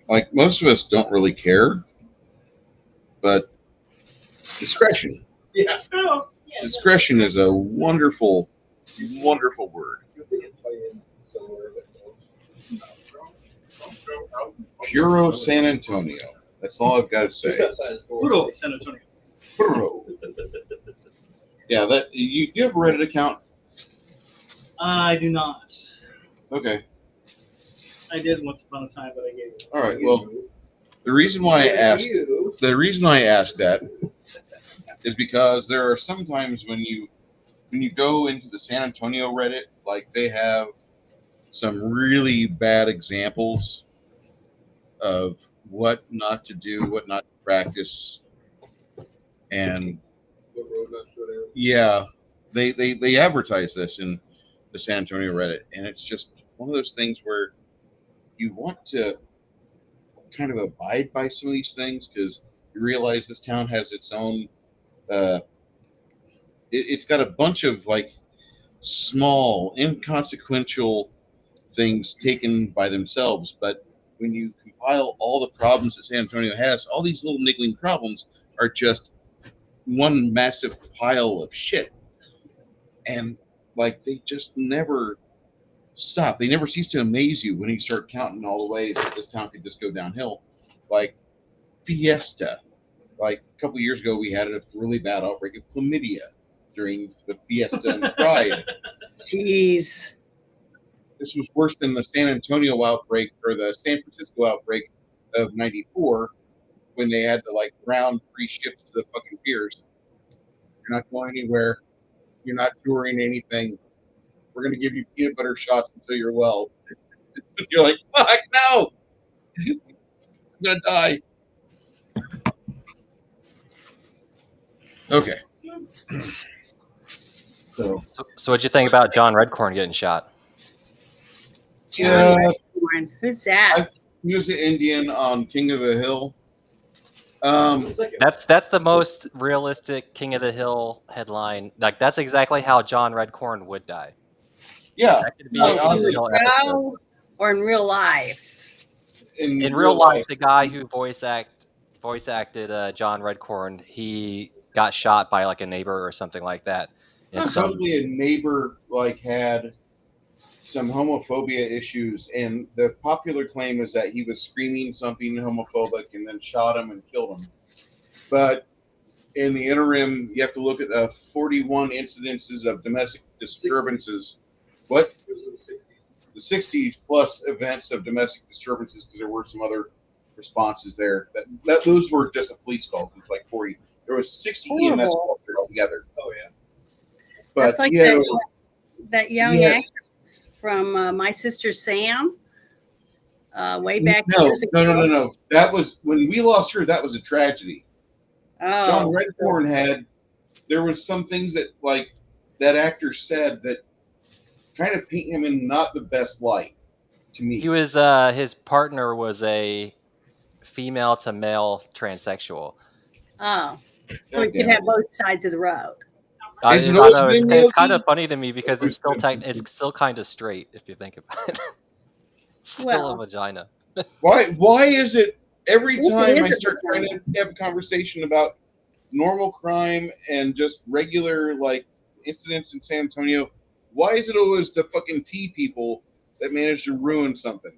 Like, most of us don't really care, but discretion. Yeah. Oh, yeah. Discretion is a wonderful, wonderful word. You think it's playing somewhere, but Don't go out. Puro San Antonio. That's all I've got to just say. outside his door. Puro, San Antonio. Puro. Yeah, that you have a Reddit account? I do not. Okay. I did once upon a time, but I gave it. All right. Well, the reason why I asked that is because there are some times when you go into the San Antonio Reddit, like they have some really bad examples of what not to do, what not to practice, and What road not to go down? yeah, they advertise this in the San Antonio Reddit, and it's just one of those things where you want to kind of abide by some of these things because you realize this town has its own. It's got a bunch of like small, inconsequential things taken by themselves, but when you compile all the problems that San Antonio has, all these little niggling problems are just one massive pile of shit. And like they just never stop. They never cease to amaze you when you start counting all the ways that this town could just go downhill. Like Fiesta. Like a couple of years ago, we had a really bad outbreak of chlamydia during the Fiesta and Pride. Jeez. This was worse than the San Antonio outbreak or the San Francisco outbreak of '94 when they had to like ground free ships to the fucking piers. You're not going anywhere. You're not touring anything. We're going to give you peanut butter shots until you're well. You're like, fuck, no! I'm going to die. Okay. So what'd you think about John Redcorn getting shot? Yeah. Redcorn. Who's that? He was an Indian on King of the Hill. That's the most realistic King of the Hill headline. Like that's exactly how John Redcorn would die. Yeah. That could be No, a King of the honestly, Hill episode. Show or in real life? In real life, the guy who voice acted John Redcorn, he got shot by like a neighbor or something like that. And supposedly a neighbor like had some homophobia issues, and the popular claim is that he was screaming something homophobic and then shot him and killed him. But in the interim, you have to look at 41 incidences of domestic disturbances. What? It was in the 60s. The 60 plus events of domestic disturbances, because there were some other responses there. That those were just a police call. It was like 40. There was 60 EMS calls altogether. Oh yeah. But That's like yeah, that young actress from My Sister Sam. Way back. No. That was when we lost her. That was a tragedy. Oh. John Redcorn there was some things that like that actor said that kind of paint him in not the best light to me. he was his partner was a female to male transsexual. Oh. So you could have both sides of the road. It's kind of funny to me because it's still kind of straight if you think about it. It's still a vagina. Why is it every time I is a start trying to have a conversation about normal crime and just regular like incidents in San Antonio, why is it always the fucking tea people that manage to ruin something?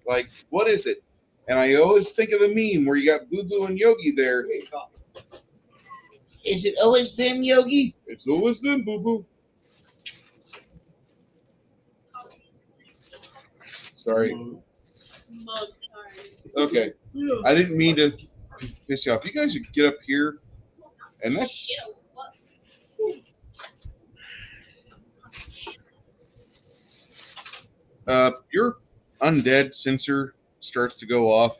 Like, what is it? And I always think of the meme where you got Boo Boo and Yogi there. Is it always them, Yogi? It's always them, Boo Boo. Sorry. Okay. I didn't mean to piss you off. You guys should get up here. And that's... your undead sensor starts to go off.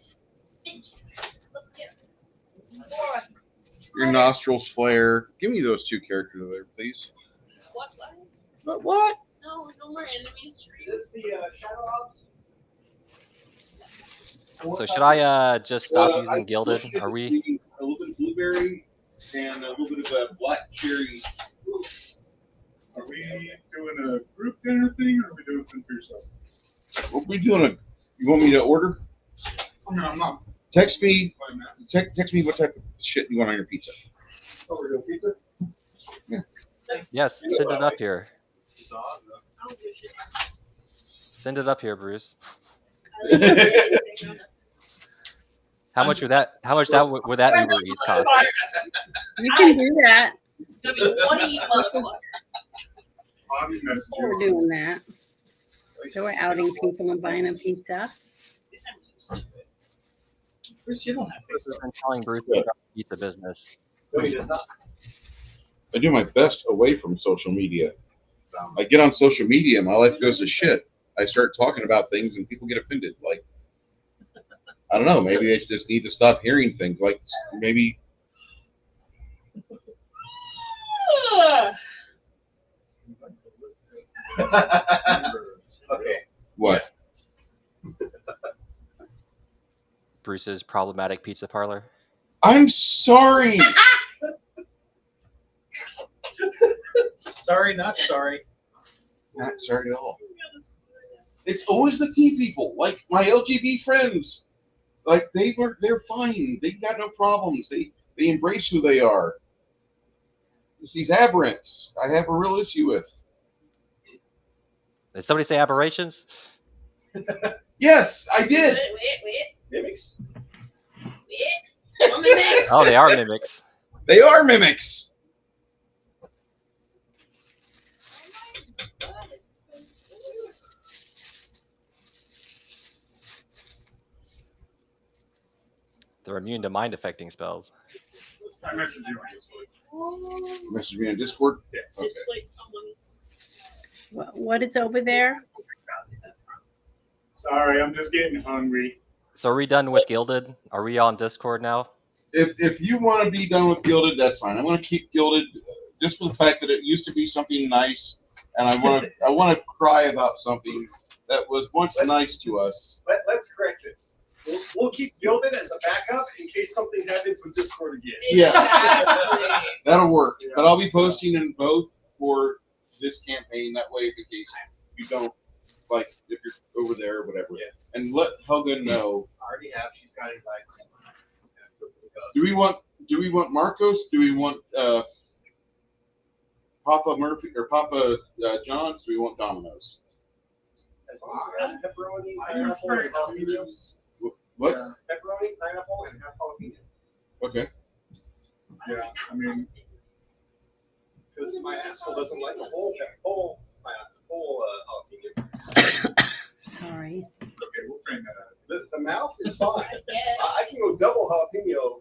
Your nostrils flare. Give me those two characters over there, please. What? No more enemies. Is this the Shadow Ops? So should I just stop using Gilded? Are we? A little bit of blueberry and a little bit of black cherry. Are we doing a group dinner thing, or are we doing something for yourself? What are we doing? You want me to order? I mean, I'm not. Text me what type of shit you want on your pizza. Oh, we're doing pizza? Yeah. Yes, send it up here. Send it up here, Bruce. How much would that Uber Eats cost? You can do that. What do you want? We're doing that. So we're outing people and buying them pizza. Bruce, you don't have to. I'm telling Bruce about the pizza business. No, he does not. I do my best away from social media. I get on social media, my life goes to shit. I start talking about things and people get offended. Like, I don't know, maybe they just need to stop hearing things. Like, maybe. Okay. What? Bruce's problematic pizza parlor. I'm sorry. Sorry, not sorry. Not sorry at all. It's always the tea people, like my LGB friends. Like they're fine. They got no problems. They embrace who they are. It's these aberrants I have a real issue with. Did somebody say aberrations? Yes, I did. Wait. Mimics. Mimics. Oh, they are mimics. They are mimics. They're immune to mind affecting spells. I messaged you on Discord. Message me on Discord. Yeah. Okay. It's like someone's. What is over there? Sorry, I'm just getting hungry. So are we done with Gilded? Are we on Discord now? If you want to be done with Gilded, that's fine. I'm going to keep Gilded just for the fact that it used to be something nice, and I want to cry about something that was once nice to us. Let's correct this. We'll keep Gilded as a backup in case something happens with Discord again. Yes. Exactly. That'll work. But I'll be posting in both for this campaign. That way, in case you don't, like, if you're over there or whatever. Yeah. And let Helga know. I already have. She's got invites. Do we want Marcos? Do we want Papa Murphy or Papa John's? Do we want Domino's? As long as we have pepperoni, I pineapple, prefer and jalapenos. What? Pepperoni, pineapple, and half jalapeno. Okay. Yeah, I mean, Because my asshole doesn't like a whole jalapeno. Sorry. okay, we'll train that out. The mouth is fine. I guess. I can go double jalapeno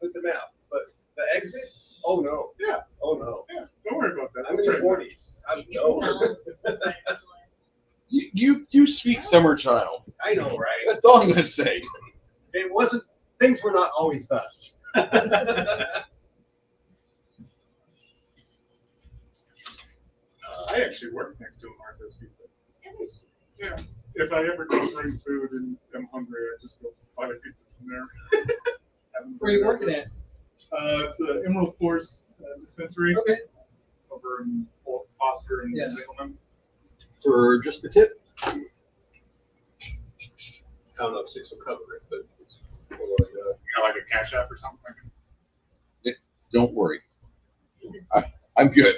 with the mouth, but the exit, oh no. Yeah. Oh no. Yeah, don't worry about that. I'm in We'll the train that. 40s. I'm no. You sweet summer child. I know, right? That's all I'm gonna say. It wasn't. Things were not always thus. I actually work next to a Marco's Pizza. Yeah. If I ever go bring food and I'm hungry, I just go buy a pizza from there. Where are you working at? It's an Emerald Force dispensary Okay. over in Oscar and Yeah. Salem. For just the tip. I don't know if 6 will cover it, but it's You got like a Cash App or something? Don't worry. I'm good.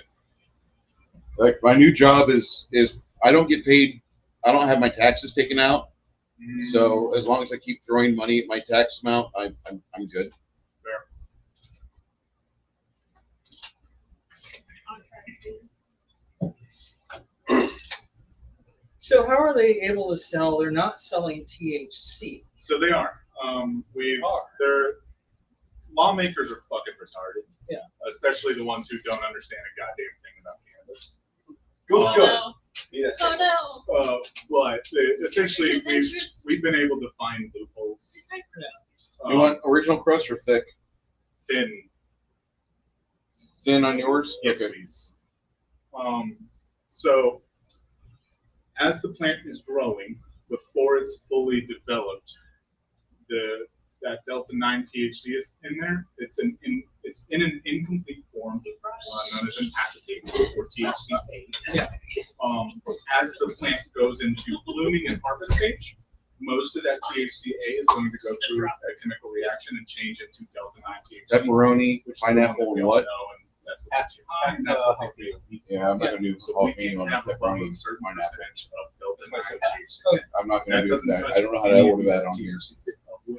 Like my new job is I don't get paid. I don't have my taxes taken out. So as long as I keep throwing money at my tax amount, I'm good. So how are they able to sell? They're not selling THC. So they are. Their lawmakers are fucking retarded. Yeah. Especially the ones who don't understand a goddamn thing about cannabis. Go Oh, good. no. Yes. Oh no. But essentially, His interest. we've been able to find loopholes. You want original crust or thick? Thin. Thin on yours? Yes, Okay. please. So as the plant is growing, before it's fully developed, that Delta 9 THC is in there. It's in an incomplete form, known as an acetate or THCA. Yeah. As the plant goes into blooming and harvest stage, most of that THCA is going to go through a chemical reaction and change into Delta 9 THC. Pepperoni, which pineapple, we and all what? know, and that's what we and that's what they do. Yeah, I'm not gonna do So we jalapeno can on have the a pepperoni. certain Pineapple. percentage of Delta 9 THC. Okay. I'm not gonna That do doesn't that. touch I don't know how to any order of that the on here. THC.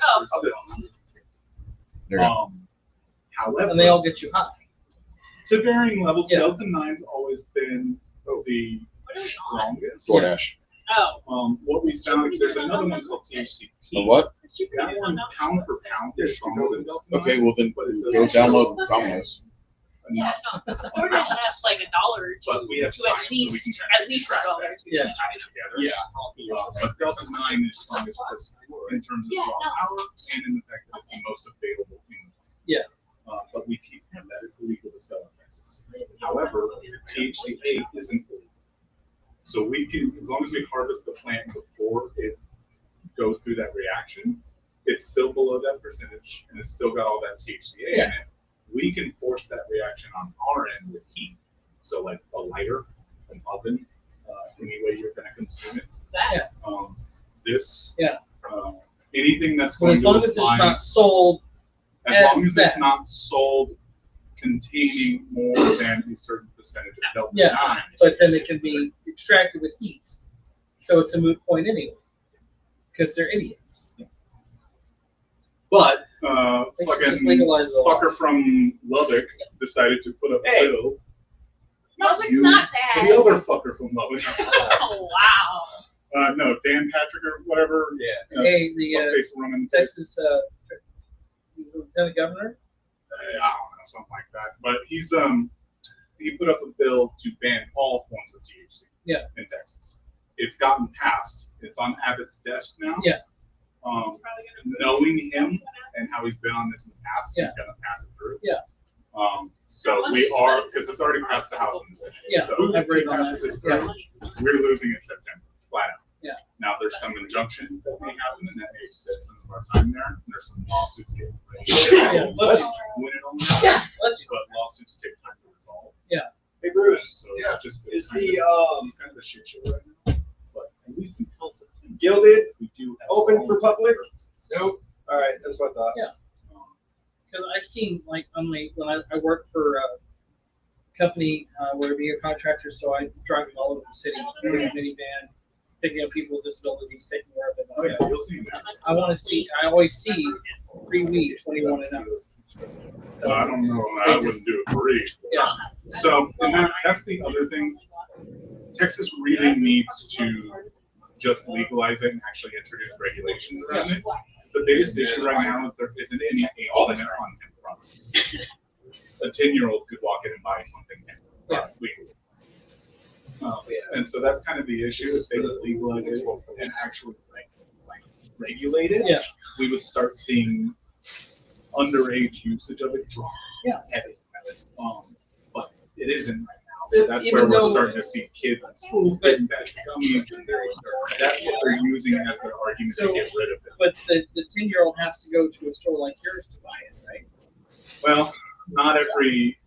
Oh. There you go. However, And they all get you high. to varying levels, Yeah. Delta 9's always been the strongest. DoorDash. Oh. What we found, there's another one called THCP. A what? That one, pound for pound, is stronger than Delta 9. Okay, well then but it go doesn't show download up Domino's. Yeah, no. So DoorDash has like $1 or $2 But we have to signs, so we can at least track $1 that. to Yeah. Together. Yeah. But Delta 9 is strongest just in terms of Yeah, raw no. power and in the fact that it's the most available thing. Yeah. But we keep that it's illegal to sell in Texas. However, THCA isn't illegal. So we can, as long as we harvest the plant before it goes through that reaction, it's still below that percentage and it's still got all that THCA in it. We can force that reaction on our end with heat. So like a lighter, an oven, any way you're gonna consume it. That. This. Yeah. Anything that's But going as to long as it's apply- not sold, as long as that. it's not sold containing more than a certain percentage of Delta 9. yeah, but then it can be extracted with heat. So it's a moot point anyway. Because they're idiots. But They should just fucking legalize the law. fucker from Lubbock decided to put up a bill. No, it's You- not The bad. other fucker from Lubbock. Oh wow. No, Dan Patrick or whatever. Yeah. Hey, the Fuckface Roman. Texas he's the lieutenant governor. I don't know, something like that. But he put up a bill to ban all forms of THC in Texas. It's gotten passed. It's on Abbott's desk now. Yeah. Knowing him and how he's been on this in the past, he's gonna pass it through. Yeah. So we are, because it's already passed the House and the Senate. Yeah, So I've if read he on passes that. it through, we're losing in September. there's some injunctions that may happen, and that may extend some of our time there. And there's some lawsuits getting ready. Yeah, let's Win it on Yes, let's but lawsuits take time to resolve. Yeah. Hey Bruce, So it's just is kind the it's kind of a shit show right now. But at least until September, Gilded we do have open for public? purposes. Nope. All right, that's what I thought. Yeah. Because I've seen like on my when I work for a company where we are contractors, so I drive all over the city in a minivan, picking up people with disabilities, taking care of them. Oh yeah, you'll see that. I always see pre-week 21 and up. So I don't know. I wouldn't do it for each. Yeah. So and that's the other thing. Texas really needs to just legalize it and actually introduce regulations around it. The biggest issue right now is there isn't any age limit on hemp products. A 10-year-old could walk in and buy something legally. And so that's kind of the issue. If they would legalize it and actually like regulate it, Yeah. we would start seeing underage usage of it drop. Yeah. Heavy. But it isn't right now. So that's Even where we're though- starting to see kids in schools getting bad gummies, and that's what they're using as their argument to get rid of it. But the 10-year-old has to go to a store like yours to buy it, right? Well, not every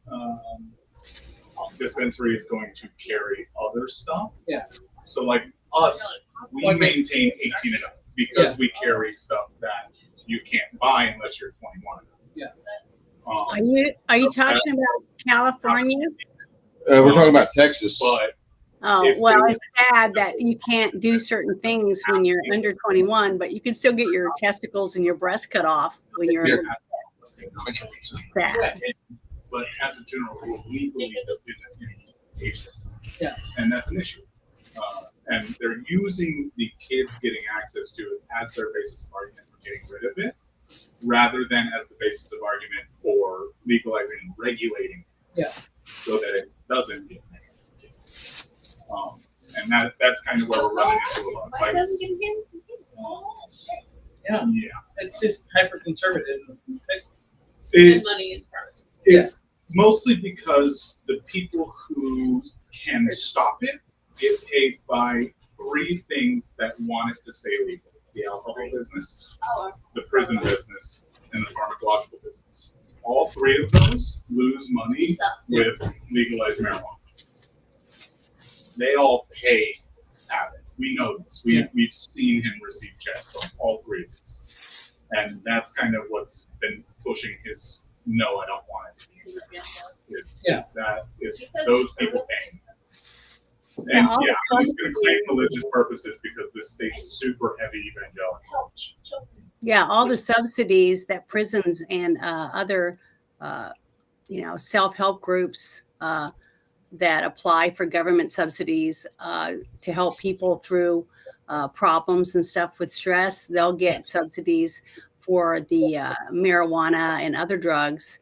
dispensary is going to carry other stuff. Yeah. So like us, we Like- maintain 18 and up because we carry stuff that you can't buy unless you're 21. Yeah. Are you talking about California? We're talking about Texas. But Oh, If well, they- it's sad that you can't do certain things when you're under 21, but you can still get your testicles and your breast cut off when you're sad. But as a general rule, legally there isn't any age limit. Yeah. And that's an issue. And they're using the kids getting access to it as their basis of argument for getting rid of it, rather than as the basis of argument for legalizing and regulating it, Yeah. so that it doesn't get negative to kids. And that's kind of where we're running into a lot of fights. Yeah. Yeah. It's just hyper conservative in Texas. It- money in front. It's mostly because the people who can stop it get paid by three things that want it to stay legal: the alcohol business, the prison business, and the pharmacological business. All three of those lose money with legalized marijuana. They all pay at it. We know this. We've seen him receive checks from all three of these. And that's kind of what's been pushing his no, I don't want it to be it's those people paying. And all yeah, the he's going to claim religious purposes because this state's super heavy evangelical. Yeah, all the subsidies that prisons and other, self-help groups that apply for government subsidies to help people through problems and stuff with stress, they'll get subsidies for the marijuana and other drugs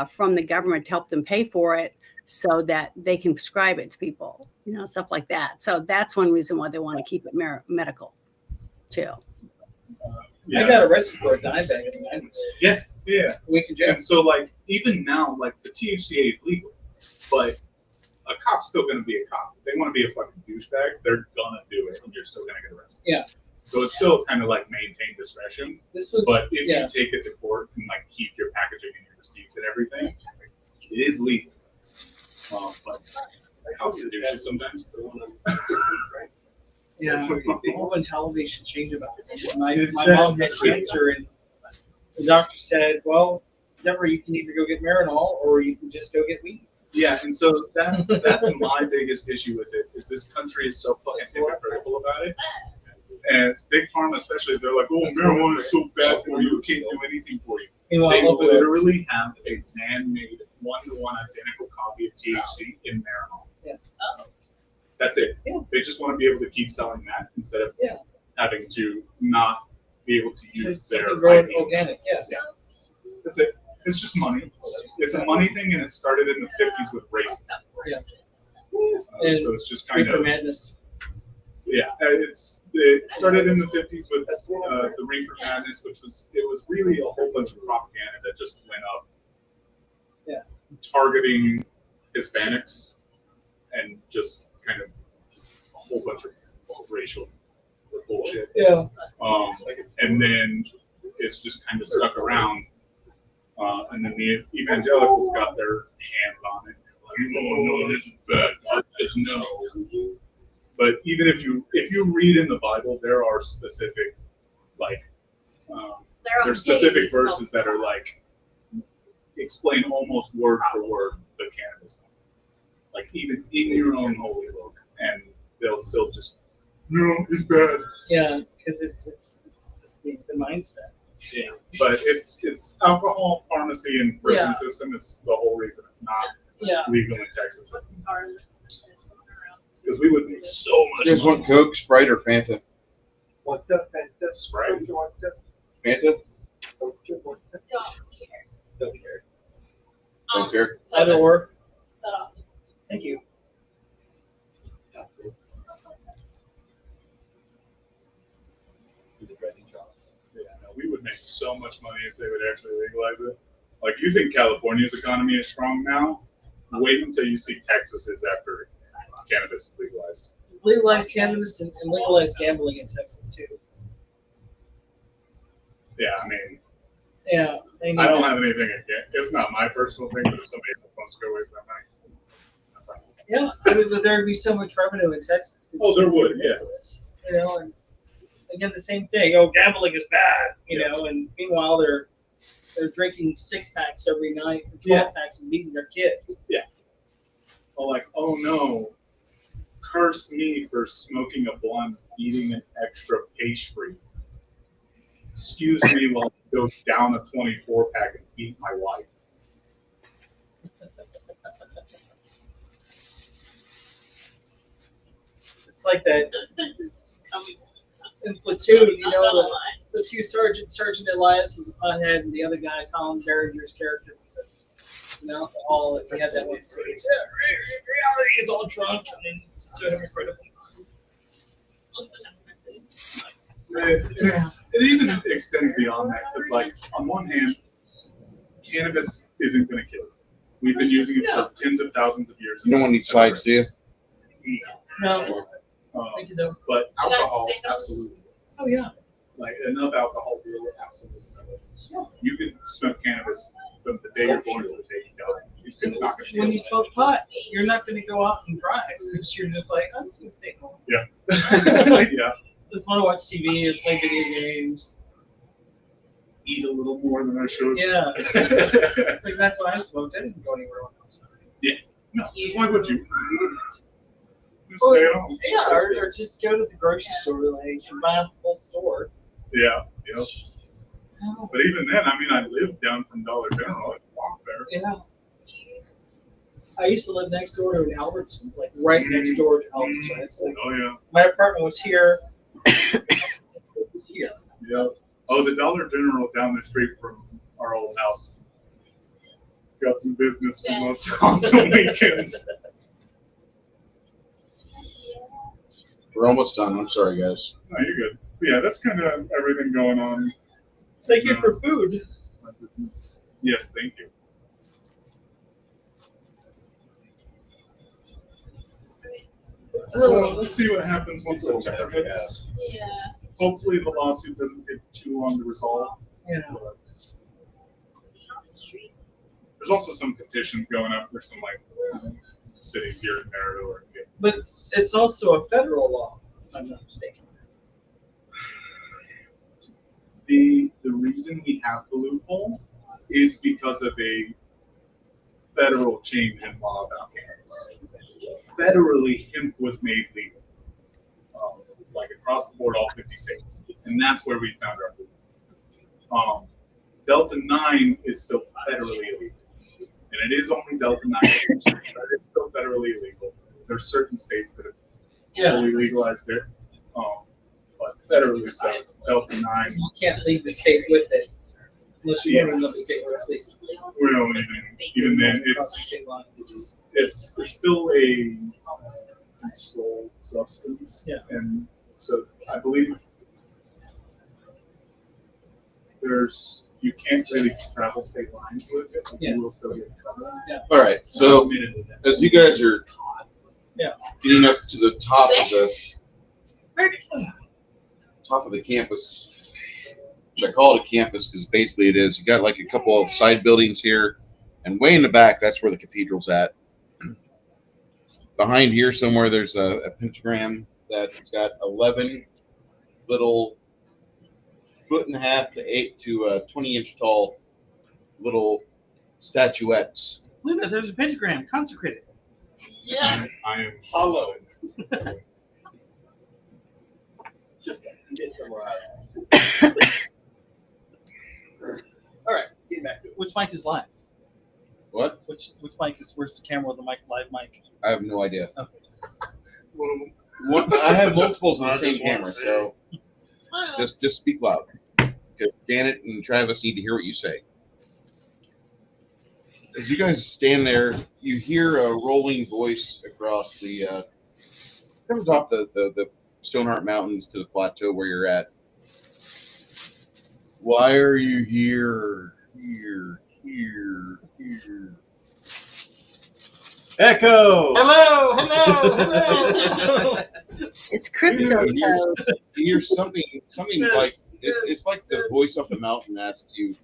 from the government to help them pay for it so that they can prescribe it to people, stuff like that. So that's one reason why they want to keep it medical too. I got arrested for a dime bag in the 90s. Yeah. A week in jail. And so, even now, the THCA is legal, but a cop's still going to be a cop. If they want to be a fucking douchebag, they're going to do it, and you're still going to get arrested. Yeah. So it's still kind of maintain discretion. This was, But if you take it to court and keep your packaging and your receipts and everything, it is legal. But it helps to do shit sometimes. Yeah, all when television changed about it. My mom had cancer, and the doctor said, "Well, Deborah, you can either go get Marinol or you can just go get weed." Yeah, and so that's my biggest issue with it. Is this country is so fucking hypocritical about it. And Big Pharma especially, they're like, oh, marijuana is so bad for you, it can't do anything for you. They literally have a man-made one-to-one identical copy of THC in marijuana. Yeah. That's it. Yeah. They just want to be able to keep selling that instead of having to not be able to use their grown IP. organic. Yeah. That's it. It's just money. It's a money thing, and it started in the 50s with racism. Yeah. So it's just kind Reefer of madness. yeah. It started in the 50s with the reefer madness, which was really a whole bunch of propaganda that just went up. Yeah. Targeting Hispanics and just kind of a whole bunch of racial the bullshit. Yeah. And then it's just kind of stuck around. And then the evangelicals got their hands on it. Like, no, this is bad. God says no. But even if you read in the Bible, there are specific there's specific verses that are like explain almost word for word the cannabis, like even in your own holy book, and they'll still just no, it's bad. Yeah, because it's just the mindset. Yeah, but it's alcohol pharmacy and prison system is the whole reason it's not legal in Texas. Because we would make so much. You guys want Coke, Sprite, or Fanta? What the Fanta? Sprite? What the? Fanta? Don't care. Don't care. Don't care. Either or. Thank you. Yeah, no, we would make so much money if they would actually legalize it. Like, you think California's economy is strong now? Wait until you see Texas's after cannabis is legalized. Legalize cannabis and legalize gambling in Texas too. Yeah, I mean, Yeah, they need I don't that. have anything against. It's not my personal thing, but if somebody else wants to go waste that money, Yeah, there'd be so much revenue in Texas. Oh, there would, yeah. You know, and again, the same thing. Oh, gambling is bad. You know, and meanwhile they're drinking 6-packs every night, 12-packs, and beating their kids. Yeah. Well, like, oh no, curse me for smoking a blunt, eating an extra pastry. Excuse me while I go down a 24-pack and beat my wife. It's like that in Platoon, you know, the two sergeants, Sergeant Elias was a pothead, and the other guy, Tom Derringer's character, was an alcoholic. He had that one speech. Reality is all drunk, and then it's so incredible. It even extends beyond that. Because, like, on one hand, cannabis isn't going to kill you. We've been using it for tens of thousands of years. You don't want any sides, do you? No. Thank you, though. But alcohol, absolutely. Oh, yeah. Like, enough alcohol will absolutely. You can smoke cannabis from the day you're born to the day you die. It's not going to When you smoke pot, you're not going to go out and drive because you're just like, I'm just going to stay home. Yeah. Yeah. Just want to watch TV and play video games. Eat a little more than I should. Yeah. It's like that's when I smoked. I didn't go anywhere when I was Yeah. No. Why would you? Just Oh, stay at home. yeah, or just go to the grocery store, like, and buy out the whole store. Yeah. Yep. But even then, I mean, I lived down from Dollar General. I could walk there. Yeah. I used to live next door to an Albertsons, like right next door to Albertsons. Like, Oh, yeah. my apartment was here. Here. Yeah. Oh, the Dollar General down the street from our old house got some business from us on some weekends. We're almost done. I'm sorry, guys. No, you're good. But yeah, that's kind of everything going on. Thank you for food. My business. Yes, thank you. So we'll see what happens once September hits. Yeah. Hopefully the lawsuit doesn't take too long to resolve. Yeah. There's also some petitions going up for some like cities here and there who are getting But it's also a federal law, if I'm not mistaken. the reason we have the loophole is because of a federal change in law about cannabis. Federally, hemp was made legal, like across the board, all 50 states, and that's where we found our loophole. Delta 9 is still federally illegal, and it is only Delta 9. It's still federally illegal. There's certain states that have fully legalized it, but federally, so it's Delta 9. You can't leave the state with it unless you want another state with it. Well, even then, it's still a controlled substance. Yeah. And so I believe you can't really travel state lines with it. Yeah. You will still get in trouble. Yeah. All right. So as you guys are Yeah. getting up to the top of the top of the campus, which I call it a campus because basically it is. You got like a couple of side buildings here, and way in the back, that's where the cathedral's at. Behind here somewhere, there's a pentagram that's got 11 little 1.5 to 8 to 20-inch tall little statuettes. Look, there's a pentagram consecrated. Yeah. I am Hollow. Get somewhere out. All right, get back to it. Which mic is live? What? Which mic is? Where's the camera? The mic, live mic. I have no idea. Okay. I have multiples of the same just wanna camera, say- so Oh, just speak loud. Because Janet and Travis need to hear what you say. As you guys stand there, you hear a rolling voice across the comes off the Stoneheart Mountains to the plateau where you're at. Why are you here? Here. Echo. Hello. It's crypto code. You hear something like it's like the voice off the mountain asks you,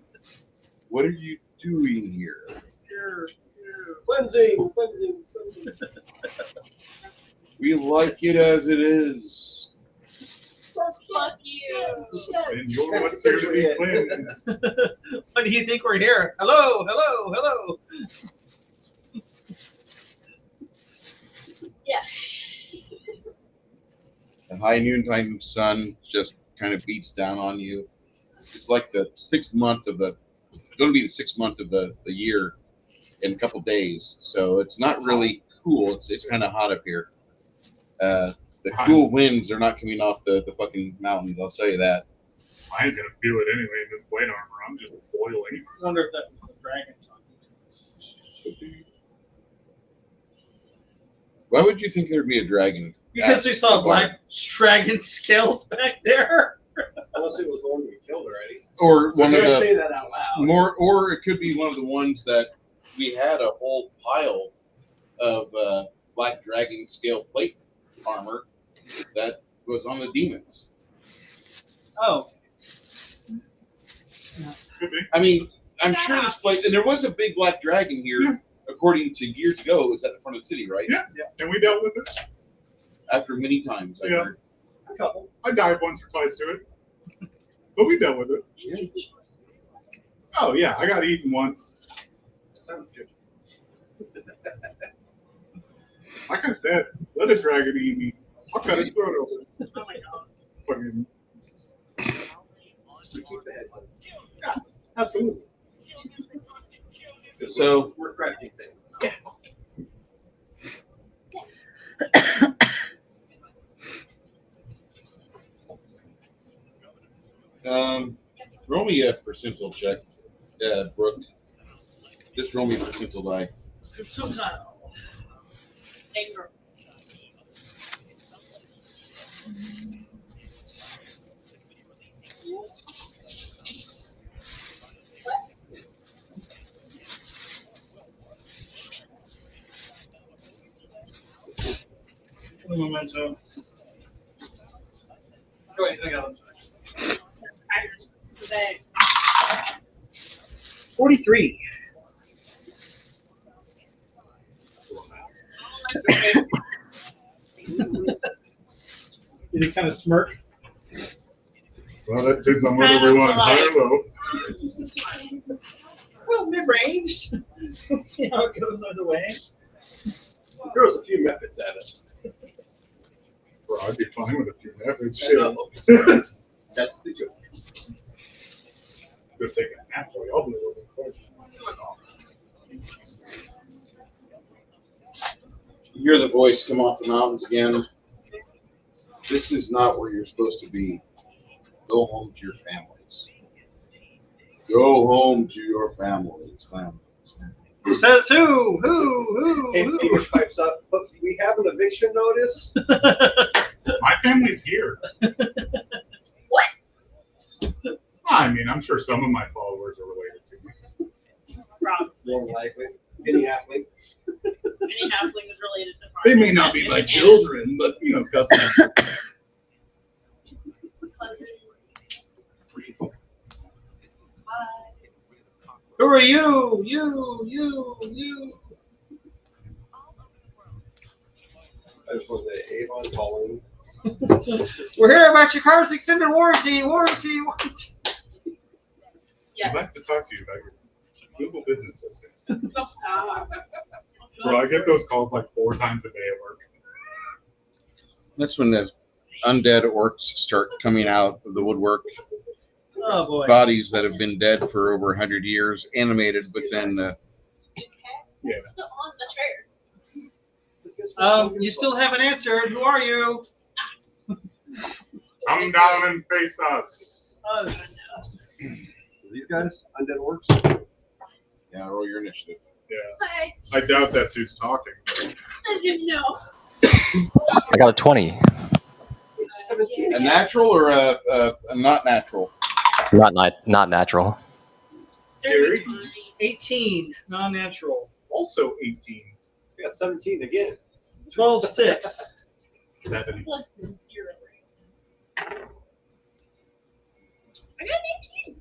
"What are you doing here?" Cleansing. We like it as it is. fuck you. And you're what's there to be cleansed. Why do you think we're here? Hello. Yeah. The high noontime sun just kind of beats down on you. It's like the 6th month of going to be the 6th month of the year in a couple days. So it's not really cool. It's kind of hot up here. The cool winds are not coming off the fucking mountains. I'll tell you that. I ain't gonna feel it anyway in this plate armor. I'm just boiling. I wonder if that was the dragon talking to us. Why would you think there'd be a dragon? Because we saw black dragon scales back there. Unless it was the one we killed already. Or one of Can't say the that out loud. or it could be one of the ones that we had a whole pile of black dragon scale plate armor that was on the demons. Oh. Could be. I mean, I'm sure this place, and there was a big black dragon here, according to years ago. It was at the front of the city, right? Yeah. And we dealt with it. After many times, I Yeah. heard. A couple. I died once or twice to it. But we dealt with it. Oh yeah, I got eaten once. That sounds good. Like I said, let a dragon eat me. I'll cut his throat open. Oh my god. Fucking We keep the head. absolutely. So- we're crafting things. Roll me a percentile check, Brooke. Just roll me a percentile die. Percentile. Anger. Memento. Go ahead, I got it. Today. 43. Did he kind of smirk? Well, that depends on whether we want high or low. Well, mid-range. Let's see how it goes either way. Throws a few methods at us. Well, I'd be fine with a few methods. I Shit. know. That's the joke. Could take a nap while y'all do those. You hear the voice come off the mountains again. This is not where you're supposed to be. Go home to your families. Go home to your families. Says who? Who? And Peter pipes up, but we have an eviction notice. My family's here. What? I mean, I'm sure some of my followers are related to me. Rob. More than likely. Any halfling. Any halfling is related to They may not be my children, but you know, cousins. Cousins. are you? You. I just want to say Avon calling. We're here about your car's extended warranty. Warranty. I'd like to talk to you about your Google Business Assistant. Don't stop. Bro, I get those calls like 4 times a day at work. That's when the undead orcs start coming out of the woodwork. Oh boy. Bodies that have been dead for over 100 years, animated within the. Yeah. It's still on the chair. You still haven't answered. Who are you? Come down and face us. Us. These guys, undead orcs. Yeah, roll your initiative. Yeah. Hi. I doubt that's who's talking. I didn't know. I got a 20. 17. A natural or a not natural? Not natural. 18. Non-natural. Also 18. I got 17 again. 12, 6. 7. Plus 0. I got an 18.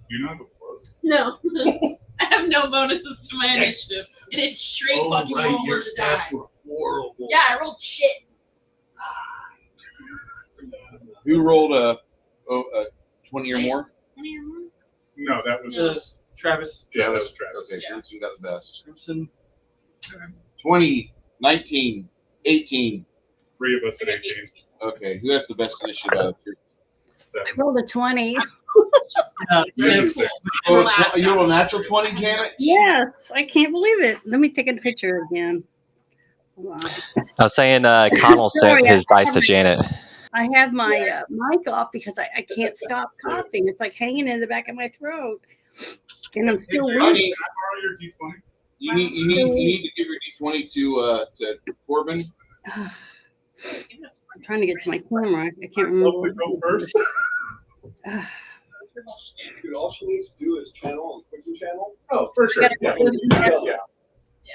You know the plus. No. I have no bonuses to my initiative. It is straight fucking roll your with the stats die. were horrible. Yeah, I rolled shit. Who rolled a 20 or more? Any or more? No, that was. Travis. Yeah, that was Travis. Okay, Yeah. Crimson got the best. Crimson. 20, 19, 18. 3 of us at 18. Okay, who has the best initiative out of 3? 7. I rolled a 20. Six. You rolled a natural 20, Janet? Yes, I can't believe it. Let me take a picture again. Hold on. I was saying Connell Sorry, sent his dice to Janet. I have my mic off because I can't stop coughing. It's like hanging in the back of my throat, and I'm still Hey, weak. Can I borrow your D20? You need to give your D20 to Corbin. I'm trying to get to my camera. I can't remember. Lovely, go first. Dude, all she needs to do is channel and quicken channel. Oh, for sure. Gotta Yeah. go to the- Yeah.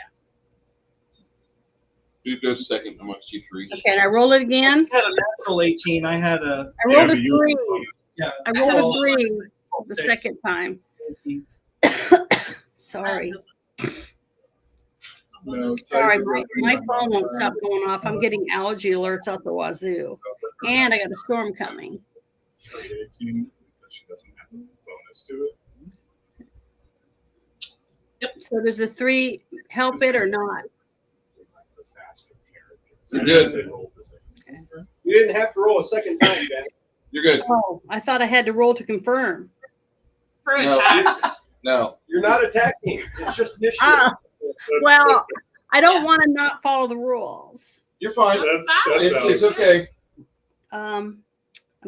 Who goes second amongst you 3? Okay, and I roll it again. I had a natural 18. I had a. I rolled Yeah, a but you- 3. Yeah. I rolled a 3 the 6. second time. Sorry. No, Sorry, my phone won't stop going off. I'm getting allergy alerts out the wazoo. And I got a storm coming. Straight 18, but she doesn't have a bonus to it. So does the 3 help it or not? You're good. You didn't have to roll a second time, Jack. You're good. Oh, I thought I had to roll to confirm. For No. attacks. No. You're not attacking. It's just initiative. Ah, well, I don't want to not follow the rules. You're fine. That's It's okay. I'm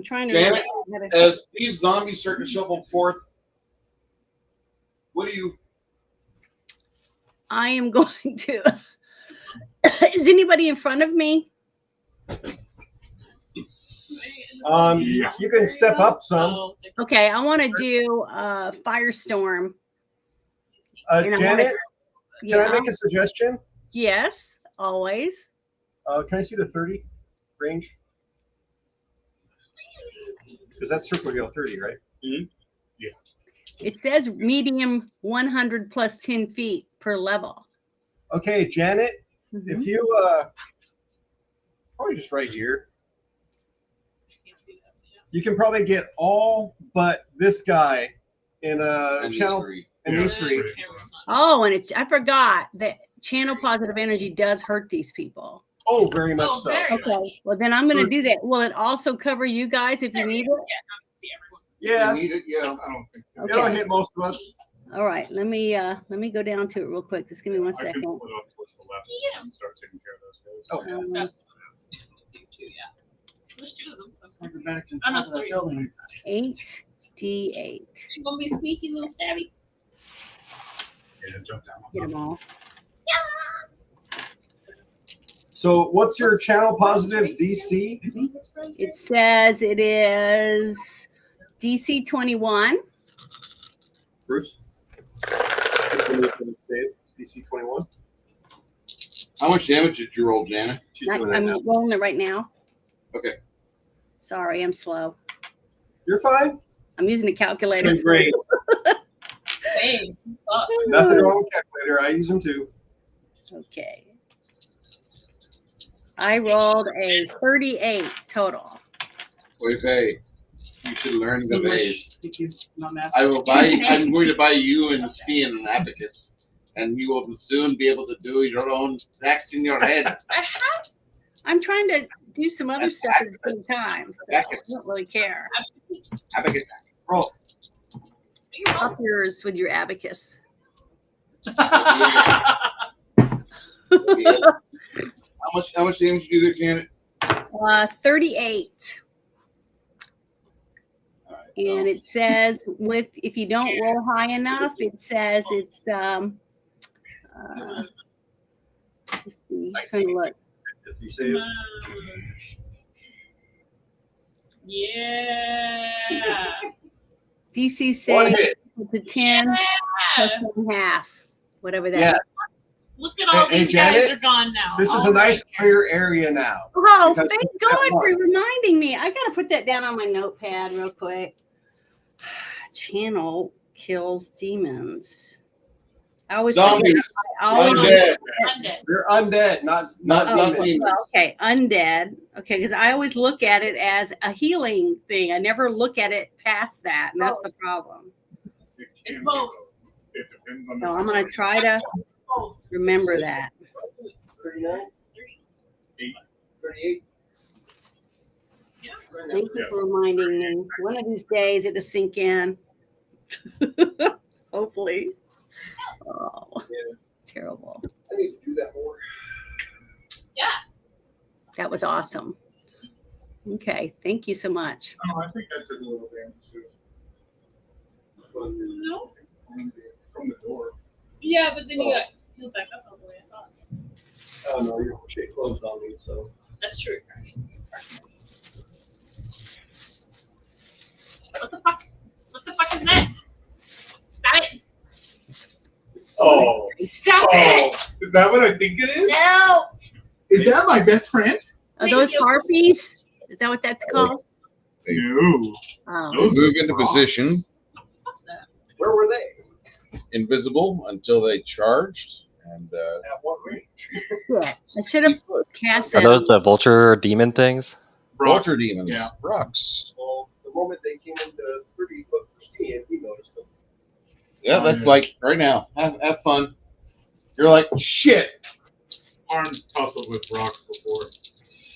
trying to. Janet, remember how to- as these zombies start to shuffle forth, what do you? I am going to. Is anybody in front of me? Yeah. You can step up some. Okay, I want to do Firestorm. And I wanna- Janet, can Yeah. I make a suggestion? Yes, always. Can I see the 30 range? Because that's circle go 30, right? It says medium 100 plus 10 feet per level. Okay, Janet, Mhm. if you probably just right here, you can probably get all but this guy in a And these channel 3. and these 3. Oh, and I forgot that channel positive energy does hurt these people. Oh, very much Oh, so. very Okay, much. well then I'm going to do that. Will it also cover you guys if you need it? Yeah, I can see everyone. Yeah, You need it? Yeah. I don't think. it'll Okay. hit most of us. All right, let me go down to it real quick. Just give me one I can second. split off towards the left Yeah. and start taking care of those guys. Um, That's what I was thinking too, yeah. There's 2 of them, so. I'll go back and Oh, no, top of that 3. building. 8D8. You gonna be sneaky little stabby? And jump down on Get top. them all. So, what's your channel positive DC? It says it is DC 21. Bruce? DC 21. How much damage did you roll, Janet? She's Not- doing that I'm now. rolling it right now. Okay. Sorry, I'm slow. You're fine. I'm using a calculator. Doing great. Same. Fuck. Nothing wrong with calculator. I use them too. Okay. I rolled a 38 total. Wait, hey, you should learn the ways. Not math. I'm going to buy you and Stian an abacus, and you will soon be able to do your own facts in your head. I'm trying to do some other stuff at the same time, so I don't really care. Abacus, roll. Up yours with your abacus. How much damage do you do there, Janet? 38. And it says if you don't roll high enough, it says it's let's see, trying to look. If you say Yeah. DC One save hit. to 10 plus 1/2, whatever that is. Look at all Hey, these guys Janet, are gone now. this is a nice clear area now. Oh, Because thank that God for one. reminding me. I gotta put that down on my notepad real quick. Channel kills demons. I always Zombies. forget. I always Undead. Undead. They're undead, not Oh, demons. well, okay, undead. Okay, because I always look at it as a healing thing. I never look at it past that, and that's the problem. It's both. It depends on the So I'm gonna situation. try to Both. remember that. 39? 38? Thank you for reminding me. One of these days it'll sink in. Hopefully. Oh, terrible. I need to do that more. Yeah. That was awesome. Okay, thank you so much. Oh, I think I took a little damage too. No. From the door. Yeah, but then you got healed back up all the way. I thought. Oh no, your shit closed on me, so. That's true. What the fuck? What the fuck is that? Stop it! Oh. Stop it! Is that what I think it is? No! Is that my best friend? Are those harpies? Is that what that's called? No. Oh. Those move into position, Where were they? invisible until they charged, and At what range? Yeah, I should have cast Are that. those the vulture demon things? vulture demons, Yeah. rocks. Well, the moment they came into 30-foot pristine, we noticed them. Yeah, that's like right now. Have fun. You're like shit. Arms tussled with rocks before.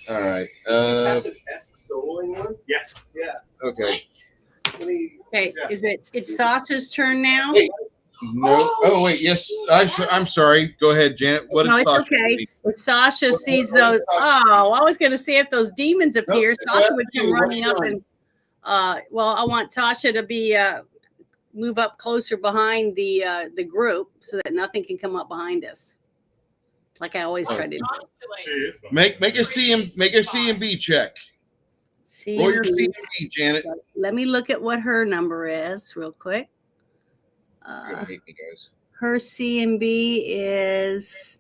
All right. Pass a test soloing one? Yes. Yeah. Okay. Okay, Yeah. it's Sasha's turn now? Hey, no. Oh wait. Yes. I'm sorry. Go ahead, Janet. What No, is it's Sasha? okay. doing? If Sasha sees what are those, you talking I was going to say if those demons appear, Nope, Sasha that's would you. come What are running you up doing? and, well, I want Sasha to be, move up closer behind the group so that nothing can come up behind us. Like I always try to do. She is. Make a C and B check. See, Roll your C and B, Janet. let me look at what her number is real quick. You're gonna hate me, guys. Her CMB is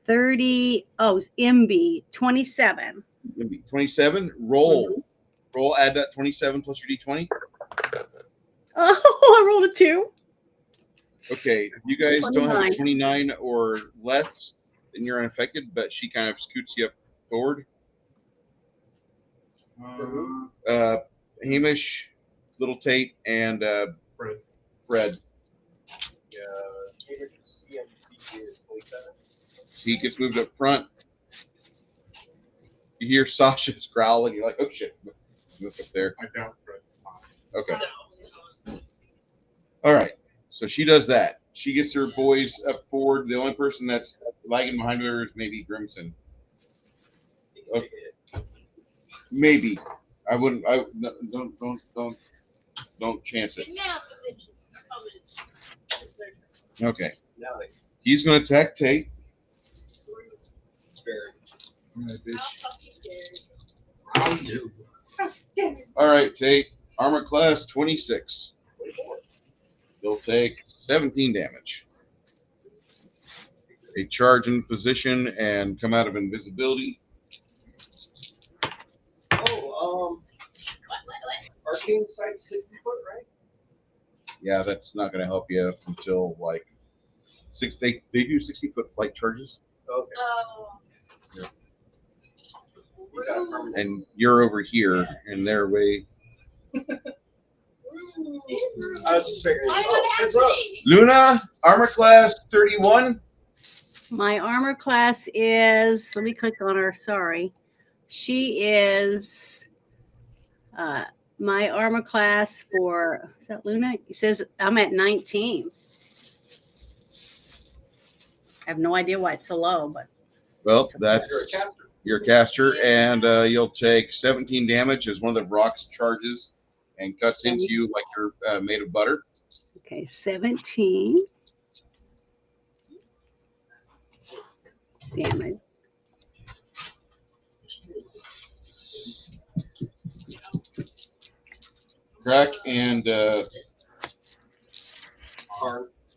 30. Oh, MB 27. 27. Roll. Roll. Add that 27 plus your D20. Oh, I rolled a 2. Okay. If you guys don't have a 29. 29 or less, then you're unaffected. But she kind of scoots you up forward. Hamish, Little Tate, and Fred. Yeah. CMP is 27. He gets moved up front. You hear Sasha's growling. You're like, oh shit. Move up there. I doubt Fred's fine. Okay. All right. So she does that. She gets her boys up forward. The only person that's lagging behind her is maybe Grimson. Okay. Maybe. I wouldn't. Don't chance it. Okay. Now they He's going to attack Tate. All right, Tate. Armor class 26. He'll take 17 damage. They charge in position and come out of invisibility. arcane sight 60 foot, right? Yeah, that's not going to help you until like they do 60-foot flight charges, Okay. Oh. and you're over here, and they're way. I was just figuring. I Oh, would heads up. Luna, armor class 31. My armor class is, let me click on her, sorry. She is my armor class for, is that Luna? It says I'm at 19. I have no idea why it's so low, but. Well, You're a that's caster. your caster, and you'll take 17 damage as one of the rocks charges and cuts into you like you're made of butter. Okay, 17 damage. Crack and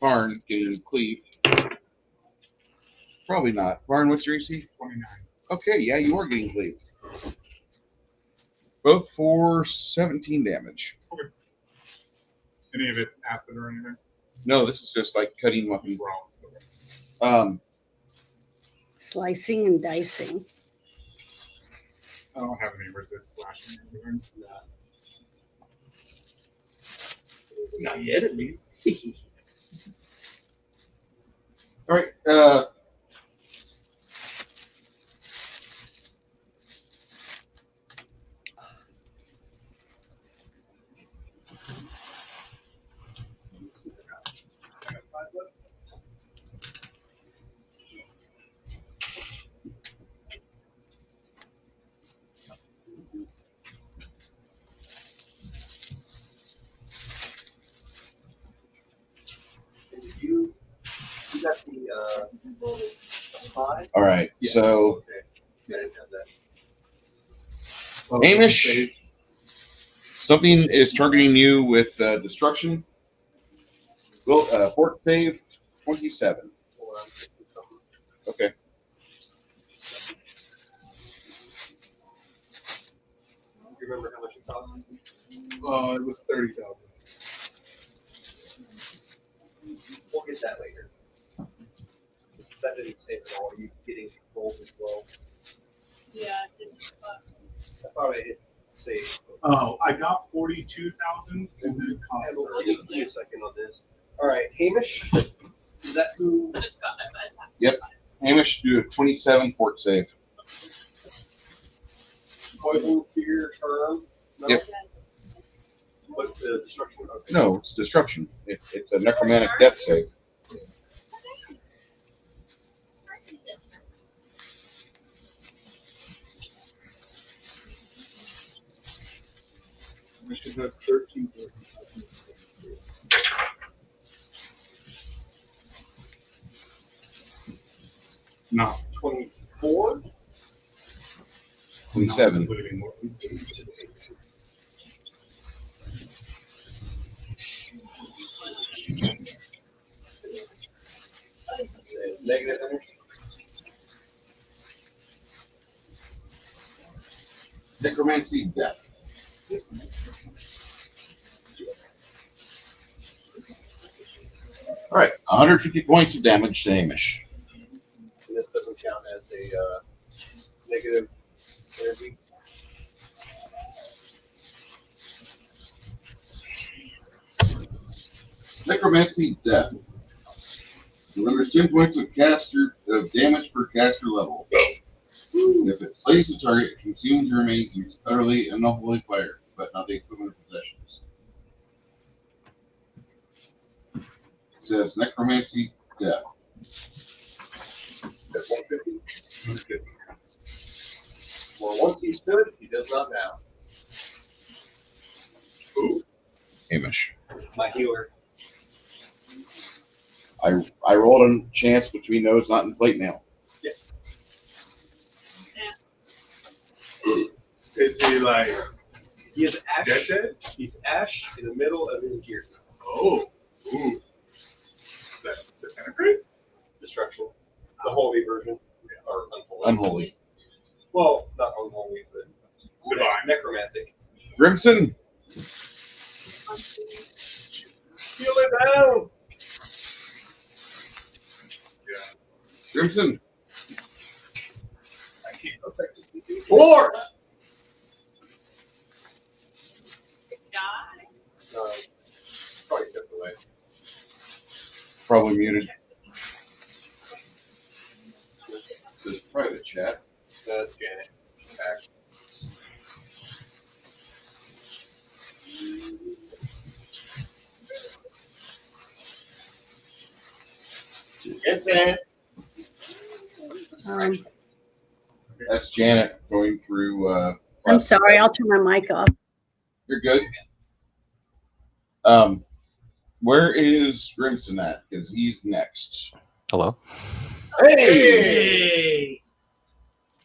Paarn getting cleaved. Probably not. Paarn, what's your AC? 29. Okay, yeah, you are getting cleaved. Both for 17 damage. Okay. Any of it acid or anything? No, this is just like cutting weapon. Wrong. Okay. Slicing and dicing. I don't have any resist slashing or anything. Not yet, at least. All right. You got the 5? All right. Yeah. So, Okay. Yeah, I didn't have that. Hamish, something is targeting you with destruction. Well, fort save 27. Okay. You remember how much it cost? It was 30,000. We'll get that later. That didn't save at all. You getting gold as well. Yeah, it didn't. I thought I hit save. Oh, I got 42,000 and then it cost We'll 30. give you a second on this. All right, Hamish, is that who? But it's got my bad. Yep. Hamish, do a 27 fort save. Poison, fear, charm? No? Yep. What's the destruction? Okay. No, it's destruction. It's a necromantic death save. I should have 13,573. No. 24? 27. Not including what we gave today. It's negative energy. Necromancy death. All right, 150 points of damage to Hamish. And this doesn't count as a negative energy. Necromancy death. Delivers 10 points of damage per caster level. If it slays the target, it consumes your remains and is utterly and unholy fire, but not the equivalent of possessions. It says necromancy death. That's 150. 150. Well, once he stood, he does not now. Ooh, Hamish. my healer. I rolled a chance between those not in plate mail. Yeah. Is he like He is ash. dead? He's ash in the middle of his gear. Oh. Ooh. That disintegrate? Destruction. The holy version. Or unholy. Unholy. Well, not unholy, but Divine. necromantic. Grimson. Feel it down. Crimson. I can't affect it. 4. Probably kept away. Probably muted. Says private chat. That's Janet. Back. That's Janet going through. I'm sorry. I'll turn my mic off. You're good. Where is Grimson at? Because he's next. Hello. Hey!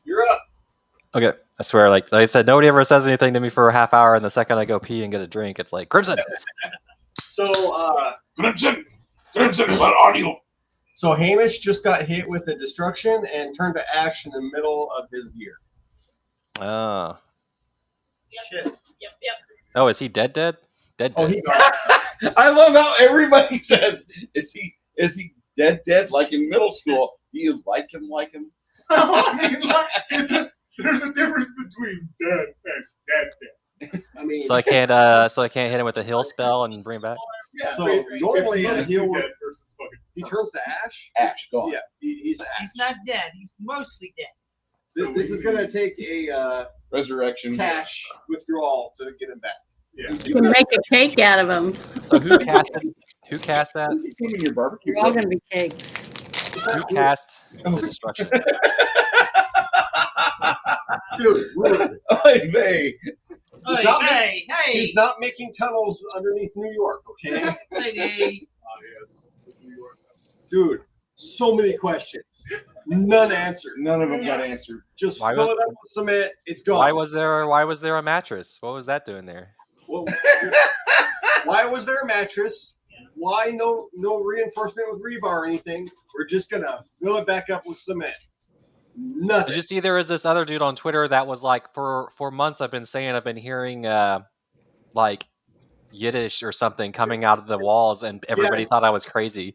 You're up. Okay, I swear, like I said, nobody ever says anything to me for a half hour, and the second I go pee and get a drink, it's like Crimson. So, Crimson, what are you? So Hamish just got hit with a destruction and turned to ash in the middle of his gear. Oh. Shit. Yep. Oh, is he dead? Dead? Oh, he got I love how everybody says, "Is he dead? Like in middle school, do you like him? There's a difference between dead and dead. I mean, So I can't hit him with a heal spell and bring him back. Yeah, so normally a heal, dead versus fucking. he turns to ash. Ash, gone. Yeah, he's ash. He's not dead. He's mostly dead. This is going to take a Resurrection. cash withdrawal to get him back. Yeah. You can make a cake out of them. So who cast it? Who cast that? Put him in your barbecue. They're all going to be cakes. Who cast the destruction? Dude, Oy vey. He's not making tunnels underneath New York, okay? Yes. Dude, so many questions. None answered. None of them got answered. Just Why fill was- it up with cement. It's gone. Why was there a mattress? What was that doing there? Well, why was there a mattress? Why no reinforcement with rebar or anything? We're just gonna fill it back up with cement. Nothing. Did you see there was this other dude on Twitter that was like, for months I've been hearing like Yiddish or something coming out of the walls, and everybody thought I was crazy.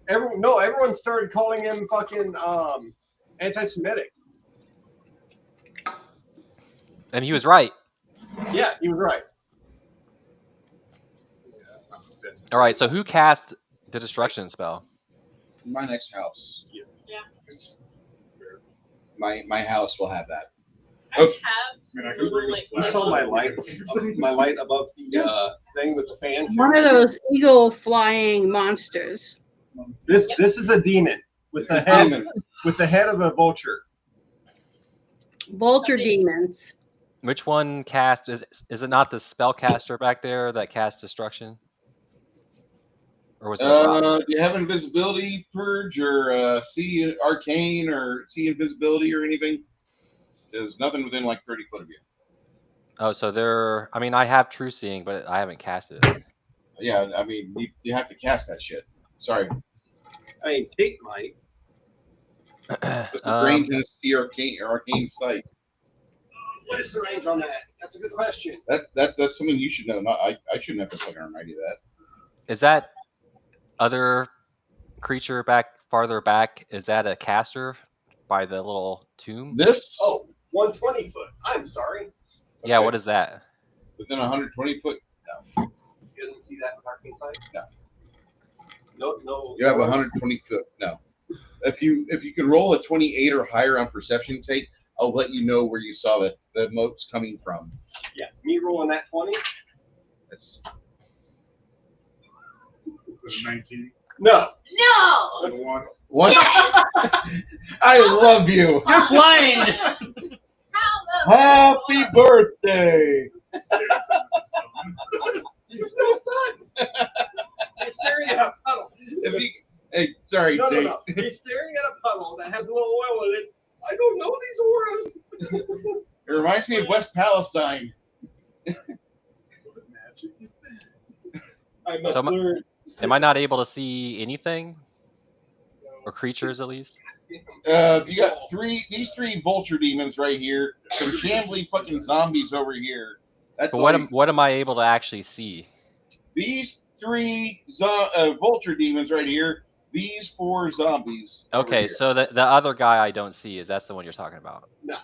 Everyone started calling him fucking anti-Semitic. And he was right. Yeah, he was right. All right, so who cast the destruction spell? My next house. Yeah. My house will have that. I Oh. have little, like, You saw my lights, my light above the thing with the fan. too. One of those eagle flying monsters. This is a demon with the head of a vulture. Vulture demons. Which one cast is it not the spellcaster back there that cast destruction? Or was it a rock? Do you have invisibility purge or see arcane or see invisibility or anything? There's nothing within like 30 foot of you. Oh, so I have true seeing, but I haven't cast it. Yeah, I mean you have to cast that shit. Sorry. I mean, Tate might. What's the range in a see arcane sight? What is the range on that? That's a good question. That's something you should know. Not I shouldn't have to fucking remind you that. Is that other creature farther back? Is that a caster by the little tomb? This? Oh, 120 foot. I'm sorry. Yeah, what is that? Within 120 foot? No. You doesn't see that with arcane sight? No. No. You have 120 foot. No. If you can roll a 28 or higher on perception, Tate, I'll let you know where you saw the motes coming from. Yeah, me rolling that 20? That's Is it 19? No. No! And 1. what? Yes! I love you. You're blind. Happy birthday. There's no sun. He's staring at a puddle. Hey, sorry, No. Tate. He's staring at a puddle that has a little oil in it. I don't know these auras. It reminds me of West Palestine. I must So learn. Am I not able to see anything? Or creatures, at least? You got these three vulture demons right here. Some shambly fucking zombies over here. That's But all what am I able to actually see? these 3 vulture demons right here. These 4 zombies. over Okay, here. so the other guy I don't see is the one you're talking about? No.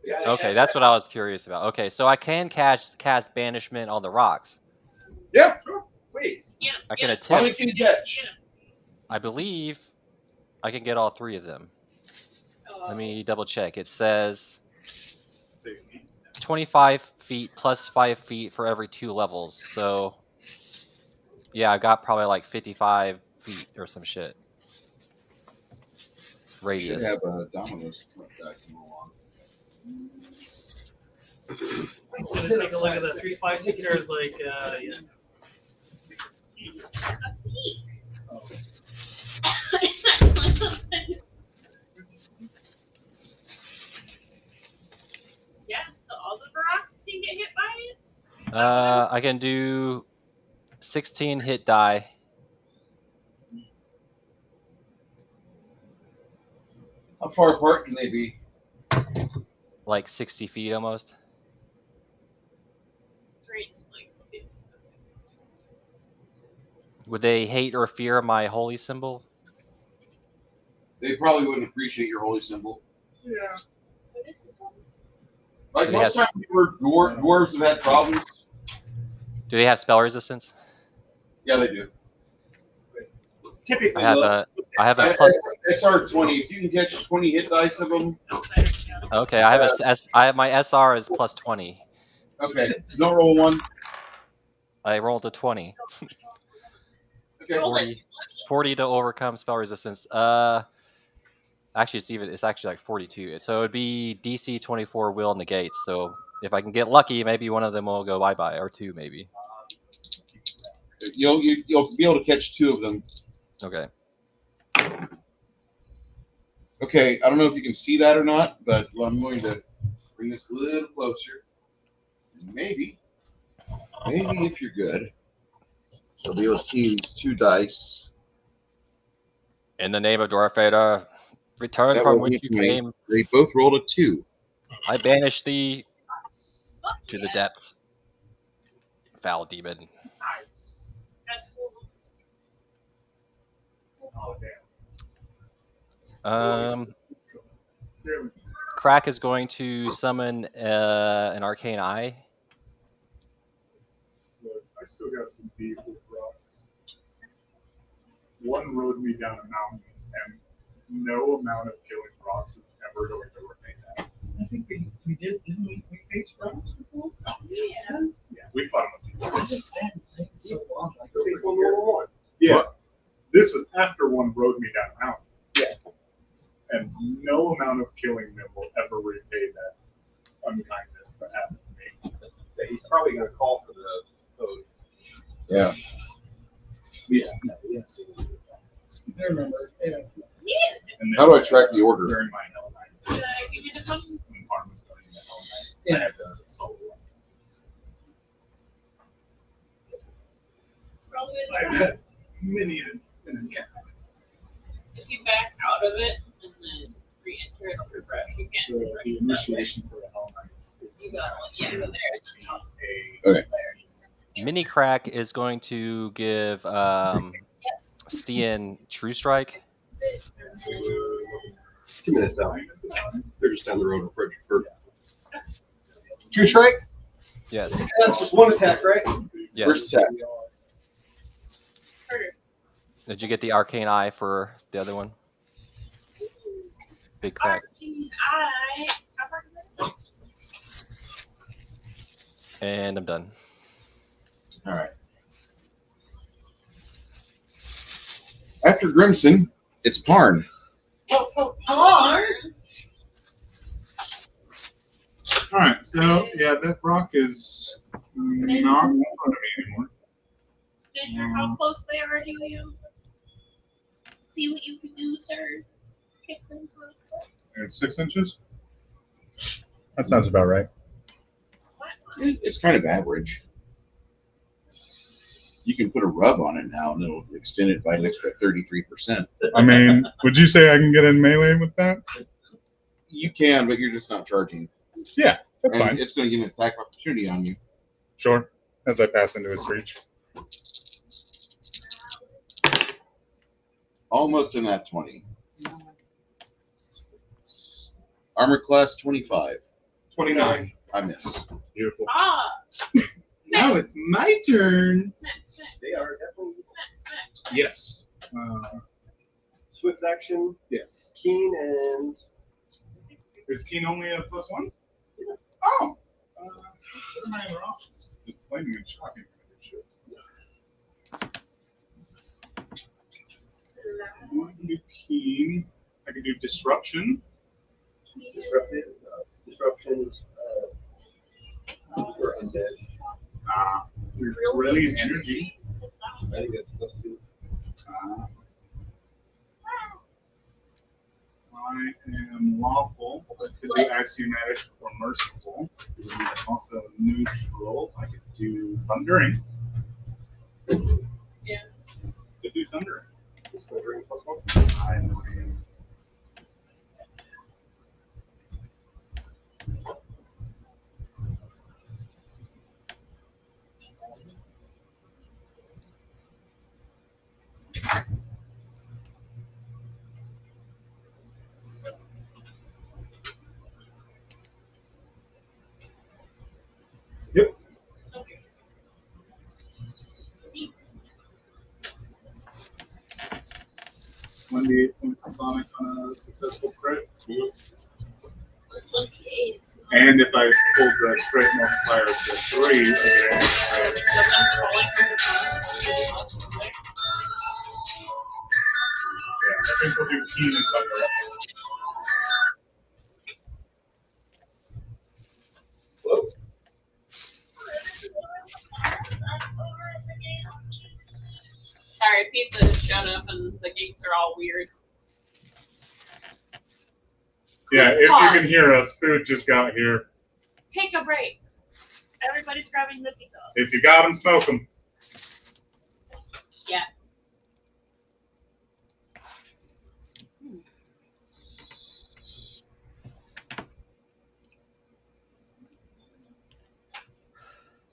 Yeah, Okay, that's what I was curious about. Okay, so I can cast banishment on the rocks. Yeah. Please. Yeah. I can How many attempt. can you catch? I believe I can get all 3 of them. Let me double check. It says 25 feet plus 5 feet for every 2 levels. So, yeah, I got probably like 55 feet or some shit. Should Radius. have dominoes that can roll on. Let's take a look at the 3, 5, 6 there is like, yeah. Yeah, so all the rocks can get hit by it. I can do 16 hit die. How far apart can they be? Like 60 feet almost. Right, just like Would they hate or fear my holy symbol? They probably wouldn't appreciate your holy symbol. Yeah. what is this one? Like Do they most have- times, dwarves have had problems. Do they have spell resistance? Yeah, they do. Typically, I have a plus. SR 20. If you can catch 20 hit dice of them. Okay, I have my SR is plus 20. Okay, so don't roll 1. I rolled a 20. Okay. 40 to overcome spell resistance. Actually, it's actually like 42. So it'd be DC 24 will negates. So if I can get lucky, maybe one of them will go bye bye, or 2 maybe. You'll be able to catch 2 of them. Okay. Okay, I don't know if you can see that or not, but I'm going to bring this a little closer. Maybe if you're good, you'll be able to see these 2 dice. In the name of Dwarfada, return That from will which be you me. came. They both rolled a 2. I banish thee to the depths, foul demon. Crack is going to summon an arcane eye. Look, I still got some beef with rocks. One rode me down a mountain, and no amount of killing rocks is ever going to repay that. I think we did, didn't we? We faced rocks before? Yeah. Yeah, we fought them. I just hadn't taken so long. Like Say over one a year. more. Yeah, this was after one rode me down a mountain. Yeah. And no amount of killing them will ever repay that unkindness that happened to me. Yeah, he's probably going to call for the code. Yeah. Yeah, no, we haven't seen it. I remember. Yeah. Yeah. And How do I track the order? During my Hell Night, You did a fun. when Paarn was going to Hell Night, Yeah. I had to solo one. Probably I've had many an encounter. if you back out of it and then re-enter it, refresh. You can't The refresh it that way. initiation for the Hell Night. You gotta go there. It's not a Okay. Mini Crack is going to give Yes. Stian True Strike. 2 minutes out. They're just down the road for True strike? Yes. That's just 1 attack, right? Yes. First attack. Did you get the arcane eye for the other one? Big Crack. And I'm done. All right. After Grimson, it's Paarn. All right, so yeah, that rock is not in front of me anymore. Measure how close they are to you. See what you can do, sir. Kick them for a foot. And it's 6 inches. That sounds about right. It's kind of average. You can put a rub on it now, and it'll extend it by an extra 33%. I mean, would you say I can get in melee with that? You can, but you're just not charging. Yeah, that's And fine. it's going to give an attack opportunity on you. Sure, as I pass into its reach. Almost in that 20. Armor class 25. 29. I miss. Beautiful. Ah! Now it's my turn. Smack, smack, They are definitely smack, smack. Yes. swift action, Yes. keen, and Is Keen only a +1? Oh. What are my other options? Is it flaming and shocking? I can do Keen. I can do Disruption. disruptions for undead. Brilliant Energy. I think that's supposed to. I am Lawful. I could do Axiomatic or Merciful. Also Neutral. I could do Thundering. Yeah. Could do Thundering. Is thundering +1? I know. Yep. Okay. Neat. 1d8 points of Sonic on a successful crit. That's 1d8. And if I pulled the crit multiplier to 3, I get an extra crit. But I'm calling for the phone. Yeah, I think we'll do Keen and Thunder. Hello? Sorry, pizza has shown up and the gates are all weird. Yeah, if you can hear us, food just got here. Take a break. Everybody's grabbing the pizza. If you got them, smoke them. Yeah.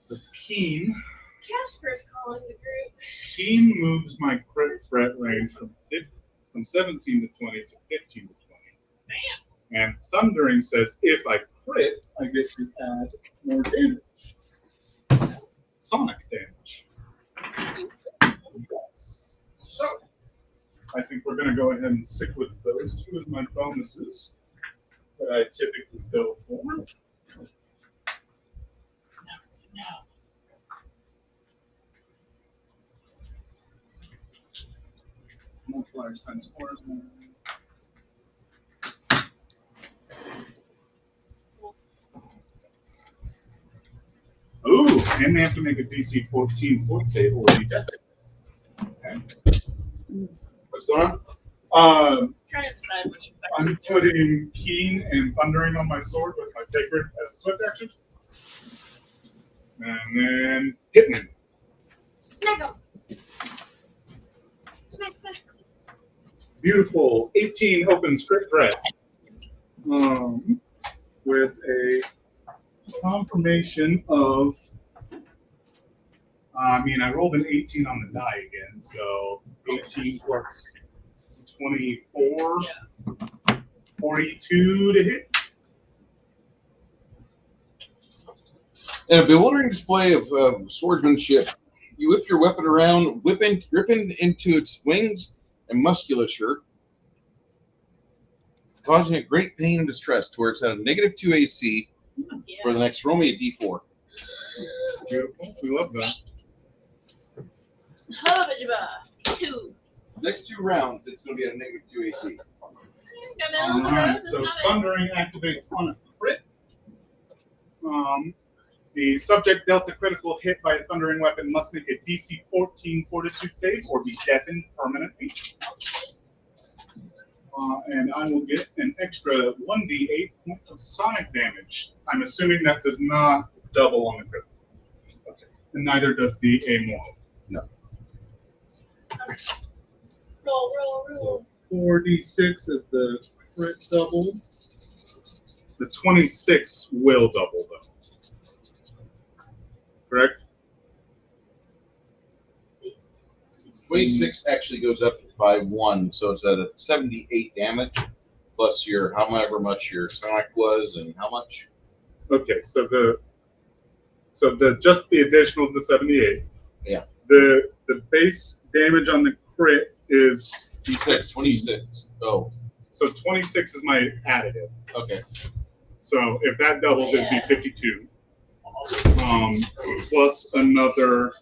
So Keen. Casper's calling the group. Keen moves my crit threat range from 17 to 20 to 15 to 20. Bam. And Thundering says if I crit, I get to add more damage. Sonic damage. Yes. So, I think we're going to go ahead and stick with those two as my bonuses that I typically go for. No. Multipliers times 4 is more. Ooh, and they have to make a DC 14 fort save or be dead. Okay. What's going on? Trying to decide which I'm putting Keen and Thundering on my sword with my Sacred as a swift action. And then hitting him. Smack him. Smack, smack. Beautiful 18 open script threat. With a confirmation of, I rolled an 18 on the die again, so 18 plus 24, Yeah. 42 to hit. In a bewildering display of swordsmanship, you whip your weapon around, ripping into its wings and musculature, causing it great pain and distress to where it's at a -2 AC for the next. Roll me a D4. Beautiful. We love that. Hubba 2. Next 2 rounds, it's going to be at a -2 AC. Got middle of the road, Alright, that's so not it. Thundering activates on a crit. The subject dealt a critical hit by a Thundering weapon must make a DC 14 Fortitude save or be deafened permanently. And I will get an extra 1d8 point of sonic damage. I'm assuming that does not double on the crit. Okay. And neither does the amoral. No. Roll. So 4d6 is the crit double. The 26 will double though. Correct? 26 actually goes up to 5-1, so it's at a 78 damage plus your however much your sonic was and how much. Okay, so the just the additional is the 78. Yeah. The base damage on the crit is D6 26. Oh. So 26 is my additive. Okay. So if that doubles, it'd be 52. Plus another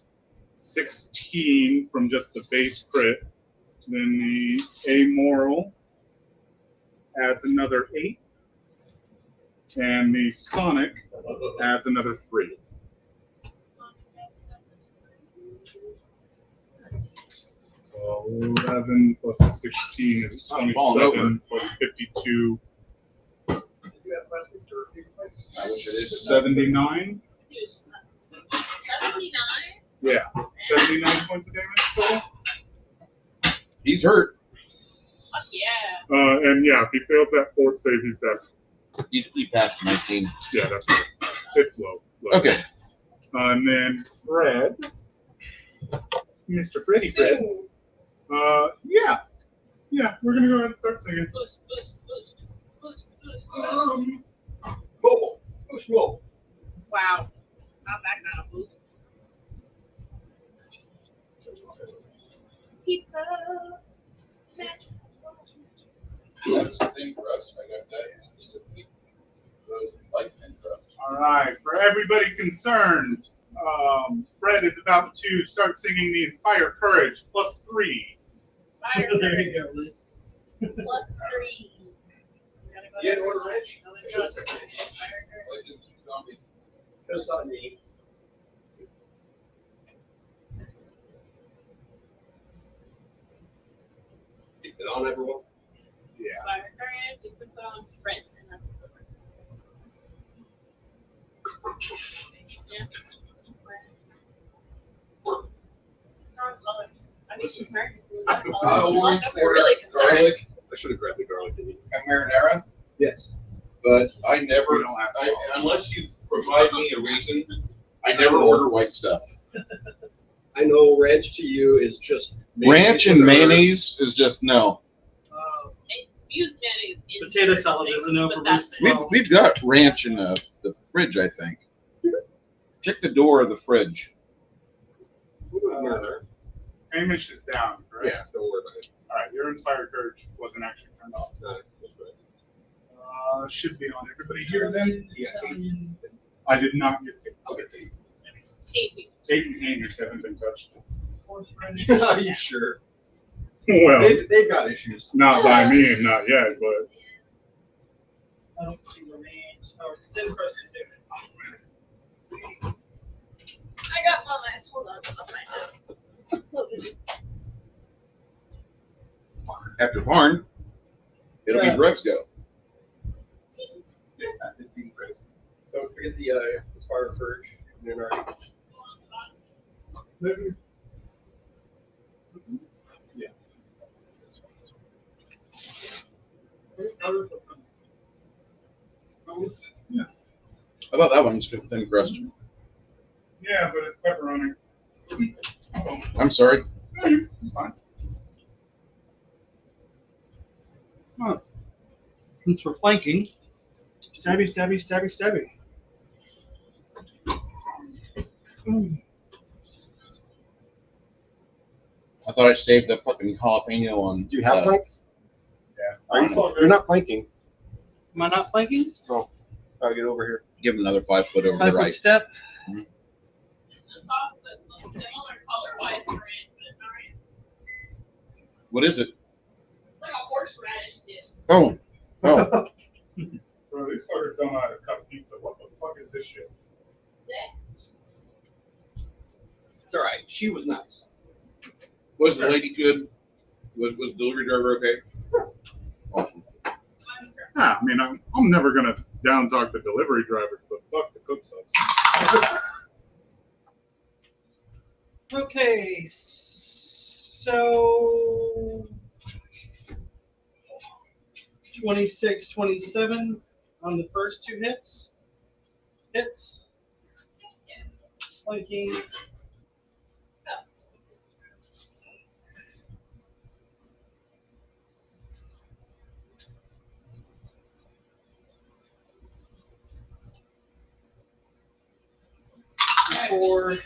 16 from just the base crit. Then the amoral adds another 8. And the sonic adds another 3. So 11 plus 16 is 27 plus 52. 79? 79? Yeah. 79 points of damage total. He's hurt. Fuck yeah. And yeah, if he fails that fort save, he's dead. He passed 19. Yeah, that's good. It's low. Okay. And then Fred. Mr. Freddy Fred. Yeah. Yeah, we're going to go ahead and start singing. Push, push, push. Push, push, push. Whoa, push, whoa. Wow. Not that kind of boost. Pizza. That's the thin crust. I got that specifically. Those light thin crust. All right, for everybody concerned, Fred is about to start singing the Inspire Courage +3. Fire There you go, Liz. +3. We gotta go You to in order, Rich? another plus Fire Courage. That's on me. Is it on everyone? Yeah. Fire Courage, you can put on Fred, and that's over. Yeah. Strong color. I mean, she's hurt. Orange We're really concerned. garlic I should have grabbed the garlic. Didn't you? and marinara, Yes. but I never, unless you provide me a reason, I never order white stuff. I know ranch to you is just Ranch and with herbs. mayonnaise is just no. Used mayonnaise in Potato certain salad is a things, no but for that's Bruce. it. We've got ranch in the fridge, I think. Check the door of the fridge. Hamish is down, right? Yeah, don't worry about it. All right, your Inspire Courage wasn't actually turned off. So should be on everybody here then. Yeah. I did not get tickets. Okay. Taping. Tate and Hamish haven't been touched. Are you sure? Well, They've got issues. not by me and not yet, but I don't see the range. Or thin crust is there. I got one last. Hold on. I'll find it. After Paarn, it'll be Brev's go. It's not 15 crisp. Don't forget the Inspire Courage. maybe. Yeah. How about that one's thin crust? Yeah, but it's pepperoni. I'm sorry. It's fine. Since we're flanking, stabby, stabby, stabby, stabby. I thought I saved the fucking jalapeno on. Do you have flank? Yeah. Are you? You're not flanking. Am I not flanking? I'll get over here. Give him another 5 foot over the 5 foot right. step. There's a sauce that's similar color-wise to ranch, but it's not ranch. What is it? Like a horseradish dish. Oh. Oh. Bro, these fuckers don't know how to cut pizza. What the fuck is this shit? It's all right. She was nice. Was the lady good? Was the delivery driver okay? Awesome. I mean, I'm never gonna down talk the delivery drivers, but fuck the cook sucks. Okay, so 26, 27 on the first 2 hits. Hits. Flanking. 4.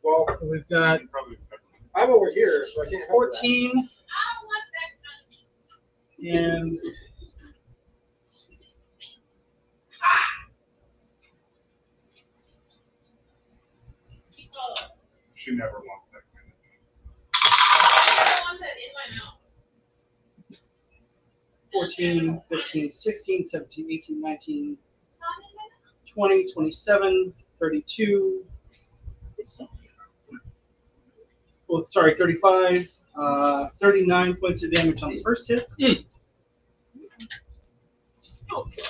Well, We've got I'm over here, so I can't help that. 14 and She never wants that kind of thing. I want that in my mouth. 14, 15, 16, 17, 18, 19, 20, 27, 32. Oh, sorry, 35. 39 points of damage on the first hit. Okay.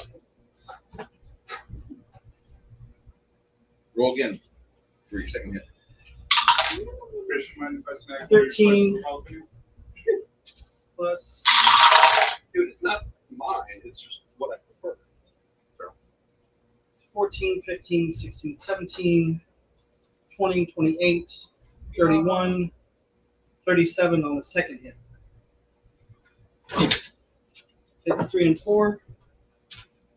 Roll again for your second hit. Fish, mind if I snack? 13 plus Dude, it's not mine. It's just what I prefer. 14, 15, 16, 17, 20, 28, 31, 37 on the second hit. Hits 3 and 4.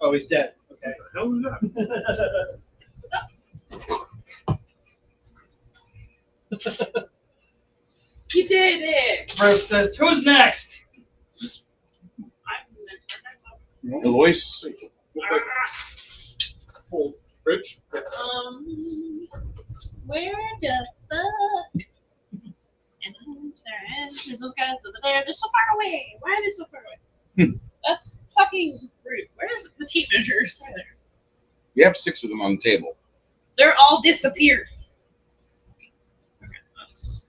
Oh, he's dead. Okay. How is that? He did it. Brev says, "Who's next?" Eloise. Old Rich. Where the fuck? And there's those guys over there. They're so far away. Why are they so far away? That's fucking rude. Where's the tape measures? You have 6 of them on the table. They're all disappeared. Okay, that's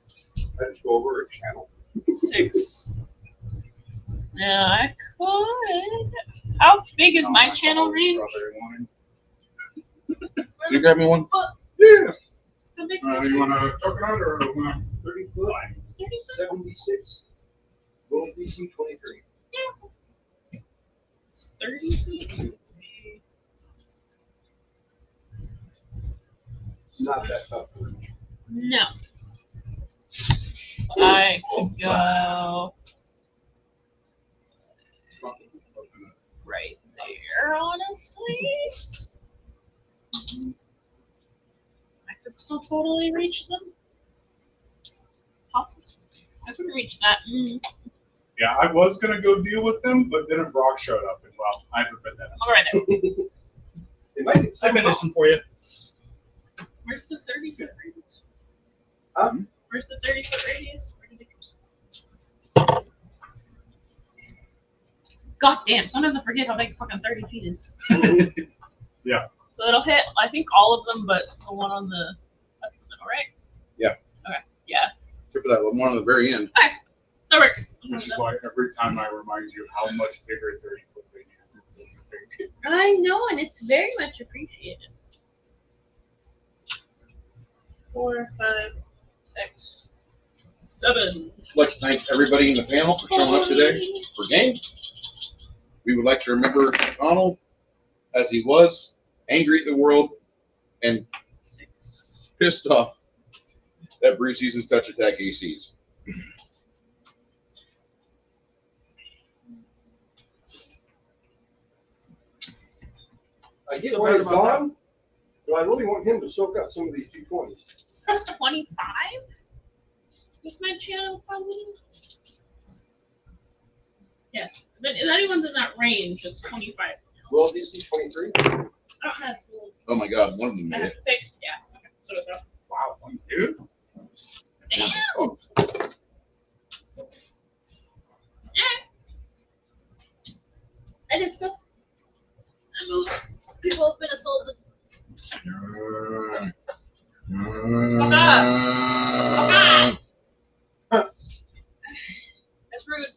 I just go over a channel. 6. Now I could. How big is my channel range? Can you grab me one? Yeah. How big's my You channel? want to talk about it or want 30 foot, 76. Roll DC 23. Yeah. 30 feet. Not that tough. No. I could go right there, honestly. I could still totally reach them. I couldn't reach that. Yeah, I was going to go deal with them, but then a Brock showed up, and well, I prevented that. I'll go right there. It might get I finished them for you. Where's the 30-foot radius? Where's the 30-foot radius? Where did it go? God damn, sometimes I forget how big fucking 30 feet is. Yeah. So it'll hit, I think, all of them, but the one on the, that's the middle, right? Yeah. Okay, yeah. Except for that one on the very end. Okay, that works. Which is why every time I remind you how much bigger 30-foot radius is than you think. I know, and it's very much appreciated. 4, 5, 6, 7. I'd like to thank everybody in the panel for showing up today for game. We would like to remember Donald as he was, angry at the world and pissed off that Bruce uses touch attack ACs. I get why he's gone, but I really want him to soak up some of these 220s. That's 25? Is my channel positive? Yeah, but if anyone's in that range, it's 25. Well, DC 23. I don't have Oh my god, one of them I made have it. fixed, yeah. Okay, so it's Wow, one dude. damn! Yeah. I did stuff. I moved. People have been assaulted. That's rude.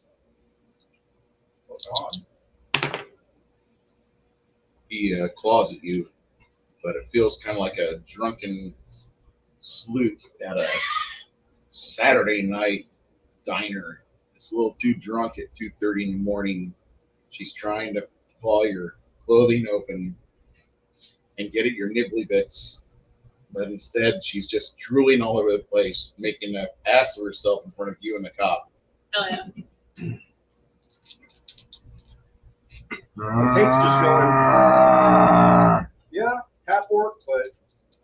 He claws at you, but it feels kind of like a drunken sloot at a Saturday night diner. It's a little too drunk at 2:30 in the morning. She's trying to claw your clothing open and get at your nibbly bits, but instead she's just drooling all over the place, making an ass of herself in front of you and the cop. Hell yeah. Tate's just going. but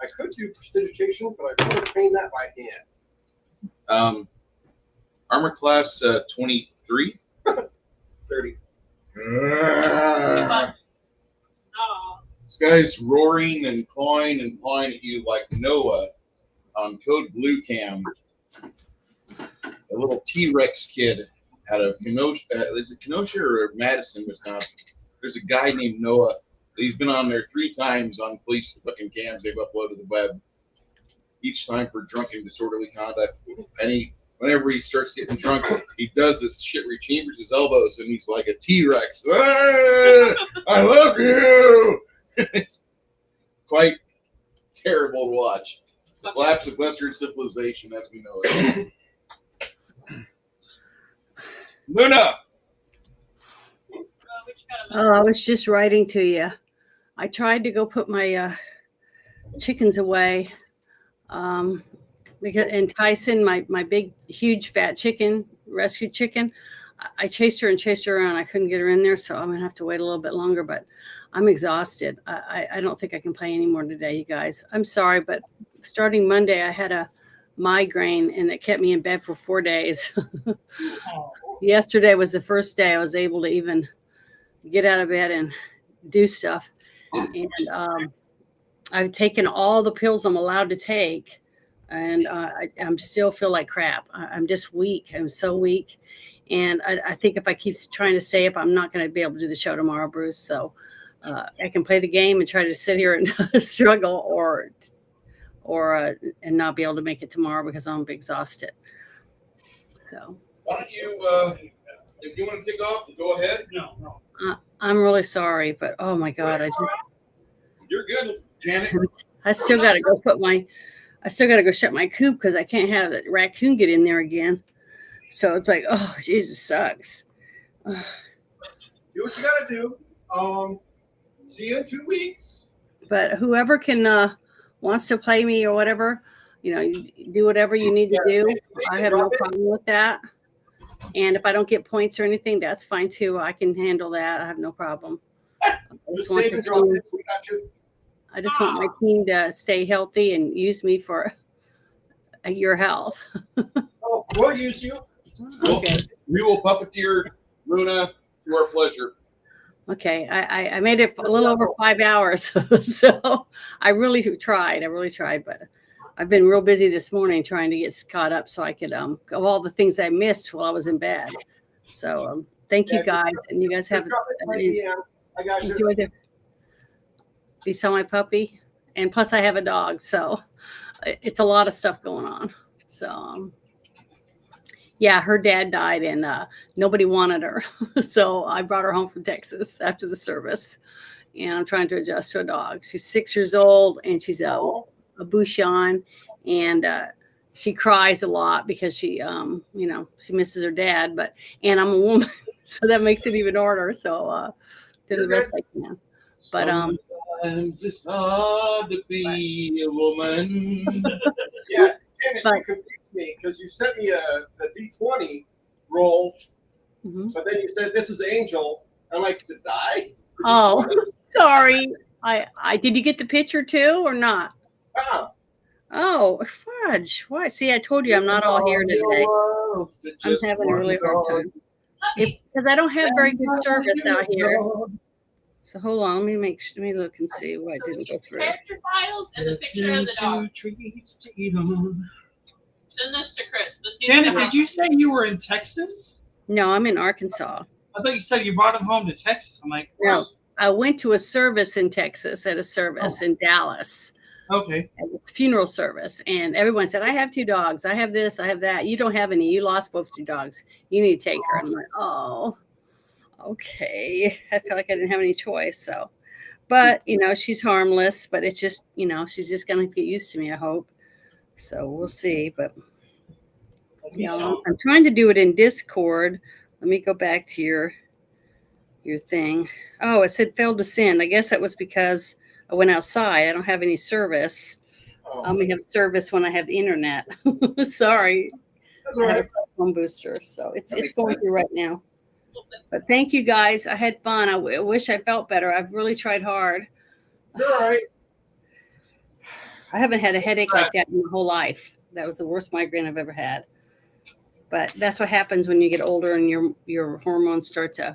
I could do prestidigitation, but I couldn't train that by hand. Armor class 23. 30. Oh. This guy's roaring and clawing and pawing at you like Noah on Code Blue Cam. A little T-Rex kid out of Kenosha. Is it Kenosha or Madison, Wisconsin? There's a guy named Noah. He's been on there 3 times on police fucking cams they've uploaded to the web. Each time for drunken disorderly conduct. And whenever he starts getting drunk, he does this shit where he chambers his elbows and he's like a T-Rex. Ah, I love you. It's quite terrible to watch. Collapse of Western civilization as we know it. Luna. Oh, I was just writing to you. I tried to go put my chickens away because and Tyson, my big, huge, fat chicken, rescued chicken, I chased her and chased her around. I couldn't get her in there, so I'm gonna have to wait a little bit longer. But I'm exhausted. I don't think I can play anymore today, you guys. I'm sorry, but starting Monday, I had a migraine and it kept me in bed for 4 days. Yesterday was the first day I was able to even get out of bed and do stuff. And I've taken all the pills I'm allowed to take, and I'm still feel like crap. I'm just weak. I'm so weak. And I think if I keep trying to stay up, I'm not going to be able to do the show tomorrow, Bruce. So I can play the game and try to sit here and struggle or and not be able to make it tomorrow because I'm exhausted. So why don't you, if you want to take off, go ahead. No. I'm really sorry, but oh my God, You're good, Janet. I still got to go shut my coop because I can't have that raccoon get in there again. So it's like, oh, Jesus, sucks. Do what you gotta do. See you in 2 weeks. But whoever can wants to play me or whatever, you do whatever you need to do. I have no problem with that. And if I don't get points or anything, that's fine too. I can handle that. I have no problem. I just want my team to stay healthy and use me for your health. Oh, we'll use you. Okay. We will puppeteer Luna to our pleasure. Okay. I made it a little over 5 hours. So I really tried. But I've been real busy this morning trying to get caught up so I could, of all the things I missed while I was in bed. So thank you guys. And you guys have I got you. You saw my puppy? And plus I have a dog. So it's a lot of stuff going on. So, yeah, her dad died and nobody wanted her. So I brought her home from Texas after the service. And I'm trying to adjust to a dog. She's 6 years old and she's a Bouchon, and she cries a lot because she she misses her dad. And I'm a woman, so that makes it even harder. So do the best I can. But sometimes it's hard to be a woman. Yeah, Janet, you confused me because you sent me a D20 roll, but then you said this is Angel. I'm like, did I? Oh, sorry. I did you get the picture too or not? Oh, fudge. Why? See, I told you I'm not all here today. I'm having a really hard time. Because I don't have very good service out here. So hold on, let me look and see what I didn't go through. Character files and the picture of the dog. Send this to Chris. Janet, did you say you were in Texas? No, I'm in Arkansas. I thought you said you brought him home to Texas. I'm like, no, I went to a service in Texas at a service in Dallas. Okay. It's funeral service, and everyone said, I have 2 dogs. I have this, I have that. You don't have any. You lost both your dogs. You need to take her. I'm like, oh, okay. I felt like I didn't have any choice. So, but, she's harmless, but it's just, she's just going to get used to me, I hope. So we'll see. But, I'm trying to do it in Discord. Let me go back to your thing. Oh, it said failed to send. I guess that was because I went outside. I don't have any service. I only have service when I have the internet. Sorry. That's all right. I have a cell phone booster, so it's going through right now. But thank you guys. I had fun. I wish I felt better. I've really tried hard. You're all right. I haven't had a headache like that in my whole life. That was the worst migraine I've ever had. But that's what happens when you get older and your hormones start to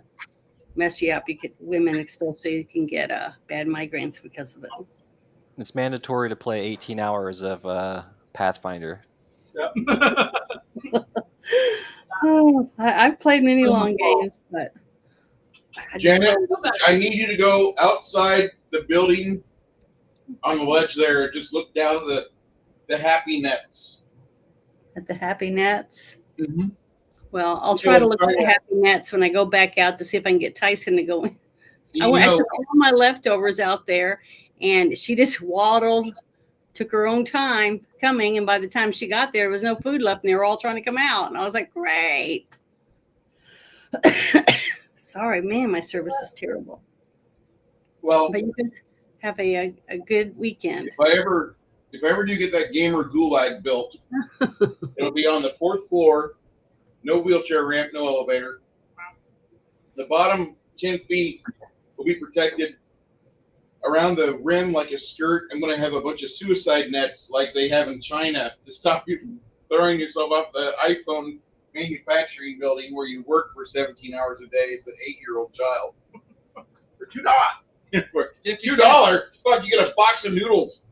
mess you up. You get women especially can get bad migraines because of it. It's mandatory to play 18 hours of Pathfinder. Yep. Oh, I've played many long games, but Janet, I need you to go outside the building on the ledge there. Just look down the happy nets. at the happy nets. Mm-hmm. Well, I'll try to look at the happy nets when I go back out to see if I can get Tyson to go in. I took all my leftovers out there, and she just waddled, took her own time coming, and by the time she got there was no food left, and they were all trying to come out. And I was like, great. Sorry, man, my service is terrible. Well, but you guys have a good weekend. If I ever do get that gamer gulag built, it'll be on the 4th floor, no wheelchair ramp, no elevator. The bottom 10 feet will be protected around the rim like a skirt. I'm going to have a bunch of suicide nets like they have in China to stop you from throwing yourself off the iPhone manufacturing building where you work for 17 hours a day as an 8-year-old child. For $2. For $2, fuck, you get a box of noodles.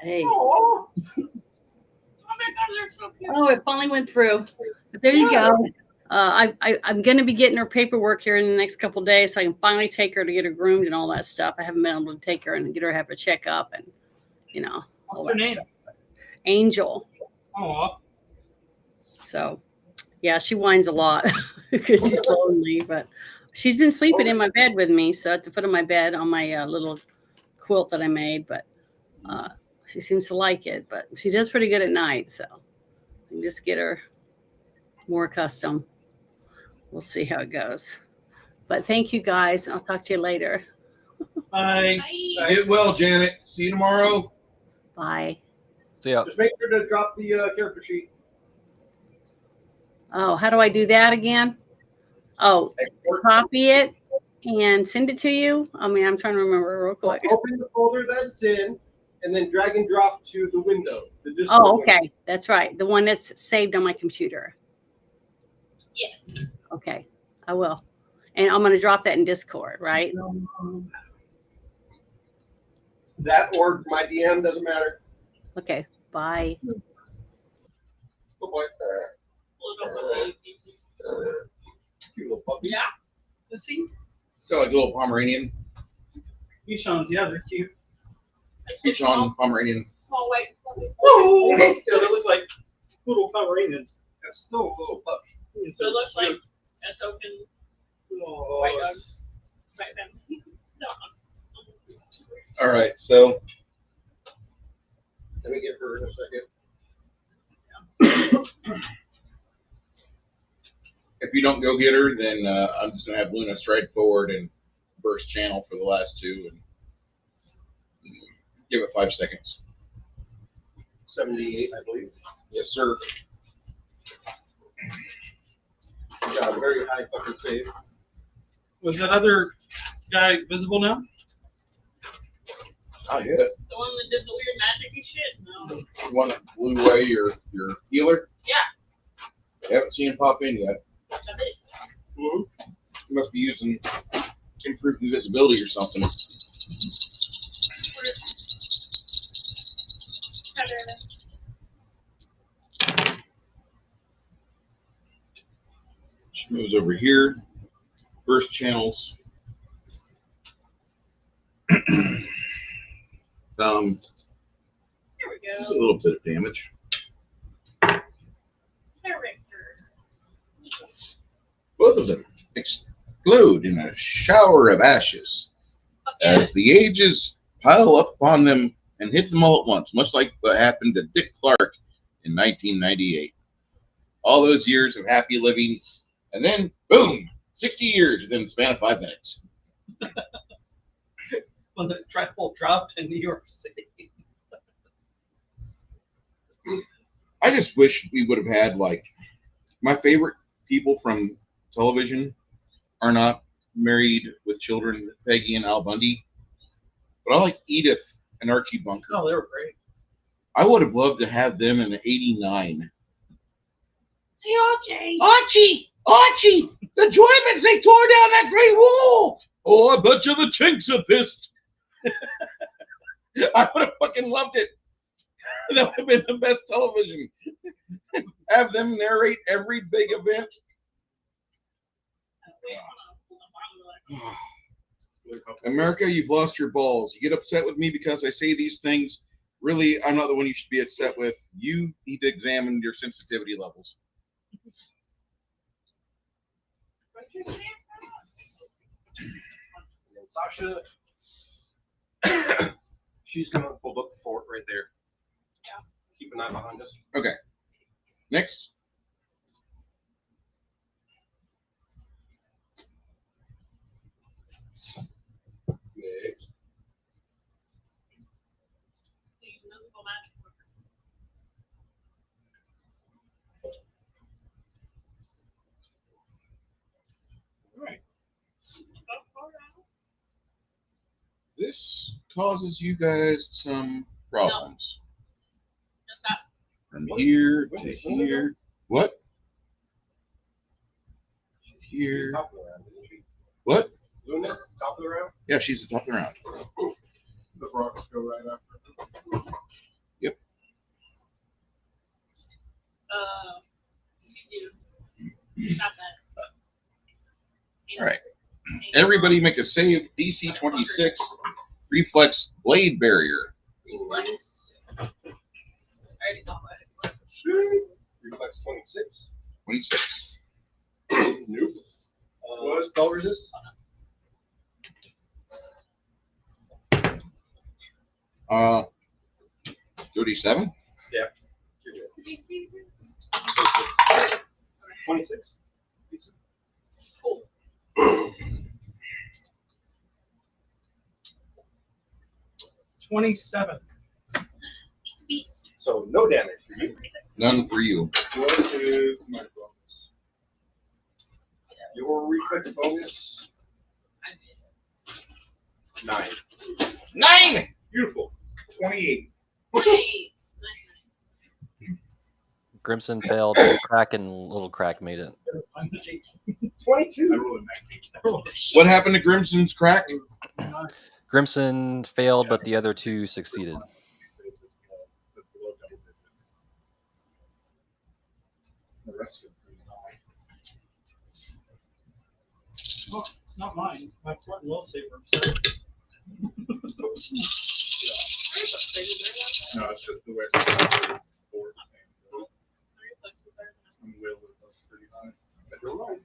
Hey. Oh my God, they're so cute. Oh, it finally went through. But there you go. I'm going to be getting her paperwork here in the next couple of days, so I can finally take her to get her groomed and all that stuff. I haven't been able to take her and get her to have a checkup and, all What's that her name? stuff. Angel. Oh. So, yeah, she whines a lot because she's lonely, but she's been sleeping in my bed with me. So at the foot of my bed on my little quilt that I made, but she seems to like it. But she does pretty good at night, so I can just get her more accustomed. We'll see how it goes. But thank you guys, and I'll talk to you later. Bye. Get well, Janet. See you tomorrow. Bye. See ya. Just make sure to drop the character sheet. Oh, how do I do that again? Oh, copy it and send it to you. I mean, I'm trying to remember real quick. Open the folder that it's in, and then drag and drop to the window. Oh, okay. That's right. The one that's saved on my computer. Yes. Okay, I will. And I'm going to drop that in Discord, right? That or my DM, doesn't matter. Okay, bye. Good boy. Cute little puppy. Yeah. Let's see. Got like a little Pomeranian. Bichons, yeah, they're cute. Bichon Pomeranian. Small white puppy. Oh, they look like little Pomeranians. That's still a little puppy. So it looks like a token white dog. Right then. No. All right, so Let me get her in a second. if you don't go get her, then I'm just gonna have Luna stride forward and burst channel for the last two and give it 5 seconds. 78, I believe. Yes, sir. Got a very high fucking save. Was that other guy visible now? Not yet. The one that did the weird magic shit? No. The one that blew away your healer? Yeah. I haven't seen him pop in yet. That's it. You must be using improved invisibility or something. She moves over here. Burst channels. Here we Just a go. little bit of damage. Character. Both of them explode in a shower of ashes as the ages pile up upon them and hit them all at once, much like what happened to Dick Clark in 1998. All those years of happy living, and then boom, 60 years within the span of 5 minutes. When the triple dropped in New York City. I just wish we would have had, like, my favorite people from television are not married with children, Peggy and Al Bundy, but I like Edith and Archie Bunker. Oh, they were great. I would have loved to have them in '89. Hey, Archie. Archie! The Germans, they tore down that Great Wall! Oh, I bet you the Chinks are pissed. I would have fucking loved it. That would have been the best television. Have them narrate every big event. America, you've lost your balls. You get upset with me because I say these things. Really, I'm not the one you should be upset with. You need to examine your sensitivity levels. And Sasha, she's gonna hold up the fort right there. Yeah. Keep an eye behind us. Okay. Next. Next. Right. This causes you guys some problems. Just that. From here to here. What? Here. She's top of the round, isn't she? What? Luna's top of the round? Yeah, she's the top of the round. The rocks go right after. Yep. Stop that. All right. Everybody make a save. DC 26. Reflex Blade Barrier. Reflex. I already thought about it. Reflex 26. 26. Nope. What spell resist? 37. Yeah. 26. Cool. 27. Beats. So no damage for you. None for you. What is my bonus? Your reflex bonus. 9. 9! Beautiful. 28. Nice. Grimson failed. Little Crack and Little Crack made it. 22. I rolled a 19. What happened to Grimson's crack? Grimson failed, but the other two succeeded. That's below double digits. The rest are pretty high. Oh, not mine. My front will saver. So. No, it's just the way it's forward. And will is pretty high. You're right.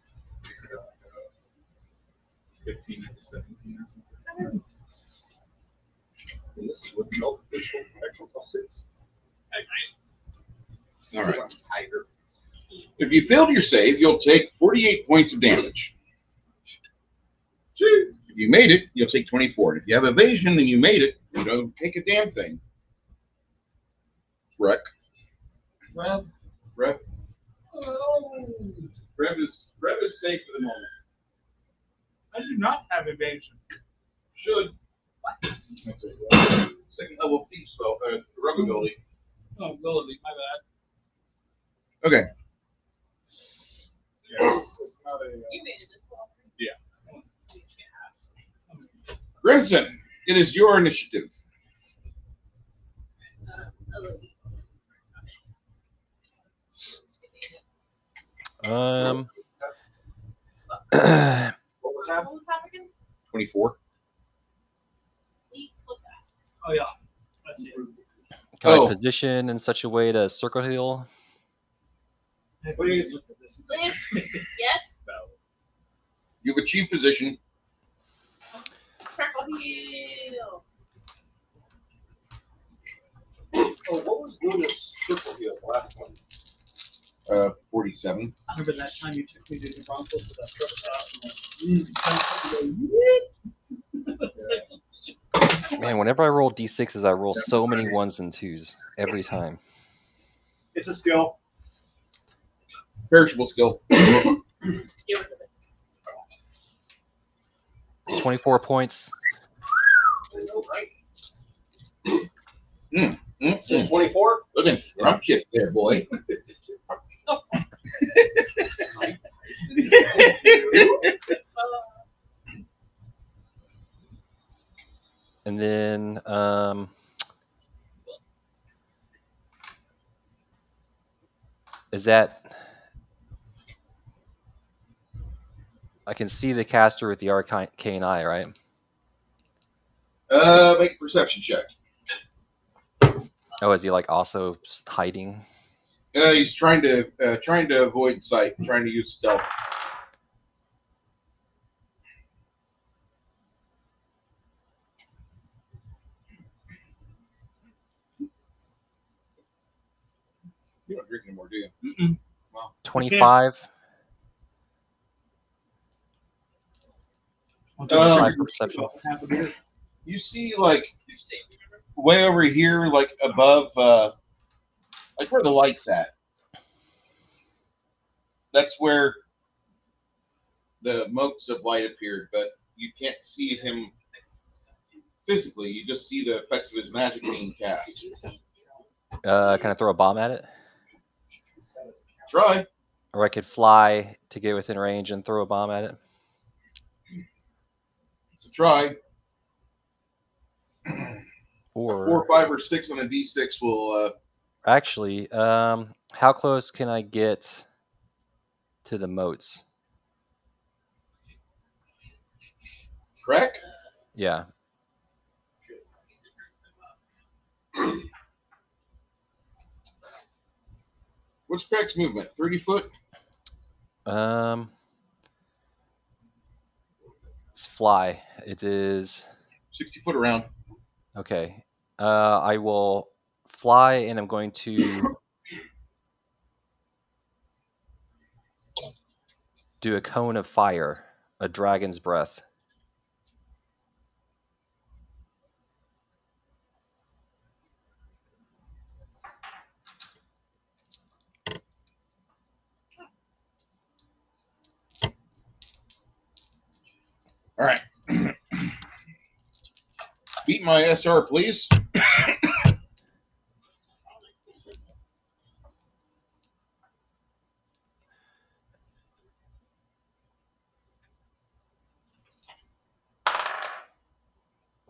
15 to 17 or something. And this is with the physical protection +6. All right. Tiger. If you failed your save, you'll take 48 points of damage. If you made it, you'll take 24. If you have evasion and you made it, you don't take a damn thing. Wreck. Rev. Rev. Oh. Rev is safe for the moment. I do not have evasion. Should. Second level thief spell, rogue ability. Oh, ability. My bad. Okay. Yes, it's not a. You made it. Yeah. Grimson, it is your initiative. Um. What was that? What was that again? 24. Oh, yeah. I see it. Can I position in such a way to circle heal? Please. Look at this. Liz? Yes? You've achieved position. Circle heal. Oh, what was Luna's circle heal, the last one? 47. Remember that time you took me to the Broncos with that truck Man, whenever I roll d6s, I roll so many 1s and 2s every time. It's a skill. Perishable skill. 24 points. I know, right? So 24. Looking scrumptious there, boy. And then is that I can see the caster with the arcane eye, right? Make a perception check. Oh, is he like also just hiding? He's trying to avoid sight, trying to use stealth. You don't drink anymore, do you? Mm-mm. Wow. 25. 25 perception. You see, like, way over here, like above, like where the light's at. That's where the motes of light appeared, but you can't see him physically. You just see the effects of his magic being cast. Can I throw a bomb at it? Try. Or I could fly to get within range and throw a bomb at it. Try. Or 4, 5, or 6 on a D6 will. Actually, how close can I get to the moats? Crack? Yeah. What's Crack's movement? 30 foot? It's fly. It is 60 foot around. okay. I will fly, and I'm going to do a cone of fire, a dragon's breath. All right. Beat my SR, please.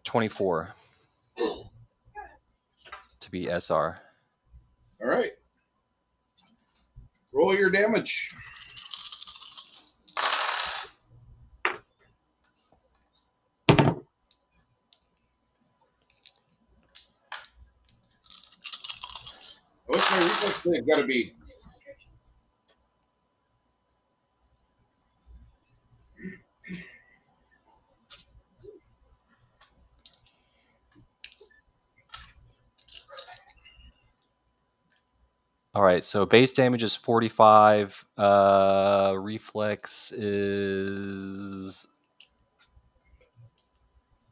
$24 to be SR. All right. Roll your damage. What's my reflex thing? Got to be. All right, so base damage is 45. Reflex is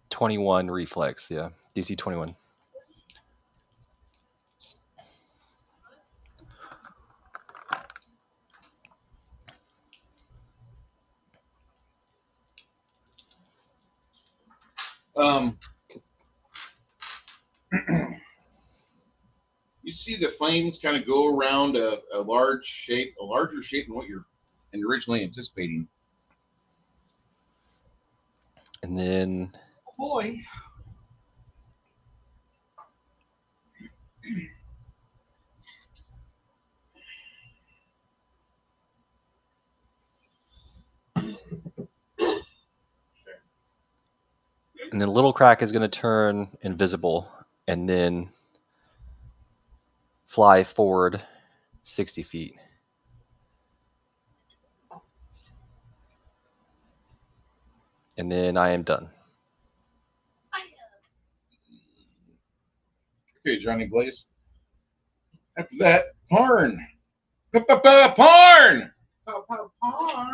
21 reflex, yeah. DC 21. You see the flames kind of go around a larger shape than what you're originally anticipating. And then Boy. And then Little Crack is going to turn invisible and then fly forward 60 feet. And then I am done. Okay, Johnny Blaze. After that, Paarn. Paarn! Do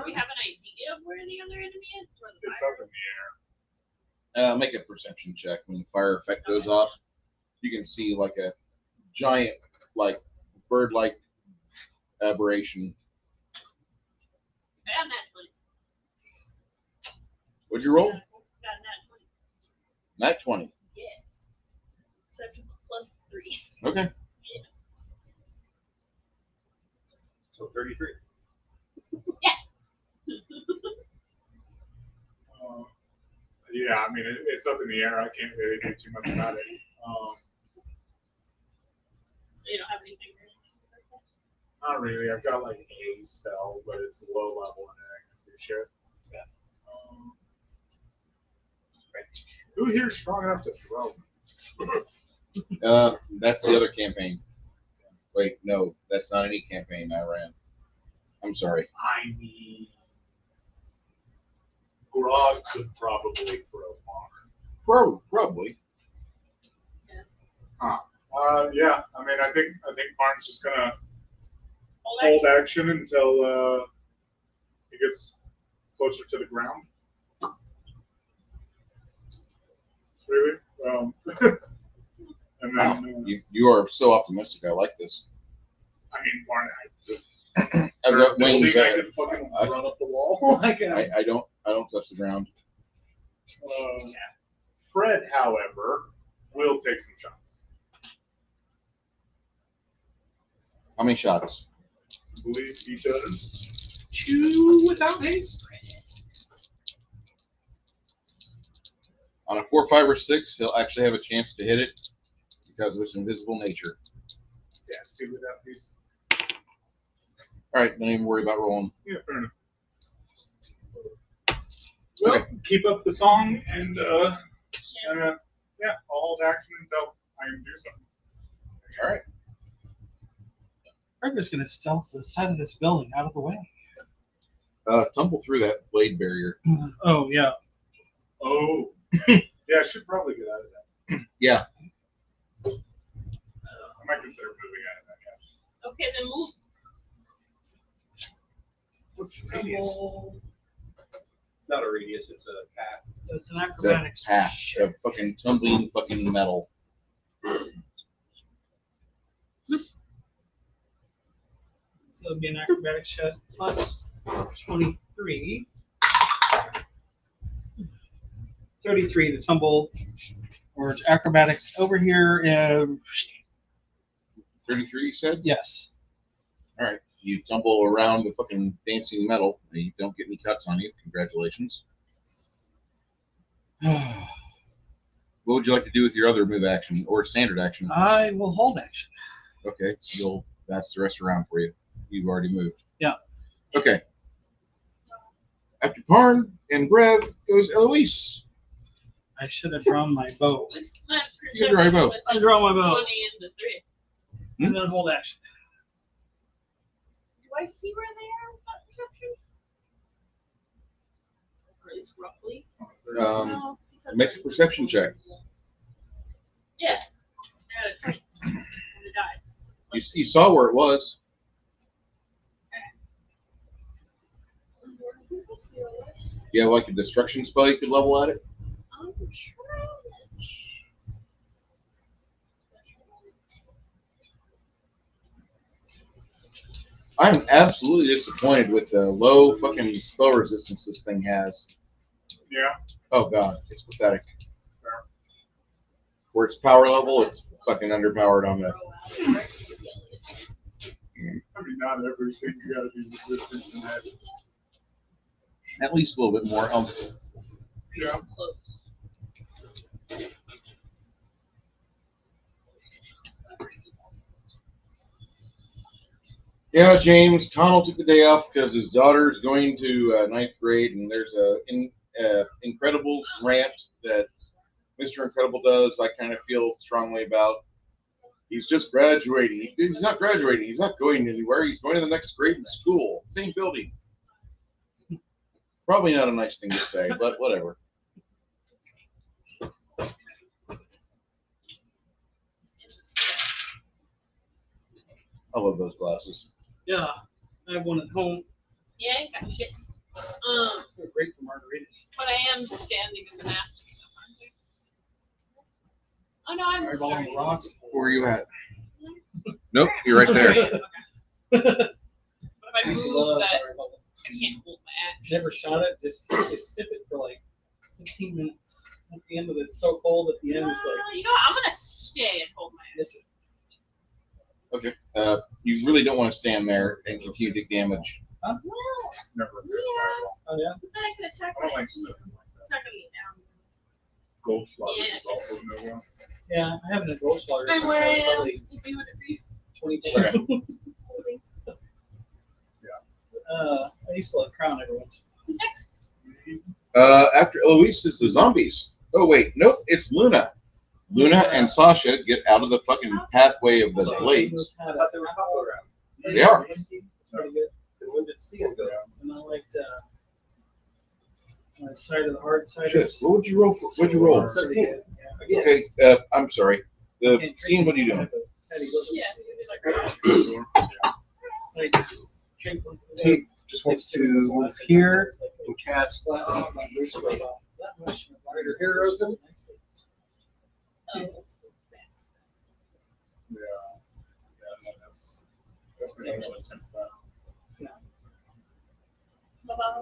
we have an idea of where the other enemy is? Where the It's fire up in the air. Make a perception check. When the fire effect goes off, you can see like a giant, like bird-like aberration. I got nat 20. What'd you roll? Got nat 20. Nat 20. Yeah. Perception. plus 3. Okay. So 33. Yeah, I mean, it's up in the air. I can't really do too much about it. You don't have anything ready. Not really. I've got like a spell, but it's low level and I can do shit. Who here's strong enough to throw? That's the other campaign. Wait, no, that's not any campaign I ran. I'm sorry. I mean, Grog could probably throw Paarn. Probably. Yeah. I mean, I think Paarn's just gonna hold action until he gets closer to the ground. Really? And Wow. then You are so optimistic. I like this. I mean, Paarn. I've got wings. I can fucking run up the wall. I don't touch the ground. Fred, however, will take some shots. How many shots? I believe he does 2 without haste. On a 4, 5, or 6, he'll actually have a chance to hit it because of its invisible nature. Yeah, 2 without haste. All right, don't even worry about rolling. Yeah, fair enough. Well, keep up the song and yeah, I'll hold action until I can do something. All right. Orcus gonna stealth to the side of this building, out of the way. Tumble through that blade barrier. Oh yeah. Oh. Yeah, I should probably get out of that. Yeah. I might consider moving out of that, yeah. Okay, then move. What's the radius? It's not a radius, it's a path. It's an It's a acrobatics. path of fucking tumbling fucking metal. So it'll be an acrobatics check plus 23. 33 to tumble, or it's acrobatics over here. 33, you said? Yes. All right. You tumble around the fucking dancing metal. And you don't get any cuts on you. Congratulations. What would you like to do with your other move action or standard action? I will hold action. Okay. That's the rest around for you. You've already moved. Yeah. Okay. After Paarn and Brev goes Eloise. I should have drawn my bow. What's my You can draw your bow. I draw my bow. 20 and the 3. And then hold action. Do I see where they are with that perception? Or at least roughly? No, 'cause he said Make a perception check. Yeah. I got a 20. And it died. You saw where it was. You have like a destruction spell you could level at it? I'm trying. I'm absolutely disappointed with the low fucking spell resistance this thing has. Yeah. Oh god, it's pathetic. For its power level, it's fucking underpowered on the. I mean, not everything you gotta be resistant to that. At least a little bit more umph. Yeah. Yeah, James Connell took the day off because his daughter's going to ninth grade, and there's a Incredibles rant that Mr. Incredible does. I kind of feel strongly about. He's just graduating. He's not graduating. He's not going anywhere. He's going to the next grade in school, same building. Probably not a nice thing to say, but whatever. I love those glasses. Yeah. I have one at home. Yeah, I ain't got shit. They're great for margaritas. But I am standing in the nasty stuff, aren't I? Oh no, I'm Fireball on the rocks. Where are you at? Nope, you're right there. But if I I used to move love that, fireball. I can't hold my action. Never shot it. Just sip it for like 15 minutes. At the end of it, it's so cold. At the end, it's like You know what? I'm gonna stay and hold my ass. Okay. You really don't want to stand there and continue to take damage. Well, Never. Oh yeah. but then I can attack I don't my like suit. something like It's that. not gonna get down. Gold slot Yeah. is also no one. Yeah, I haven't a gold slaughter I'm since where I I was am. probably If you would agree. 22. Yeah. I used to let Crown every once. Who's next? After Eloise is the zombies. Oh wait, nope, it's Luna. Luna and Sasha get out of the fucking pathway of the blades. I thought they were couple around. They are. It's pretty good. And when did Steven go? And I liked my side of the hard side. Shit, what would you roll for? What'd you roll? 13. Again. Okay, I'm sorry. The Steam, what are you doing? Yeah. It's like, Take just wants to move here and cast Rider Heroes in. oh, Yeah. Yeah, no, that's pretty good attempt. bye-bye.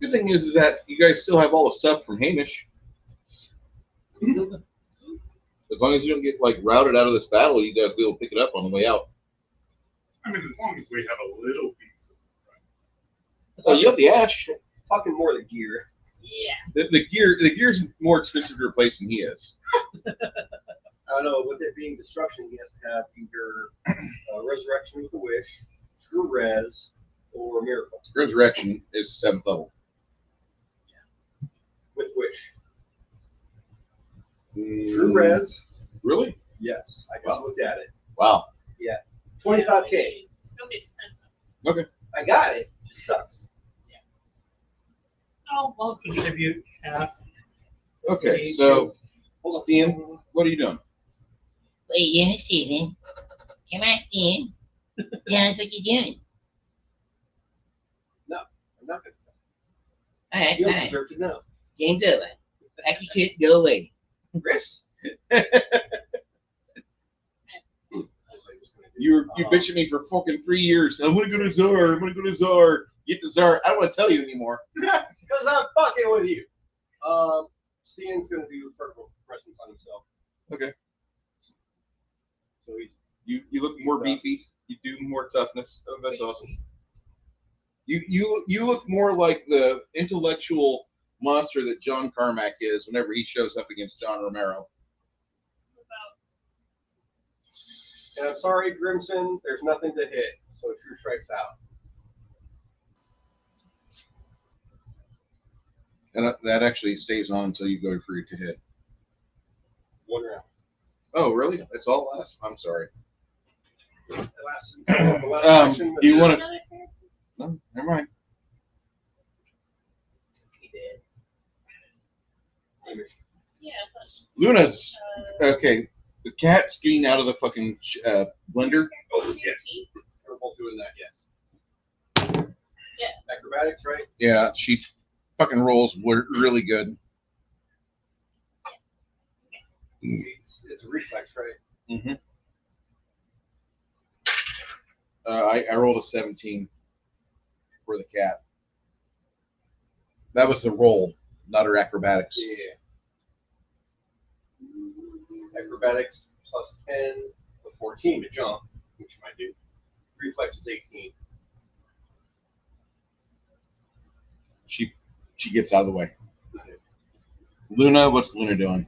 Good thing is that you guys still have all the stuff from Hamish. As long as you don't get like routed out of this battle, you guys will be able to pick it up on the way out. I mean, as long as we have a little piece of it, Oh, you have the ash. Talking more the gear. Yeah. The gear's more expensive to replace than he is. I don't know. With it being destruction, he has to have either resurrection with a wish, true res, or miracle Resurrection is 7th level. with wish. Mm, True res. Really? Yes, I just looked at it. Wow. 25K. It's gonna be expensive. Okay. I got it. Just sucks. I'll contribute half. Okay, so Steven, what are you doing? What are you doing, Steven? Come on, Steven. Tell us what you're doing. I'm not going to say. All right, You all don't right. deserve to know. Game's over. Pack your shit, go away. Chris. You bitched at me for fucking 3 years. I want to go to Tsar. I want to go to Tsar. Get the Tsar. I don't want to tell you anymore. Because I'm fucking with you. Steven's going to do vertical presence on himself. Okay. So You look more beefy. You do more toughness. Oh, that's awesome. You look more like the intellectual monster that John Carmack is whenever he shows up against John Romero. And I'm sorry, Grimson, there's nothing to hit, so True Strike's out. And that actually stays on until you go free to hit. 1 round. Oh, really? That's all it lasts? I'm sorry. The last action. Do you want to? No, never mind. He did. Hamish. Yeah, but, Luna's okay. The cat's getting out of the fucking blender. Oh, yes. We're both doing that, yes. Yeah. Acrobatics, right? Yeah, she fucking rolls really good. It's a reflex, right? Mm-hmm. I rolled a 17 for the cat. That was the roll, not her acrobatics. Yeah. Acrobatics plus 10 with 14 to jump, which you might do. Reflex is 18. She gets out of the way. Luna, what's Luna doing?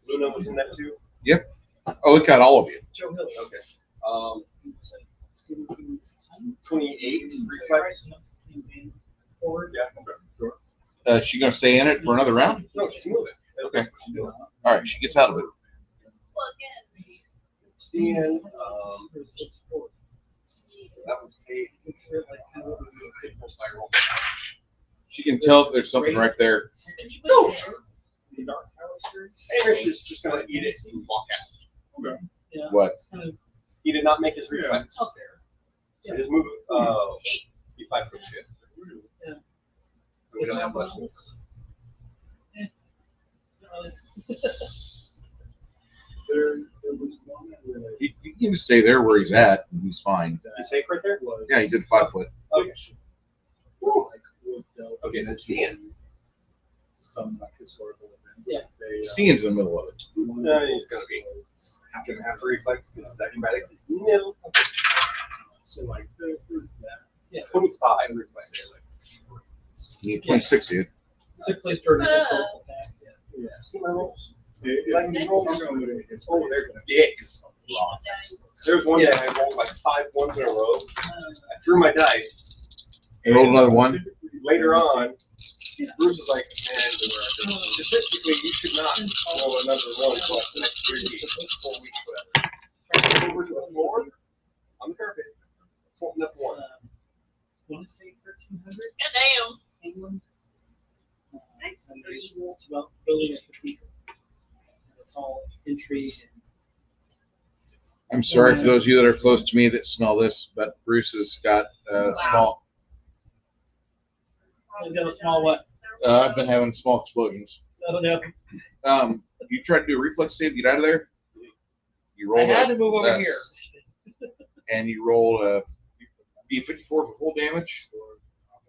Luna was in that too? Yep. Oh, it got all of you. Joe Hill. Okay. 28 reflex. Yeah, okay, sure. She gonna stay in it for another round? No, she's moving. Okay. That's what she's doing. All right, she gets out of it. well, again, Steven, that one's 8. It's really like kind of Spiral. She can tell there's something right there. did you put it in? the Dark Tower series. Hamish is just going to eat it and walk out. Okay. Yeah. What? Kind of He did not make his reflex. up there. So his move, Eight. he 5-foot shit. Yeah. We don't have lessons. He can just stay there where he's at, and he's fine. He's safe right there? Yeah, he did 5 foot. Okay. Woo. Okay, then Steven. some like historical events. Yeah. They, Stian's in the middle of it. No, he's gonna be gonna have to reflex because acrobatics is nil. So like, there's that. Yeah. 25 reflex. You need 26, dude. Took place during the historical attack. Yeah. See my rolls? It, Like these rolls? it's Oh, they're dicks. There's one day I rolled like 5 ones in a row. I threw my dice. You rolled another one. Later on, Bruce was like, man, statistically, you should not roll another one for like the next 3 weeks, 4 weeks, whatever. I went over to the floor on the carpet. Holding up one. Want to say 1300? Damn. England. Nice. And it's about building a cathedral. It's all intrigue. I'm sorry for those of you that are close to me that smell this, but Bruce has got small. I've got a small what? I've been having small explosions. Oh no. You tried to do a reflex save, get out of there. You roll. I had to move over here. And you roll a B54 for full damage.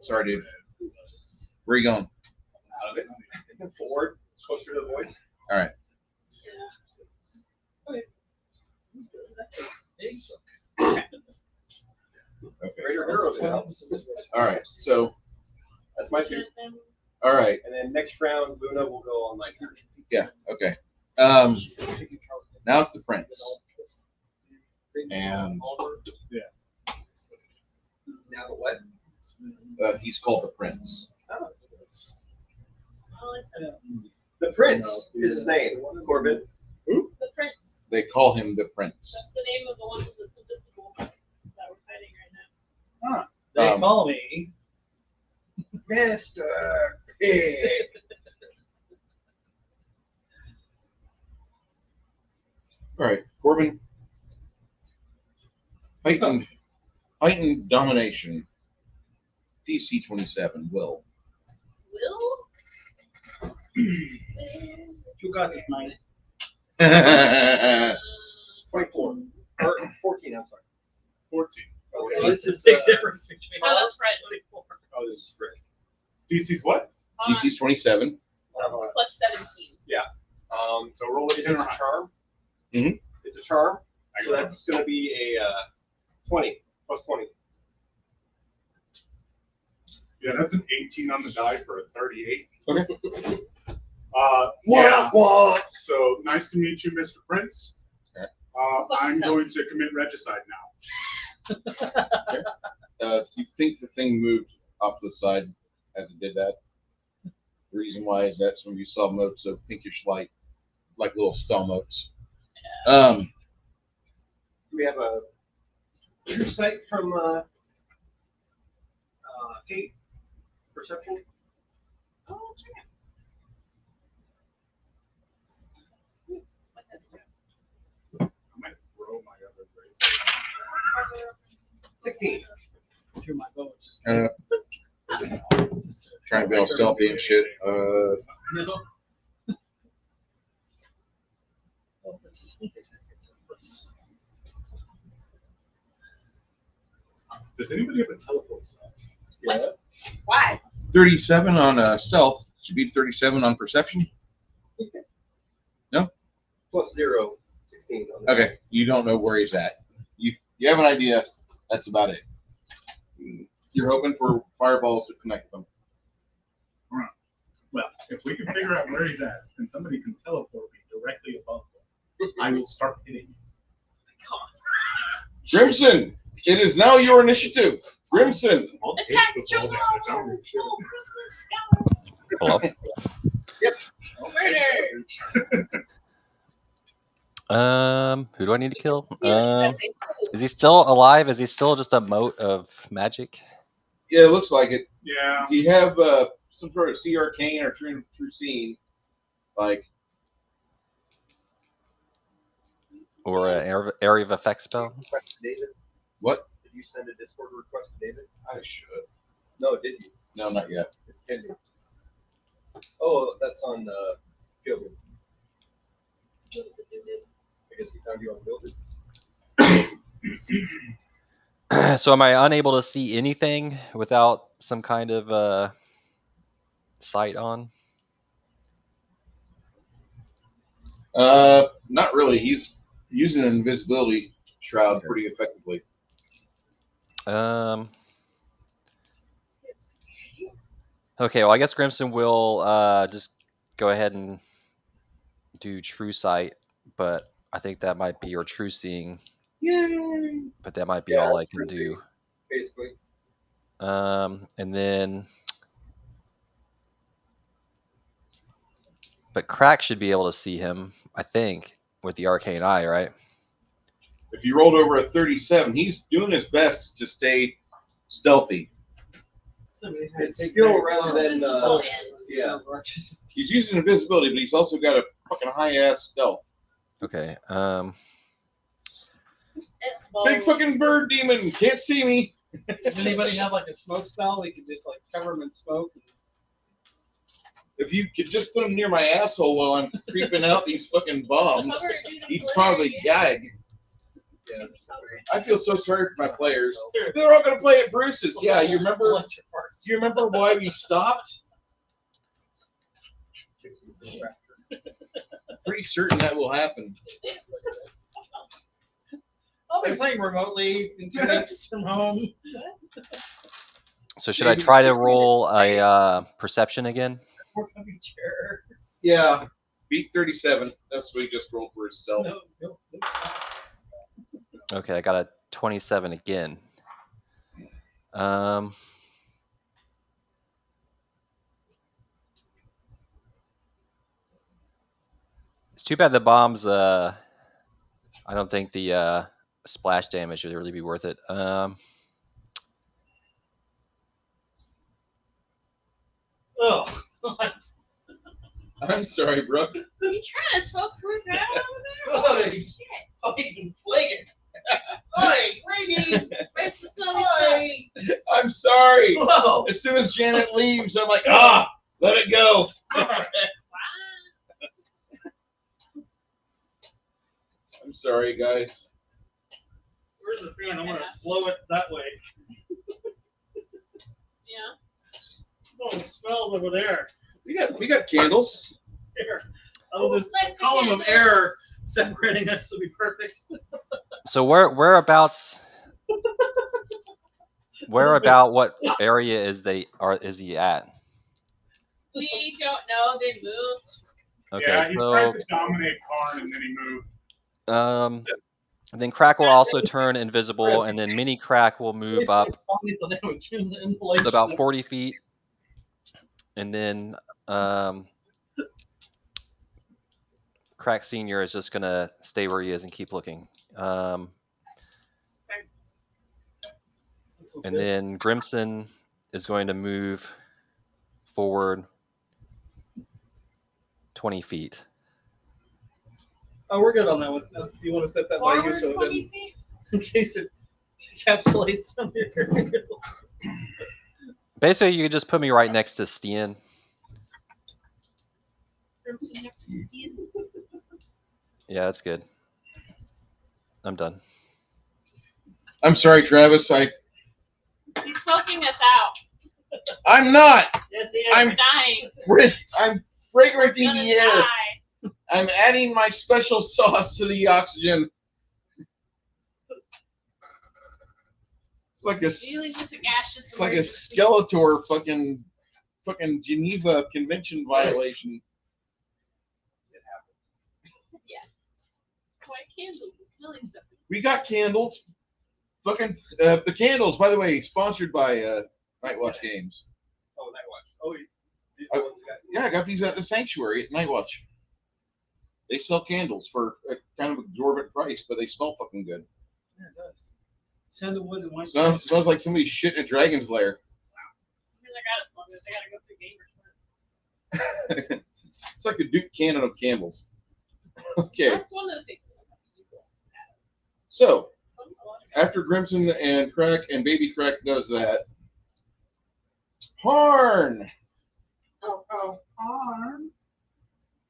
Sorry, dude. Where are you going? Out of it. Forward, closer to the voice. All right. Okay. Greater heroes now. All right. So. That's my 2. All right. And then next round, Luna will go on my turn. Yeah. Okay. Now it's the prince. And now the what? he's called the prince. Oh. The prince is his name. Corbin. The prince. They call him the prince. That's the name of the one that's invisible that we're fighting right now. Huh. They call me Mr. Pig. All right, Corbin. Heightened domination. DC 27. Will. You got this, 9. 24. Or 14, I'm sorry. 14. Okay, this is big difference between. Oh, that's right. Oh, this is Rick. DC's what? DC's 27. Plus 17. Yeah. So roll a Is 10 this or a higher. charm? Mhm. It's a charm. I So got that's going to be a 20 plus 20. Yeah, that's an 18 on the die for a 38. Okay. What? So nice to meet you, Mr. Prince. Okay. I'm going to commit regicide now. You think the thing moved off to the side as it did that? The reason why is that some of you saw motes of pinkish light, like little spell motes. Do we have a true sight from Kate? Perception? Oh, that's right. I might throw my other brace. 16. Through my bow, it's just Trying to be all stealthy and shit. no. Oh, that's a sneak attack. It's a plus. Does anybody have a teleport spell? Yeah. Why? 37 on stealth. Should be 37 on perception. Plus 0, 16. On that. Okay, you don't know where he's at. You have an idea. That's about it. You're hoping for fireballs to connect them. Well, if we can figure out where he's at and somebody can teleport me directly above him, I will start hitting you. Grimson, it is now your initiative. Grimson. I'll take Attack the Joe! full damage. I don't give a shit. Hello. Murder! Who do I need to kill? Is he still alive? Is he still just a mote of magic? Yeah, it looks like it. Yeah. Do you have some sort of sea arcane or true seeing, like? Or an area of effect spell? Request to David? What? Did you send a Discord request to David? I should. No, did you? No, not yet. It's pending. Oh, that's on Gilbert. I guess he found you on Gilbert. So am I unable to see anything without some kind of sight on? Not really. He's using an invisibility shroud pretty effectively. Okay, well, I guess Grimson will just go ahead and do True Sight, but I think that might be, or True Seeing. Yay! But that might be all I that's can do. Basically. And then, but Crack should be able to see him, I think, with the Arcane Eye, right? If you rolled over a 37, he's doing his best to stay stealthy. It's still around then. Yeah. He's using invisibility, but he's also got a fucking high-ass stealth. Okay. Big fucking bird demon can't see me. Does anybody have like a smoke spell? We could just like cover him in smoke. If you could just put him near my asshole while I'm creeping out these fucking bombs, he'd probably gag. Yeah. I feel so sorry for my players. They're all going to play at Bruce's. Yeah, you remember? You remember why we stopped? Pretty certain that will happen. I'll be playing remotely in 2 weeks from home. So should I try to roll a perception again? Yeah, beat 37. That's what he just rolled for himself. No. Okay, I got a 27 again. It's too bad the bombs. I don't think the splash damage would really be worth it. Oh. I'm sorry, bro. Are you trying to smoke fruit out over there? Oh, shit. Oh, you can fling it. Oi, lady! Where's the smelly stuff? I'm sorry. Whoa. As soon as Janet leaves, I'm like, let it go. I'm sorry, guys. Where's the fan? I'm gonna blow it that way. Yeah. Oh, it smells over there. We got candles. Here. I'll just column of air separating us to be perfect. So whereabouts? Where about what area is he at? We don't know. They moved. Okay, Yeah, he so tried to dominate Paarn and then he moved. and then Crack will also turn invisible, and then Mini Crack will move up about 40 feet, and then Crack Senior is just gonna stay where he is and keep looking. And then Grimson is going to move forward 20 feet. Oh, we're good on that one. If you want to set that by you, so it in case it encapsulates some here. Basically, you could just put me right next to Stian. Yeah, that's good. I'm done. I'm sorry, Travis. He's smoking us out. I'm not. Yes, he is. I'm dying. I'm fragranting the air. Die. I'm adding my special sauce to the oxygen. It's like a it's like a Skeletor fucking Geneva Convention violation. Yeah. White candles. Silly stuff. We got candles. Fucking the candles, by the way, sponsored by Nightwatch Games. Oh, Nightwatch. Oh, yeah, I got these at the Sanctuary at Nightwatch. They sell candles for a kind of exorbitant price, but they smell fucking good. Yeah, it does. Sandalwood and white. Smells like somebody shit in a dragon's lair. I mean, they gotta go through gamers. It's like the Duke Cannon of candles. Okay. That's one of the things. So, after Grimson and Crack and Baby Crack does that, Paarn! Oh, Paarn.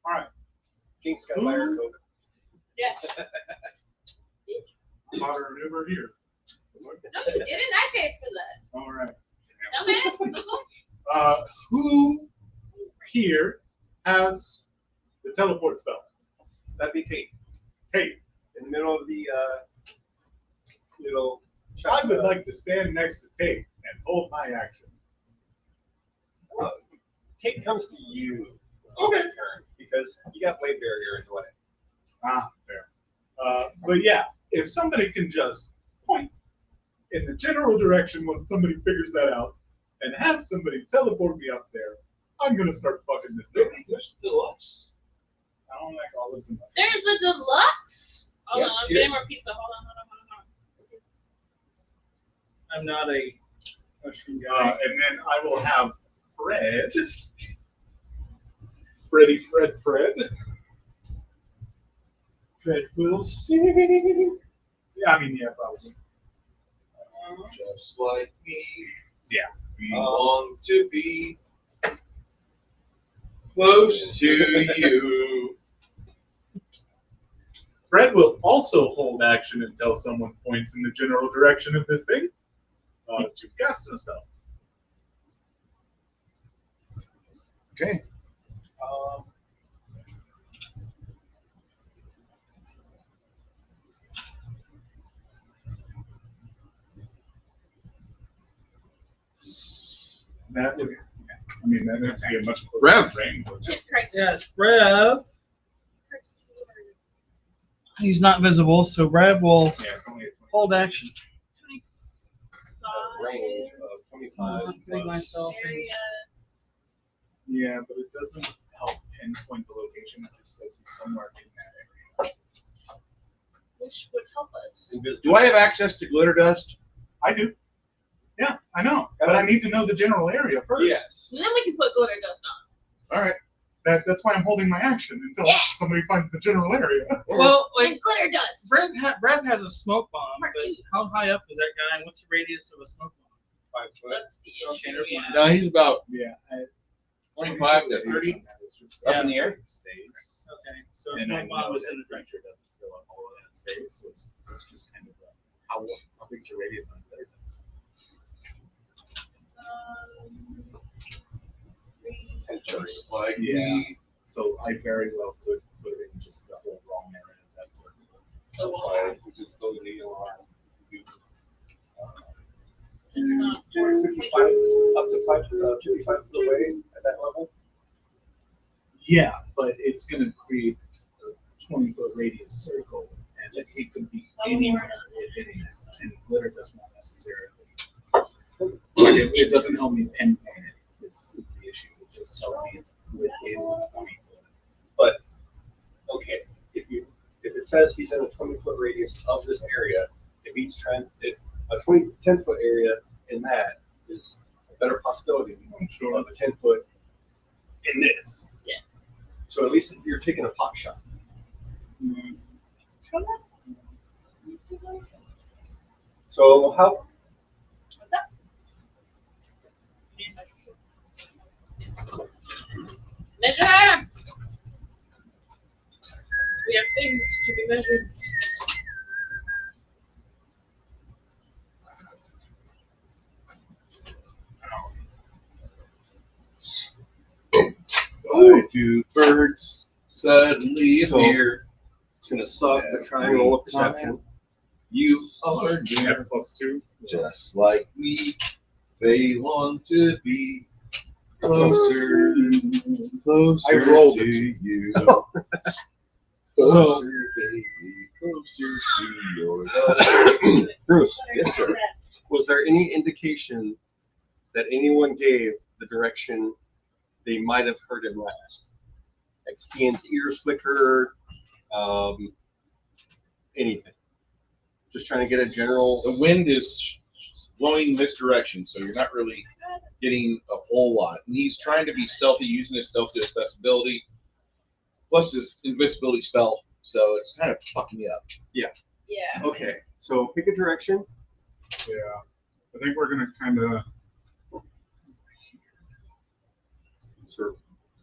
All right. King's got to buy her Coke. Yeah. Modern Uber here. No, you didn't. I paid for that. All right. No, man. Who here has the teleport spell? That'd be Tate. Tate. In the middle of the little. I would like to stand next to Tate and hold my action. Tate comes to you on that turn because you got blade barrier in the way. Ah, fair. But yeah, if somebody can just point in the general direction when somebody figures that out and have somebody teleport me up there, I'm gonna start fucking this thing. There's deluxe. I don't like olives in my There's a deluxe. Hold Yes, on, I'm here. getting more pizza. Hold on. I'm not a mushroom guy. and then I will have Fred. Fred. Fred will sing. Yeah, I mean, yeah, probably. Just like me. Yeah. We long to be close to you. Fred will also hold action until someone points in the general direction of this thing to cast a spell. Okay. That would, I mean, that would have to be a much closer Rev. range. Yes, Brev. He's not visible, so Brev will Yeah, it's only a 20. hold action. Range of 25. I'm putting myself in. Yeah, but it doesn't help pinpoint the location. It just says he's somewhere in that area. Which would help us. Do I have access to glitter dust? I do. Yeah, I know. But I need to know the general area first. Yes. Then we can put glitter dust on. All right. That's why I'm holding my action until Yeah. somebody finds the general area. Well, And like glitter dust. Brev has a smoke bomb, Part but two. how high up is that guy, and what's the radius of a smoke bomb? 5 foot. That's the Okay, issue. never Yeah. mind. No, he's about Yeah. 25 to 30 up in the air. Space. Okay, so a And I smoke bomb know was that in the the creature doesn't fill up all of that space. So it's just kind of how big's the radius on glitter dust? Just like Yeah. me. So I very well could put it in just the whole wrong area of that circle. So That's why we just go to the alarm. 55, up to 55 feet away at that level. Yeah, but it's going to create a 20-foot radius circle, and it could be anywhere at any time, and glitter does not necessarily. It doesn't help me pinpoint it. Is the issue? It just tells me it's within 20 foot. But okay, if it says he's in a 20-foot radius of this area, it means a 10-foot area in that is a better possibility of a 10-foot in this. Yeah. So at least you're taking a pot shot. Mm-hmm. So how? What's up? Measure item. We have things to be measured. Why do birds suddenly So- appear? It's going to suck the triangle of perception. You are You dear, have +2. just like me. They long to be Closer. closer I rolled to it. you. So- Closer, baby, closer to your Bruce, Yes, sir. was there any indication that anyone gave the direction they might have heard him last? Like Stian's ears flickered, anything. Just trying to get a general. The wind is blowing this direction, so you're not really getting a whole lot. And he's trying to be stealthy, using his stealth to his best ability, plus his invisibility spell. So it's kind of fucking me up. Yeah. Okay, so pick a direction. Yeah. I think we're going to kind of. Sort of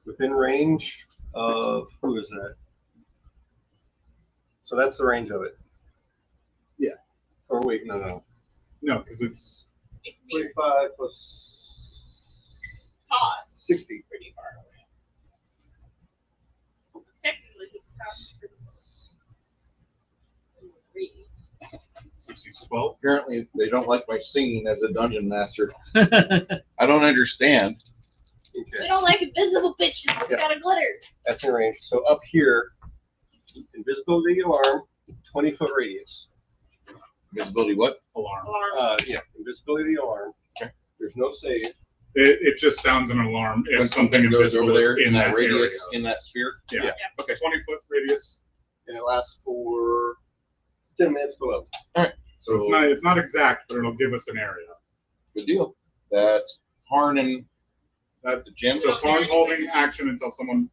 within range of who is that? So that's the range of it. Yeah. Or wait, no. No, because it's. It can be 45 plus tossed 60. pretty far away. Technically, we can toss for DC's 12. Apparently, they don't like my singing as a dungeon master. I don't understand. We don't like invisible bitches. We got a glitter. That's in range. So up here, invisibility alarm, 20-foot radius. Invisibility what? Alarm. Yeah, invisibility alarm. Okay. There's no save. It just sounds an alarm if When something goes invisible over there is in that radius, area. in that sphere. Yeah. Okay. 20-foot radius. And it lasts for 10 minutes below. All right. So it's not exact, but it'll give us an area. Good deal. That's Paarn and That's the gem. So Paarn's holding action until someone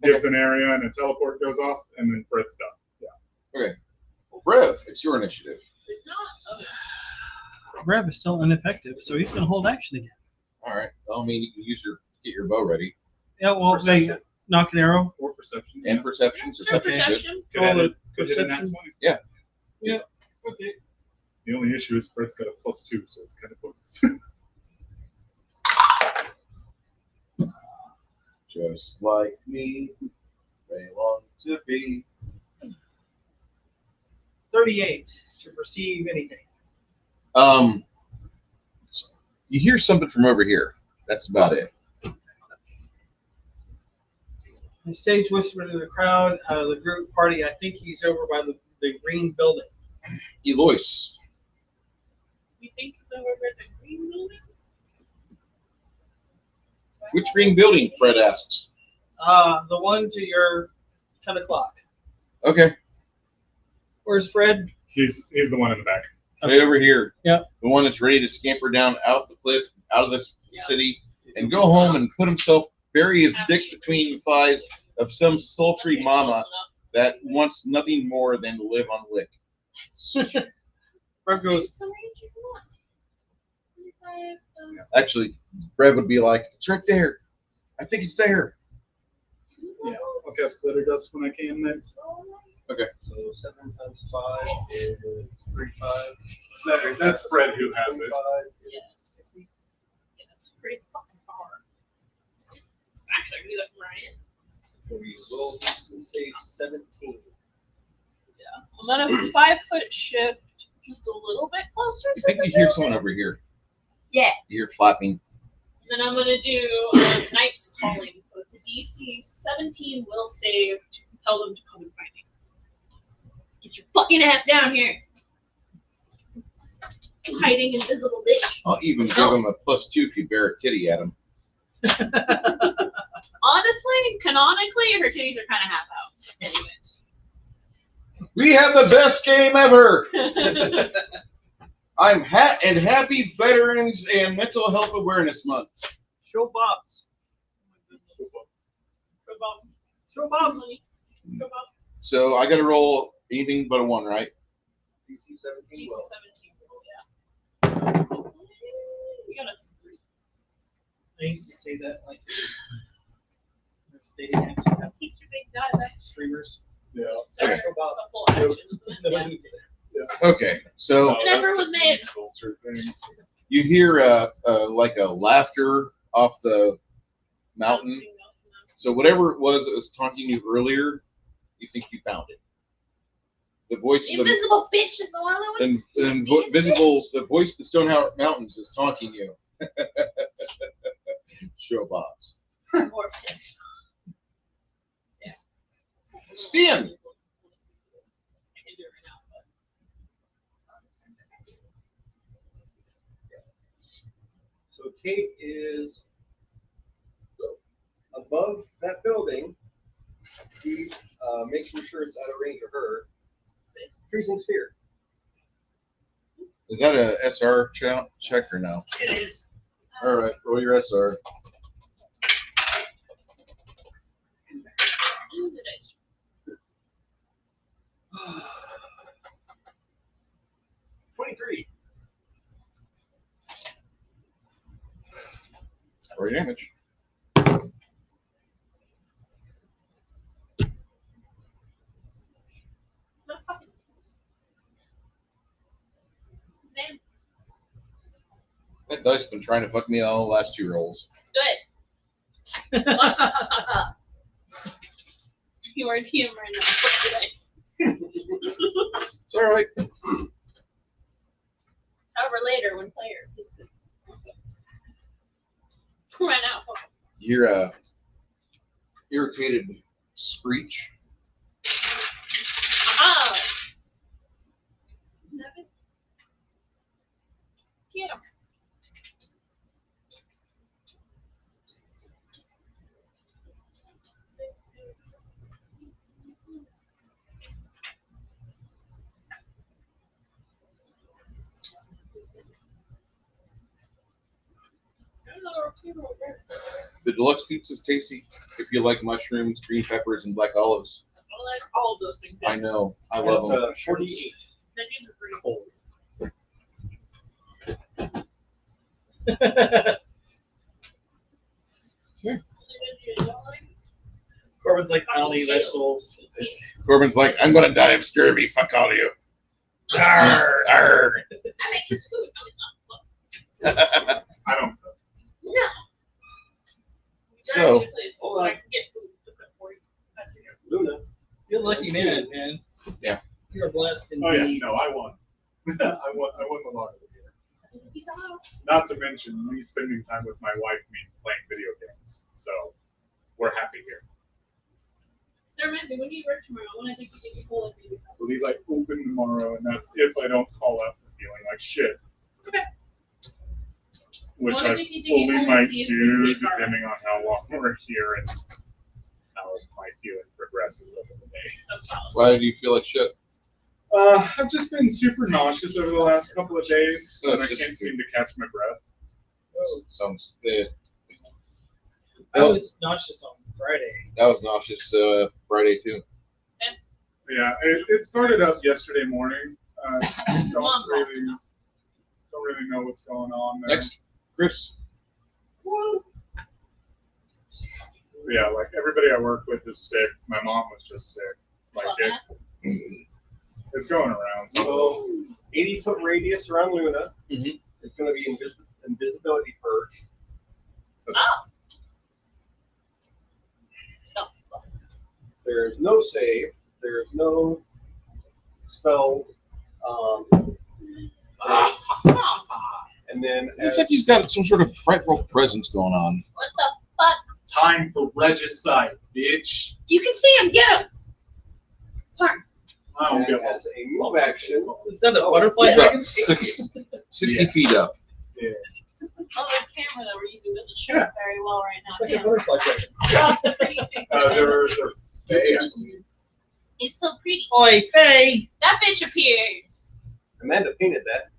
gives an area and a teleport goes off, and then Fred's done. Yeah. Okay. Brev, it's your initiative. There's not. Brev is still ineffective, so he's going to hold action again. All right. Well, I mean, you can get your bow ready. Yeah, well, they knock an arrow. Or perception. And perception. Perception's good. Perception. Could hit a nat 20. Yeah. Yeah. Okay. The only issue is Fred's got a +2, so it's kind of pointless. Just like me, they long to be. 38 to perceive anything. You hear something from over here. That's about it. The stage whisper to the crowd, the group party. I think he's over by the green building. Eloise. You think it's over at the green building? Which green building? Fred asks. The one to your 10 o'clock. Okay. Where's Fred? He's the one in the back. Way over here. Yep. The one that's ready to scamper down out the cliff, out of this city, and go home and put himself, bury his dick between the thighs of some sultry mama that wants nothing more than to live on lick. Brev goes, Some range you want. 25, Actually, Brev would be like, it's right there. I think it's there. Yeah. I'll cast Glitter Dust when I can next. Okay. So 7 times 5 is 35. That's Fred who has it. Yeah, that's pretty fucking hard. Actually, I can do that from where I am. So we will say 17. I'm gonna 5-foot shift just a little bit closer You to think the you hear building. someone over here? Yeah. You hear flapping. And then I'm gonna do Knight's Calling. So it's a DC 17 will save to compel them to come and find me. Get your fucking ass down here. Hiding invisible bitch. I'll even give him a +2 if you bear a titty at him. Honestly, canonically, her titties are kind of half out. Anyways. We have the best game ever. I'm happy Veterans and Mental Health Awareness Month. show Bob's. Show Bob. So I got to roll anything but a 1, right? DC 17 DC will. 17 roll, yeah. You got a 3. I used to say that like dating apps have Keep your big guy back. streamers. Yeah. Sorry, Okay. the full action, isn't it? Yeah. Okay, so It never was made. Culture thing. you hear like a laughter off the mountain. So whatever it was that was taunting you earlier, you think you found it. The voice The of the invisible bitch is the one that and, was and visible, the voice of the Stone Mountains is taunting you. Show Bob's. Orcus. Yeah. Stan. I can do it right now, but So Kate is above that building. He making sure it's out of range of her. Freezing sphere. Is that a SR check or no? it is. All right, roll your SR. Ooh, the dice. 23. Roll your damage. Not fucking. Man, That dice been trying to fuck me all the last 2 rolls. good. You are a TM right now. Fuck the dice. It's all right. for later when player. Right now. You're irritated screech. Aha! Get him. The deluxe pizza is tasty if you like mushrooms, green peppers, and black olives. I like all of those things. I know. I love them. 48. Veggies are pretty Cold. Corbin's like, I don't eat vegetables. Corbin's like, I'm gonna die of scurvy. Fuck all of you. Arr, arr. I make his food. I don't. No. So, So I can get food to cook for you. Luna. You're a lucky man, man. Yeah. You're blessed Oh yeah, indeed. no, I won. I won the lottery here. Not to mention, me spending time with my wife means playing video games. So we're happy here. Never mind, when do you work tomorrow? When I think you get your full everything. I believe I open tomorrow, and that's if I don't call up for feeling like shit. Okay. Which Well, I I think you can fully only might see it do, when we are. depending on how long we're here and how my feeling progresses over the day. That's solid. why do you feel like shit? I've just been super nauseous over the last couple of days, Oh, and I it's just- can't seem to catch my breath. Sounds. I was nauseous on Friday. That was nauseous Friday too. Yeah, it started up yesterday morning. Don't Mom's really know what's going on there. Next, Chris. Yeah, like everybody I work with is sick. My mom was just sick. Like it's going around. So 80-foot radius around Luna. Mhm. It's going to be invisibility purge. Oh. There's no save. There's no spell. And then Looks like he's got some sort of frightful presence going on. What the fuck? Time for regicide, bitch. You can see him. Get him. Paarn. I don't and get as a move action, Is that a butterfly He's about dragon? 60 Yeah. feet up. Oh, the camera that we're using doesn't show it very well right now. It's like a Damn. butterfly dragon. Oh, it's a pretty thing. They're It's so pretty. Oi, Faye! That bitch appears. Amanda painted that.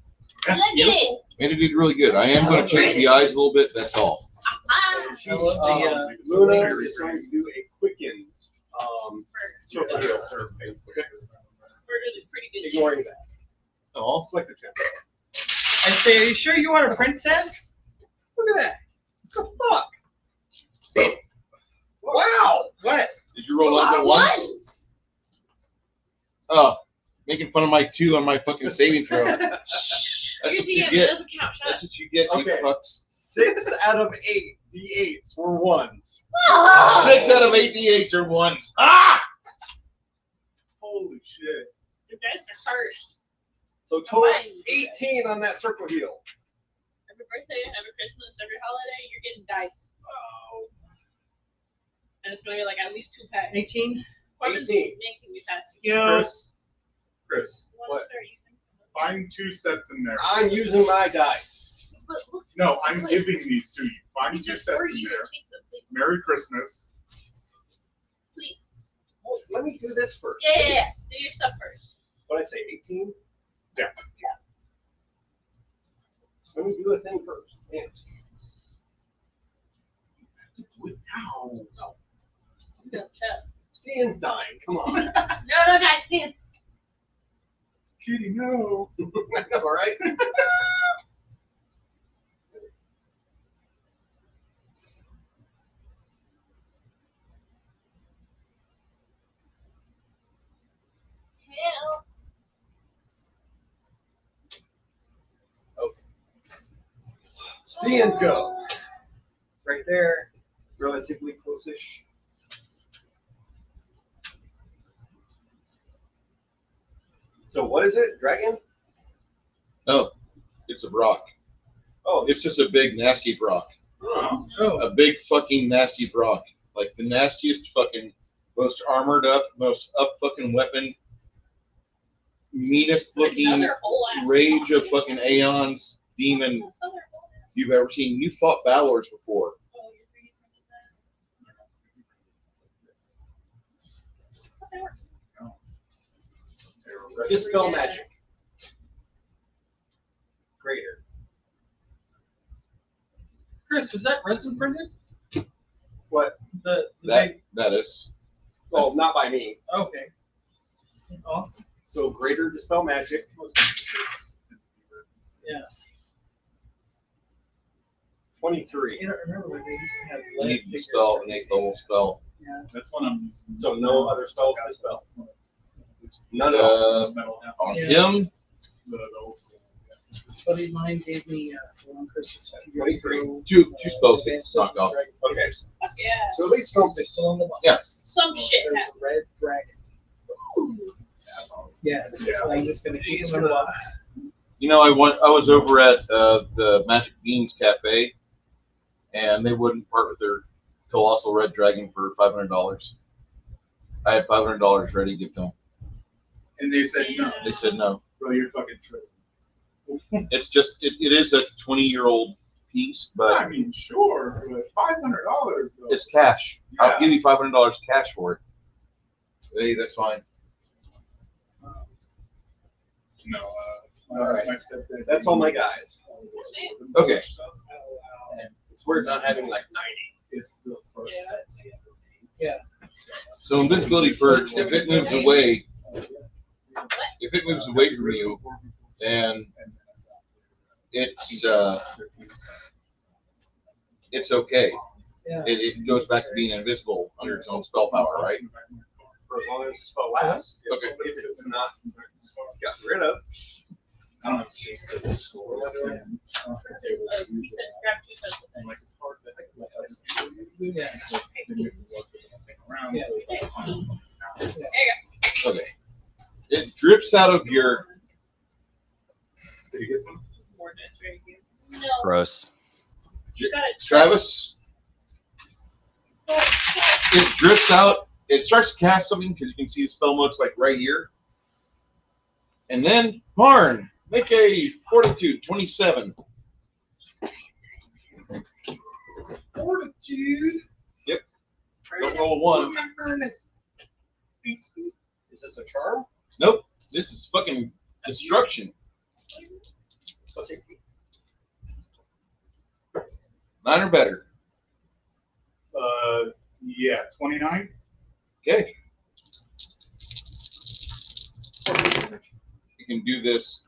Look at it. And it did really good. I am going to change the eyes a little bit. That's all. Ah. She, I love the, Luna is going to do a quickened circle heal. Okay, Burger is pretty good. ignoring that. Oh, Select the temp. I say, are you sure you want a princess? Look at that. What the fuck? Wow. What? did you roll up at once? Making fun of my 2 on my fucking saving throw. That's Your what you DM get. doesn't count. Shut That's what you get, Okay. you fucks. 6 out of 8 D8s were 1s. up. 6 out of 8 D8s are 1s. Ah! Holy shit. Your dice are cursed. So total Combined. 18 on that circle heal. Every birthday, every Christmas, every holiday, you're getting dice. Oh. And it's gonna be like at least 2 packs. 18? Corbin's 18. making me pass. Yo. Chris, What is 30? find 2 sets in there. I'm using my dice. But look, No, I'm giving these to you. Find these 2 are sets for in you. there. Take them, please. Merry Christmas. Please. Well, let me do this first. Yeah. Do your stuff first. What did I say, 18? Yeah. So let me do a thing first. Yeah. Do it now. I'm gonna shut. Stan's dying. Come on. No, guys, man. Kitty, no. All right. Help. Stan's go. Right there. Relatively close-ish. So what is it? Dragon? Oh, It's a rock. Oh, It's just a big nasty rock. Oh. A big fucking nasty rock. Like the nastiest fucking, most armored up, most up fucking weapon, meanest looking Another whole ass rage of rock. fucking aeons demon Another whole ass- you've ever seen. You fought Balors before. Oh, you're 3D printed that? Dispel magic. Greater. Chris, was that resin printed? What? The That big. that is. Oh, not by me. Okay. That's awesome. So greater dispel magic. Yeah. 23. You know, remember when they used to have You lead need to figures? spell an 8th level spell. Yeah. That's what I'm using. So no other spells dispel. None at all. On Yeah. him, The old school. Buddy of mine gave me one Christmas. 23. two spells get knocked off. Okay. Fuck yeah. So at least something. Still in the box. Yeah. Some shit There's happened. a red dragon. Yeah. Yeah. I'm just gonna keep them in the box. You know, I was over at the Magic Beans Cafe, and they wouldn't part with their colossal red dragon for $500. I had $500 ready to give them. And they said no. They said no. Bro, you're fucking tripping. It's just it is a 20-year-old piece, I but mean, sure, but $500 though. it's cash. I'll Yeah. give you $500 cash for it. Hey, that's fine. No, All right. my stepdad. That's all my guys. Okay. And it's weird not having like 90. It's the first Yeah. set they ever made. Yeah. So invisibility purge, if it moves away, from you, then it's okay. Yeah. It goes back to being invisible under its own spell power, right? For as long as the spell lasts. Okay. If it's not gotten rid of. I don't have space to score. You said grab 2 pencils. And like it's hard to Yeah. around. Yeah. There you Okay. It drifts out of your. Did you get some? go. More dice right here. No. Gross. You got it. Travis, it drifts out. It starts to cast something because you can see the spell mode's like right here. And then, Paarn, make a fortitude 27. Fortitude. Yep. Don't roll 1. Is this a charm? Nope. This is fucking destruction. Plus 18. 9 or better. Yeah, 29. Okay. You can do this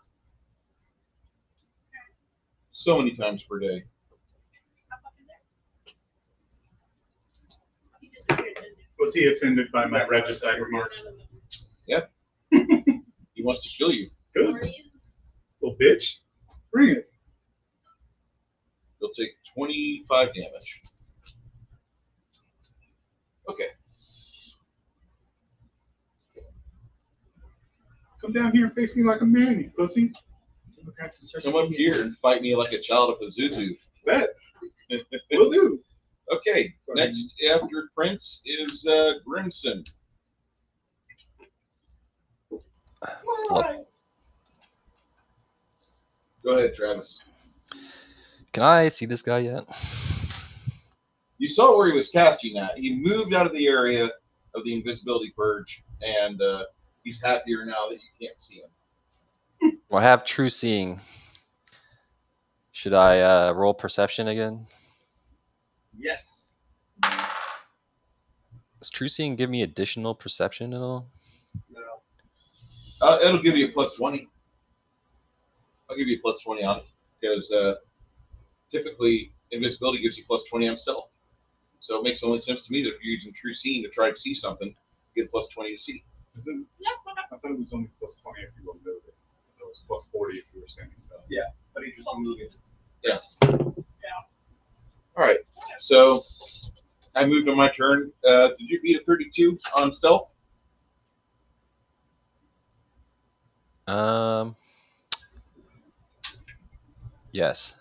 so many times per day. He disappeared, didn't he? Was he offended by my regicide remark? He wants to kill you. Good. Or he is- Little bitch. Bring it. You'll take 25 damage. Okay. Come down here and face me like a man, you pussy. Come up here and fight me like a child of Pazuzu. Bet. Will do. Okay. Next after Prince is Grimson. Go ahead, Travis. Can I see this guy yet? You saw where he was casting at. He moved out of the area of the invisibility purge, and he's happier now that you can't see him. Well, I have true seeing. Should I roll perception again? Yes. Does true seeing give me additional perception at all? No. It'll give you a plus 20. I'll give you a plus 20 on it because typically invisibility gives you plus 20 on stealth. So it makes only sense to me that if you're using true seeing to try to see something, you get a plus 20 to see. I thought it was only plus 20 if you were moving. It was plus 40 if you were standing still. Yeah, but he just moved it. Yeah. All right. So I moved on my turn. Did you beat a 32 on stealth? Yes.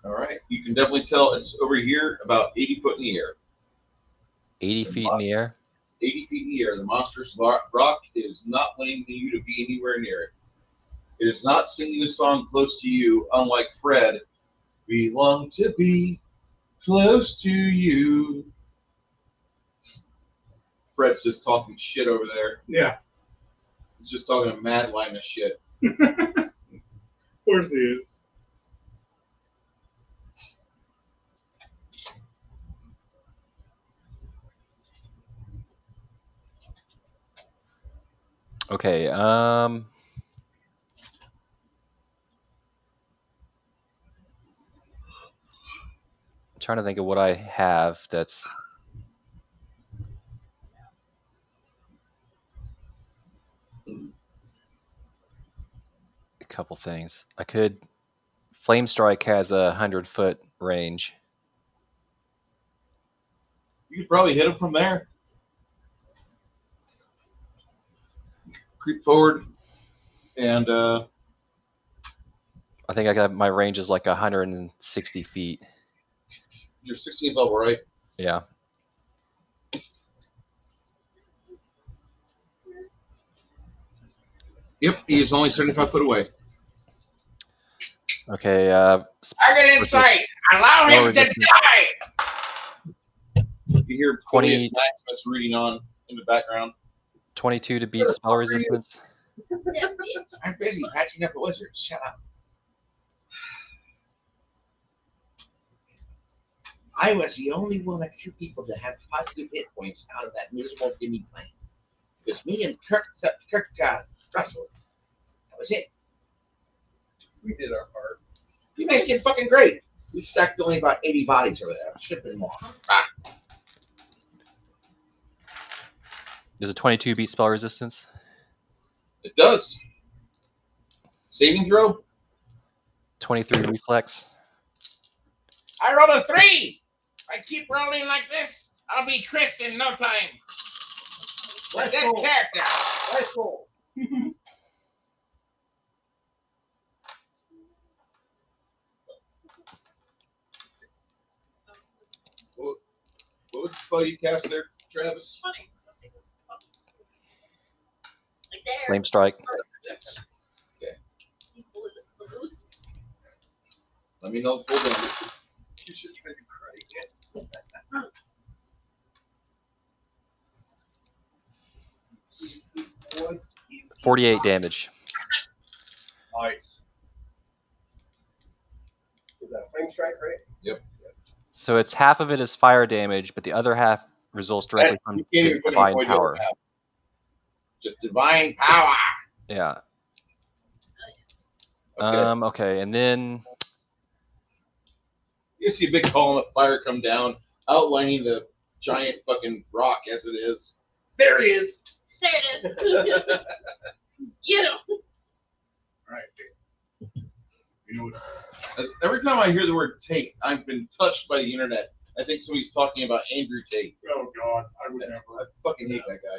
All right. You can definitely tell it's over here, about 80 foot in the air. 80 feet in the air. 80 feet in the air. The monstrous rock is not wanting you to be anywhere near it. It is not singing a song close to you, unlike Fred. We long to be close to you. Fred's just talking shit over there. Yeah. He's just talking a mad line of shit. Of course he is. Okay. Trying to think of what I have that's a couple things. I could Flame Strike has a 100-foot range. You could probably hit him from there. Creep forward, and I think I got my range is like 160 feet. you're 16th level, right? Yeah. Yep, he is only 75 foot away. Okay. Target in sight. Allow him to resistance. die. You hear 20 Maximus reading on in the background. 22 to beat spell resistance. I'm busy patching up a wizard. Shut up. I was the only one of few people to have positive hit points out of that miserable demi plane. It was me and Kirk Russell. That was it. We did our part. You guys did fucking great. We stacked only about 80 bodies over there. Should have been more. Does a 22 beat spell resistance? It does. Saving throw? 23 reflex. I rolled a 3. If I keep rolling like this, I'll be Chris in no time. Let's Good go. character. Let's go. What was the spell you cast there, Travis? Funny. Like there. Flame Strike. Okay. You blew this loose. Let me know the full damage. You should try to cry again. 48 damage. Nice. Is that a flame strike, right? Yep. So it's half of it is fire damage, but the other half results directly from You can't his even put any divine point power. out. Just divine power. Yeah. Okay. Okay, and then You see a big column of fire come down, outlining the giant fucking rock as it is. There he is. There it is. Get him. All right. You know what? Every time I hear the word Tate, I've been touched by the internet. I think somebody's talking about Andrew Tate. Oh God, I would I never. fucking hate that guy.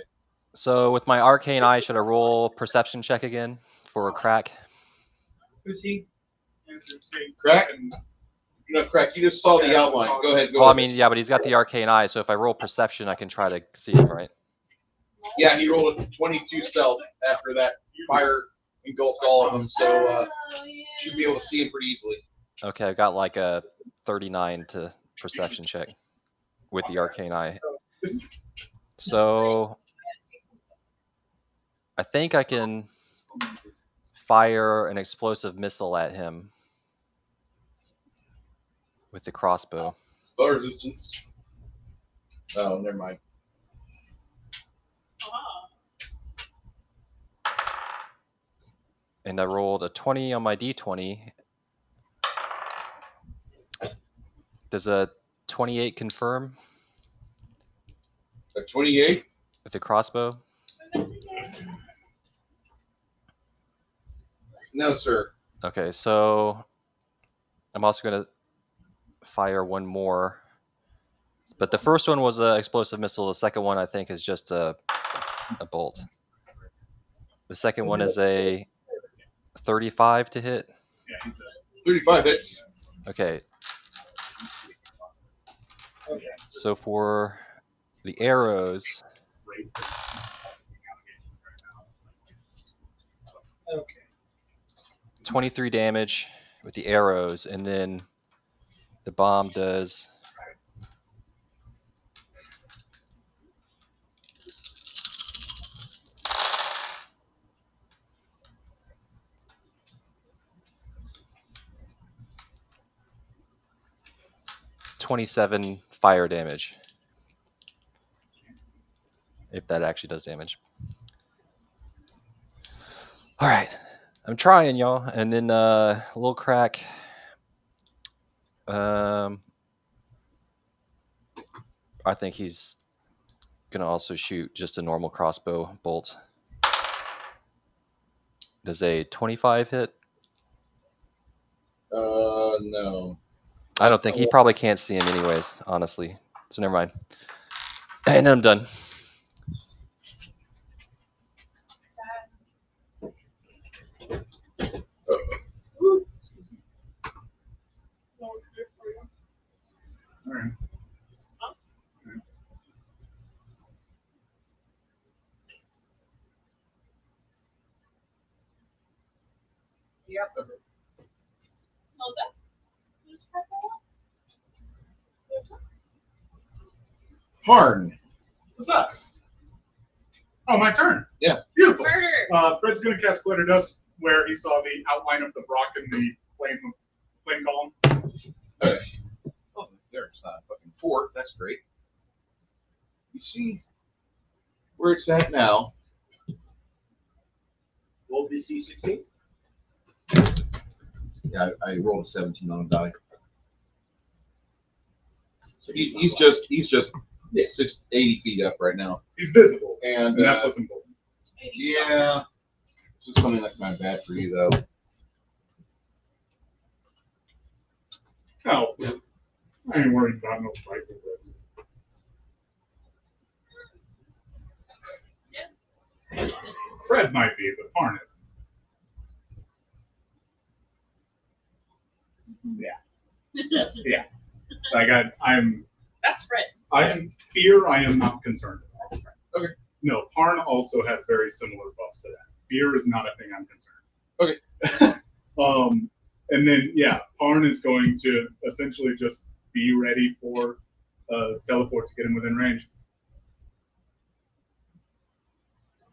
so with my arcane eye, should I roll perception check again for a crack? Who's he? Crack? No, Crack, you just saw the outlines. Go ahead. Go Well, I ahead. mean, yeah, but he's got the arcane eye, so if I roll perception, I can try to see him, right? Yeah, he rolled a 22 stealth after that fire engulfed all of them, so Oh, should be able to see him pretty easily. Okay, I've got like a 39 to perception check with the arcane eye. So I think I can fire an explosive missile at him with the crossbow. Spell resistance. Oh, never mind. And I rolled a 20 on my d20. Does a 28 confirm A 28? with the crossbow? No, sir. Okay, so I'm also going to fire one more. But the first one was an explosive missile. The second one, I think, is just a bolt. The second one is a 35 to hit. Yeah, he's 35 hits. Okay. So for the arrows, Okay. 23 damage with the arrows, and then the bomb does 27 fire damage. If that actually does damage. All right. I'm trying, y'all. And then a little crack. I think he's going to also shoot just a normal crossbow bolt. Does a 25 hit? No. I don't think. He probably can't see him anyways, honestly. So never mind. And then I'm done. All right. Yes. No, that. Just cut that off. Paarn. What's up? Oh, my turn. Yeah. Beautiful. Murder. Fred's gonna cast glitter dust where he saw the outline of the Brock and the flame column. Okay. Oh, there it's not a fucking fort. That's great. You see where it's at now? Roll DC 16. Yeah, I rolled a 17 on a die. So he's just 80 feet up right now. He's visible, and that's what's important. Yeah, this is something like my bad for you though. Oh, I ain't worried about no frightful presence. Fred might be, but Paarn isn't. Yeah. Yeah. Like I'm. That's Fred. I am not concerned about. Okay. No, Paarn also has very similar buffs to that. Fear is not a thing I'm concerned. Okay. And then Paarn is going to essentially just be ready for teleport to get him within range.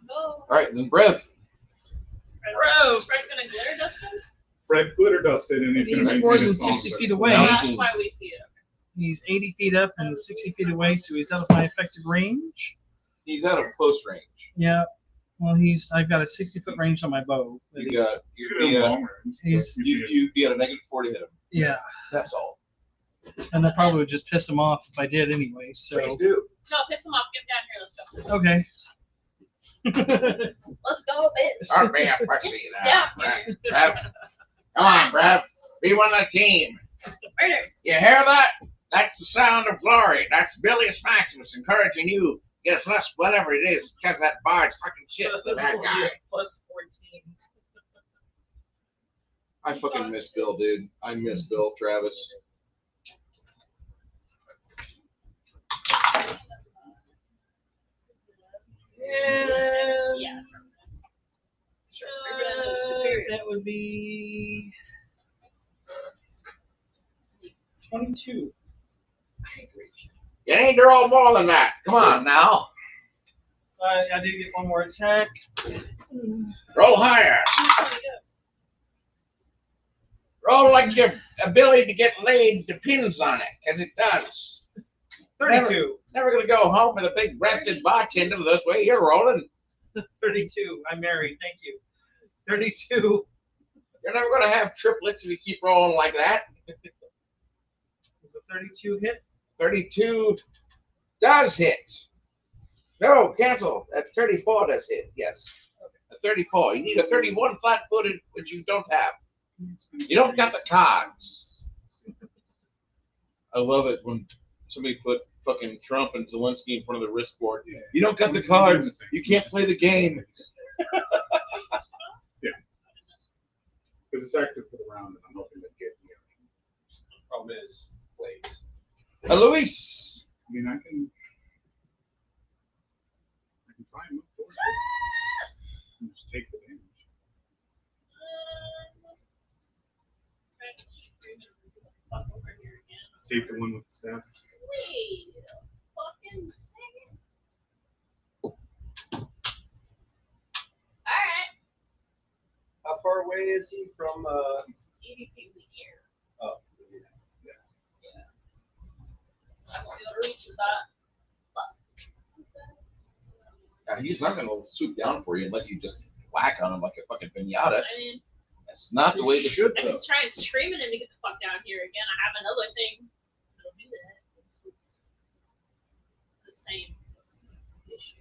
Oh. All right, then Brev. Fred, Fred gonna glitter dust him? Fred glitter dusted, and he's going to He's more maintain than his 60 sponsor. feet away. That's why we see it. He's 80 feet up and 60 feet away, so he's out of my effective range. He's out of close range. Yeah. Well, I've got a 60-foot range on my bow. But You'd Long range. you'd be at a -40 hit him. Yeah. That's all. And that probably would just piss him off if I did anyway. So. Please do. No, piss him off. Get down here. Let's go. Okay. Let's go, bitch. Don't be a pussy now. Yeah. Brev. Come on, Brev. Be one of the team. Murder. You hear that? That's the sound of glory. That's Bilious Maximus encouraging you. Get a plus whatever it is, because that bard's fucking shit with the bad guy. Plus 14. I fucking miss Bill, dude. I miss Bill, Travis. Yeah. Sure. That would be 22. You need to roll more than that. Come on now. I did get one more attack. Roll higher. Roll like your ability to get laid depends on it, because it does. 32. Never gonna go home with a big breasted bartender the way you're rolling. 32. I'm married. Thank you. 32. You're never gonna have triplets if you keep rolling like that. Is a 32 hit? 32 does hit. No, cancel. That 34 does hit. Yes. A 34. You need a 31 flat-footed, which you don't have. You don't got the cards. I love it when somebody put fucking Trump and Zelensky in front of the wrist board. You don't got the cards. You can't play the game. Yeah. Because it's active for the round, and I'm hoping to get Problem is, blades. Luis. I mean, I can try and move towards it and just take the damage. Try to scream it fuck over here again. Take the one with the staff. Wait a fucking second. Alright. How far away is he from? 80 feet in the air. Oh, I won't be able to reach with that. He's not going to swoop down for you and let you just whack on him like a fucking pinata. I mean, That's not the way this should I go. can try and scream at him to get the fuck down here again. I have another thing. That'll do that. The same. That's the issue.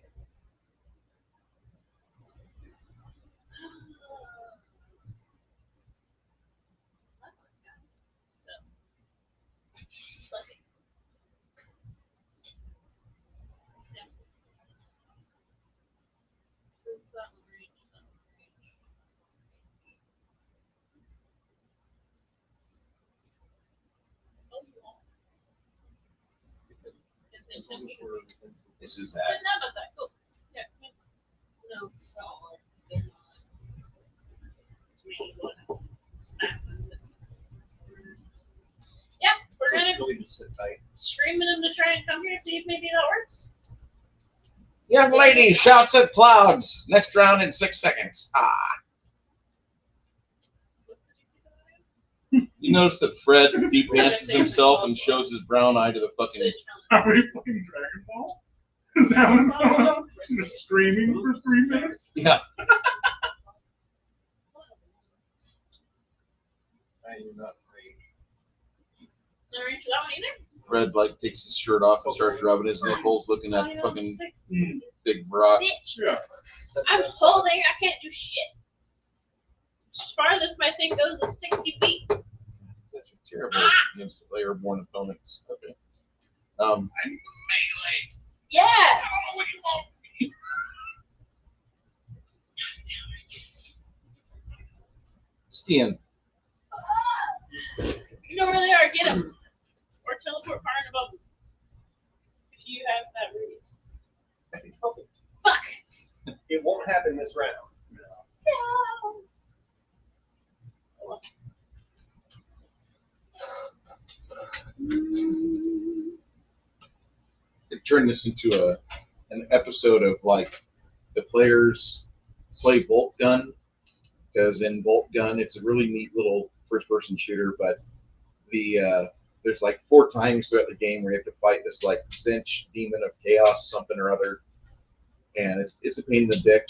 This is that. Not about that. Cool. Yeah. No, they're not. Yeah, we're gonna really just sit tight. scream at him to try and come here, see if maybe that works. Young lady shouts at clouds. Next round in 6 seconds. You notice that Fred depances himself and shows his brown eye to the fucking. Are we playing Dragon Ball? Is that what's going on? Just screaming for 3 minutes? Yeah. I am not range. Did I reach that one either? Fred like takes his shirt off and starts rubbing his nipples, looking at the fucking big bra. Bitch. Yeah. I'm holding. I can't do shit. As far as my thing goes is 60 feet. That's terrible against airborne opponents. Okay. I'm melee. Yeah. I don't know what you want. Stian. You know where they are. Get them. Or teleport Paarn above them. If you have that radius. Fuck. It won't happen this round. No. It turned this into an episode of like the players play bolt gun, because in bolt gun it's a really neat little first person shooter, but there's like 4 times throughout the game where you have to fight this like cinch demon of chaos something or other, and it's a pain in the dick,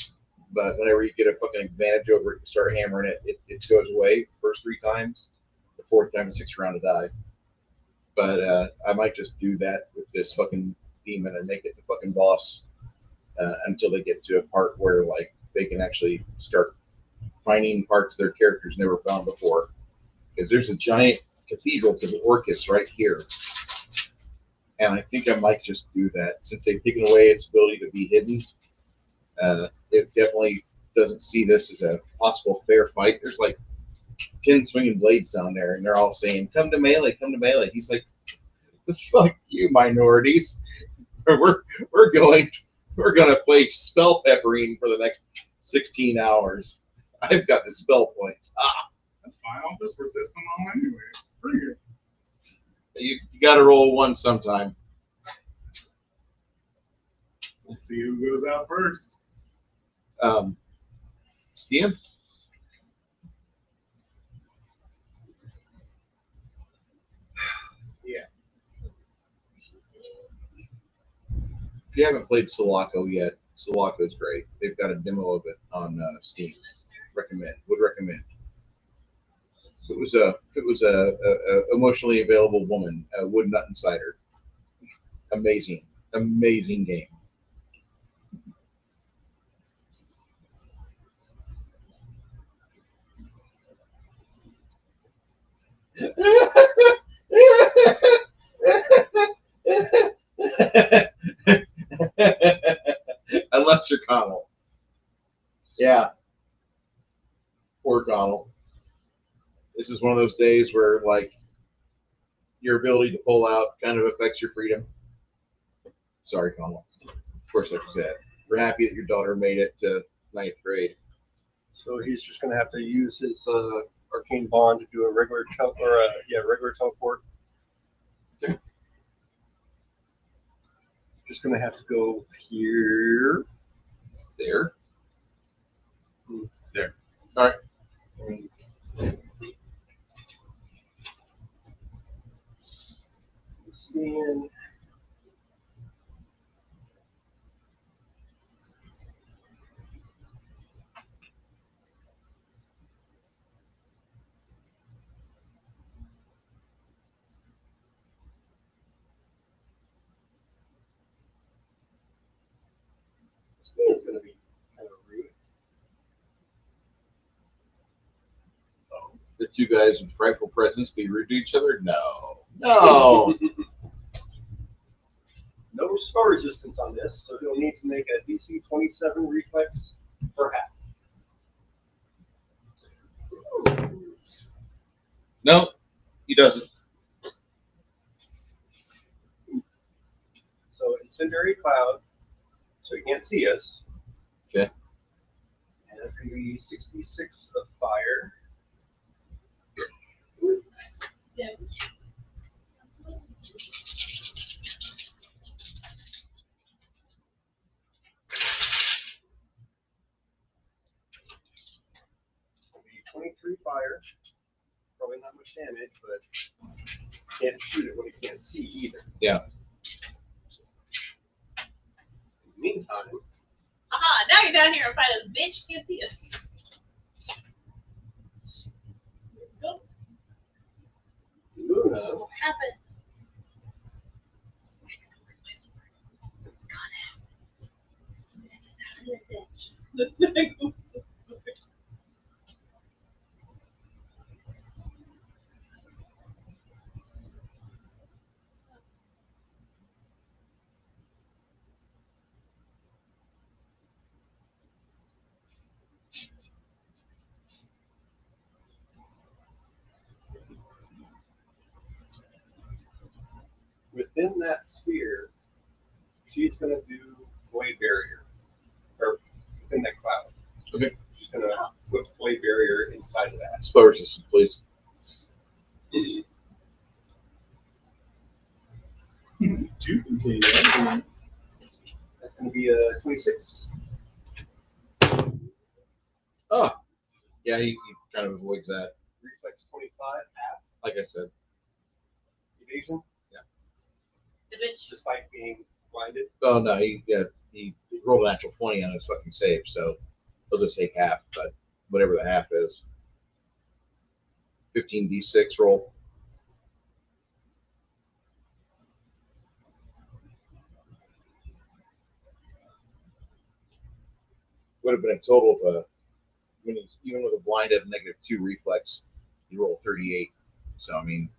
but whenever you get a fucking advantage over it, you start hammering it goes away first 3 times. The 4th time it sticks around to die. But I might just do that with this fucking demon and make it the fucking boss until they get to a part where like they can actually start finding parts their characters never found before. Because there's a giant cathedral to the Orcus right here. And I think I might just do that. Since they've taken away its ability to be hidden, it definitely doesn't see this as a possible fair fight. There's like 10 swinging blades down there, and they're all saying, come to melee, come to melee. He's like, fuck you, minorities. We're going to play spell peppering for the next 16 hours. I've got the spell points. That's fine. I'll just resist them all anyway. Pretty good. You got to roll 1 sometime. Let's see who goes out first. Stian? Yeah. If you haven't played Sulaco yet, Sulaco is great. They've got a demo of it on Steam. Would recommend. If it was a emotionally available woman, would nut inside her. Amazing game. Unless you're Connell. Yeah. Poor Connell. This is one of those days where, like, your ability to pull out kind of affects your freedom. Sorry, Connell. Of course, like you said, we're happy that your daughter made it to 9th grade. So he's just going to have to use his arcane bond to do a regular regular teleport. Okay. Just going to have to go here, there, there. All right. Stand. Stand's going to be kind of rude. The two guys with frightful presence be rude to each other? No. No. No spell resistance on this, so he'll need to make a DC 27 reflex for half. No, he doesn't. So incendiary cloud, so he can't see us. Okay. And that's going to be 66 of fire. Yeah. It'll be 23 fire. Probably not much damage, but can't shoot it when he can't see either. Yeah. In the meantime, Aha, now you're down here and fight us, bitch. Can't see us. Let's go. Luna What happened? Smack them with my sword. Got him. Let's smack them with the sword. within that sphere, she's going to do blade barrier, or within that cloud. Okay. She's going to put blade barrier inside of that. Spell resistance, please. That's going to be a 26. Oh, yeah, he kind of avoids that. Reflex 25, half. Like I said. Evasion. Yeah. The bitch. Despite being blinded. Oh no, he rolled a natural 20 on his fucking save, so he'll just take half, but whatever the half is. 15d6 roll. Would have been a total of even with a blinded -2 reflex, you roll 38. So I mean,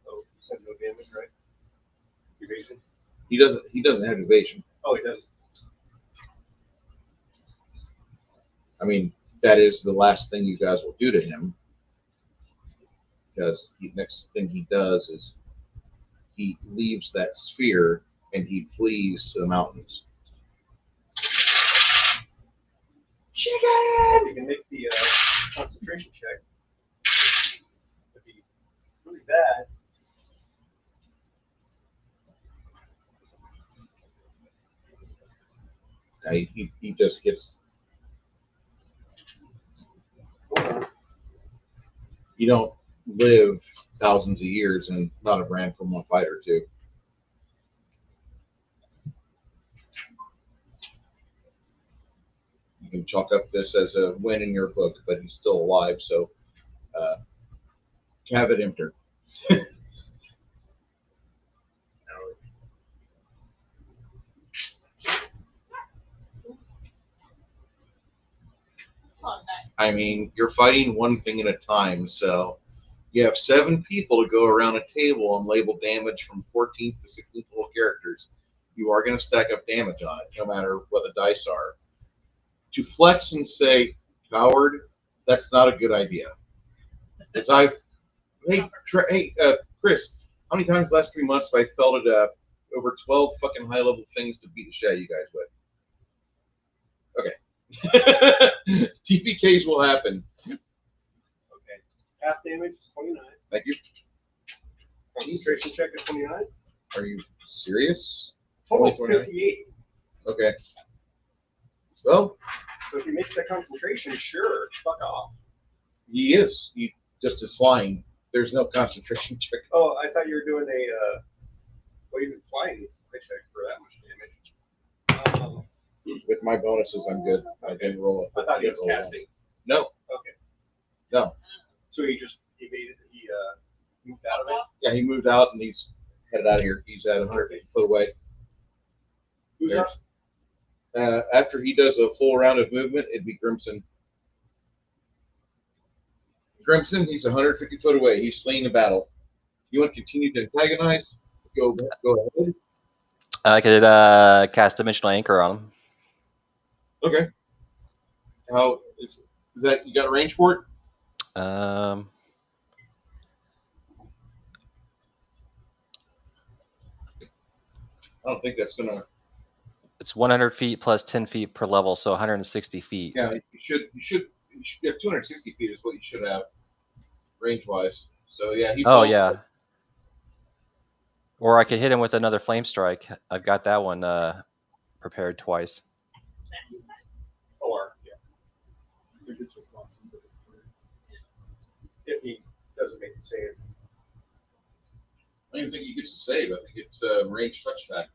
Oh, said no damage, right? Evasion. he doesn't have evasion. Oh, he doesn't. I mean, that is the last thing you guys will do to him, because the next thing he does is he leaves that sphere and he flees to the mountains. Chicken! You can make the concentration check. It'd be really bad. He just gets. You don't live thousands of years and not have ran from one fight or two. You can chalk up this as a win in your book, but he's still alive, so have it enter. I mean, you're fighting one thing at a time, so you have 7 people to go around a table and label damage from 14th to 16th level characters. you are going to stack up damage on it, no matter what the dice are. To flex and say, coward, that's not a good idea. Because hey, Chris, how many times last 3 months have I felt it over 12 fucking high-level things to beat the shit out of you guys with? Okay. TPKs will happen. Okay. Half damage is 29. Thank you. Concentration check is 29. Are you serious? Total 58. Okay. Well, So if he makes that concentration, sure, fuck off. he is. He just is flying. There's no concentration check. Oh, I thought you were doing a. Well, even flying I check for that much damage. With my bonuses, I'm good. I didn't roll it. I thought he was casting. No. Okay. No. So he just evaded. He moved out of it. Yeah, he moved out and he's headed out of here. He's at 150 foot away. Who's up? After he does a full round of movement, it'd be Grimson. Grimson, he's 150 foot away. He's fleeing the battle. You want to continue to antagonize? Go ahead. I could cast Dimensional Anchor on him. Okay. How is that? You got a range for it? I don't think that's gonna. It's 100 feet plus 10 feet per level, so 160 feet. Yeah, you should have 260 feet is what you should have, range wise. So yeah, he. Oh yeah. Or I could hit him with another flame strike. I've got that one prepared twice. Or yeah. I think it just locks him to his turn. If he doesn't make the save. I don't even think he gets a save. I think it's range touch attack.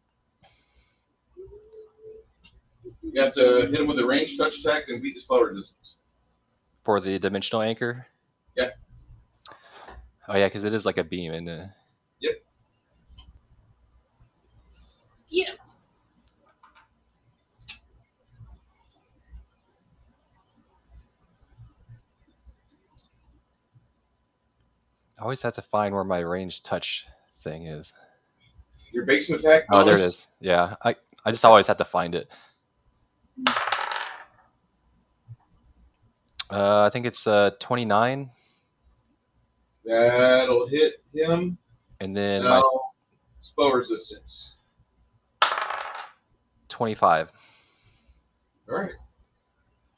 You have to hit him with a range touch attack and beat the spell resistance. For the Dimensional Anchor? Yeah. Oh yeah, because it is like a beam, isn't it? Yep. Yeah. I always have to find where my range touch thing is. Your base attack. Oh, there it is. Yeah, I just always have to find it. I think it's 29. That'll hit him. And then now, spell resistance. 25. All right.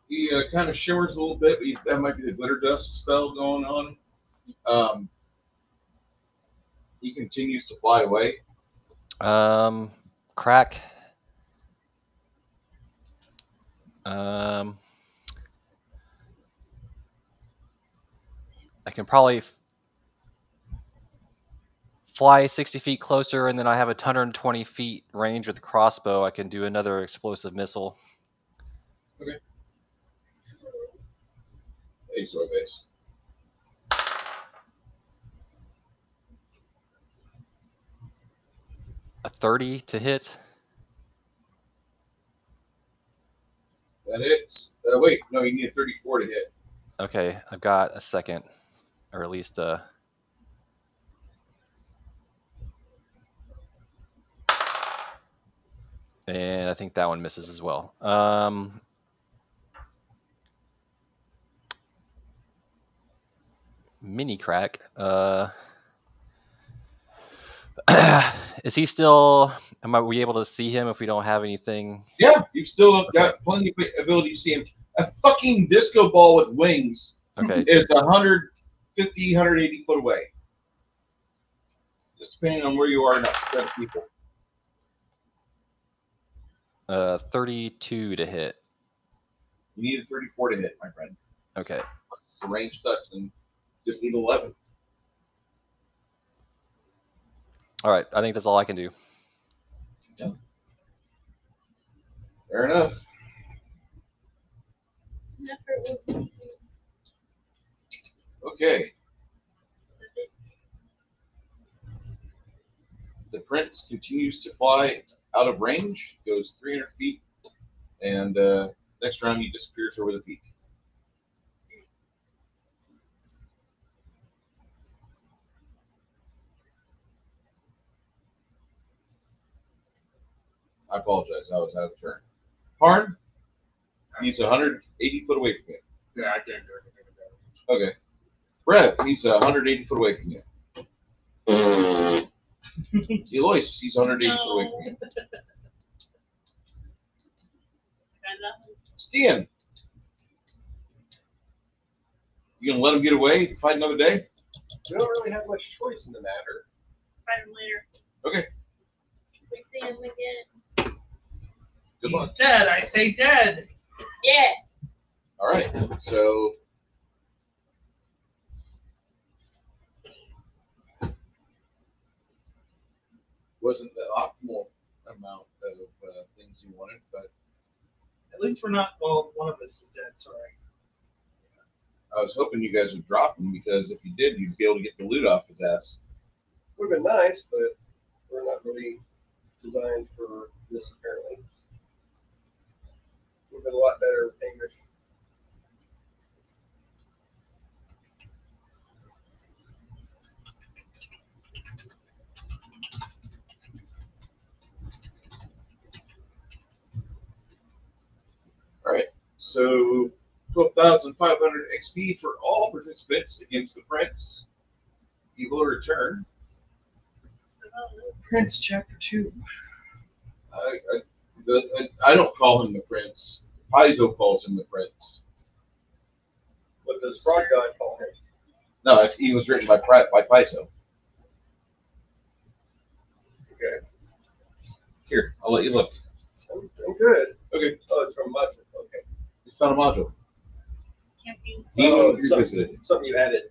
He kind of shimmers a little bit, but that might be the glitter dust spell going on. He continues to fly away. Crack. I can probably fly 60 feet closer, and then I have a 120 feet range with the crossbow. I can do another explosive missile. Okay. Exor base. A 30 to hit. That hits. Wait, no, you need a 34 to hit. Okay, I've got a second, or at least a. And I think that one misses as well. Mini crack. Is he still? Are we able to see him if we don't have anything? Yeah, you've still got plenty of ability to see him. A fucking disco ball with wings is 150, 180 foot away. Just depending on where you are in that spread of people. 32 to hit. You need a 34 to hit, my friend. Okay. It's a range touch, and just need 11. All right, I think that's all I can do. Yeah. Fair enough. Okay. The prince continues to fly out of range, goes 300 feet, and next round he disappears over the peak. I apologize. I was out of turn. Paarn needs 180 foot away from you. Yeah, I can't do anything about it. Okay. Brev needs 180 foot away from you. Eloise, he's 180 foot away from you. Stian, you gonna let him get away and fight another day? We don't really have much choice in the matter. Fight him later. Okay. We see him again. Good luck. He's dead. I say dead. Yeah. All right. So. Wasn't the optimal amount of things you wanted, but At least we're not. Well, one of us is dead. Sorry. I was hoping you guys would drop him because if you did, you'd be able to get the loot off his ass. Would have been nice, but we're not really designed for this apparently. Would have been a lot better with English. All right. So 12,500 XP for all participants against the Prince. He will return. Prince Chapter 2. I don't call him the Prince. Paizo calls him the Prince. What does Frog God call him? No, he was written by Paizo. Okay. Here, I'll let you look. I'm good. Okay. Oh, it's from Module. Okay. It's not a module. Camping. Oh, He revisited. something you added,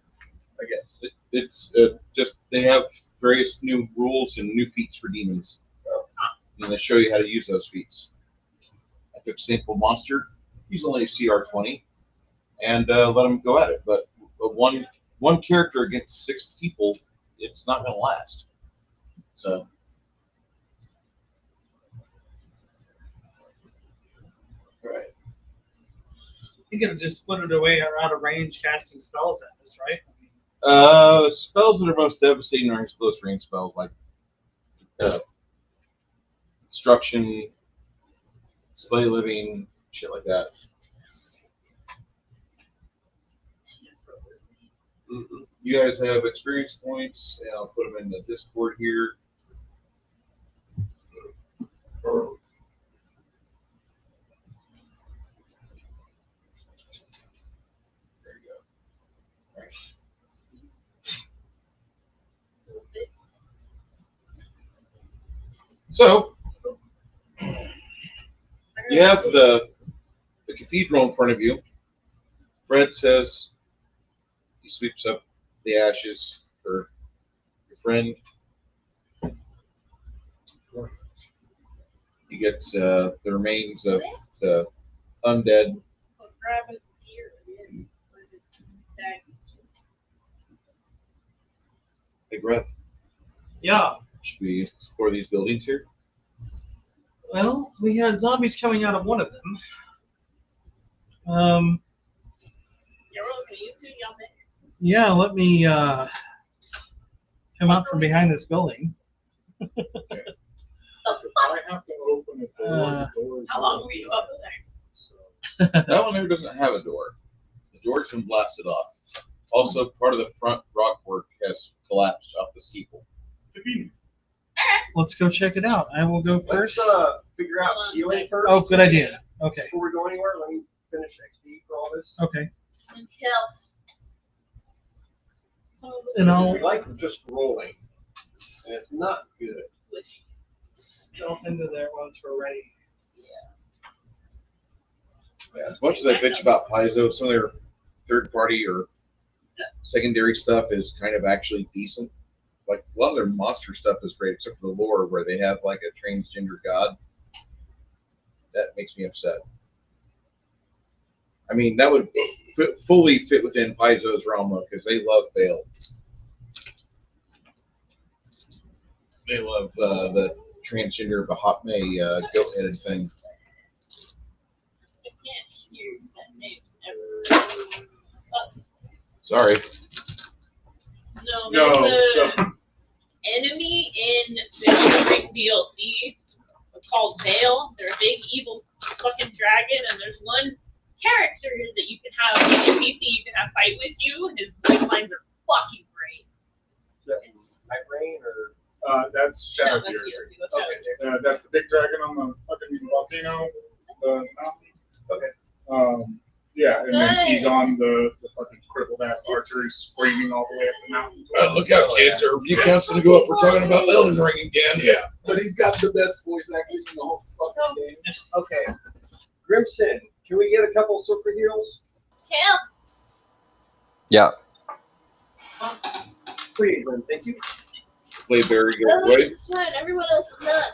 I guess. It's just they have various new rules and new feats for demons. And they show you how to use those feats. I took Sample Monster. He's only CR 20, and let him go at it. But one character against 6 people, it's not going to last. So. All right. You could have just split it away or out of range casting spells at us, right? Spells that are most devastating are his close range spells, like destruction, slay living, shit like that. You guys have experience points, and I'll put them in the Discord here. There you go. All right. So, you have the cathedral in front of you. Fred says he sweeps up the ashes for your friend. He gets the remains of the undead. Grab it here. Hey, Brev, Yeah. should we explore these buildings here? Well, we had zombies coming out of one of them. You're looking at you two, y'all there. Yeah, let me come out from behind this building. I have to open it. Uh, How long were you up there? That one there doesn't have a door. The door's been blasted off. Also, part of the front rockwork has collapsed off the steeple. Let's go check it out. I will go first. Let's figure out healing first. Oh, good idea. Okay. Before we go anywhere, let me finish XP for all this. Okay. And health. And I'll We like just rolling, and it's not good. stealth into there once we're ready. Yeah, as much as I bitch about Paizo, some of their third party or secondary stuff is kind of actually decent. Like a lot of their monster stuff is great, except for the lore where they have like a transgender god. That makes me upset. I mean, that would fully fit within Paizo's realm because they love Bale. They love the transgender Bahatme goat-headed thing. I can't hear that name ever. Sorry. No, there's an enemy in the Elden Ring DLC It's called Veil. They're a big evil fucking dragon, and there's one character that you can have in PC. You can have fight with you, and his voice lines are fucking great. Is that Rain or? That's Shadow No, that's Deer. DLC. That's Shadow. That's the big dragon on the fucking volcano. Mountain. Okay. Yeah, and then Nice. Egon, the fucking crippled ass archer, is screaming all the way up the mountain. Look out, kids. Our review count's going to go up. We're talking about Elden Ring again. Yeah. But he's got the best voice acting in the whole fucking game. Okay. Grimson, can we get a couple superheroes? Hell. Yeah. Please, and thank you. Play very good, At right? least it's fine. Everyone else is not.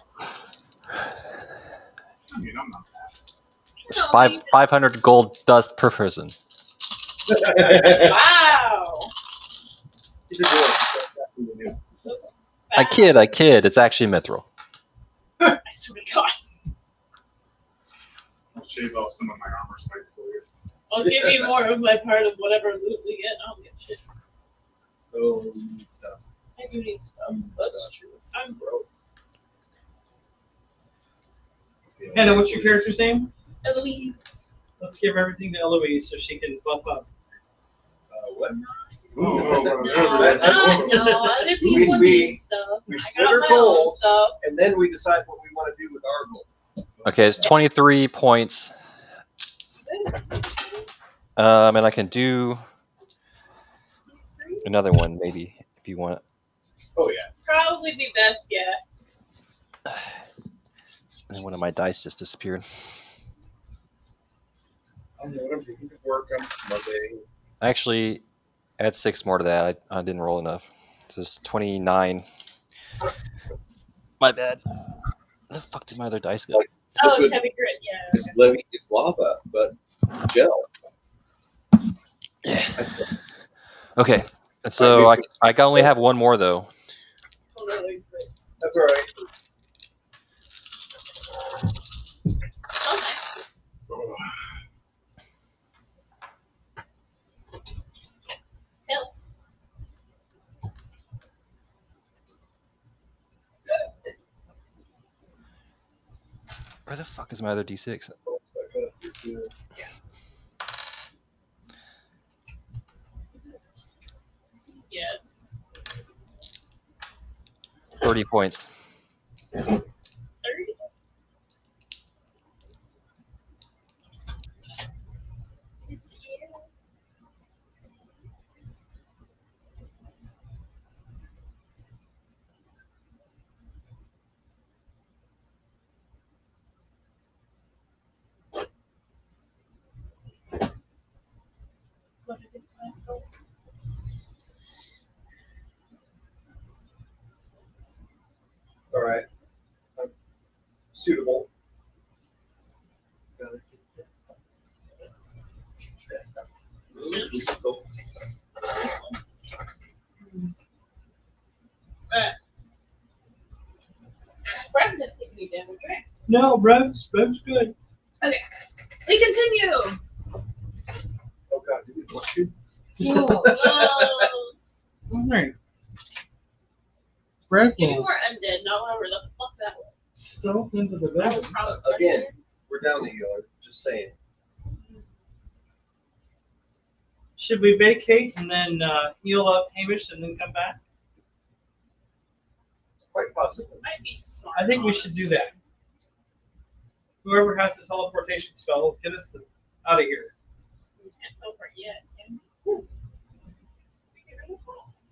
I mean, I'm not. It's 500 gold dust per person. Wow. These are good. Looks I bad. kid. It's actually mithril. I swear to God. I'll shave off some of my armor spikes for you. I'll give you more of my part of whatever loot we get. I don't give a shit. Oh, you need stuff. I do need stuff. That's true. I'm broke. Hannah, what's your character's name? Eloise. Let's give everything to Eloise so she can buff up. What? No, other people need stuff. We I split got our my own gold, stuff. and then we decide what we want to do with our gold. Okay, it's 23 points. And I can do another one maybe if you want. Oh yeah. Probably be best, yeah. And one of my dice just disappeared. I know what I'm doing to work on Monday. Actually, add 6 more to that. I didn't roll enough. So it's 29. My bad. Where the fuck did my other dice go? Oh, it's heavy grit, yeah. It's levy, it's lava, but gel. Yeah. Okay. And so I only have one more though. That's all right. Oh, nice. Health. Where the fuck is my other D6? Yes. 30 points. 30. All right. Suitable. Brev didn't take any damage, right? No, Brev's good. Okay. We continue. Oh God, did we want you? Alright. Brev Give me will more undead, not however the fuck that was. stealth into the That was building. probably Again, we're down the yard. Just saying. Should we vacate and then heal up Hamish and then come back? Quite possibly. might be smart. I think we should do that. Whoever has the teleportation spell, get us out of here. We can't teleport yet, can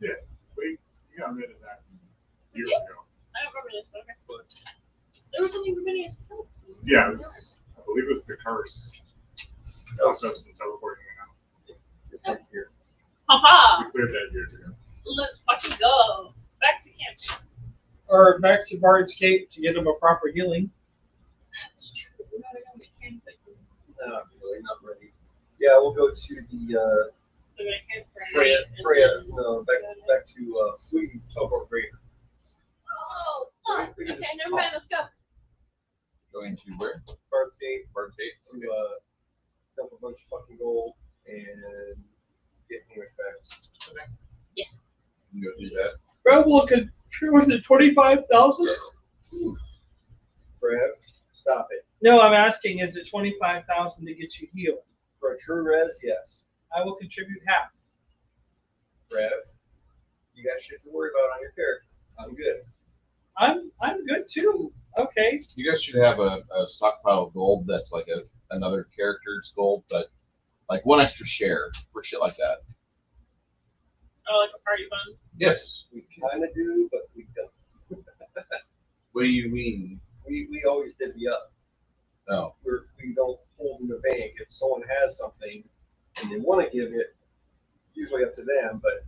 Yeah, we got rid of that years Yeah. ago. I don't remember this, but okay. There was something remaining as well. Yeah, it was, I believe it was the curse. Stops us from teleporting now. Here. Haha! We cleared that years ago. Let's fucking go. Back to camp. Or back to Bard's Gate to get him a proper healing. That's true. We gotta go to camp. Not really, not ready. Yeah, we'll go to the We're gonna camp for a Freya. night, and Freya. then- No, back to we can teleport Freya. Oh, fuck. Okay, never mind. Let's go. Going to where? Bard's Gate. Bard's Gate. To dump a bunch of fucking gold and get Hamish back. Okay. Yeah. You can go do that. Bro, look at, was it 25,000? Brev, stop it. No, I'm asking, is it 25,000 to get you healed? For a true res, yes. I will contribute half. Brev, you got shit to worry about on your character. I'm good. I'm good too. Okay. You guys should have a stockpile of gold that's like another character's gold, but like one extra share for shit like that. Oh, like a party fund. Yes. We kind of do, but we don't. What do you mean? We always divvy up. No. We don't hold in the bank. If someone has something and they want to give it, usually up to them. But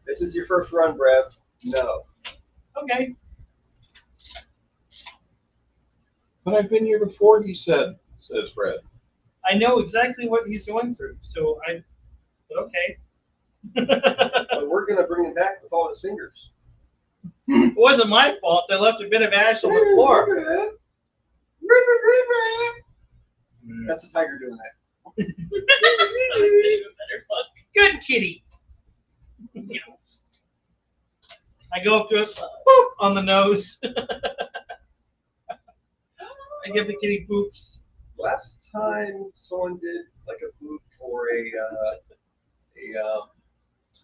this is your first run, Brev. No. Okay. But I've been here before, says Fred. I know exactly what he's going through, so but okay. But we're gonna bring him back with all his fingers. It wasn't my fault. They left a bit of ash on the floor. That's a tiger doing that. Good kitty. I go up to it, boop, on the nose. I give the kitty boops. Last time someone did like a boot or a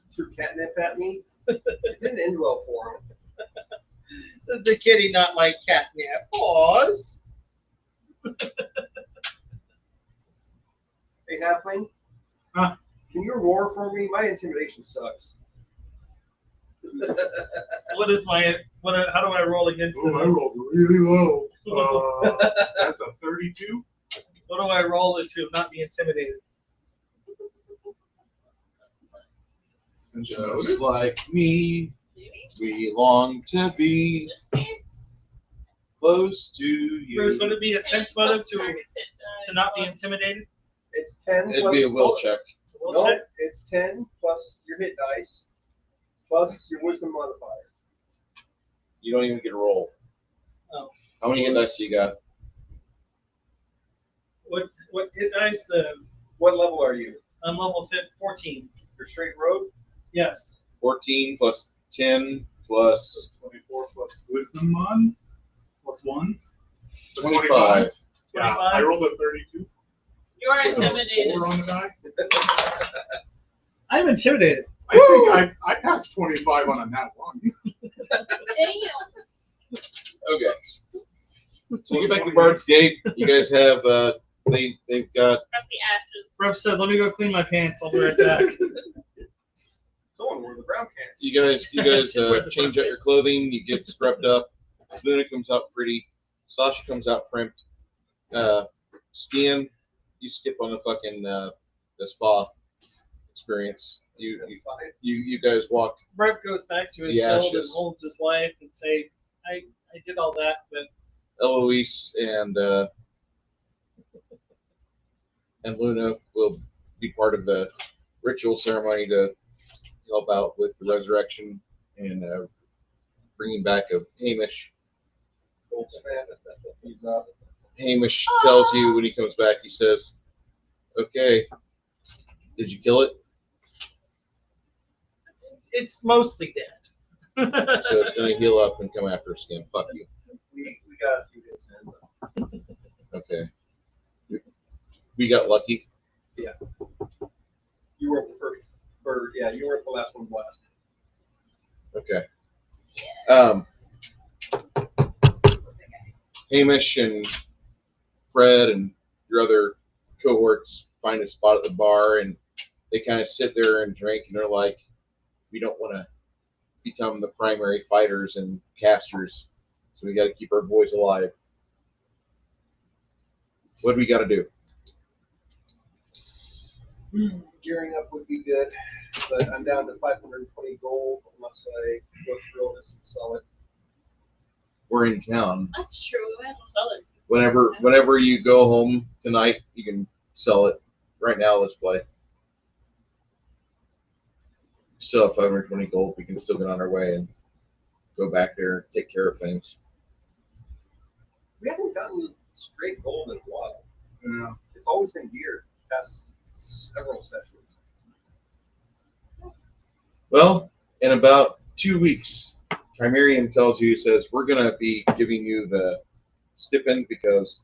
threw catnip at me, it didn't end well for him. The kitty, not my catnip. Pause. Hey, Halfling. Huh? Can you roar for me? My intimidation sucks. What is my how do I roll against Oh, I it? rolled really low. That's a 32. What do I roll it to not be intimidated? Just like me, we long to be close to you. Bruce, would it be a sense motive to not be intimidated? It's 10. It'd be a will check. Will No, check? it's 10 plus your hit dice plus your wisdom modifier. You don't even get a roll. Oh. How many hit dice do you got? What hit dice? What level are you? I'm level 14. You're straight road? Yes. 14 plus 10 plus 24 plus wisdom mod plus 1. So 25. Yeah, I rolled a 32. You are intimidated. 4 on the die. I'm intimidated. I think I passed 25 on a nat 1. Damn. Okay. So you get back to Bard's Gate. You guys have they've got Up the ashes. Rev said, "Let me go clean my pants. I'll be right back." Someone wore the brown pants. you guys change out your clothing. You get scrubbed up. Luna comes out pretty. Sasha comes out primped. Skiing, you skip on the fucking the spa experience. You guys walk. Rev goes back to his The field and ashes. holds his wife and say, "I did all that, but Eloise and Luna will be part of the ritual ceremony to help out with the resurrection and bringing back of Hamish. He's up. Hamish tells you when he comes back, he says, "Okay, did you kill it?" it's mostly dead." So it's going to heal up and come after us again. Fuck you. We got a few hits in. Okay. We got lucky. Yeah. You weren't the first bird. Yeah, you weren't the last one blasted. Okay. Hamish and Fred and your other cohorts find a spot at the bar and they kind of sit there and drink and they're like, we don't want to become the primary fighters and casters, so we got to keep our boys alive. What do we got to do? Gearing up would be good, but I'm down to 520 gold unless I go through all this and sell it. We're in town. That's true. We might as well sell it. Whenever you go home tonight, you can sell it. Right now, let's play. Still have 520 gold. We can still get on our way and go back there and take care of things. We haven't gotten straight gold in a while. Yeah. It's always been geared past several sessions. Well, in about 2 weeks, Chimerian tells you, he says, we're going to be giving you the stipend because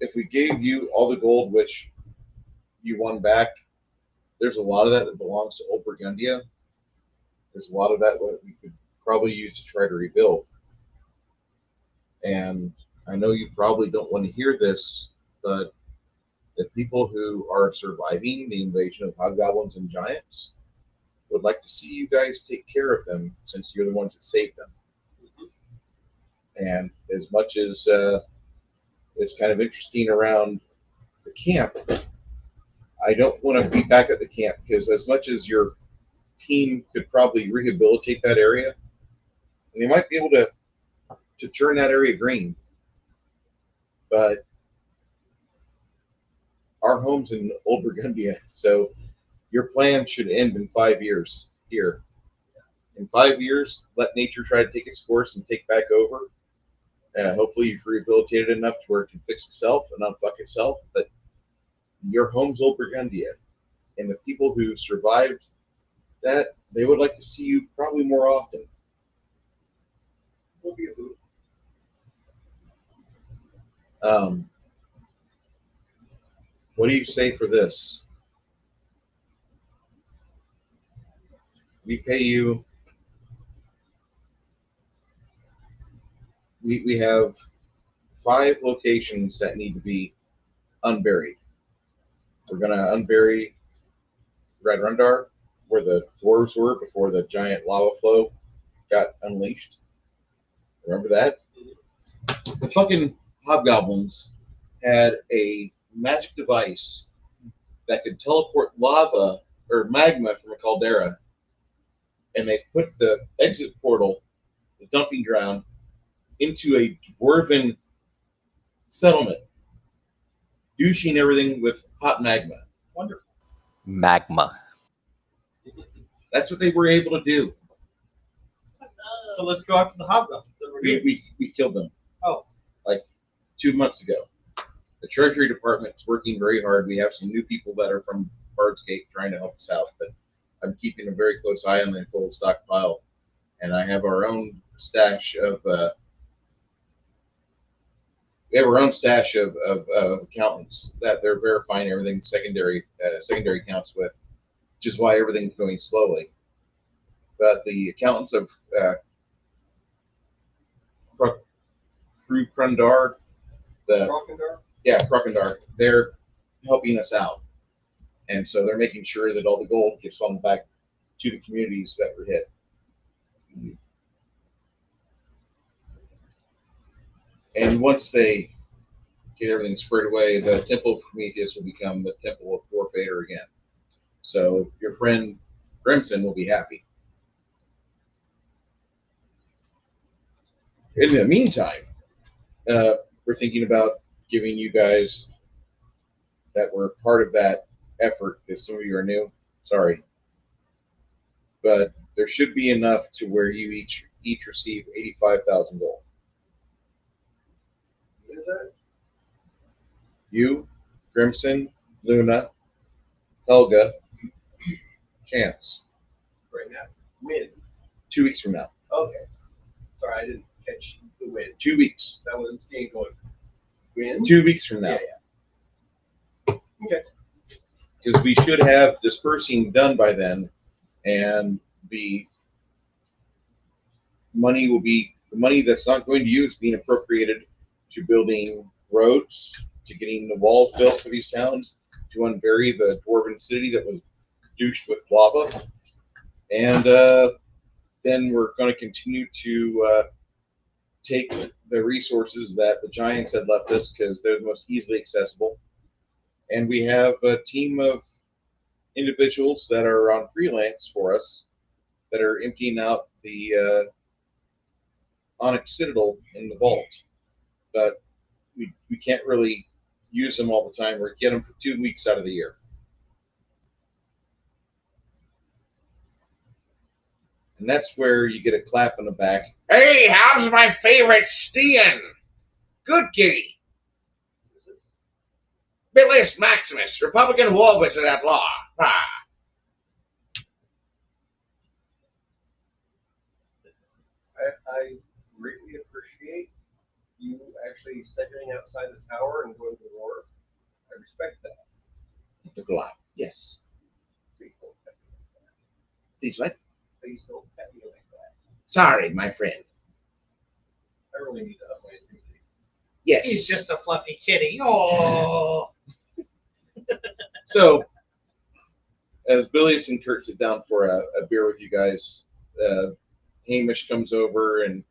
if we gave you all the gold which you won back, there's a lot of that belongs to Old Burgundia. There's a lot of that what we could probably use to try to rebuild. And I know you probably don't want to hear this, but the people who are surviving the invasion of hobgoblins and giants would like to see you guys take care of them since you're the ones that saved them. And as much as it's kind of interesting around the camp, I don't want to be back at the camp because as much as your team could probably rehabilitate that area, and they might be able to turn that area green, but our home's in Old Burgundia, so your plan should end in 5 years here. In 5 years, let nature try to take its course and take back over. Hopefully you've rehabilitated enough to where it can fix itself and unfuck itself, but your home's Old Burgundia, and the people who survived that, they would like to see you probably more often. We'll be a boot. What do you say for this? We pay you. We have 5 locations that need to be unburied. We're going to unbury Red Rundar, where the dwarves were before the giant lava flow got unleashed. Remember that? The fucking hobgoblins had a magic device that could teleport lava or magma from a caldera, and they put the exit portal, the dumping ground, into a dwarven settlement, douching everything with hot magma. Wonderful. Magma. That's what they were able to do. So let's go after the hobgoblins. We killed them. Oh. Like 2 months ago. The Treasury Department is working very hard. We have some new people that are from Bardsgate trying to help us out, but I'm keeping a very close eye on the gold stockpile. And I have our own stash of accountants that they're verifying everything secondary accounts with, which is why everything's going slowly. But the accountants of Krundar, Krokendar, they're helping us out, and so they're making sure that all the gold gets funneled back to the communities that were hit. And once they get everything squared away, the Temple of Prometheus will become the Temple of Warfader again. So your friend Grimson will be happy. In the meantime, we're thinking about giving you guys that were part of that effort, because some of you are new, sorry. But there should be enough to where you each receive 85,000 gold. What is that? You, Grimson, Luna, Helga, Chance. Right now. When? 2 weeks from now. Okay. Sorry, I didn't catch the win. 2 weeks. That wasn't Steen going. Win? 2 weeks from now. Yeah. Okay. Because we should have dispersing done by then, and the money will be the money that's not going to use being appropriated to building roads, to getting the walls built for these towns, to unbury the dwarven city that was douched with lava, and then we're going to continue to take the resources that the giants had left us because they're the most easily accessible. And we have a team of individuals that are on freelance for us that are emptying out the Onyx Citadel in the vault. But we can't really use them all the time or get them for 2 weeks out of the year. And that's where you get a clap on the back. Hey, how's my favorite Stian? Good kitty. Bilius Maximus, Republican war wizard at law. Ah. I greatly appreciate you actually stepping outside the tower and going to the war, I respect that. It took a lot. Yes. Please don't pet me like that. Please what? Please don't pet me like that. Sorry, my friend. I really need to up my activity. Yes. He's just a fluffy kitty. Oh. So, as Bilius and Kurt sit down for a beer with you guys, Hamish comes over and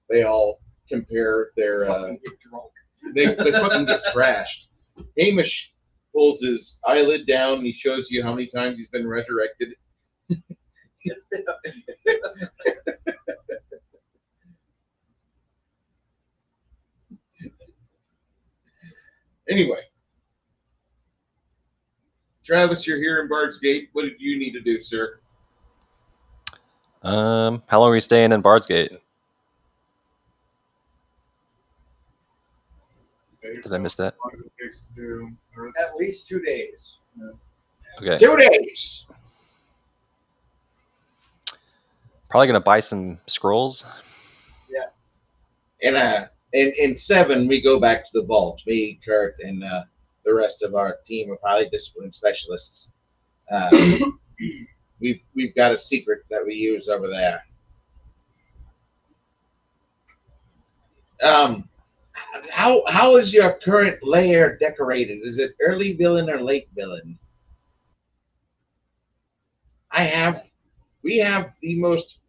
they all compare their. Get drunk. They fucking get trashed. Hamish pulls his eyelid down and he shows you how many times he's been resurrected. It's been Anyway, Travis, you're here in Bard's Gate. What did you need to do, sir? How long are we staying in Bard's Gate? Did I miss that? at least 2 days. Okay. 2 days. Probably gonna buy some scrolls. Yes. In 7, we go back to the vault. Me, Kurt, and the rest of our team are probably discipline specialists. We've got a secret that we use over there. How is your current lair decorated? Is it early villain or late villain? We have the most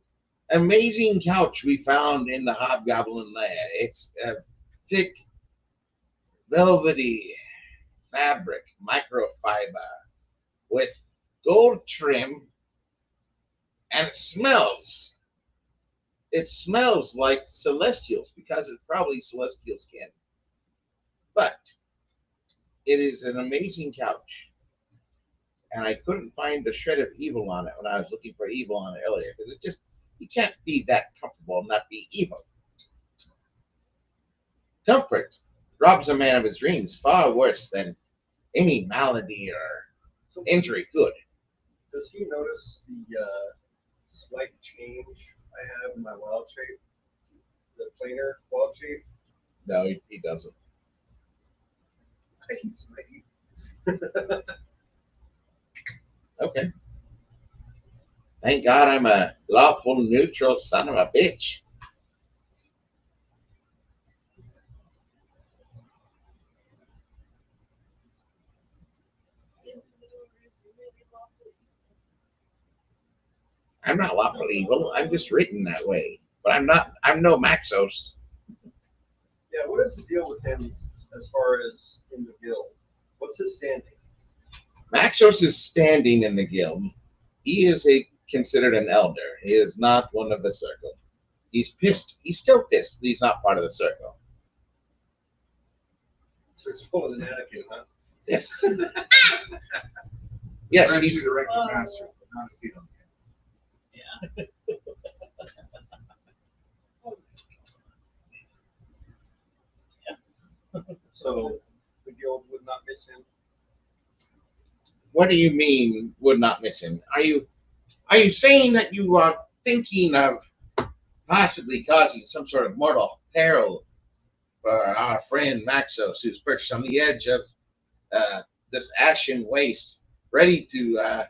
amazing couch we found in the Hobgoblin lair. It's a thick, velvety fabric, microfiber, with gold trim, and it smells. It smells like celestials because it's probably celestial skin. But it is an amazing couch. And I couldn't find a shred of evil on it when I was looking for evil on it earlier, because it just, you can't be that comfortable and not be evil. Comfort robs a man of his dreams far worse than any malady or injury could. Does he notice the slight change I have in my wild shape? The planar wild shape? No, he doesn't. I can smite you. Okay. Thank God I'm a lawful neutral son of a bitch. I'm not lawful evil. I'm just written that way. But I'm no Maxos. Yeah, what is the deal with him as far as in the guild? What's his standing? Maxos is standing in the guild. He is considered an elder. He is not one of the circle. He's pissed. He's still pissed that he's not part of the circle. So he's pulling an Anakin, huh? Yes. Yes, He's he's the ranking master, but not a seat on the council. Yeah. So the guild would not miss him. What do you mean would not miss him? Are you saying that you are thinking of possibly causing some sort of mortal peril for our friend Maxos, who's perched on the edge of this ashen waste, ready to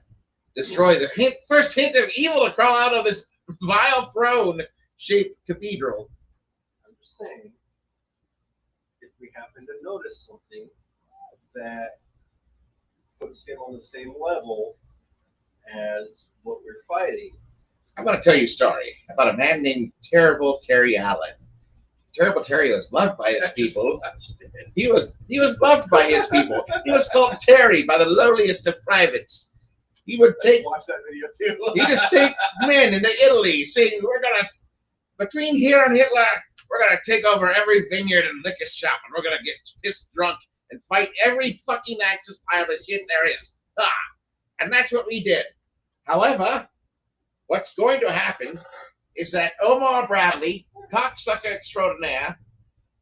destroy the first hint of evil to crawl out of this vile throne-shaped cathedral? I'm just saying, if we happen to notice something that puts him on the same level as what we're fighting. I'm going to tell you a story about a man named Terrible Terry Allen. Terrible Terry was loved by his people. He was loved by his people. He was called Terry by the lowliest of privates. He would watch that video too. He just take men into Italy, saying, between here and Hitler, we're gonna take over every vineyard and liquor shop, and we're gonna get pissed drunk and fight every fucking Axis pile of shit there is. And that's what we did. However, what's going to happen is that Omar Bradley, cocksucker extraordinaire,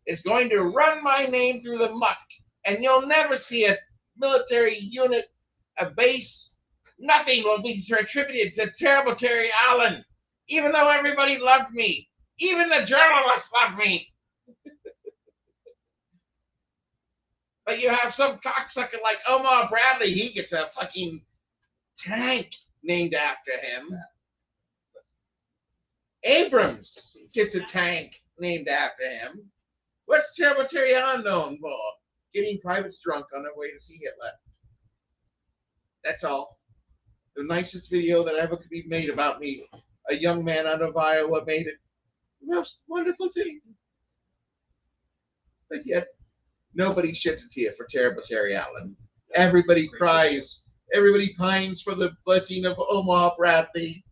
is going to run my name through the muck, and you'll never see a military unit, a base, nothing will be attributed to Terrible Terry Allen, even though everybody loved me. Even the journalists loved me. But you have some cocksucker like Omar Bradley. He gets a fucking tank named after him. Abrams gets a tank named after him. What's Terrible Terry on known for? Getting privates drunk on their way to see Hitler. That's all. The nicest video that ever could be made about me. A young man out of Iowa made it. The most wonderful thing. But yet, nobody sheds a tear for Terrible Terry Allen. Everybody cries. Everybody pines for the blessing of Omar Bradley.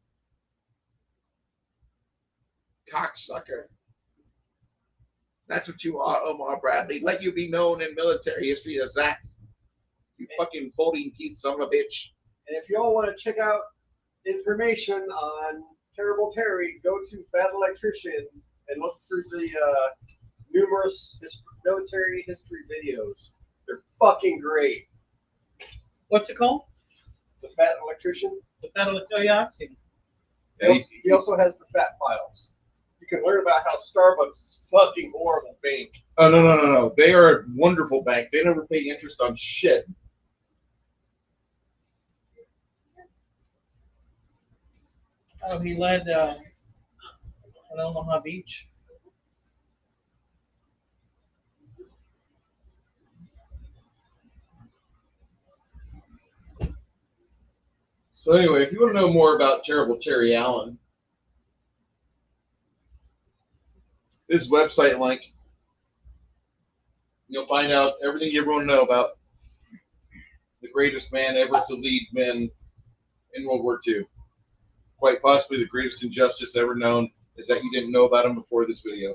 Cocksucker. That's what you are, Omar Bradley. Let you be known in military history as that. You fucking folding teeth son of a bitch. And if y'all want to check out information on Terrible Terry, go to Fat Electrician and look through the numerous military history videos. They're fucking great. What's it called? The Fat Electrician. The Fat Electrician. Oh, yeah, I've seen it. He also has the Fat Files. You can learn about how Starbucks is fucking horrible bank. Oh, no. They are a wonderful bank. They never pay interest on shit. Oh, he led on Omaha Beach. So anyway, if you want to know more about Terrible Terry Allen, this website link, you'll find out everything you ever want to know about the greatest man ever to lead men in World War II. Quite possibly the greatest injustice ever known is that you didn't know about him before this video.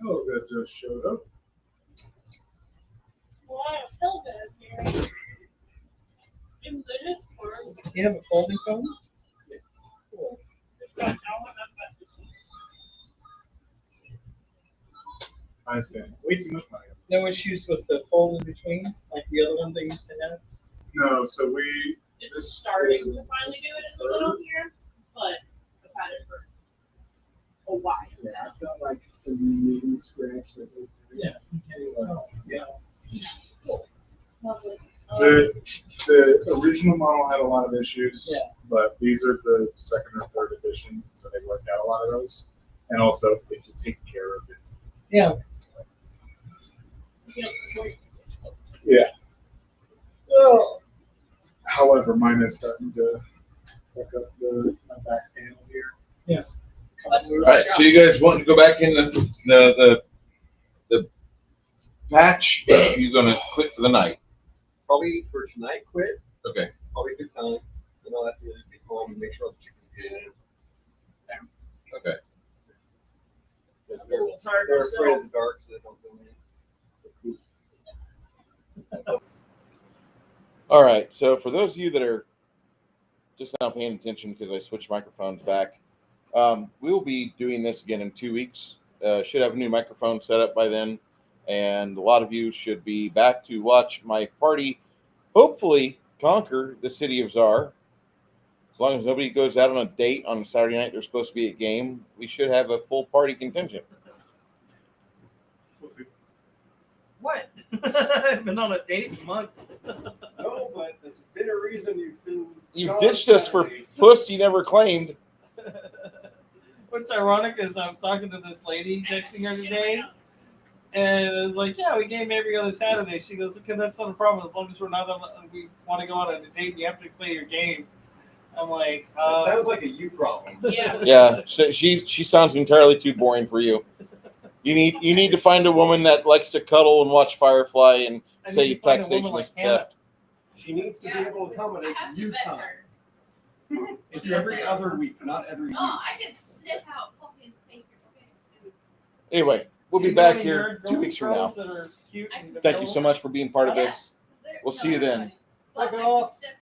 Oh, that just showed up. Well, I don't feel good, Gary. In the Discord. You have a folding phone? Cool. It's got all of that. I spent way too much money. No issues with the fold in between, like the other one they used to have? No, so we. It's starting to finally do it a little here, but I've had it for a while. Yeah, I've got like a mini scratch. Yeah. Yeah. Cool. Lovely. The original model had a lot of issues, Yeah. but these are the second or third editions, and so they worked out a lot of those. And also, if you take care of it. Yeah. Yeah. Well, however, mine is starting to hook up my back panel here. Yes. All right, so you guys want to go back in the patch? You're gonna quit for the night. Probably for tonight, quit. Okay. Probably a good time. Then I'll have to get home and make sure the chickens get in. Okay. They're a little tired afraid myself. of the dark, so they don't go in. All right. So for those of you that are just now paying attention because I switched microphones back, we will be doing this again in 2 weeks. Should have a new microphone set up by then, and a lot of you should be back to watch my party hopefully conquer the city of Tsar. As long as nobody goes out on a date on Saturday night, they're supposed to be at game, we should have a full party contingent. We'll see. What? I've been on a date in months. No, but that's been a reason You've gone ditched us for Saturdays. puss you never claimed. What's ironic is I was talking to this lady, texting her today, and it was like, yeah, we game every other Saturday. She goes, okay, that's not a problem as long as we want to go out on a date. You have to play your game. I'm like, That sounds like a you problem. Yeah. Yeah, so she sounds entirely too boring for you. You need to find a woman that likes to cuddle and watch Firefly and I say need to find a taxation woman is like Hannah. theft. She needs to be able to accommodate I have to you vet time. her. It's every other week, not every week. Oh, I can sniff out fucking fake. Anyway, we'll be You back know here any 2 weeks from now. girls that are cute and Thank you so much for being part of Yeah. this. We'll see you then. Fuck off.